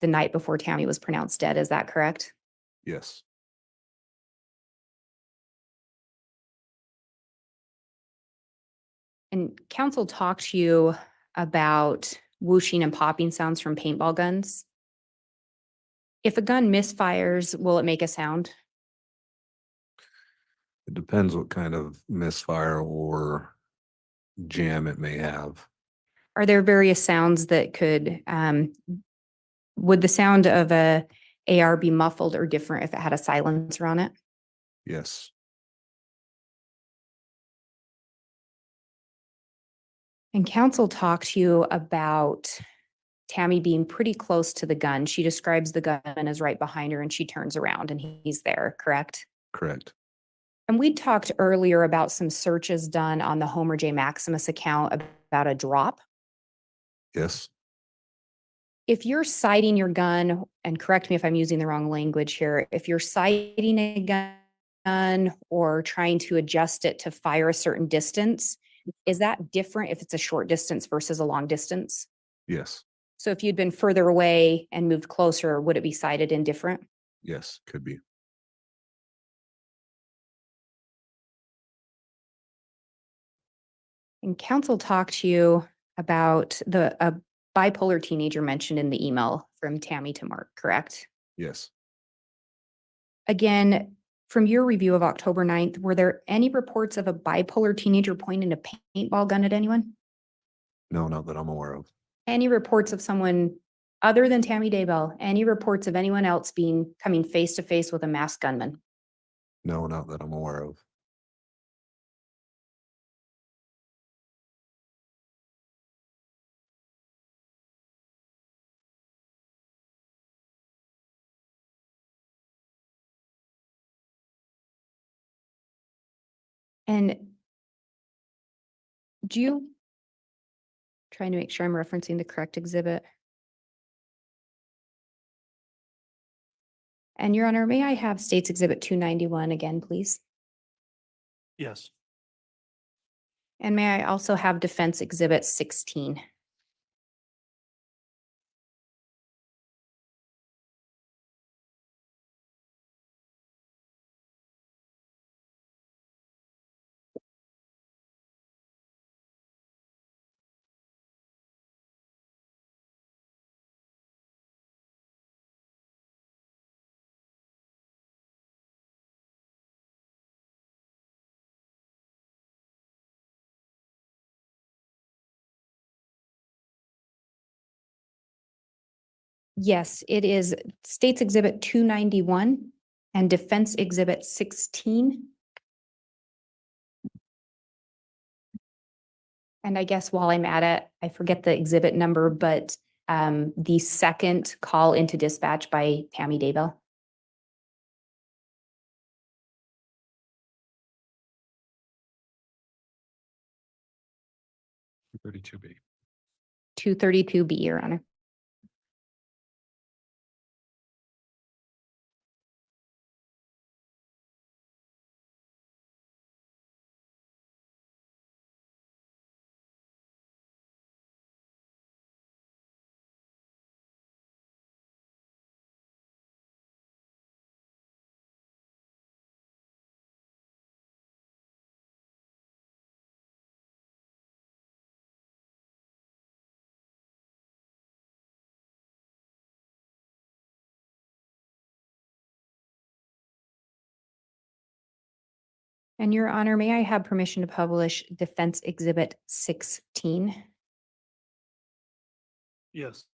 the night before Tammy was pronounced dead, is that correct? Yes. And counsel talked to you about whooshing and popping sounds from paintball guns. If a gun misfires, will it make a sound? It depends what kind of misfire or jam it may have. Are there various sounds that could, would the sound of a AR be muffled or different if it had a silencer on it? Yes. And counsel talked to you about Tammy being pretty close to the gun. She describes the gunman as right behind her and she turns around and he's there, correct? Correct. And we talked earlier about some searches done on the Homer J. Maximus account about a drop. Yes. If you're sighting your gun, and correct me if I'm using the wrong language here, if you're sighting a gun or trying to adjust it to fire a certain distance, is that different if it's a short distance versus a long distance? Yes. So if you'd been further away and moved closer, would it be sighted indifferent? Yes. Could be. And counsel talked to you about a bipolar teenager mentioned in the email from Tammy to Mark, correct? Yes. Again, from your review of October 9th, were there any reports of a bipolar teenager pointing a paintball gun at anyone? No, not that I'm aware of. Any reports of someone other than Tammy Daybell? Any reports of anyone else coming face to face with a masked gunman? No, not that I'm aware of. And do you, trying to make sure I'm referencing the correct exhibit? And Your Honor, may I have State's Exhibit 291 again, please? Yes. And may I also have Defense Exhibit 16? Yes, it is State's Exhibit 291 and Defense Exhibit 16. And I guess while I'm at it, I forget the exhibit number, but the second call into dispatch by Tammy Daybell. Thirty-two B. 232B, Your Honor. And Your Honor, may I have permission to publish Defense Exhibit 16? Yes.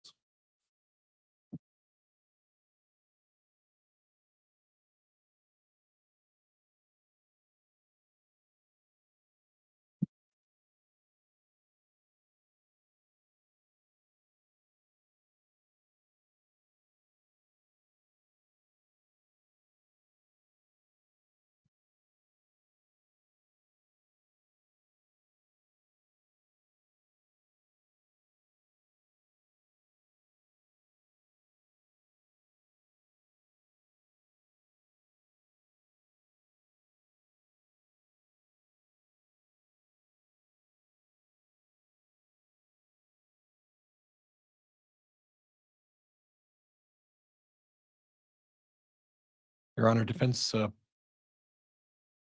Your Honor, defense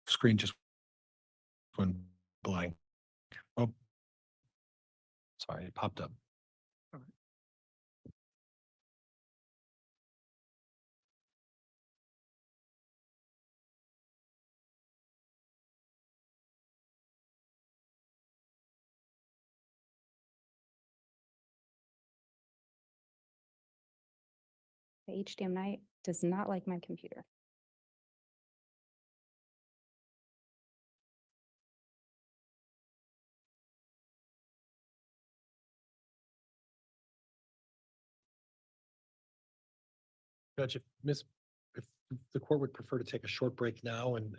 screen just went blank. Oh, sorry, it popped up. The HDMI does not like my computer. Judge, if the court would prefer to take a short break now and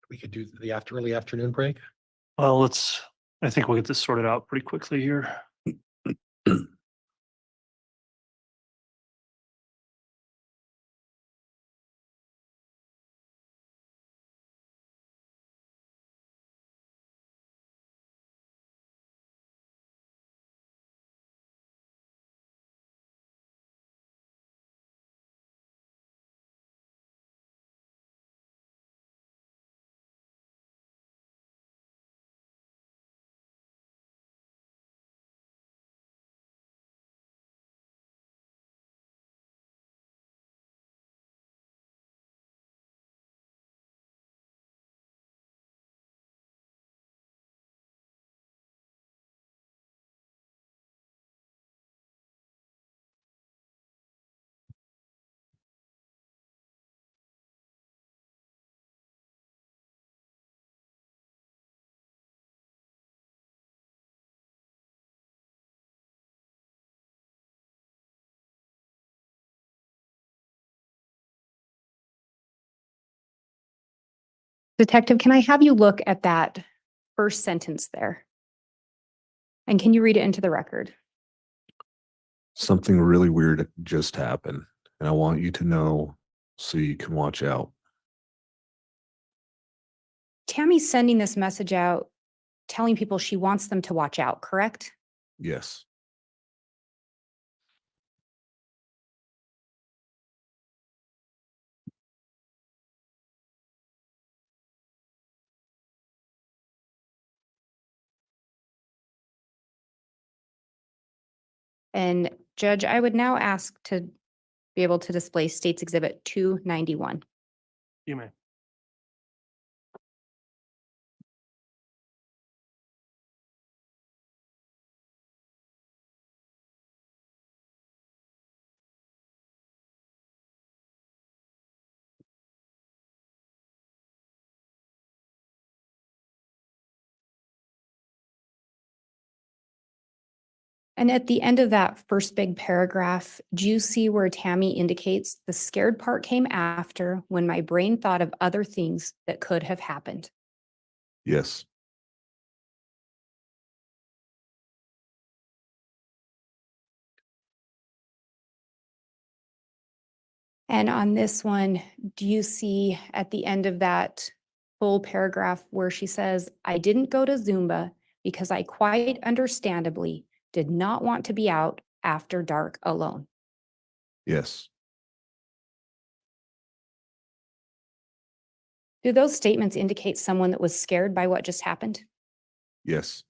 we could do the early afternoon break. Well, I think we'll get this sorted out pretty quickly here. Detective, can I have you look at that first sentence there? And can you read it into the record? Something really weird just happened, and I want you to know so you can watch out. Tammy's sending this message out, telling people she wants them to watch out, correct? Yes. And Judge, I would now ask to be able to display State's Exhibit 291. You may. And at the end of that first big paragraph, do you see where Tammy indicates the scared part came after when my brain thought of other things that could have happened? Yes. And on this one, do you see at the end of that full paragraph where she says, I didn't go to Zumba because I quite understandably did not want to be out after dark alone? Yes. Do those statements indicate someone that was scared by what just happened? Yes.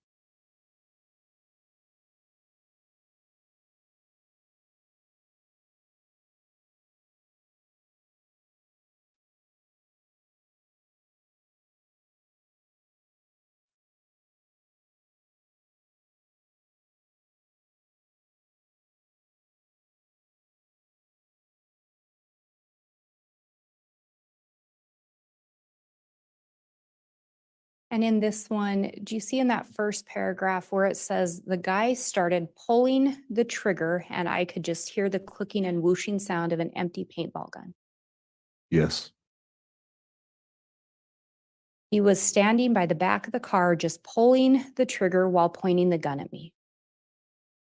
And in this one, do you see in that first paragraph where it says the guy started pulling the trigger and I could just hear the clicking and whooshing sound of an empty paintball gun? Yes. He was standing by the back of the car, just pulling the trigger while pointing the gun at me.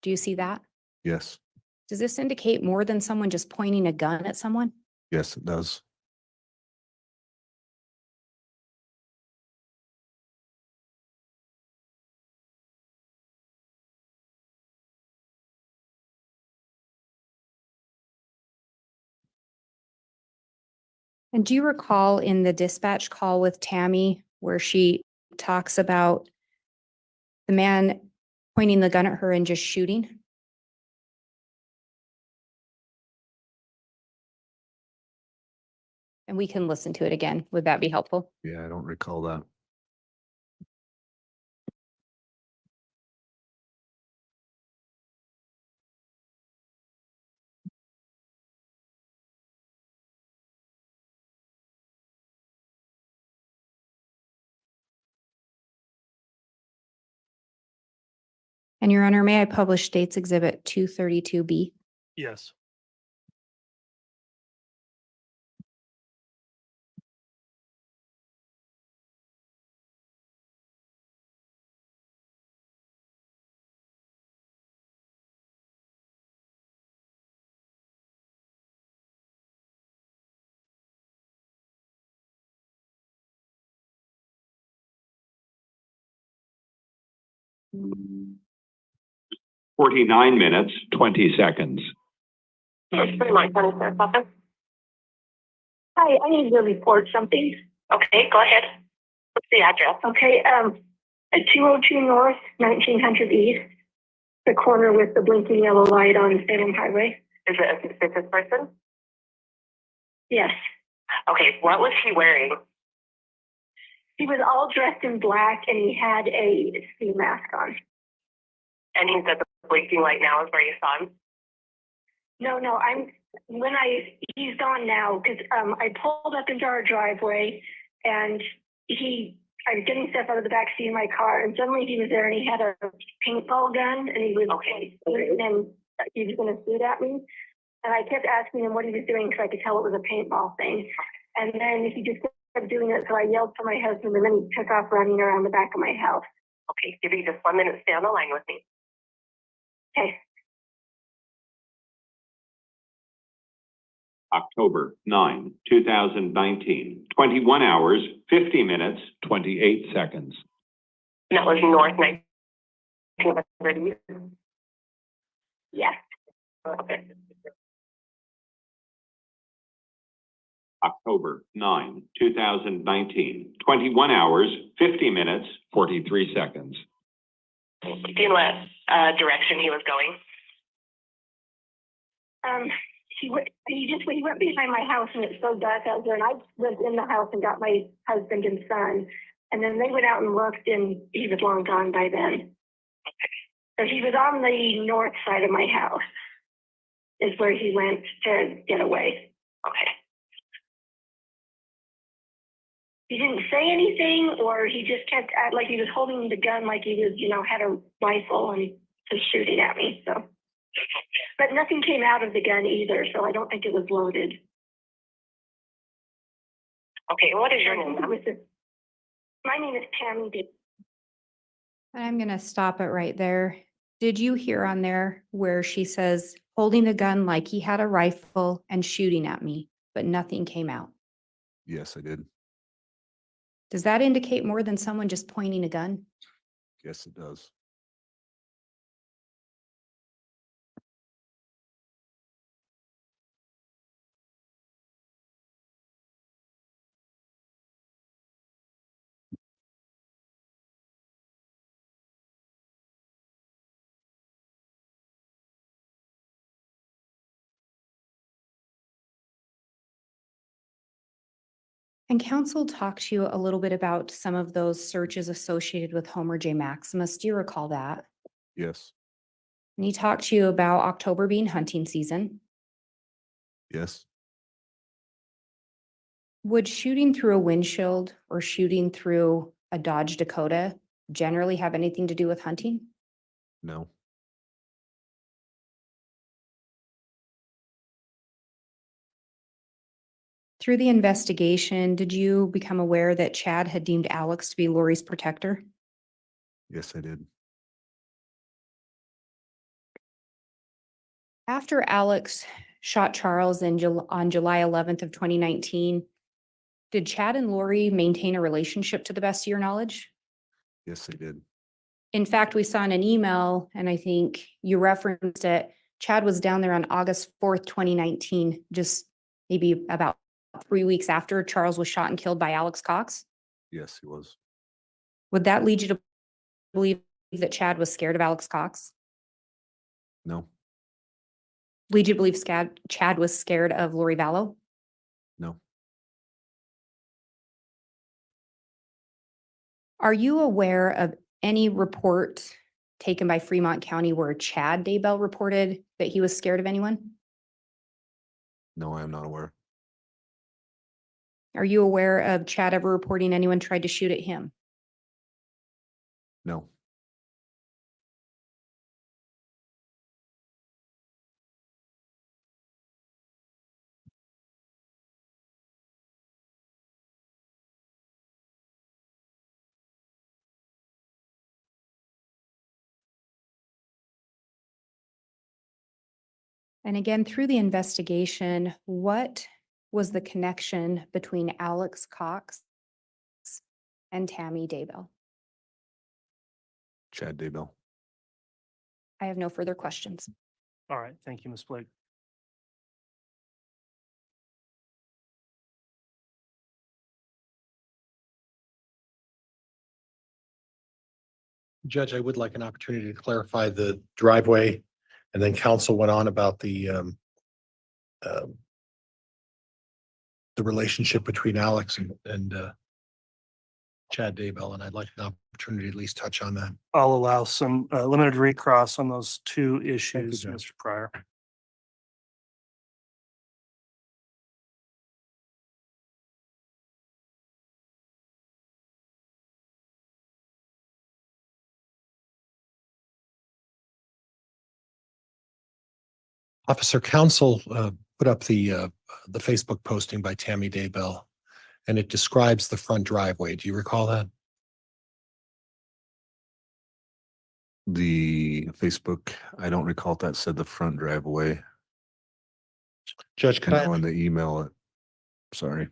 Do you see that? Yes. Does this indicate more than someone just pointing a gun at someone? Yes, it does. And do you recall in the dispatch call with Tammy where she talks about the man pointing the gun at her and just shooting? And we can listen to it again. Would that be helpful? Yeah, I don't recall that. And Your Honor, may I publish States Exhibit 232B? Yes. Mm. 49 minutes, 20 seconds. Fremont County Sheriff's Office. Hi, I need to report something. Okay, go ahead. What's the address? Okay, at 202 North, 1900 East, the corner with the blinking yellow light on Salem Highway. Is it a suspicious person? Yes. Okay, what was he wearing? He was all dressed in black and he had a ski mask on. And he said the blinking light now is where you saw him? No, he's gone now because I pulled up into our driveway and I was getting stuff out of the back seat of my car and suddenly he was there and he had a paintball gun and he was and he was going to shoot at me. And I kept asking him what he was doing because I could tell it was a paintball thing. And then he just kept doing it. So I yelled for my husband and then he took off running around the back of my house. Okay, give me just 1 minute. Stay on the line with me. Okay. October 9, 2019, 21 hours, 50 minutes, 28 seconds. And that was North 1900. Yes. Okay. October 9, 2019, 21 hours, 50 minutes, 43 seconds. Do you know what direction he was going? He went behind my house and it's so dark out there and I went in the house and got my husband and son and then they went out and looked and he was long gone by then. So he was on the north side of my house is where he went to get away. Okay. He didn't say anything or he just kept like he was holding the gun like he was, had a rifle and to shooting at me, so. But nothing came out of the gun either, so I don't think it was loaded. Okay, what is your name? My name is Tammy Daybell. And I'm gonna stop it right there. Did you hear on there where she says, holding the gun like he had a rifle and shooting at me, but nothing came out? Yes, I did. Does that indicate more than someone just pointing a gun? Yes, it does. And counsel talked to you a little bit about some of those searches associated with Homer J. Maximus. Do you recall that? Yes, And he talked to you about October being hunting season. yes, Would shooting through a windshield or shooting through a Dodge Dakota generally have anything to do with hunting? no, Through the investigation, did you become aware that Chad had deemed Alex to be Lori's protector? yes, I did. After Alex shot Charles on July 11th of 2019, did Chad and Lori maintain a relationship to the best of your knowledge? Yes, I did. In fact, we saw in an email, and I think you referenced it, Chad was down there on August 4th, 2019, just maybe about 3 weeks after Charles was shot and killed by Alex Cox. Yes, he was. Would that lead you to believe that Chad was scared of Alex Cox? No, Lead you to believe Chad was scared of Lori Vallow? no, Are you aware of any report taken by Fremont County where Chad Daybell reported that he was scared of anyone? no, I am not aware. Are you aware of Chad ever reporting anyone tried to shoot at him? No, And again, through the investigation, what was the connection between Alex Cox and Tammy Daybell? Chad Daybell. I have no further questions. All right, thank you, Ms. Blake. Judge, I would like an opportunity to clarify the driveway, and then counsel went on about um, the relationship between Alex and Chad Daybell, and I'd like an opportunity to at least touch on that. I'll allow some limited recross on those two issues, Judge. Mr. Pryor. Officer Counsel put up the Facebook posting by Tammy Daybell, and it describes the front driveway. Do you recall that? The Facebook, I don't recall if that said the front driveway. Judge, could I? No, in the email, sorry.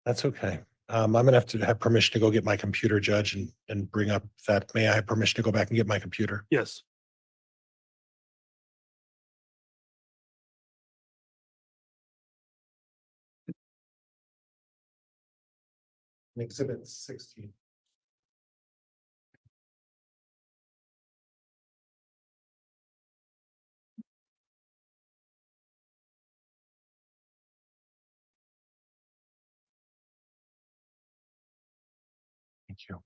That's okay. I'm gonna have to have permission to go get my computer, Judge, and bring up that. May I have permission to go back and get my computer? Yes. Exhibit 16. Thank you.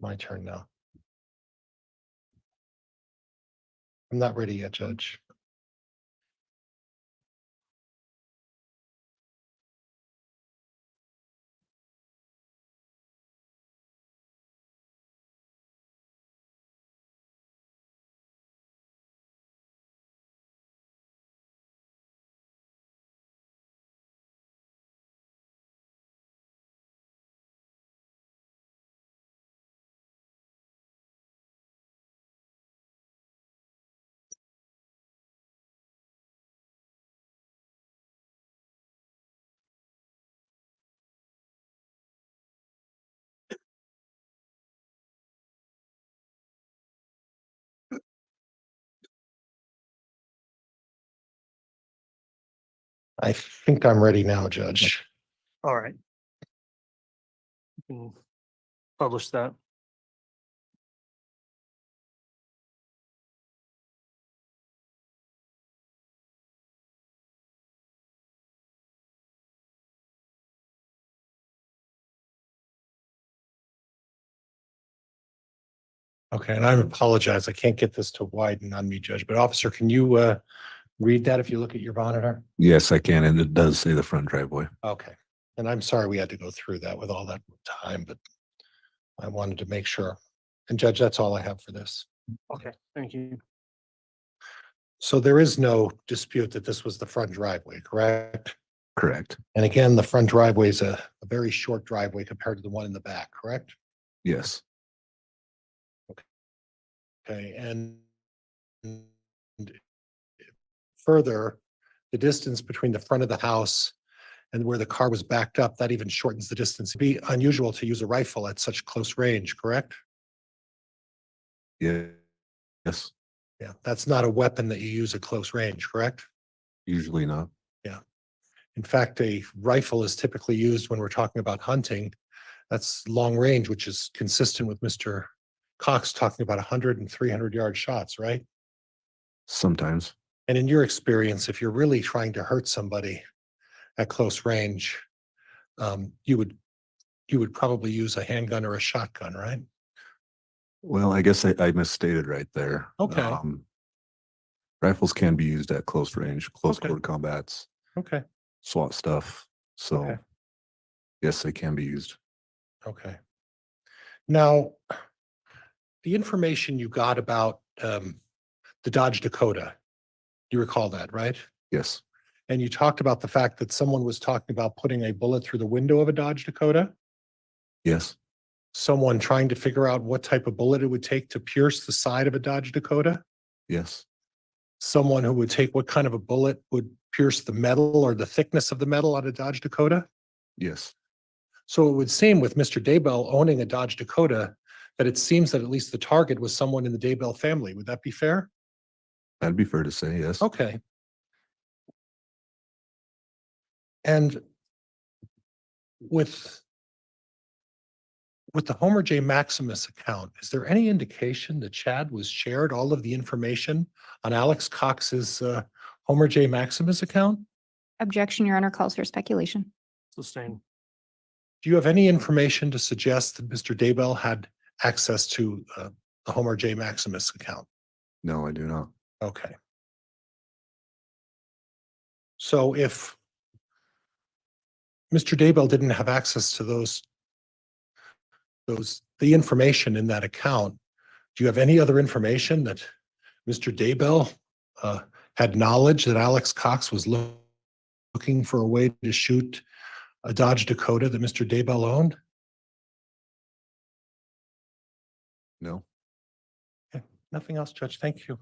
My turn now. I'm not ready yet, Judge. I think I'm ready now, Judge. All right. You can publish that. Okay, and I apologize. I can't get this to widen on me, Judge, but officer, can you read that if you look at your monitor? Yes, I can, and it does say the front driveway. Okay, and I'm sorry we had to go through that with all that time, but I wanted to make sure. And Judge, that's all I have for this. Okay, thank you. So there is no dispute that this was the front driveway, correct? Correct. And again, the front driveway is a very short driveway compared to the one in the back, correct? Yes. Okay, and further, the distance between the front of the house and where the car was backed up, that even shortens the distance. It'd be unusual to use a rifle at such close range, correct? Yeah. Yes. Yeah, that's not a weapon that you use at close range, correct? Usually not. In fact, a rifle is typically used when we're talking about hunting. That's long range, which is consistent with Mr. Cox talking about 100 and 300-yard shots, right? Sometimes. And in your experience, if you're really trying to hurt somebody at close range, you would probably use a handgun or a shotgun, right? Well, I guess I misstated right there. Okay. Rifles can be used at close range, close Okay. quarter combats, Okay. SWAT stuff. So Okay. yes, they can be used. Okay. Now, the information you got about the Dodge Dakota, you recall that, right? Yes. And you talked about the fact that someone was talking about putting a bullet through the window of a Dodge Dakota. Yes. Someone trying to figure out what type of bullet it would take to pierce the side of a Dodge Dakota. Yes. Someone who would take what kind of a bullet would pierce the metal or the thickness of the metal on a Dodge Dakota. Yes. So it would seem with Mr. Daybell owning a Dodge Dakota that it seems that at least the target was someone in the Daybell family. Would that be fair? That'd be fair to say, yes. Okay. And with the Homer J. Maximus account, is there any indication that Chad was shared all of the information on Alex Cox's Homer J. Maximus account? Objection, Your Honor, calls for speculation. Sustain. Do you have any information to suggest that Mr. Daybell had access to the Homer J. Maximus account? No, I do not. Okay. So if Mr. Daybell didn't have access to the information in that account, do you have any other information that Mr. Daybell had knowledge that Alex Cox was looking for a way to shoot a Dodge Dakota that Mr. Daybell owned? No. Okay. Nothing else, Judge. Thank you.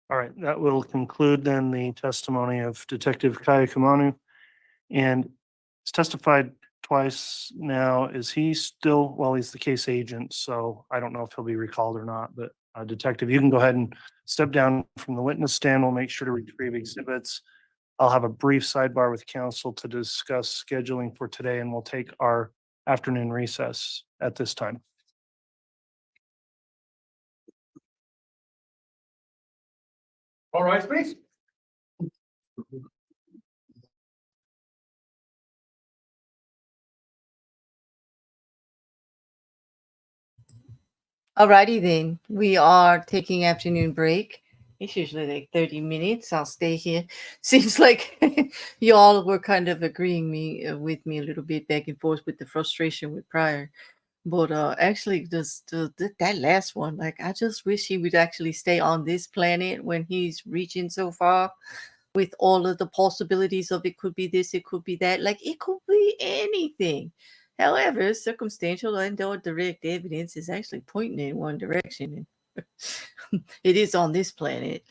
All right, that will conclude then the testimony of Detective Kaaiakamanu. And he's testified twice now. Is he still, well, he's the case agent, so I don't know if he'll be recalled or not, but Detective, you can go ahead and step down from the witness stand. We'll make sure to retrieve exhibits. I'll have a brief sidebar with counsel to discuss scheduling for today, and we'll take our afternoon recess at this time. All right, please. Alrighty then. We are taking afternoon break. It's usually like 30 minutes. I'll stay here. Seems like y'all were kind of agreeing with me a little bit back and forth with the frustration with prior. But actually, that last one, like, I just wish he would actually stay on this planet when he's reaching so far with all of the possibilities of it could be this, it could be that. Like, it could be anything. However, circumstantial and or direct evidence is actually pointing in one direction. And it is on this planet.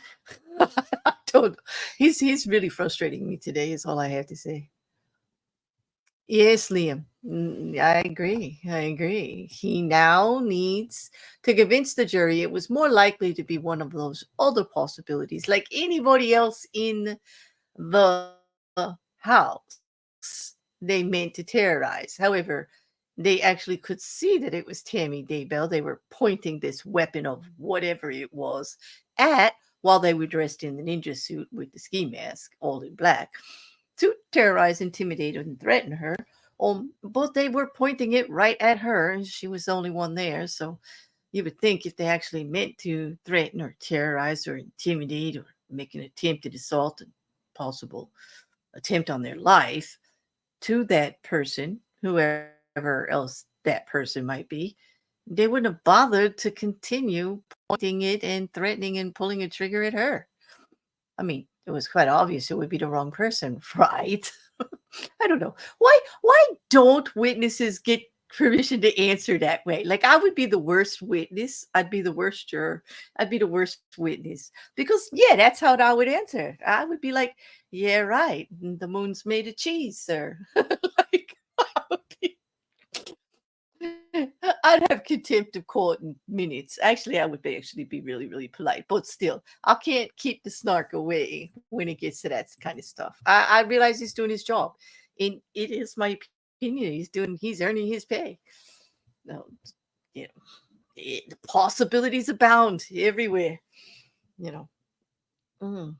I don't, he's really frustrating me today, is all I have to say. Yes, Liam. I agree. I agree. He now needs to convince the jury it was more likely to be one of those other possibilities, like anybody else in the house they meant to terrorize. However, they actually could see that it was Tammy Daybell. They were pointing this weapon of whatever it was at while they were dressed in the ninja suit with the ski mask, all in black, to terrorize, intimidate, and threaten her. But they were pointing it right at her, and she was the only one there. So you would think if they actually meant to threaten or terrorize or intimidate or make an attempted assault and possible attempt on their life to that person, whoever else that person might be, they wouldn't have bothered to continue pointing it and threatening and pulling a trigger at her. I mean, it was quite obvious it would be the wrong person, right? I don't know. Why don't witnesses get permission to answer that way? Like, I would be the worst witness. I'd be the worst juror. I'd be the worst witness. Because yeah, that's how I would answer. I would be like, yeah, right. The moon's made of cheese, sir. Like, I would be, I'd have contempt of court in minutes. Actually, I would actually be really, really polite, but still, I can't keep the snark away when it gets to that kind of stuff. I realize he's doing his job, and it is my opinion. He's earning his pay. No, you know, the possibilities abound everywhere. You know, Mm.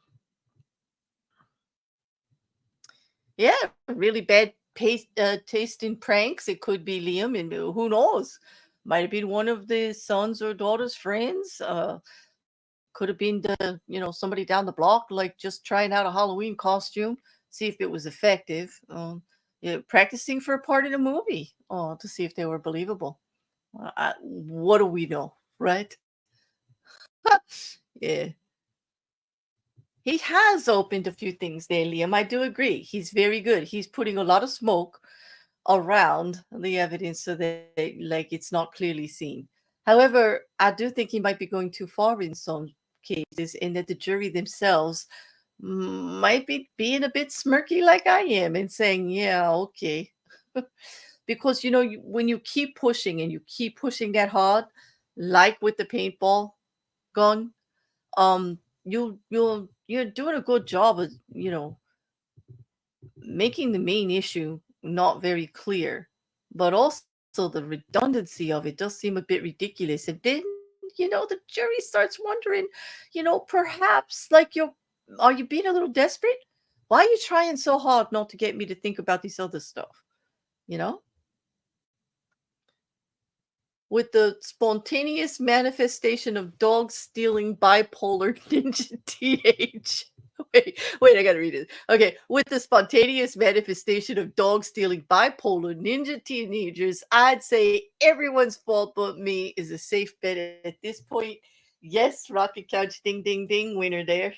Yeah, really bad taste in pranks. It could be Liam, and who knows? Might have been one of the sons or daughter's friends. Could have been somebody down the block, like just trying out a Halloween costume, see if it was effective. Yeah, practicing for a part in a movie, to see if they were believable. What do we know, right? Yeah. He has opened a few things there, Liam. I do agree. He's very good. He's putting a lot of smoke around the evidence so that like it's not clearly seen. However, I do think he might be going too far in some cases, and that the jury themselves might be being a bit smirky like I am and saying, yeah, okay. Because when you keep pushing and you keep pushing that hard, like with the paintball gun, you're doing a good job of making the main issue not very clear, but also the redundancy of it does seem a bit ridiculous. And then, the jury starts wondering, perhaps like are you being a little desperate? Why are you trying so hard not to get me to think about this other stuff? You know? With the spontaneous manifestation of dog stealing bipolar ninja teenage. Wait, I gotta read it. Okay, with the spontaneous manifestation of dog stealing bipolar ninja teenagers, I'd say everyone's fault but me is a safe bet at this point. Yes, rocket couch, ding, ding, ding, winner there.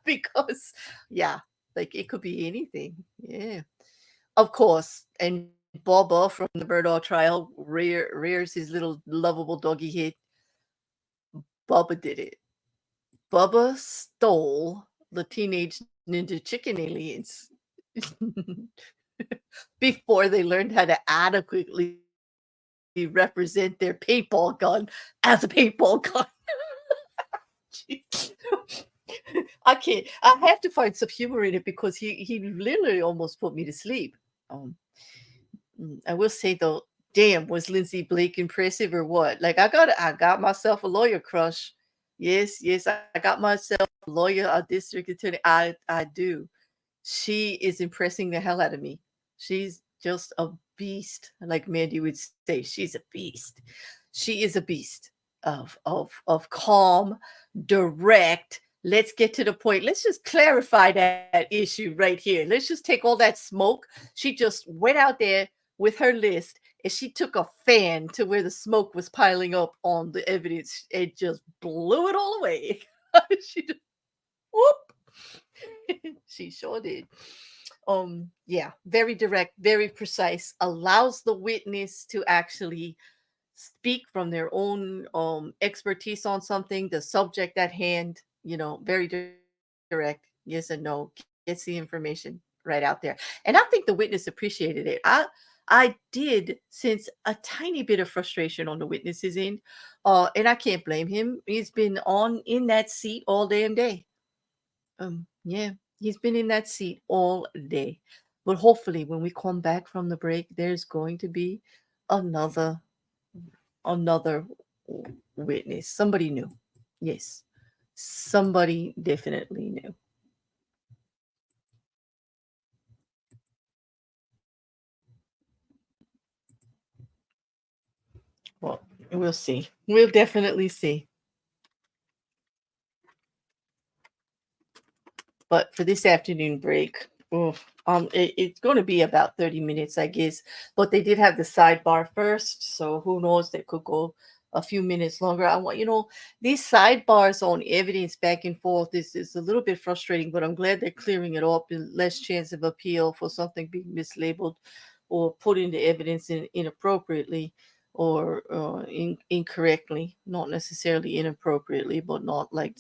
Because, yeah, like it could be anything. Yeah. Of course, and Bubba from the Murdaugh trial rears his little lovable doggy head. Bubba did it. Bubba stole the teenage ninja chicken aliens before they learned how to adequately represent their paintball gun as a paintball gun. I can't. I have to find some humor in it because he literally almost put me to sleep. I will say though, damn, was Lindsey Blake impressive or what? Like I got myself a lawyer crush. Yes, I got myself a lawyer, a district attorney. I do. She is impressing the hell out of me. She's just a beast, like Mandy would say. She's a beast. She is a beast. of calm, direct. Let's get to the point. Let's just clarify that issue right here. Let's just take all that smoke. She just went out there with her list and she took a fan to where the smoke was piling up on the evidence and just blew it all away. She just whoop. She sure did. Yeah, very direct, very precise, allows the witness to actually speak from their own expertise on something, the subject at hand, very direct, yes and no, gets the information right out there. And I think the witness appreciated it. I did sense a tiny bit of frustration on the witness's end. And I can't blame him. He's been in that seat all damn day. Yeah, he's been in that seat all day. But hopefully when we come back from the break, there's going to be another witness, somebody new. Yes, somebody definitely new. Well, we'll see. We'll definitely see. But for this afternoon break, it's going to be about 30 minutes, I guess. But they did have the sidebar first, so who knows? That could go a few minutes longer. I want these sidebars on evidence back and forth is a little bit frustrating, but I'm glad they're clearing it up and less chance of appeal for something being mislabeled or put into evidence inappropriately or incorrectly, not necessarily inappropriately, but not like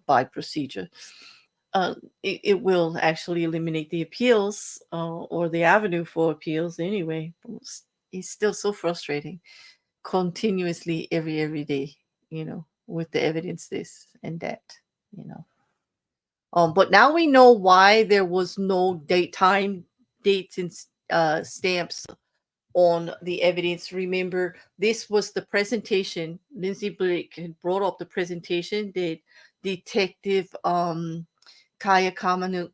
by procedure. It will actually eliminate the appeals or the avenue for appeals anyway. It's still so frustrating continuously every day, with the evidence this and that, but now we know why there was no dates and stamps on the evidence. Remember, this was the presentation. Lindsey Blake had brought up the presentation that Detective Kaaiakamanu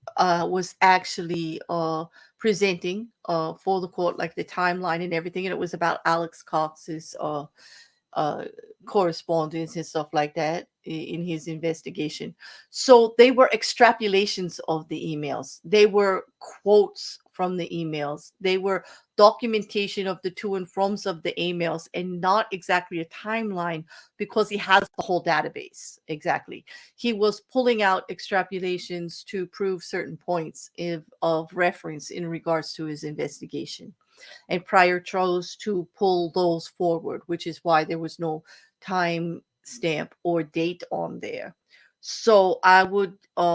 was actually presenting for the court, like the timeline and everything. And it was about Alex Cox's correspondence and stuff like that in his investigation. So they were extrapolations of the emails. They were quotes from the emails. They were documentation of the to and froms of the emails, and not exactly a timeline, because he has the whole database. Exactly. He was pulling out extrapolations to prove certain points of reference in regards to his investigation. And Pryor chose to pull those forward, which is why there was no time stamp or date on there. So I would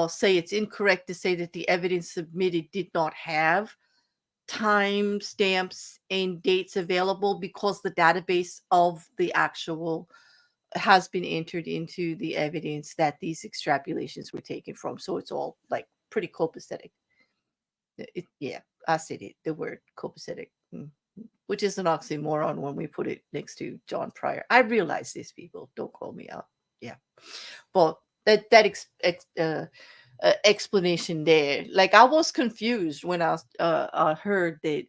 say it's incorrect to say that the evidence submitted did not have time stamps and dates available, because the database of the actual has been entered into the evidence that these extrapolations were taken from. So it's all like pretty copacetic. Yeah, I said it, the word copacetic. Which is an oxymoron when we put it next to John Pryor. I realize this, people. Don't call me out. Yeah. But that explanation there, like, I was confused when I heard that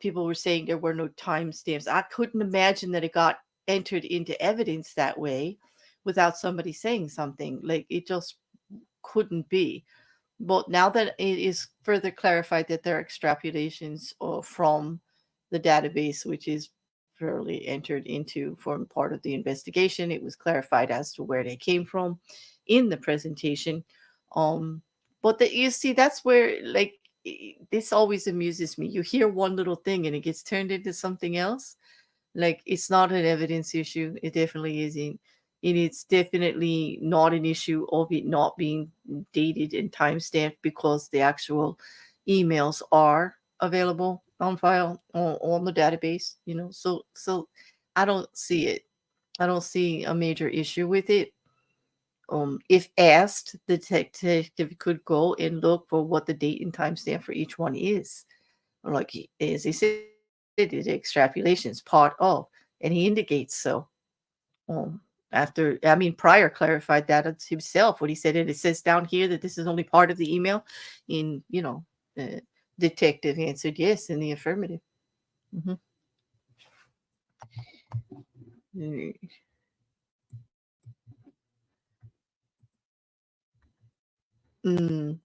people were saying there were no timestamps. I couldn't imagine that it got entered into evidence that way without somebody saying something. Like, it just couldn't be. But now that it is further clarified that there are extrapolations from the database, which is fairly entered into form part of the investigation, it was clarified as to where they came from in the presentation. But you see, that's where, like, this always amuses me. You hear one little thing and it gets turned into something else. Like, it's not an evidence issue. It definitely isn't. And it's definitely not an issue of it not being dated and timestamped, because the actual emails are available on file on the database, So I don't see it. I don't see a major issue with it. If asked, the detective could go and look for what the date and timestamp for each one is. Like, as he said, the extrapolations part of, and he indicates so. Pryor clarified that himself when he said it. It says down here that this is only part of the email. The detective answered yes in the affirmative. Mm.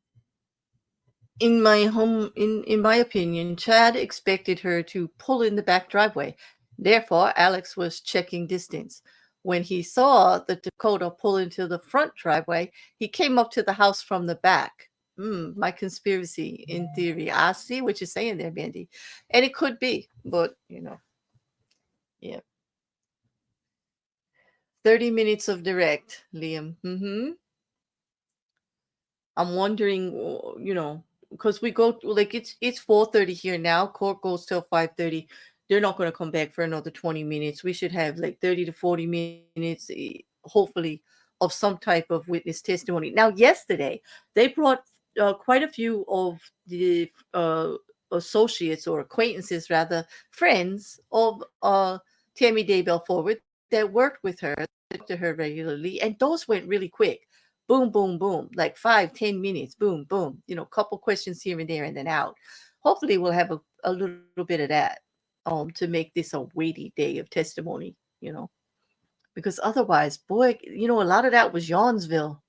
In my opinion, Chad expected her to pull in the back driveway. Therefore, Alex was checking distance. When he saw the Dakota pull into the front driveway, he came up to the house from the back. My conspiracy in theory. I see what you're saying there, Mandy. And it could be, but yeah. 30 minutes of direct, Liam. I'm wondering, because we go like it's 4:30 here now. Court goes till 5:30. They're not going to come back for another 20 minutes. We should have like 30 to 40 minutes, hopefully, of some type of witness testimony. Now, yesterday they brought quite a few of the associates or acquaintances, rather friends of Tammy Daybell forward that worked with her, to her regularly, and those went really quick. Boom, boom, boom, like 5-10 minutes, boom, boom, couple questions here and there and then out. Hopefully we'll have a little bit of that to make this a weighty day of testimony, because otherwise, boy, a lot of that was Yawnsville.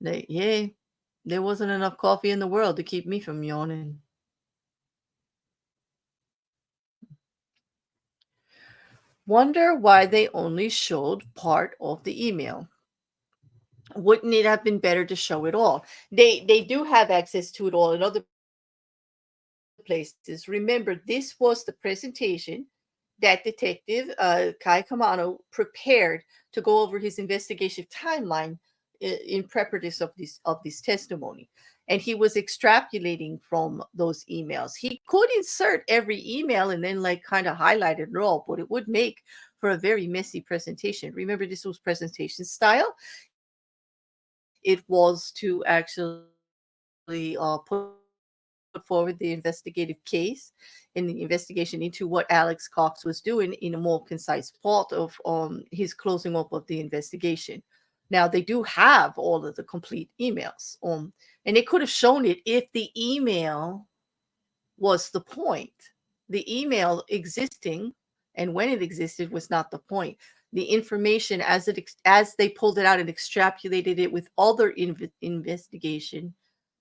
There wasn't enough coffee in the world to keep me from yawning. Wonder why they only showed part of the email. Wouldn't it have been better to show it all? They do have access to it all in other places. Remember, this was the presentation that Detective Kaaiakamanu prepared to go over his investigative timeline in preparation of this testimony. And he was extrapolating from those emails. He could insert every email and then kind of highlight it all, but it would make for a very messy presentation. Remember, this was presentation style. It was to actually put forward the investigative case and the investigation into what Alex Cox was doing in a more concise part of his closing up of the investigation. Now, they do have all of the complete emails, and they could have shown it if the email was the point. The email existing and when it existed was not the point. The information as they pulled it out and extrapolated it with other investigation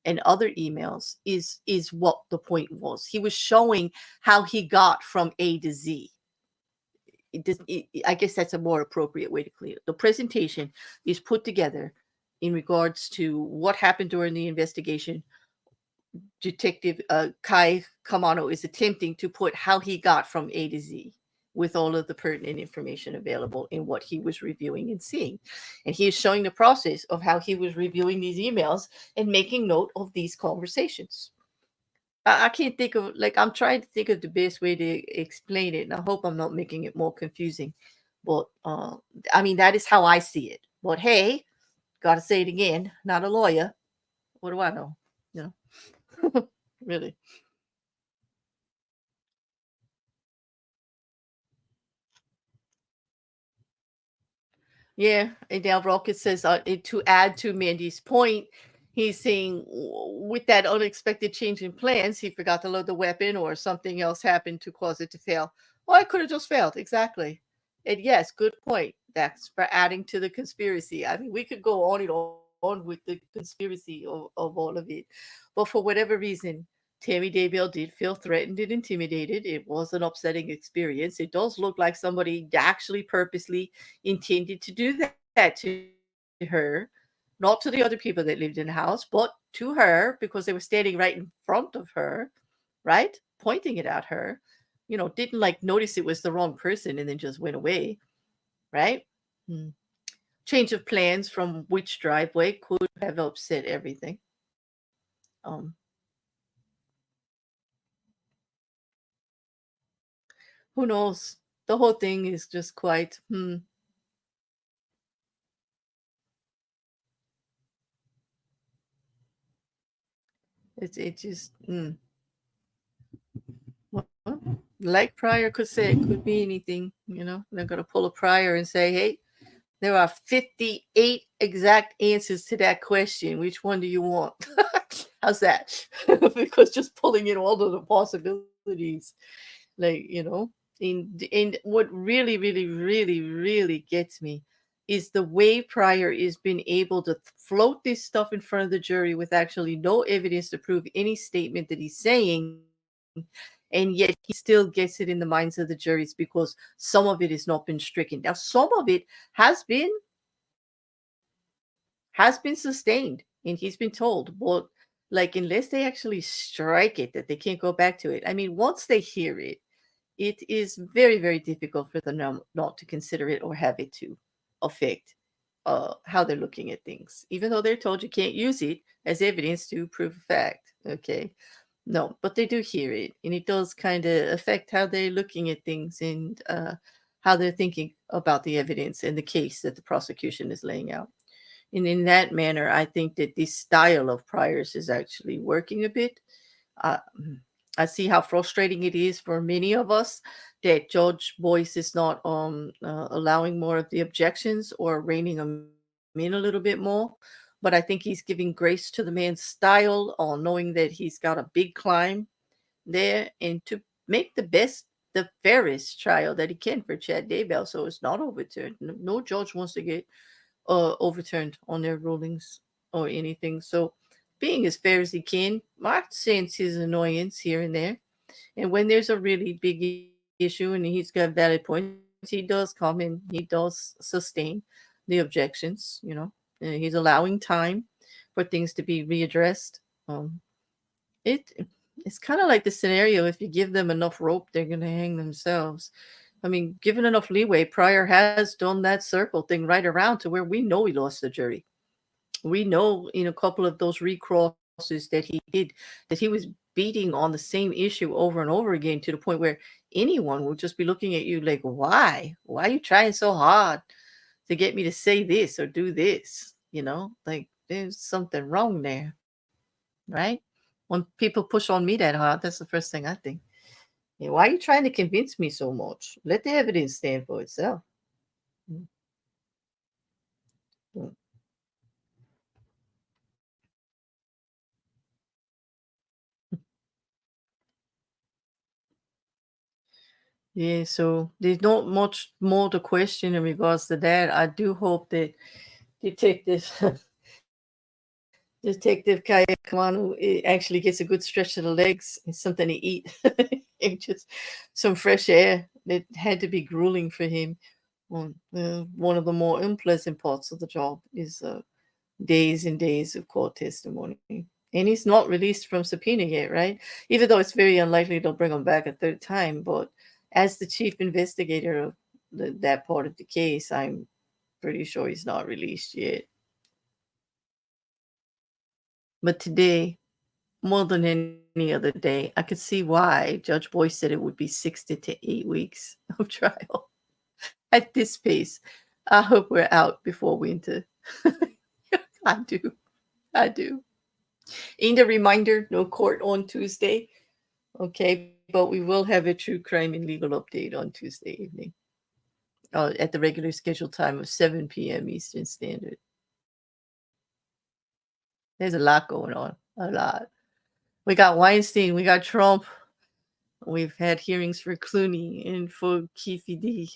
and other emails is what the point was. He was showing how he got from A to Z. I guess that's a more appropriate way to clear it. The presentation is put together in regards to what happened during the investigation. Detective Kaaiakamanu is attempting to put how he got from A to Z with all of the pertinent information available in what he was reviewing and seeing. And he is showing the process of how he was reviewing these emails and making note of these conversations. I can't think of, I'm trying to think of the best way to explain it, and I hope I'm not making it more confusing. But, that is how I see it. But hey, got to say it again, not a lawyer. What do I know? Really. Yeah, and now Rocket says to add to Mandy's point, he's saying with that unexpected change in plans, he forgot to load the weapon or something else happened to cause it to fail. Well, it could have just failed. Exactly. And yes, good point. That's for adding to the conspiracy. We could go on and on with the conspiracy of all of it. But for whatever reason, Tammy Daybell did feel threatened and intimidated. It was an upsetting experience. It does look like somebody actually purposely intended to do that to her, not to the other people that lived in the house, but to her because they were standing right in front of her, right? Pointing it at her. Didn't notice it was the wrong person and then just went away, right? Change of plans from which driveway could have upset everything. Who knows? The whole thing is just quite, It just, Well, like Pryor could say, it could be anything, They're going to pull a Pryor and say, hey, there are 58 exact answers to that question. Which one do you want? How's that? Because just pulling in all of the possibilities, and what really, really, really, really gets me is the way Pryor is been able to float this stuff in front of the jury with actually no evidence to prove any statement that he's saying, and yet he still gets it in the minds of the juries because some of it has not been stricken. Now, some of it has been sustained, and he's been told, well, like, unless they actually strike it, that they can't go back to it. I mean, once they hear it, it is very, very difficult for them not to consider it or have it to affect how they're looking at things, even though they're told you can't use it as evidence to prove a fact. Okay. No, but they do hear it, and it does kind of affect how they're looking at things and how they're thinking about the evidence and the case that the prosecution is laying out. And in that manner, I think that this style of Pryor's is actually working a bit. Uh, I see how frustrating it is for many of us that Judge Boyce is not allowing more of the objections or reining them in a little bit more. But I think he's giving grace to the man's style, knowing that he's got a big climb there, and to make the fairest trial that he can for Chad Daybell, so it's not overturned. No judge wants to get overturned on their rulings or anything. So being as fair as he can, Mark sends his annoyance here and there. And when there's a really big issue and he's got valid points, he does come and he does sustain the objections, and he's allowing time for things to be readdressed. It's kind of like the scenario, if you give them enough rope, they're going to hang themselves. I mean, given enough leeway, Pryor has done that circle thing right around to where we know he lost the jury. We know in a couple of those recrosses that he did, that he was beating on the same issue over and over again to the point where anyone will just be looking at you like, why? Why are you trying so hard to get me to say this or do this? Like there's something wrong there, right? When people push on me that hard, that's the first thing I think. Yeah, why are you trying to convince me so much? Let the evidence stand for itself. Mm. Mm. Yeah, so there's not much more to question in regards to that. I do hope that Detective Detective Kaaiakamanu actually gets a good stretch to the legs and something to eat, and just some fresh air. That had to be grueling for him. One of the more unpleasant parts of the job is days and days of court testimony. And he's not released from subpoena yet, right? Even though it's very unlikely they'll bring him back a third time. But as the chief investigator of that part of the case, I'm pretty sure he's not released yet. But today, more than any other day, I could see why Judge Boyce said it would be 60 to 8 weeks of trial. At this pace, I hope we're out before winter. I do. And a reminder, no court on Tuesday. Okay, but we will have a true crime and legal update on Tuesday evening at the regular scheduled time of 7 p.m. Eastern Standard. There's a lot going on, a lot. We got Weinstein, we got Trump. We've had hearings for Clooney and for Keefe D.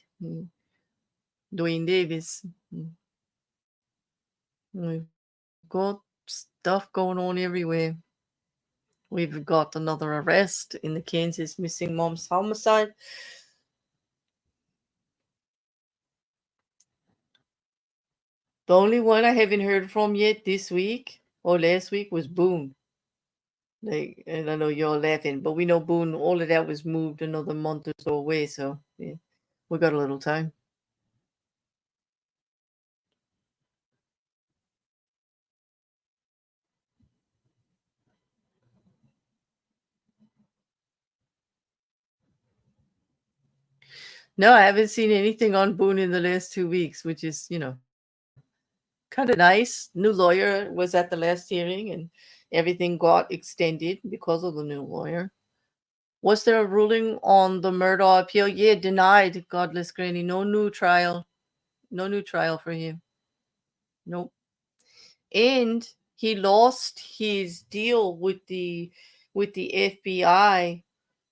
Dwayne Davis. We've got stuff going on everywhere. We've got another arrest in the Kansas missing mom's homicide. The only one I haven't heard from yet this week or last week was Boone. Like, and I know you're laughing, but we know Boone, all of that was moved another month or so away. So yeah, we got a little time. No, I haven't seen anything on Boone in the last 2 weeks, which is, kind of nice. New lawyer was at the last hearing and everything got extended because of the new lawyer. Was there a ruling on the Murdaugh appeal? Yeah, denied. Godless Granny. No new trial. No new trial for him. Nope. And he lost his deal with the FBI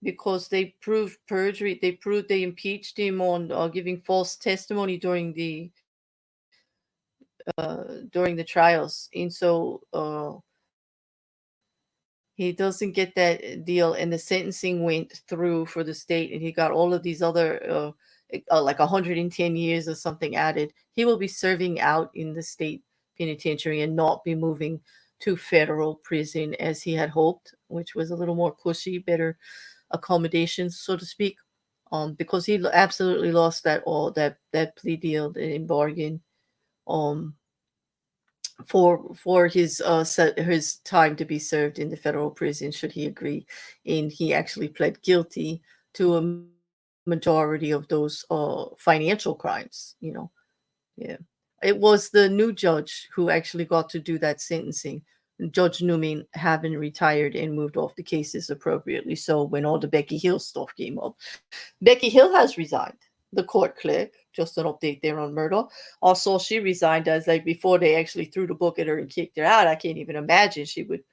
because they proved perjury. They impeached him on giving false testimony during the during the trials, and so he doesn't get that deal, and the sentencing went through for the state, and he got all of these other like 110 years or something added. He will be serving out in the state penitentiary and not be moving to federal prison as he had hoped, which was a little more cushy, better accommodations, so to speak. Because he absolutely lost that plea deal in bargain. For his time to be served in the federal prison, should he agree, and he actually pled guilty to a majority of those financial crimes. Yeah, it was the new judge who actually got to do that sentencing. Judge Newman having retired and moved off the cases appropriately. So when all the Becky Hill stuff came up, Becky Hill has resigned. The court clerk, just an update there on Murdoch. Also, she resigned as like before they actually threw the book at her and kicked her out. I can't even imagine she would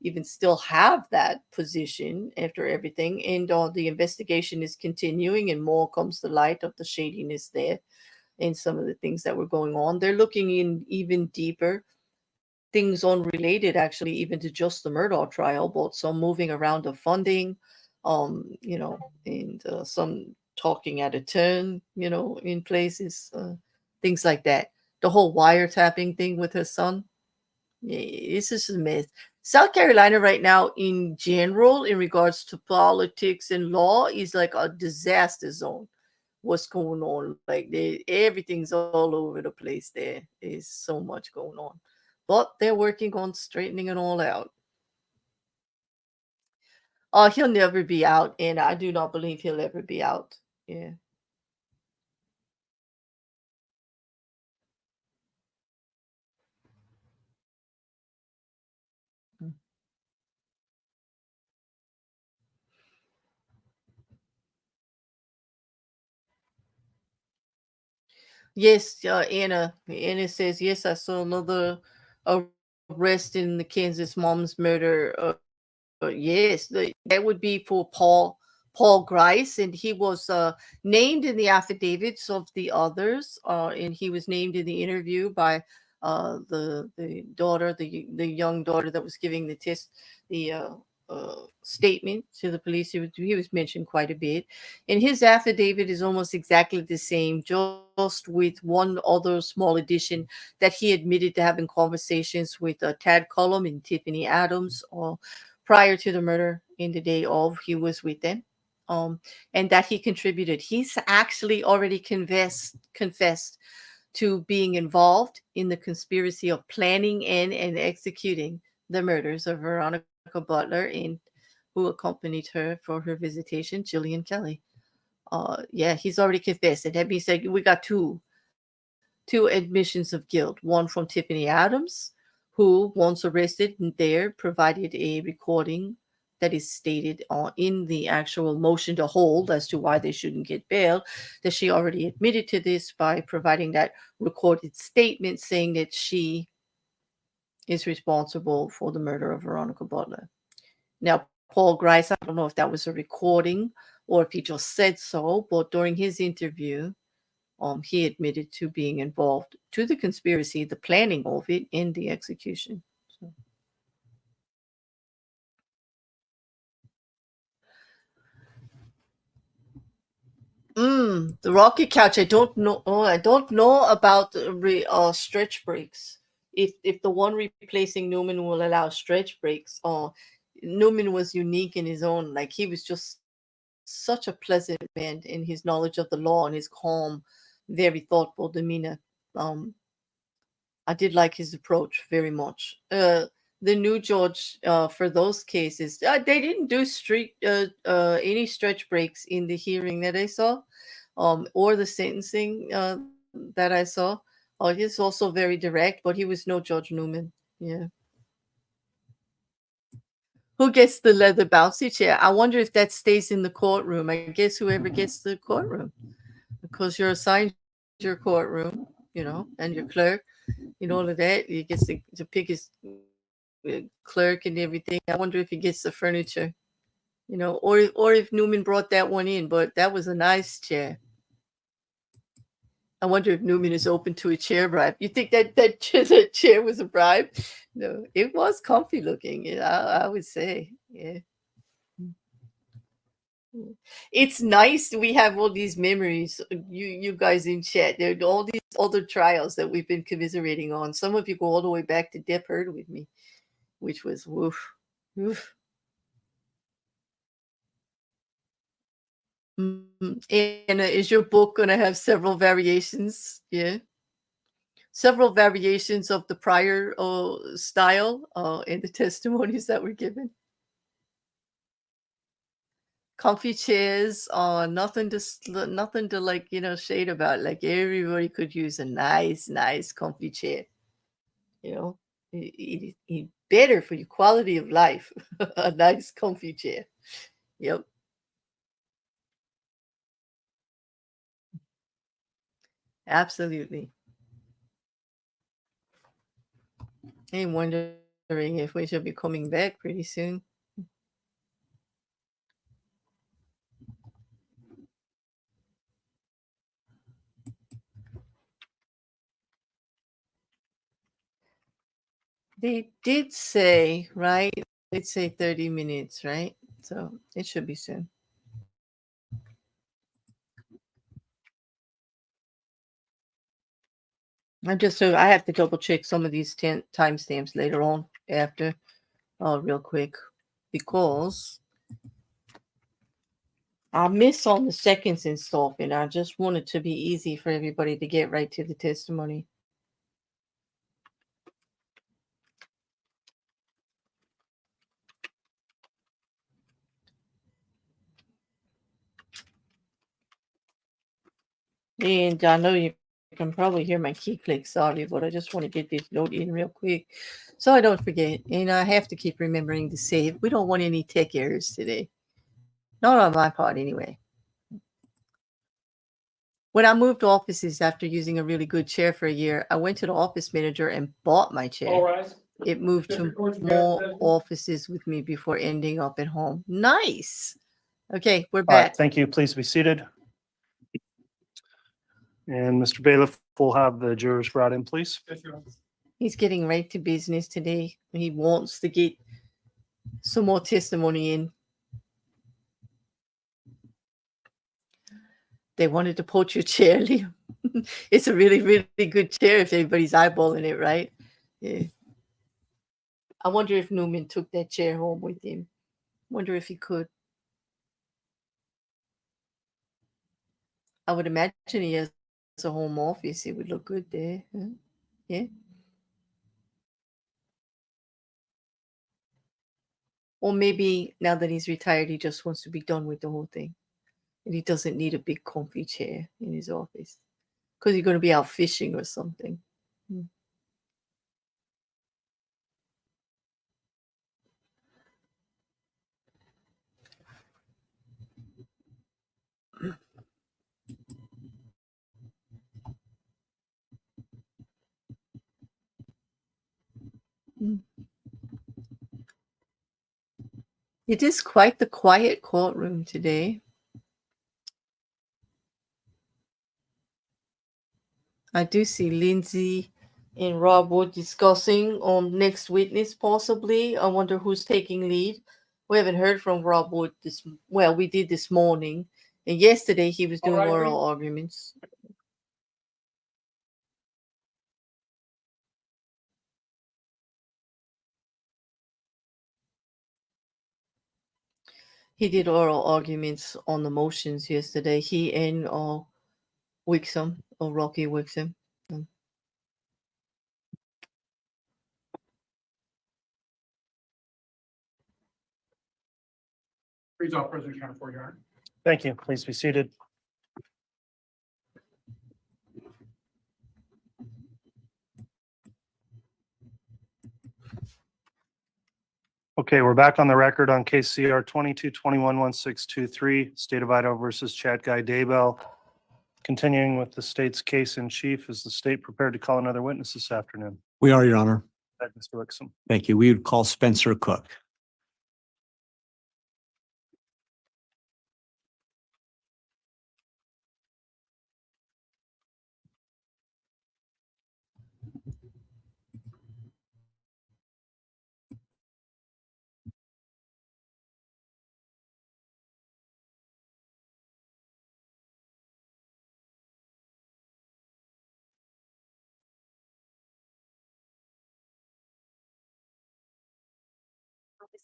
even still have that position after everything. And the investigation is continuing, and more comes to light of the shadiness there and some of the things that were going on. They're looking in even deeper things unrelated, actually, even to just the Murdoch trial, but some moving around of funding, and some talking at a turn, in places, things like that. The whole wiretapping thing with her son. Yeah, this is a myth. South Carolina right now, in general, in regards to politics and law, is like a disaster zone. What's going on? Like everything's all over the place. There is so much going on, but they're working on straightening it all out. He'll never be out, and I do not believe he'll ever be out. Yeah. Yes, Anna. Anna says, yes, I saw another arrest in the Kansas mom's murder. Yes, that would be for Paul Grice, and he was named in the affidavits of the others, and he was named in the interview by the daughter, the young daughter that was giving the statement to the police. He was mentioned quite a bit, and his affidavit is almost exactly the same, just with one other small addition, that he admitted to having conversations with Tad Cullum and Tiffany Adams, prior to the murder. In the day of, he was with them, and that he contributed. He's actually already confessed to being involved in the conspiracy of planning and executing the murders of Veronica Butler and who accompanied her for her visitation, Jillian Kelly. Yeah, he's already confessed. And that being said, we got two admissions of guilt. One from Tiffany Adams, who, once arrested there, provided a recording that is stated in the actual motion to hold as to why they shouldn't get bail, that she already admitted to this by providing that recorded statement saying that she is responsible for the murder of Veronica Butler. Now, Paul Grice, I don't know if that was a recording or if he just said so, but during his interview, he admitted to being involved to the conspiracy, the planning of it, and the execution. So. The rocket couch. I don't know. I don't know about the stretch breaks. If the one replacing Newman will allow stretch breaks. Newman was unique in his own. Like, he was just such a pleasant man in his knowledge of the law and his calm, very thoughtful demeanor. I did like his approach very much. The new judge, for those cases, they didn't do any stretch breaks in the hearing that I saw, or the sentencing that I saw. He's also very direct, but he was no Judge Newman. Yeah. Who gets the leather bouncy chair? I wonder if that stays in the courtroom. I guess whoever gets the courtroom, because you're assigned your courtroom, and your clerk, all of that. He gets to pick his clerk and everything. I wonder if he gets the furniture, or if Newman brought that one in. But that was a nice chair. I wonder if Newman is open to a chair bribe. You think that chair was a bribe? No, it was comfy looking. Yeah, I would say. Yeah. It's nice we have all these memories. You guys in chat. There are all these other trials that we've been commiserating on. Some of you go all the way back to Depp Heard with me, which was woof. Woof. And is your book going to have several variations? Yeah. Several variations of the prior style in the testimonies that were given. Comfy chairs, nothing to like, shade about. Like everybody could use a nice comfy chair. It better for your quality of life. A nice comfy chair. Yep. Absolutely. I'm wondering if we should be coming back pretty soon. They did say, right? They'd say 30 minutes, right? So it should be soon. I have to double check some of these timestamps later on after, real quick, because I miss on the seconds and stuff, and I just want it to be easy for everybody to get right to the testimony. And I know you can probably hear my key click, sorry, but I just want to get this note in real quick so I don't forget. And I have to keep remembering to save. We don't want any tech errors today. Not on my part, anyway. When I moved offices after using a really good chair for a year, I went to the office manager and bought my chair. All rise. It moved to more offices with me before ending up at home. Nice. Okay, we're All right, back. thank you. Please be seated. And Mr. Bailiff will have the jurors brought in, please. He's getting right to business today. He wants to get some more testimony in. They wanted to poach your chair, Liam. It's a really, really good chair if everybody's eyeballing it, right? Yeah. I wonder if Newman took that chair home with him. Wonder if he could. I would imagine he has a home office. It would look good there. Huh? Yeah. Or maybe now that he's retired, he just wants to be done with the whole thing. And he doesn't need a big comfy chair in his office. Because he's going to be out fishing or something. It is quite the quiet courtroom today. I do see Lyndsey and Rob Wood discussing on next witness, possibly. I wonder who's taking lead. We haven't heard from Rob Wood we did this morning. And yesterday he was doing oral arguments. He did oral arguments on the motions yesterday. He and Wixom, or Rocky Wixom. Freeze off, President County for your honor. Thank you. Please be seated. Okay, we're back on the record on case CR 22211623, State of Idaho versus Chad Daybell. Continuing with the state's case in chief, is the state prepared to call another witness this afternoon? We are, Your Honor. Go ahead, Mr. Wixom. Thank you. We would call Spencer Cook.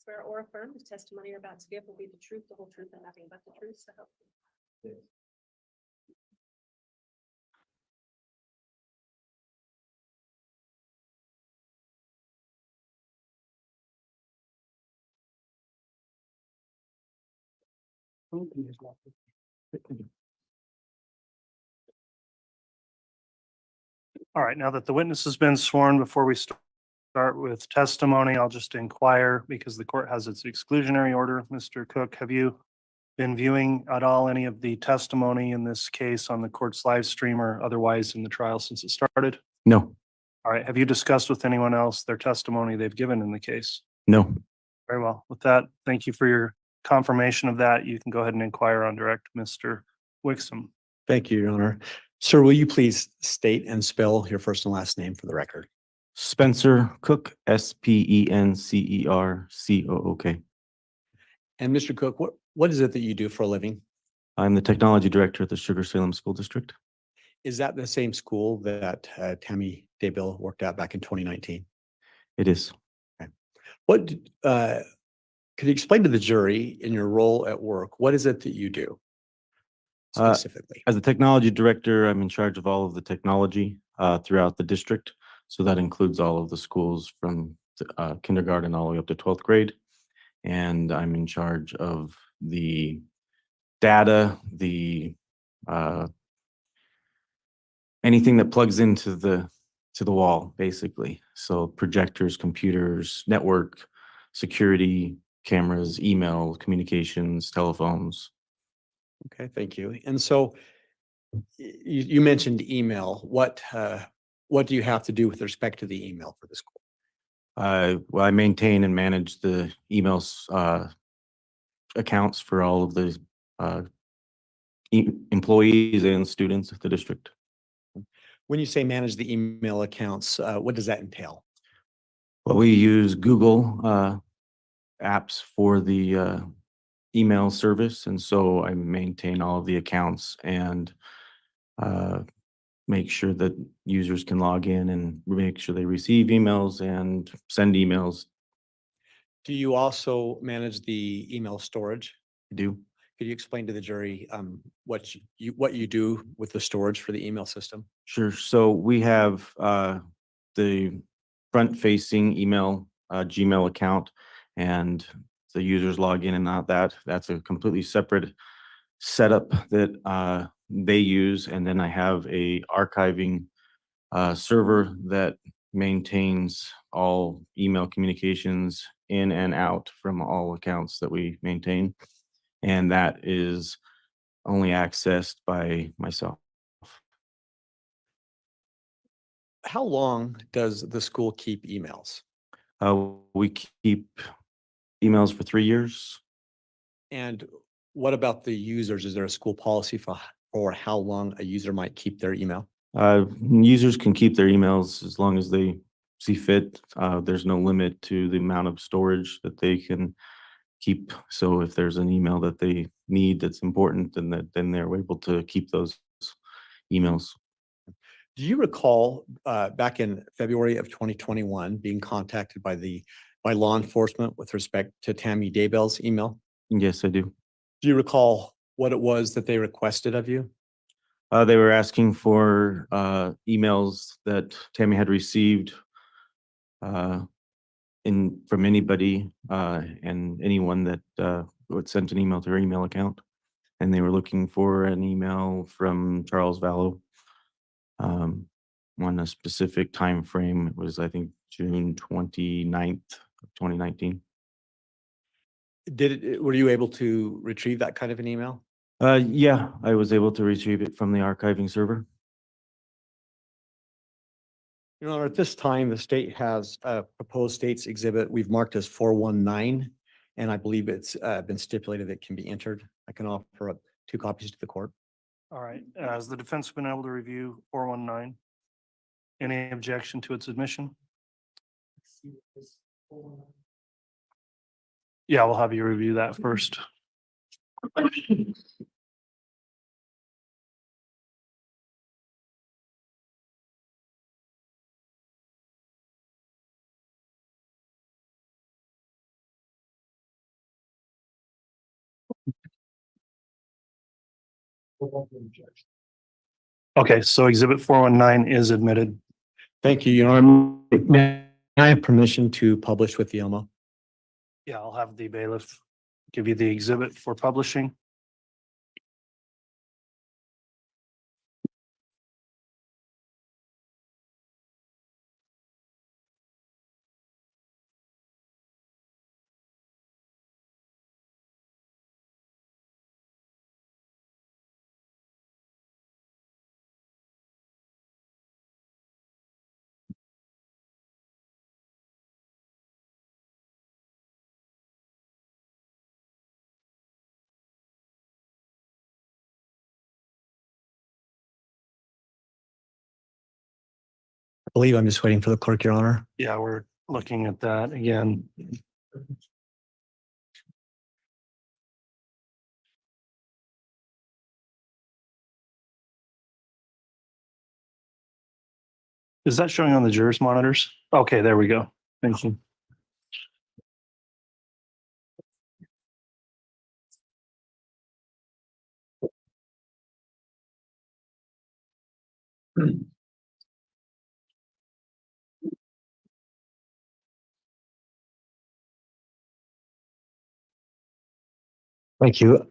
swear or affirm the testimony you're about to give will be the truth, the whole truth, and nothing but the truth, so help you. All right, now that the witness has been sworn, before we start with testimony, I'll just inquire because the court has its exclusionary order. Mr. Cook, have you been viewing at all any of the testimony in this case on the court's live stream or otherwise in the trial since it started? No, All right, have you discussed with anyone else their testimony they've given in the case? no. Very well. With that, thank you for your confirmation of that. You can go ahead and inquire on direct, Mr. Wixom. Thank you, Your Honor. Sir, will you please state and spell your first and last name for the record? Spencer Cook, SpencerCook. And Mr. Cook, what is it that you do for a living? I'm the technology director at the Sugar Salem School District. Is that the same school that Tammy Daybell worked at back in 2019? It is. What, could you explain to the jury in your role at work, what is it that you do specifically? As a technology director, I'm in charge of all of the technology throughout the district. So that includes all of the schools from kindergarten all the way up to 12th grade. And I'm in charge of the data, the anything that plugs into the wall, basically. So projectors, computers, network, security, cameras, email, communications, telephones. Okay, thank you. And so you mentioned email. What do you have to do with respect to the email for the school? Well, I maintain and manage the emails accounts for all of the employees and students of the district. When you say manage the email accounts, what does that entail? Well, we use Google apps for the email service, and so I maintain all of the accounts and make sure that users can log in and make sure they receive emails and send emails. Do you also manage the email storage? I do. Could you explain to the jury what you do with the storage for the email system? Sure. So we have the front-facing email Gmail account, and the users log in and out that. That's a completely separate setup that they use. And then I have a archiving server that maintains all email communications in and out from all accounts that we maintain. And that is only accessed by myself. How long does the school keep emails? We keep emails for 3 years. And what about the users? Is there a school policy for how long a user might keep their email? Users can keep their emails as long as they see fit. There's no limit to the amount of storage that they can keep. So if there's an email that they need that's important, then they're able to keep those emails. Do you recall back in February of 2021 being contacted by law enforcement with respect to Tammy Daybell's email? Yes, I do. Do you recall what it was that they requested of you? They were asking for emails that Tammy had received from anybody and anyone that would send an email to her email account. And they were looking for an email from Charles Vallow on a specific time frame. It was, I think, June 29th of 2019. Were you able to retrieve that kind of an email? Yeah, I was able to retrieve it from the archiving server. Your Honor, at this time, the state has a proposed state's exhibit we've marked as 419, and I believe it's been stipulated it can be entered. I can offer up 2 copies to the court. All right, has the defense been able to review 419? Any objection to its admission? Yeah, we'll have you review that first. Okay, so exhibit 419 is admitted. Thank you, Your Honor. May I have permission to publish with the ILMO? Yeah, I'll have the bailiff give you the exhibit for publishing. I believe I'm just waiting for the clerk, Your Honor. Yeah, we're looking at that again. Is that showing on the jurors monitors? Okay, there we go. Thank you. Thank you.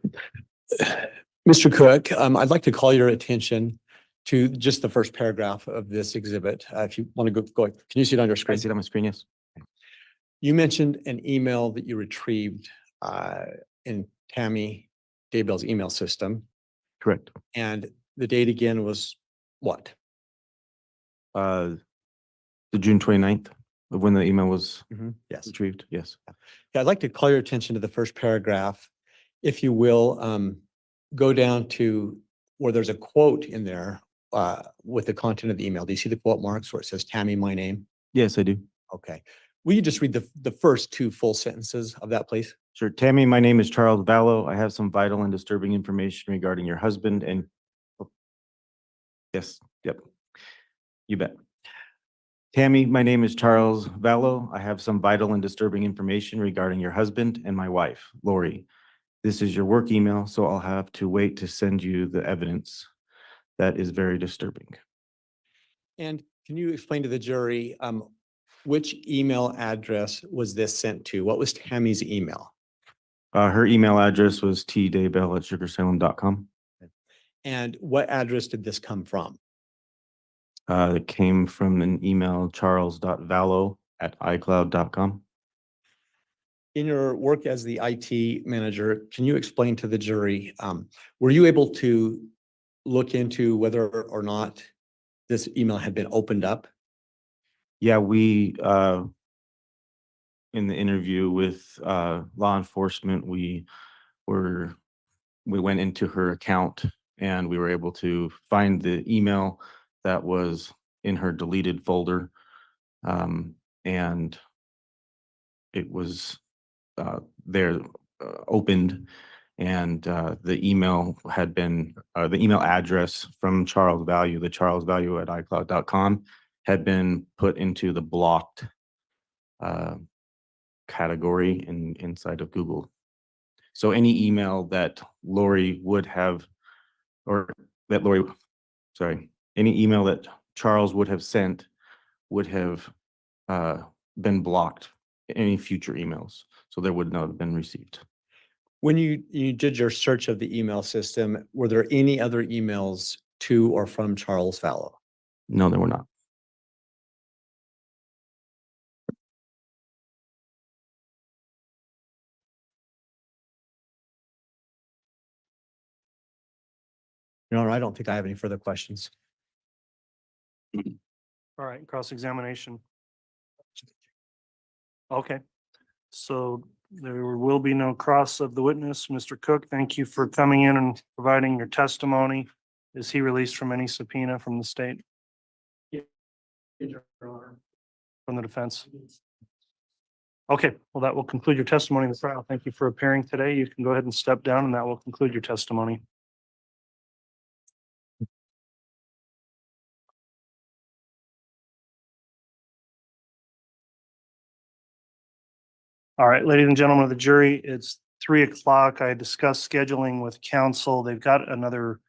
Mr. Cook, I'd like to call your attention to just the first paragraph of this exhibit. If you want to go, can you see it on your I screen? see it on my screen, yes. You mentioned an email that you retrieved in Tammy Daybell's email system, Correct. and the date again was what? The June 29th of when the email was Yes. retrieved, yes. Yeah, I'd like to call your attention to the first paragraph. If you will, go down to where there's a quote in there with the content of the email. Do you see the quote marks where it says Tammy, my name? Yes, I do. Okay. Will you just read the first two full sentences of that, please? Sure. Tammy, my name is Charles Vallow. I have some vital and disturbing information regarding your husband and yes, yep. You bet. Tammy, my name is Charles Vallow. I have some vital and disturbing information regarding your husband and my wife, Lori. This is your work email, so I'll have to wait to send you the evidence. That is very disturbing. And can you explain to the jury which email address was this sent to? What was Tammy's email? Her email address was tdaybell@sugarsalem.com. And what address did this come from? It came from an email, charles.vallow@icloud.com. In your work as the IT manager, can you explain to the jury, were you able to look into whether or not this email had been opened up? Yeah, we, in the interview with law enforcement, we went into her account and we were able to find the email that was in her deleted folder. And it was there opened, and the email had been the email address from Charles Value, the Charles Value at iCloud.com, had been put into the blocked category inside of Google. So any email that Lori would have, or that Lori, sorry, any email that Charles would have sent would have been blocked, any future emails. So there would not have been received. When you did your search of the email system, were there any other emails to or from Charles Vallow? No, there were not. No, I don't think I have any further questions. All right, cross-examination. Okay, so there will be no cross of the witness. Mr. Cook, thank you for coming in and providing your testimony. Is he released from any subpoena from the state? From the defense? Okay, well, that will conclude your testimony in the trial. Thank you for appearing today. You can go ahead and step down, and that will conclude your testimony. All right, ladies and gentlemen of the jury, it's 3 o'clock. I discussed scheduling with counsel. They've got another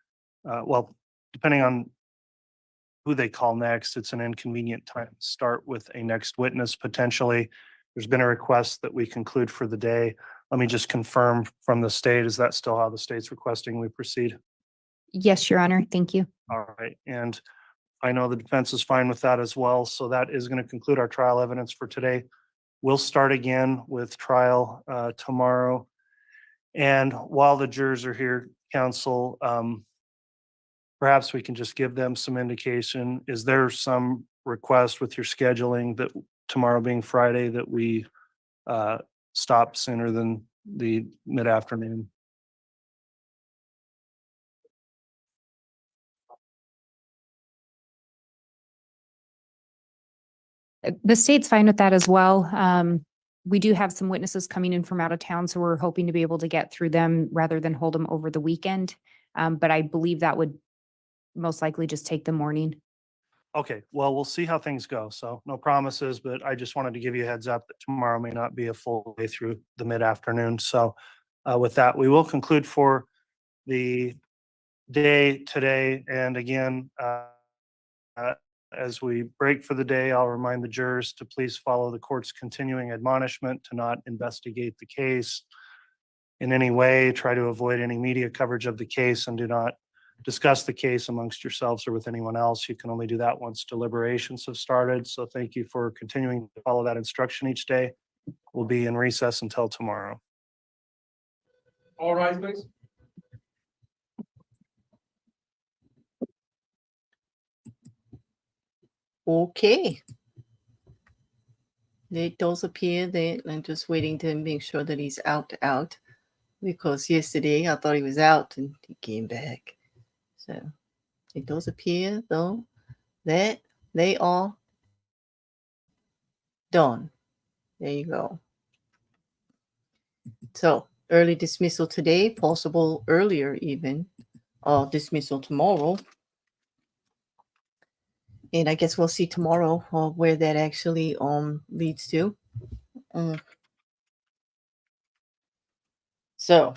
well, depending on who they call next, it's an inconvenient time to start with a next witness potentially. There's been a request that we conclude for the day. Let me just confirm from the state, is that still how the state's requesting we proceed? Yes, Your Honor. Thank you. All right, and I know the defense is fine with that as well, so that is going to conclude our trial evidence for today. We'll start again with trial tomorrow. And while the jurors are here, counsel, perhaps we can just give them some indication. Is there some request with your scheduling that tomorrow being Friday that we stop sooner than the mid-afternoon? The state's fine with that as well. We do have some witnesses coming in from out of town, so we're hoping to be able to get through them rather than hold them over the weekend. But I believe that would most likely just take the morning. Okay, well, we'll see how things go. So no promises, but I just wanted to give you a heads up that tomorrow may not be a full day through the mid-afternoon. So with that, we will conclude for the day today. And again, as we break for the day, I'll remind the jurors to please follow the court's continuing admonishment to not investigate the case in any way, try to avoid any media coverage of the case, and do not discuss the case amongst yourselves or with anyone else. You can only do that once deliberations have started. So thank you for continuing to follow that instruction each day. We'll be in recess until tomorrow. All rise, please. Okay. It does appear that I'm just waiting to make sure that he's out, because yesterday I thought he was out and he came back. So it does appear though that they are done. There you go. So early dismissal today, possible earlier even, dismissal tomorrow. And I guess we'll see tomorrow where that actually leads to. So,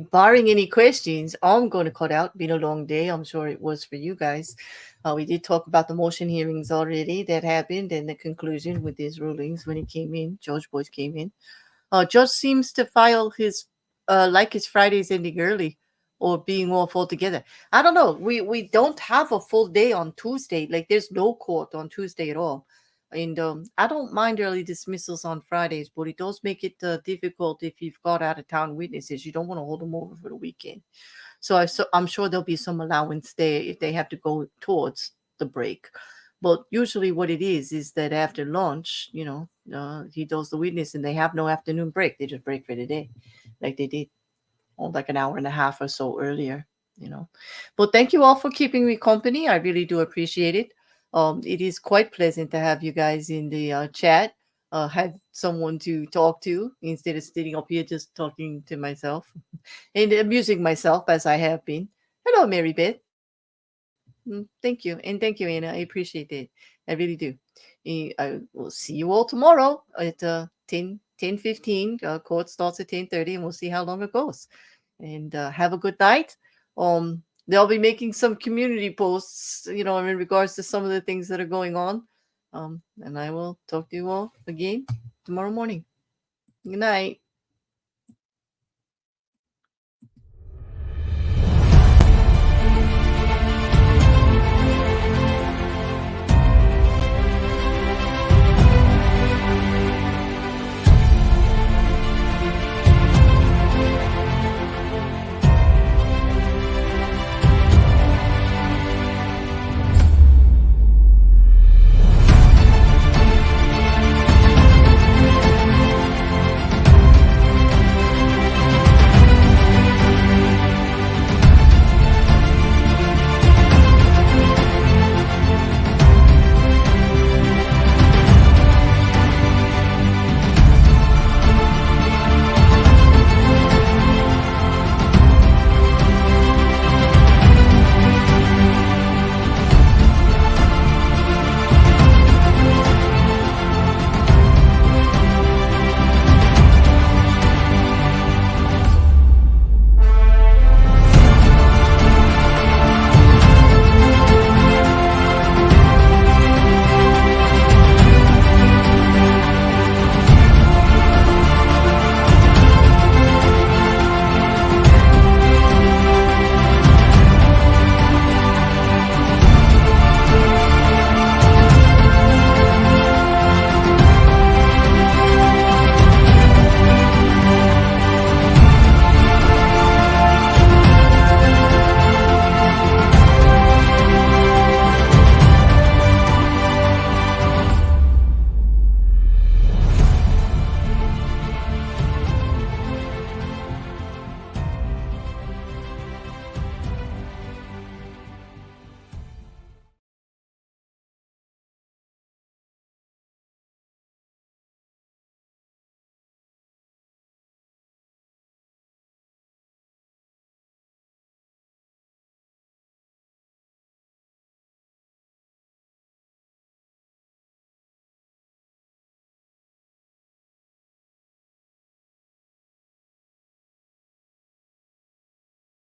barring any questions, I'm going to cut out. Been a long day. I'm sure it was for you guys. We did talk about the motion hearings already that happened and the conclusion with his rulings when he came in. Judge Boyce came in. Judge seems to file his like his Fridays ending early or being off altogether. I don't know. We don't have a full day on Tuesday. Like there's no court on Tuesday at all. And I don't mind early dismissals on Fridays, but it does make it difficult if you've got out of town witnesses. You don't want to hold them over for the weekend. So I'm sure there'll be some allowance there if they have to go towards the break. But usually what it is that after lunch, he does the witness and they have no afternoon break. They just break for the day like they did like an hour and a half or so earlier, But thank you all for keeping me company. I really do appreciate it. It is quite pleasant to have you guys in the chat, have someone to talk to instead of sitting up here just talking to myself and amusing myself as I have been. Hello, Mary Beth. Thank you. And thank you, Anna. I appreciate it. I really do. I will see you all tomorrow at 10:15. Court starts at 10:30 and we'll see how long it goes. And have a good night. They'll be making some community posts, in regards to some of the things that are going on. And I will talk to you all again tomorrow morning. Good night.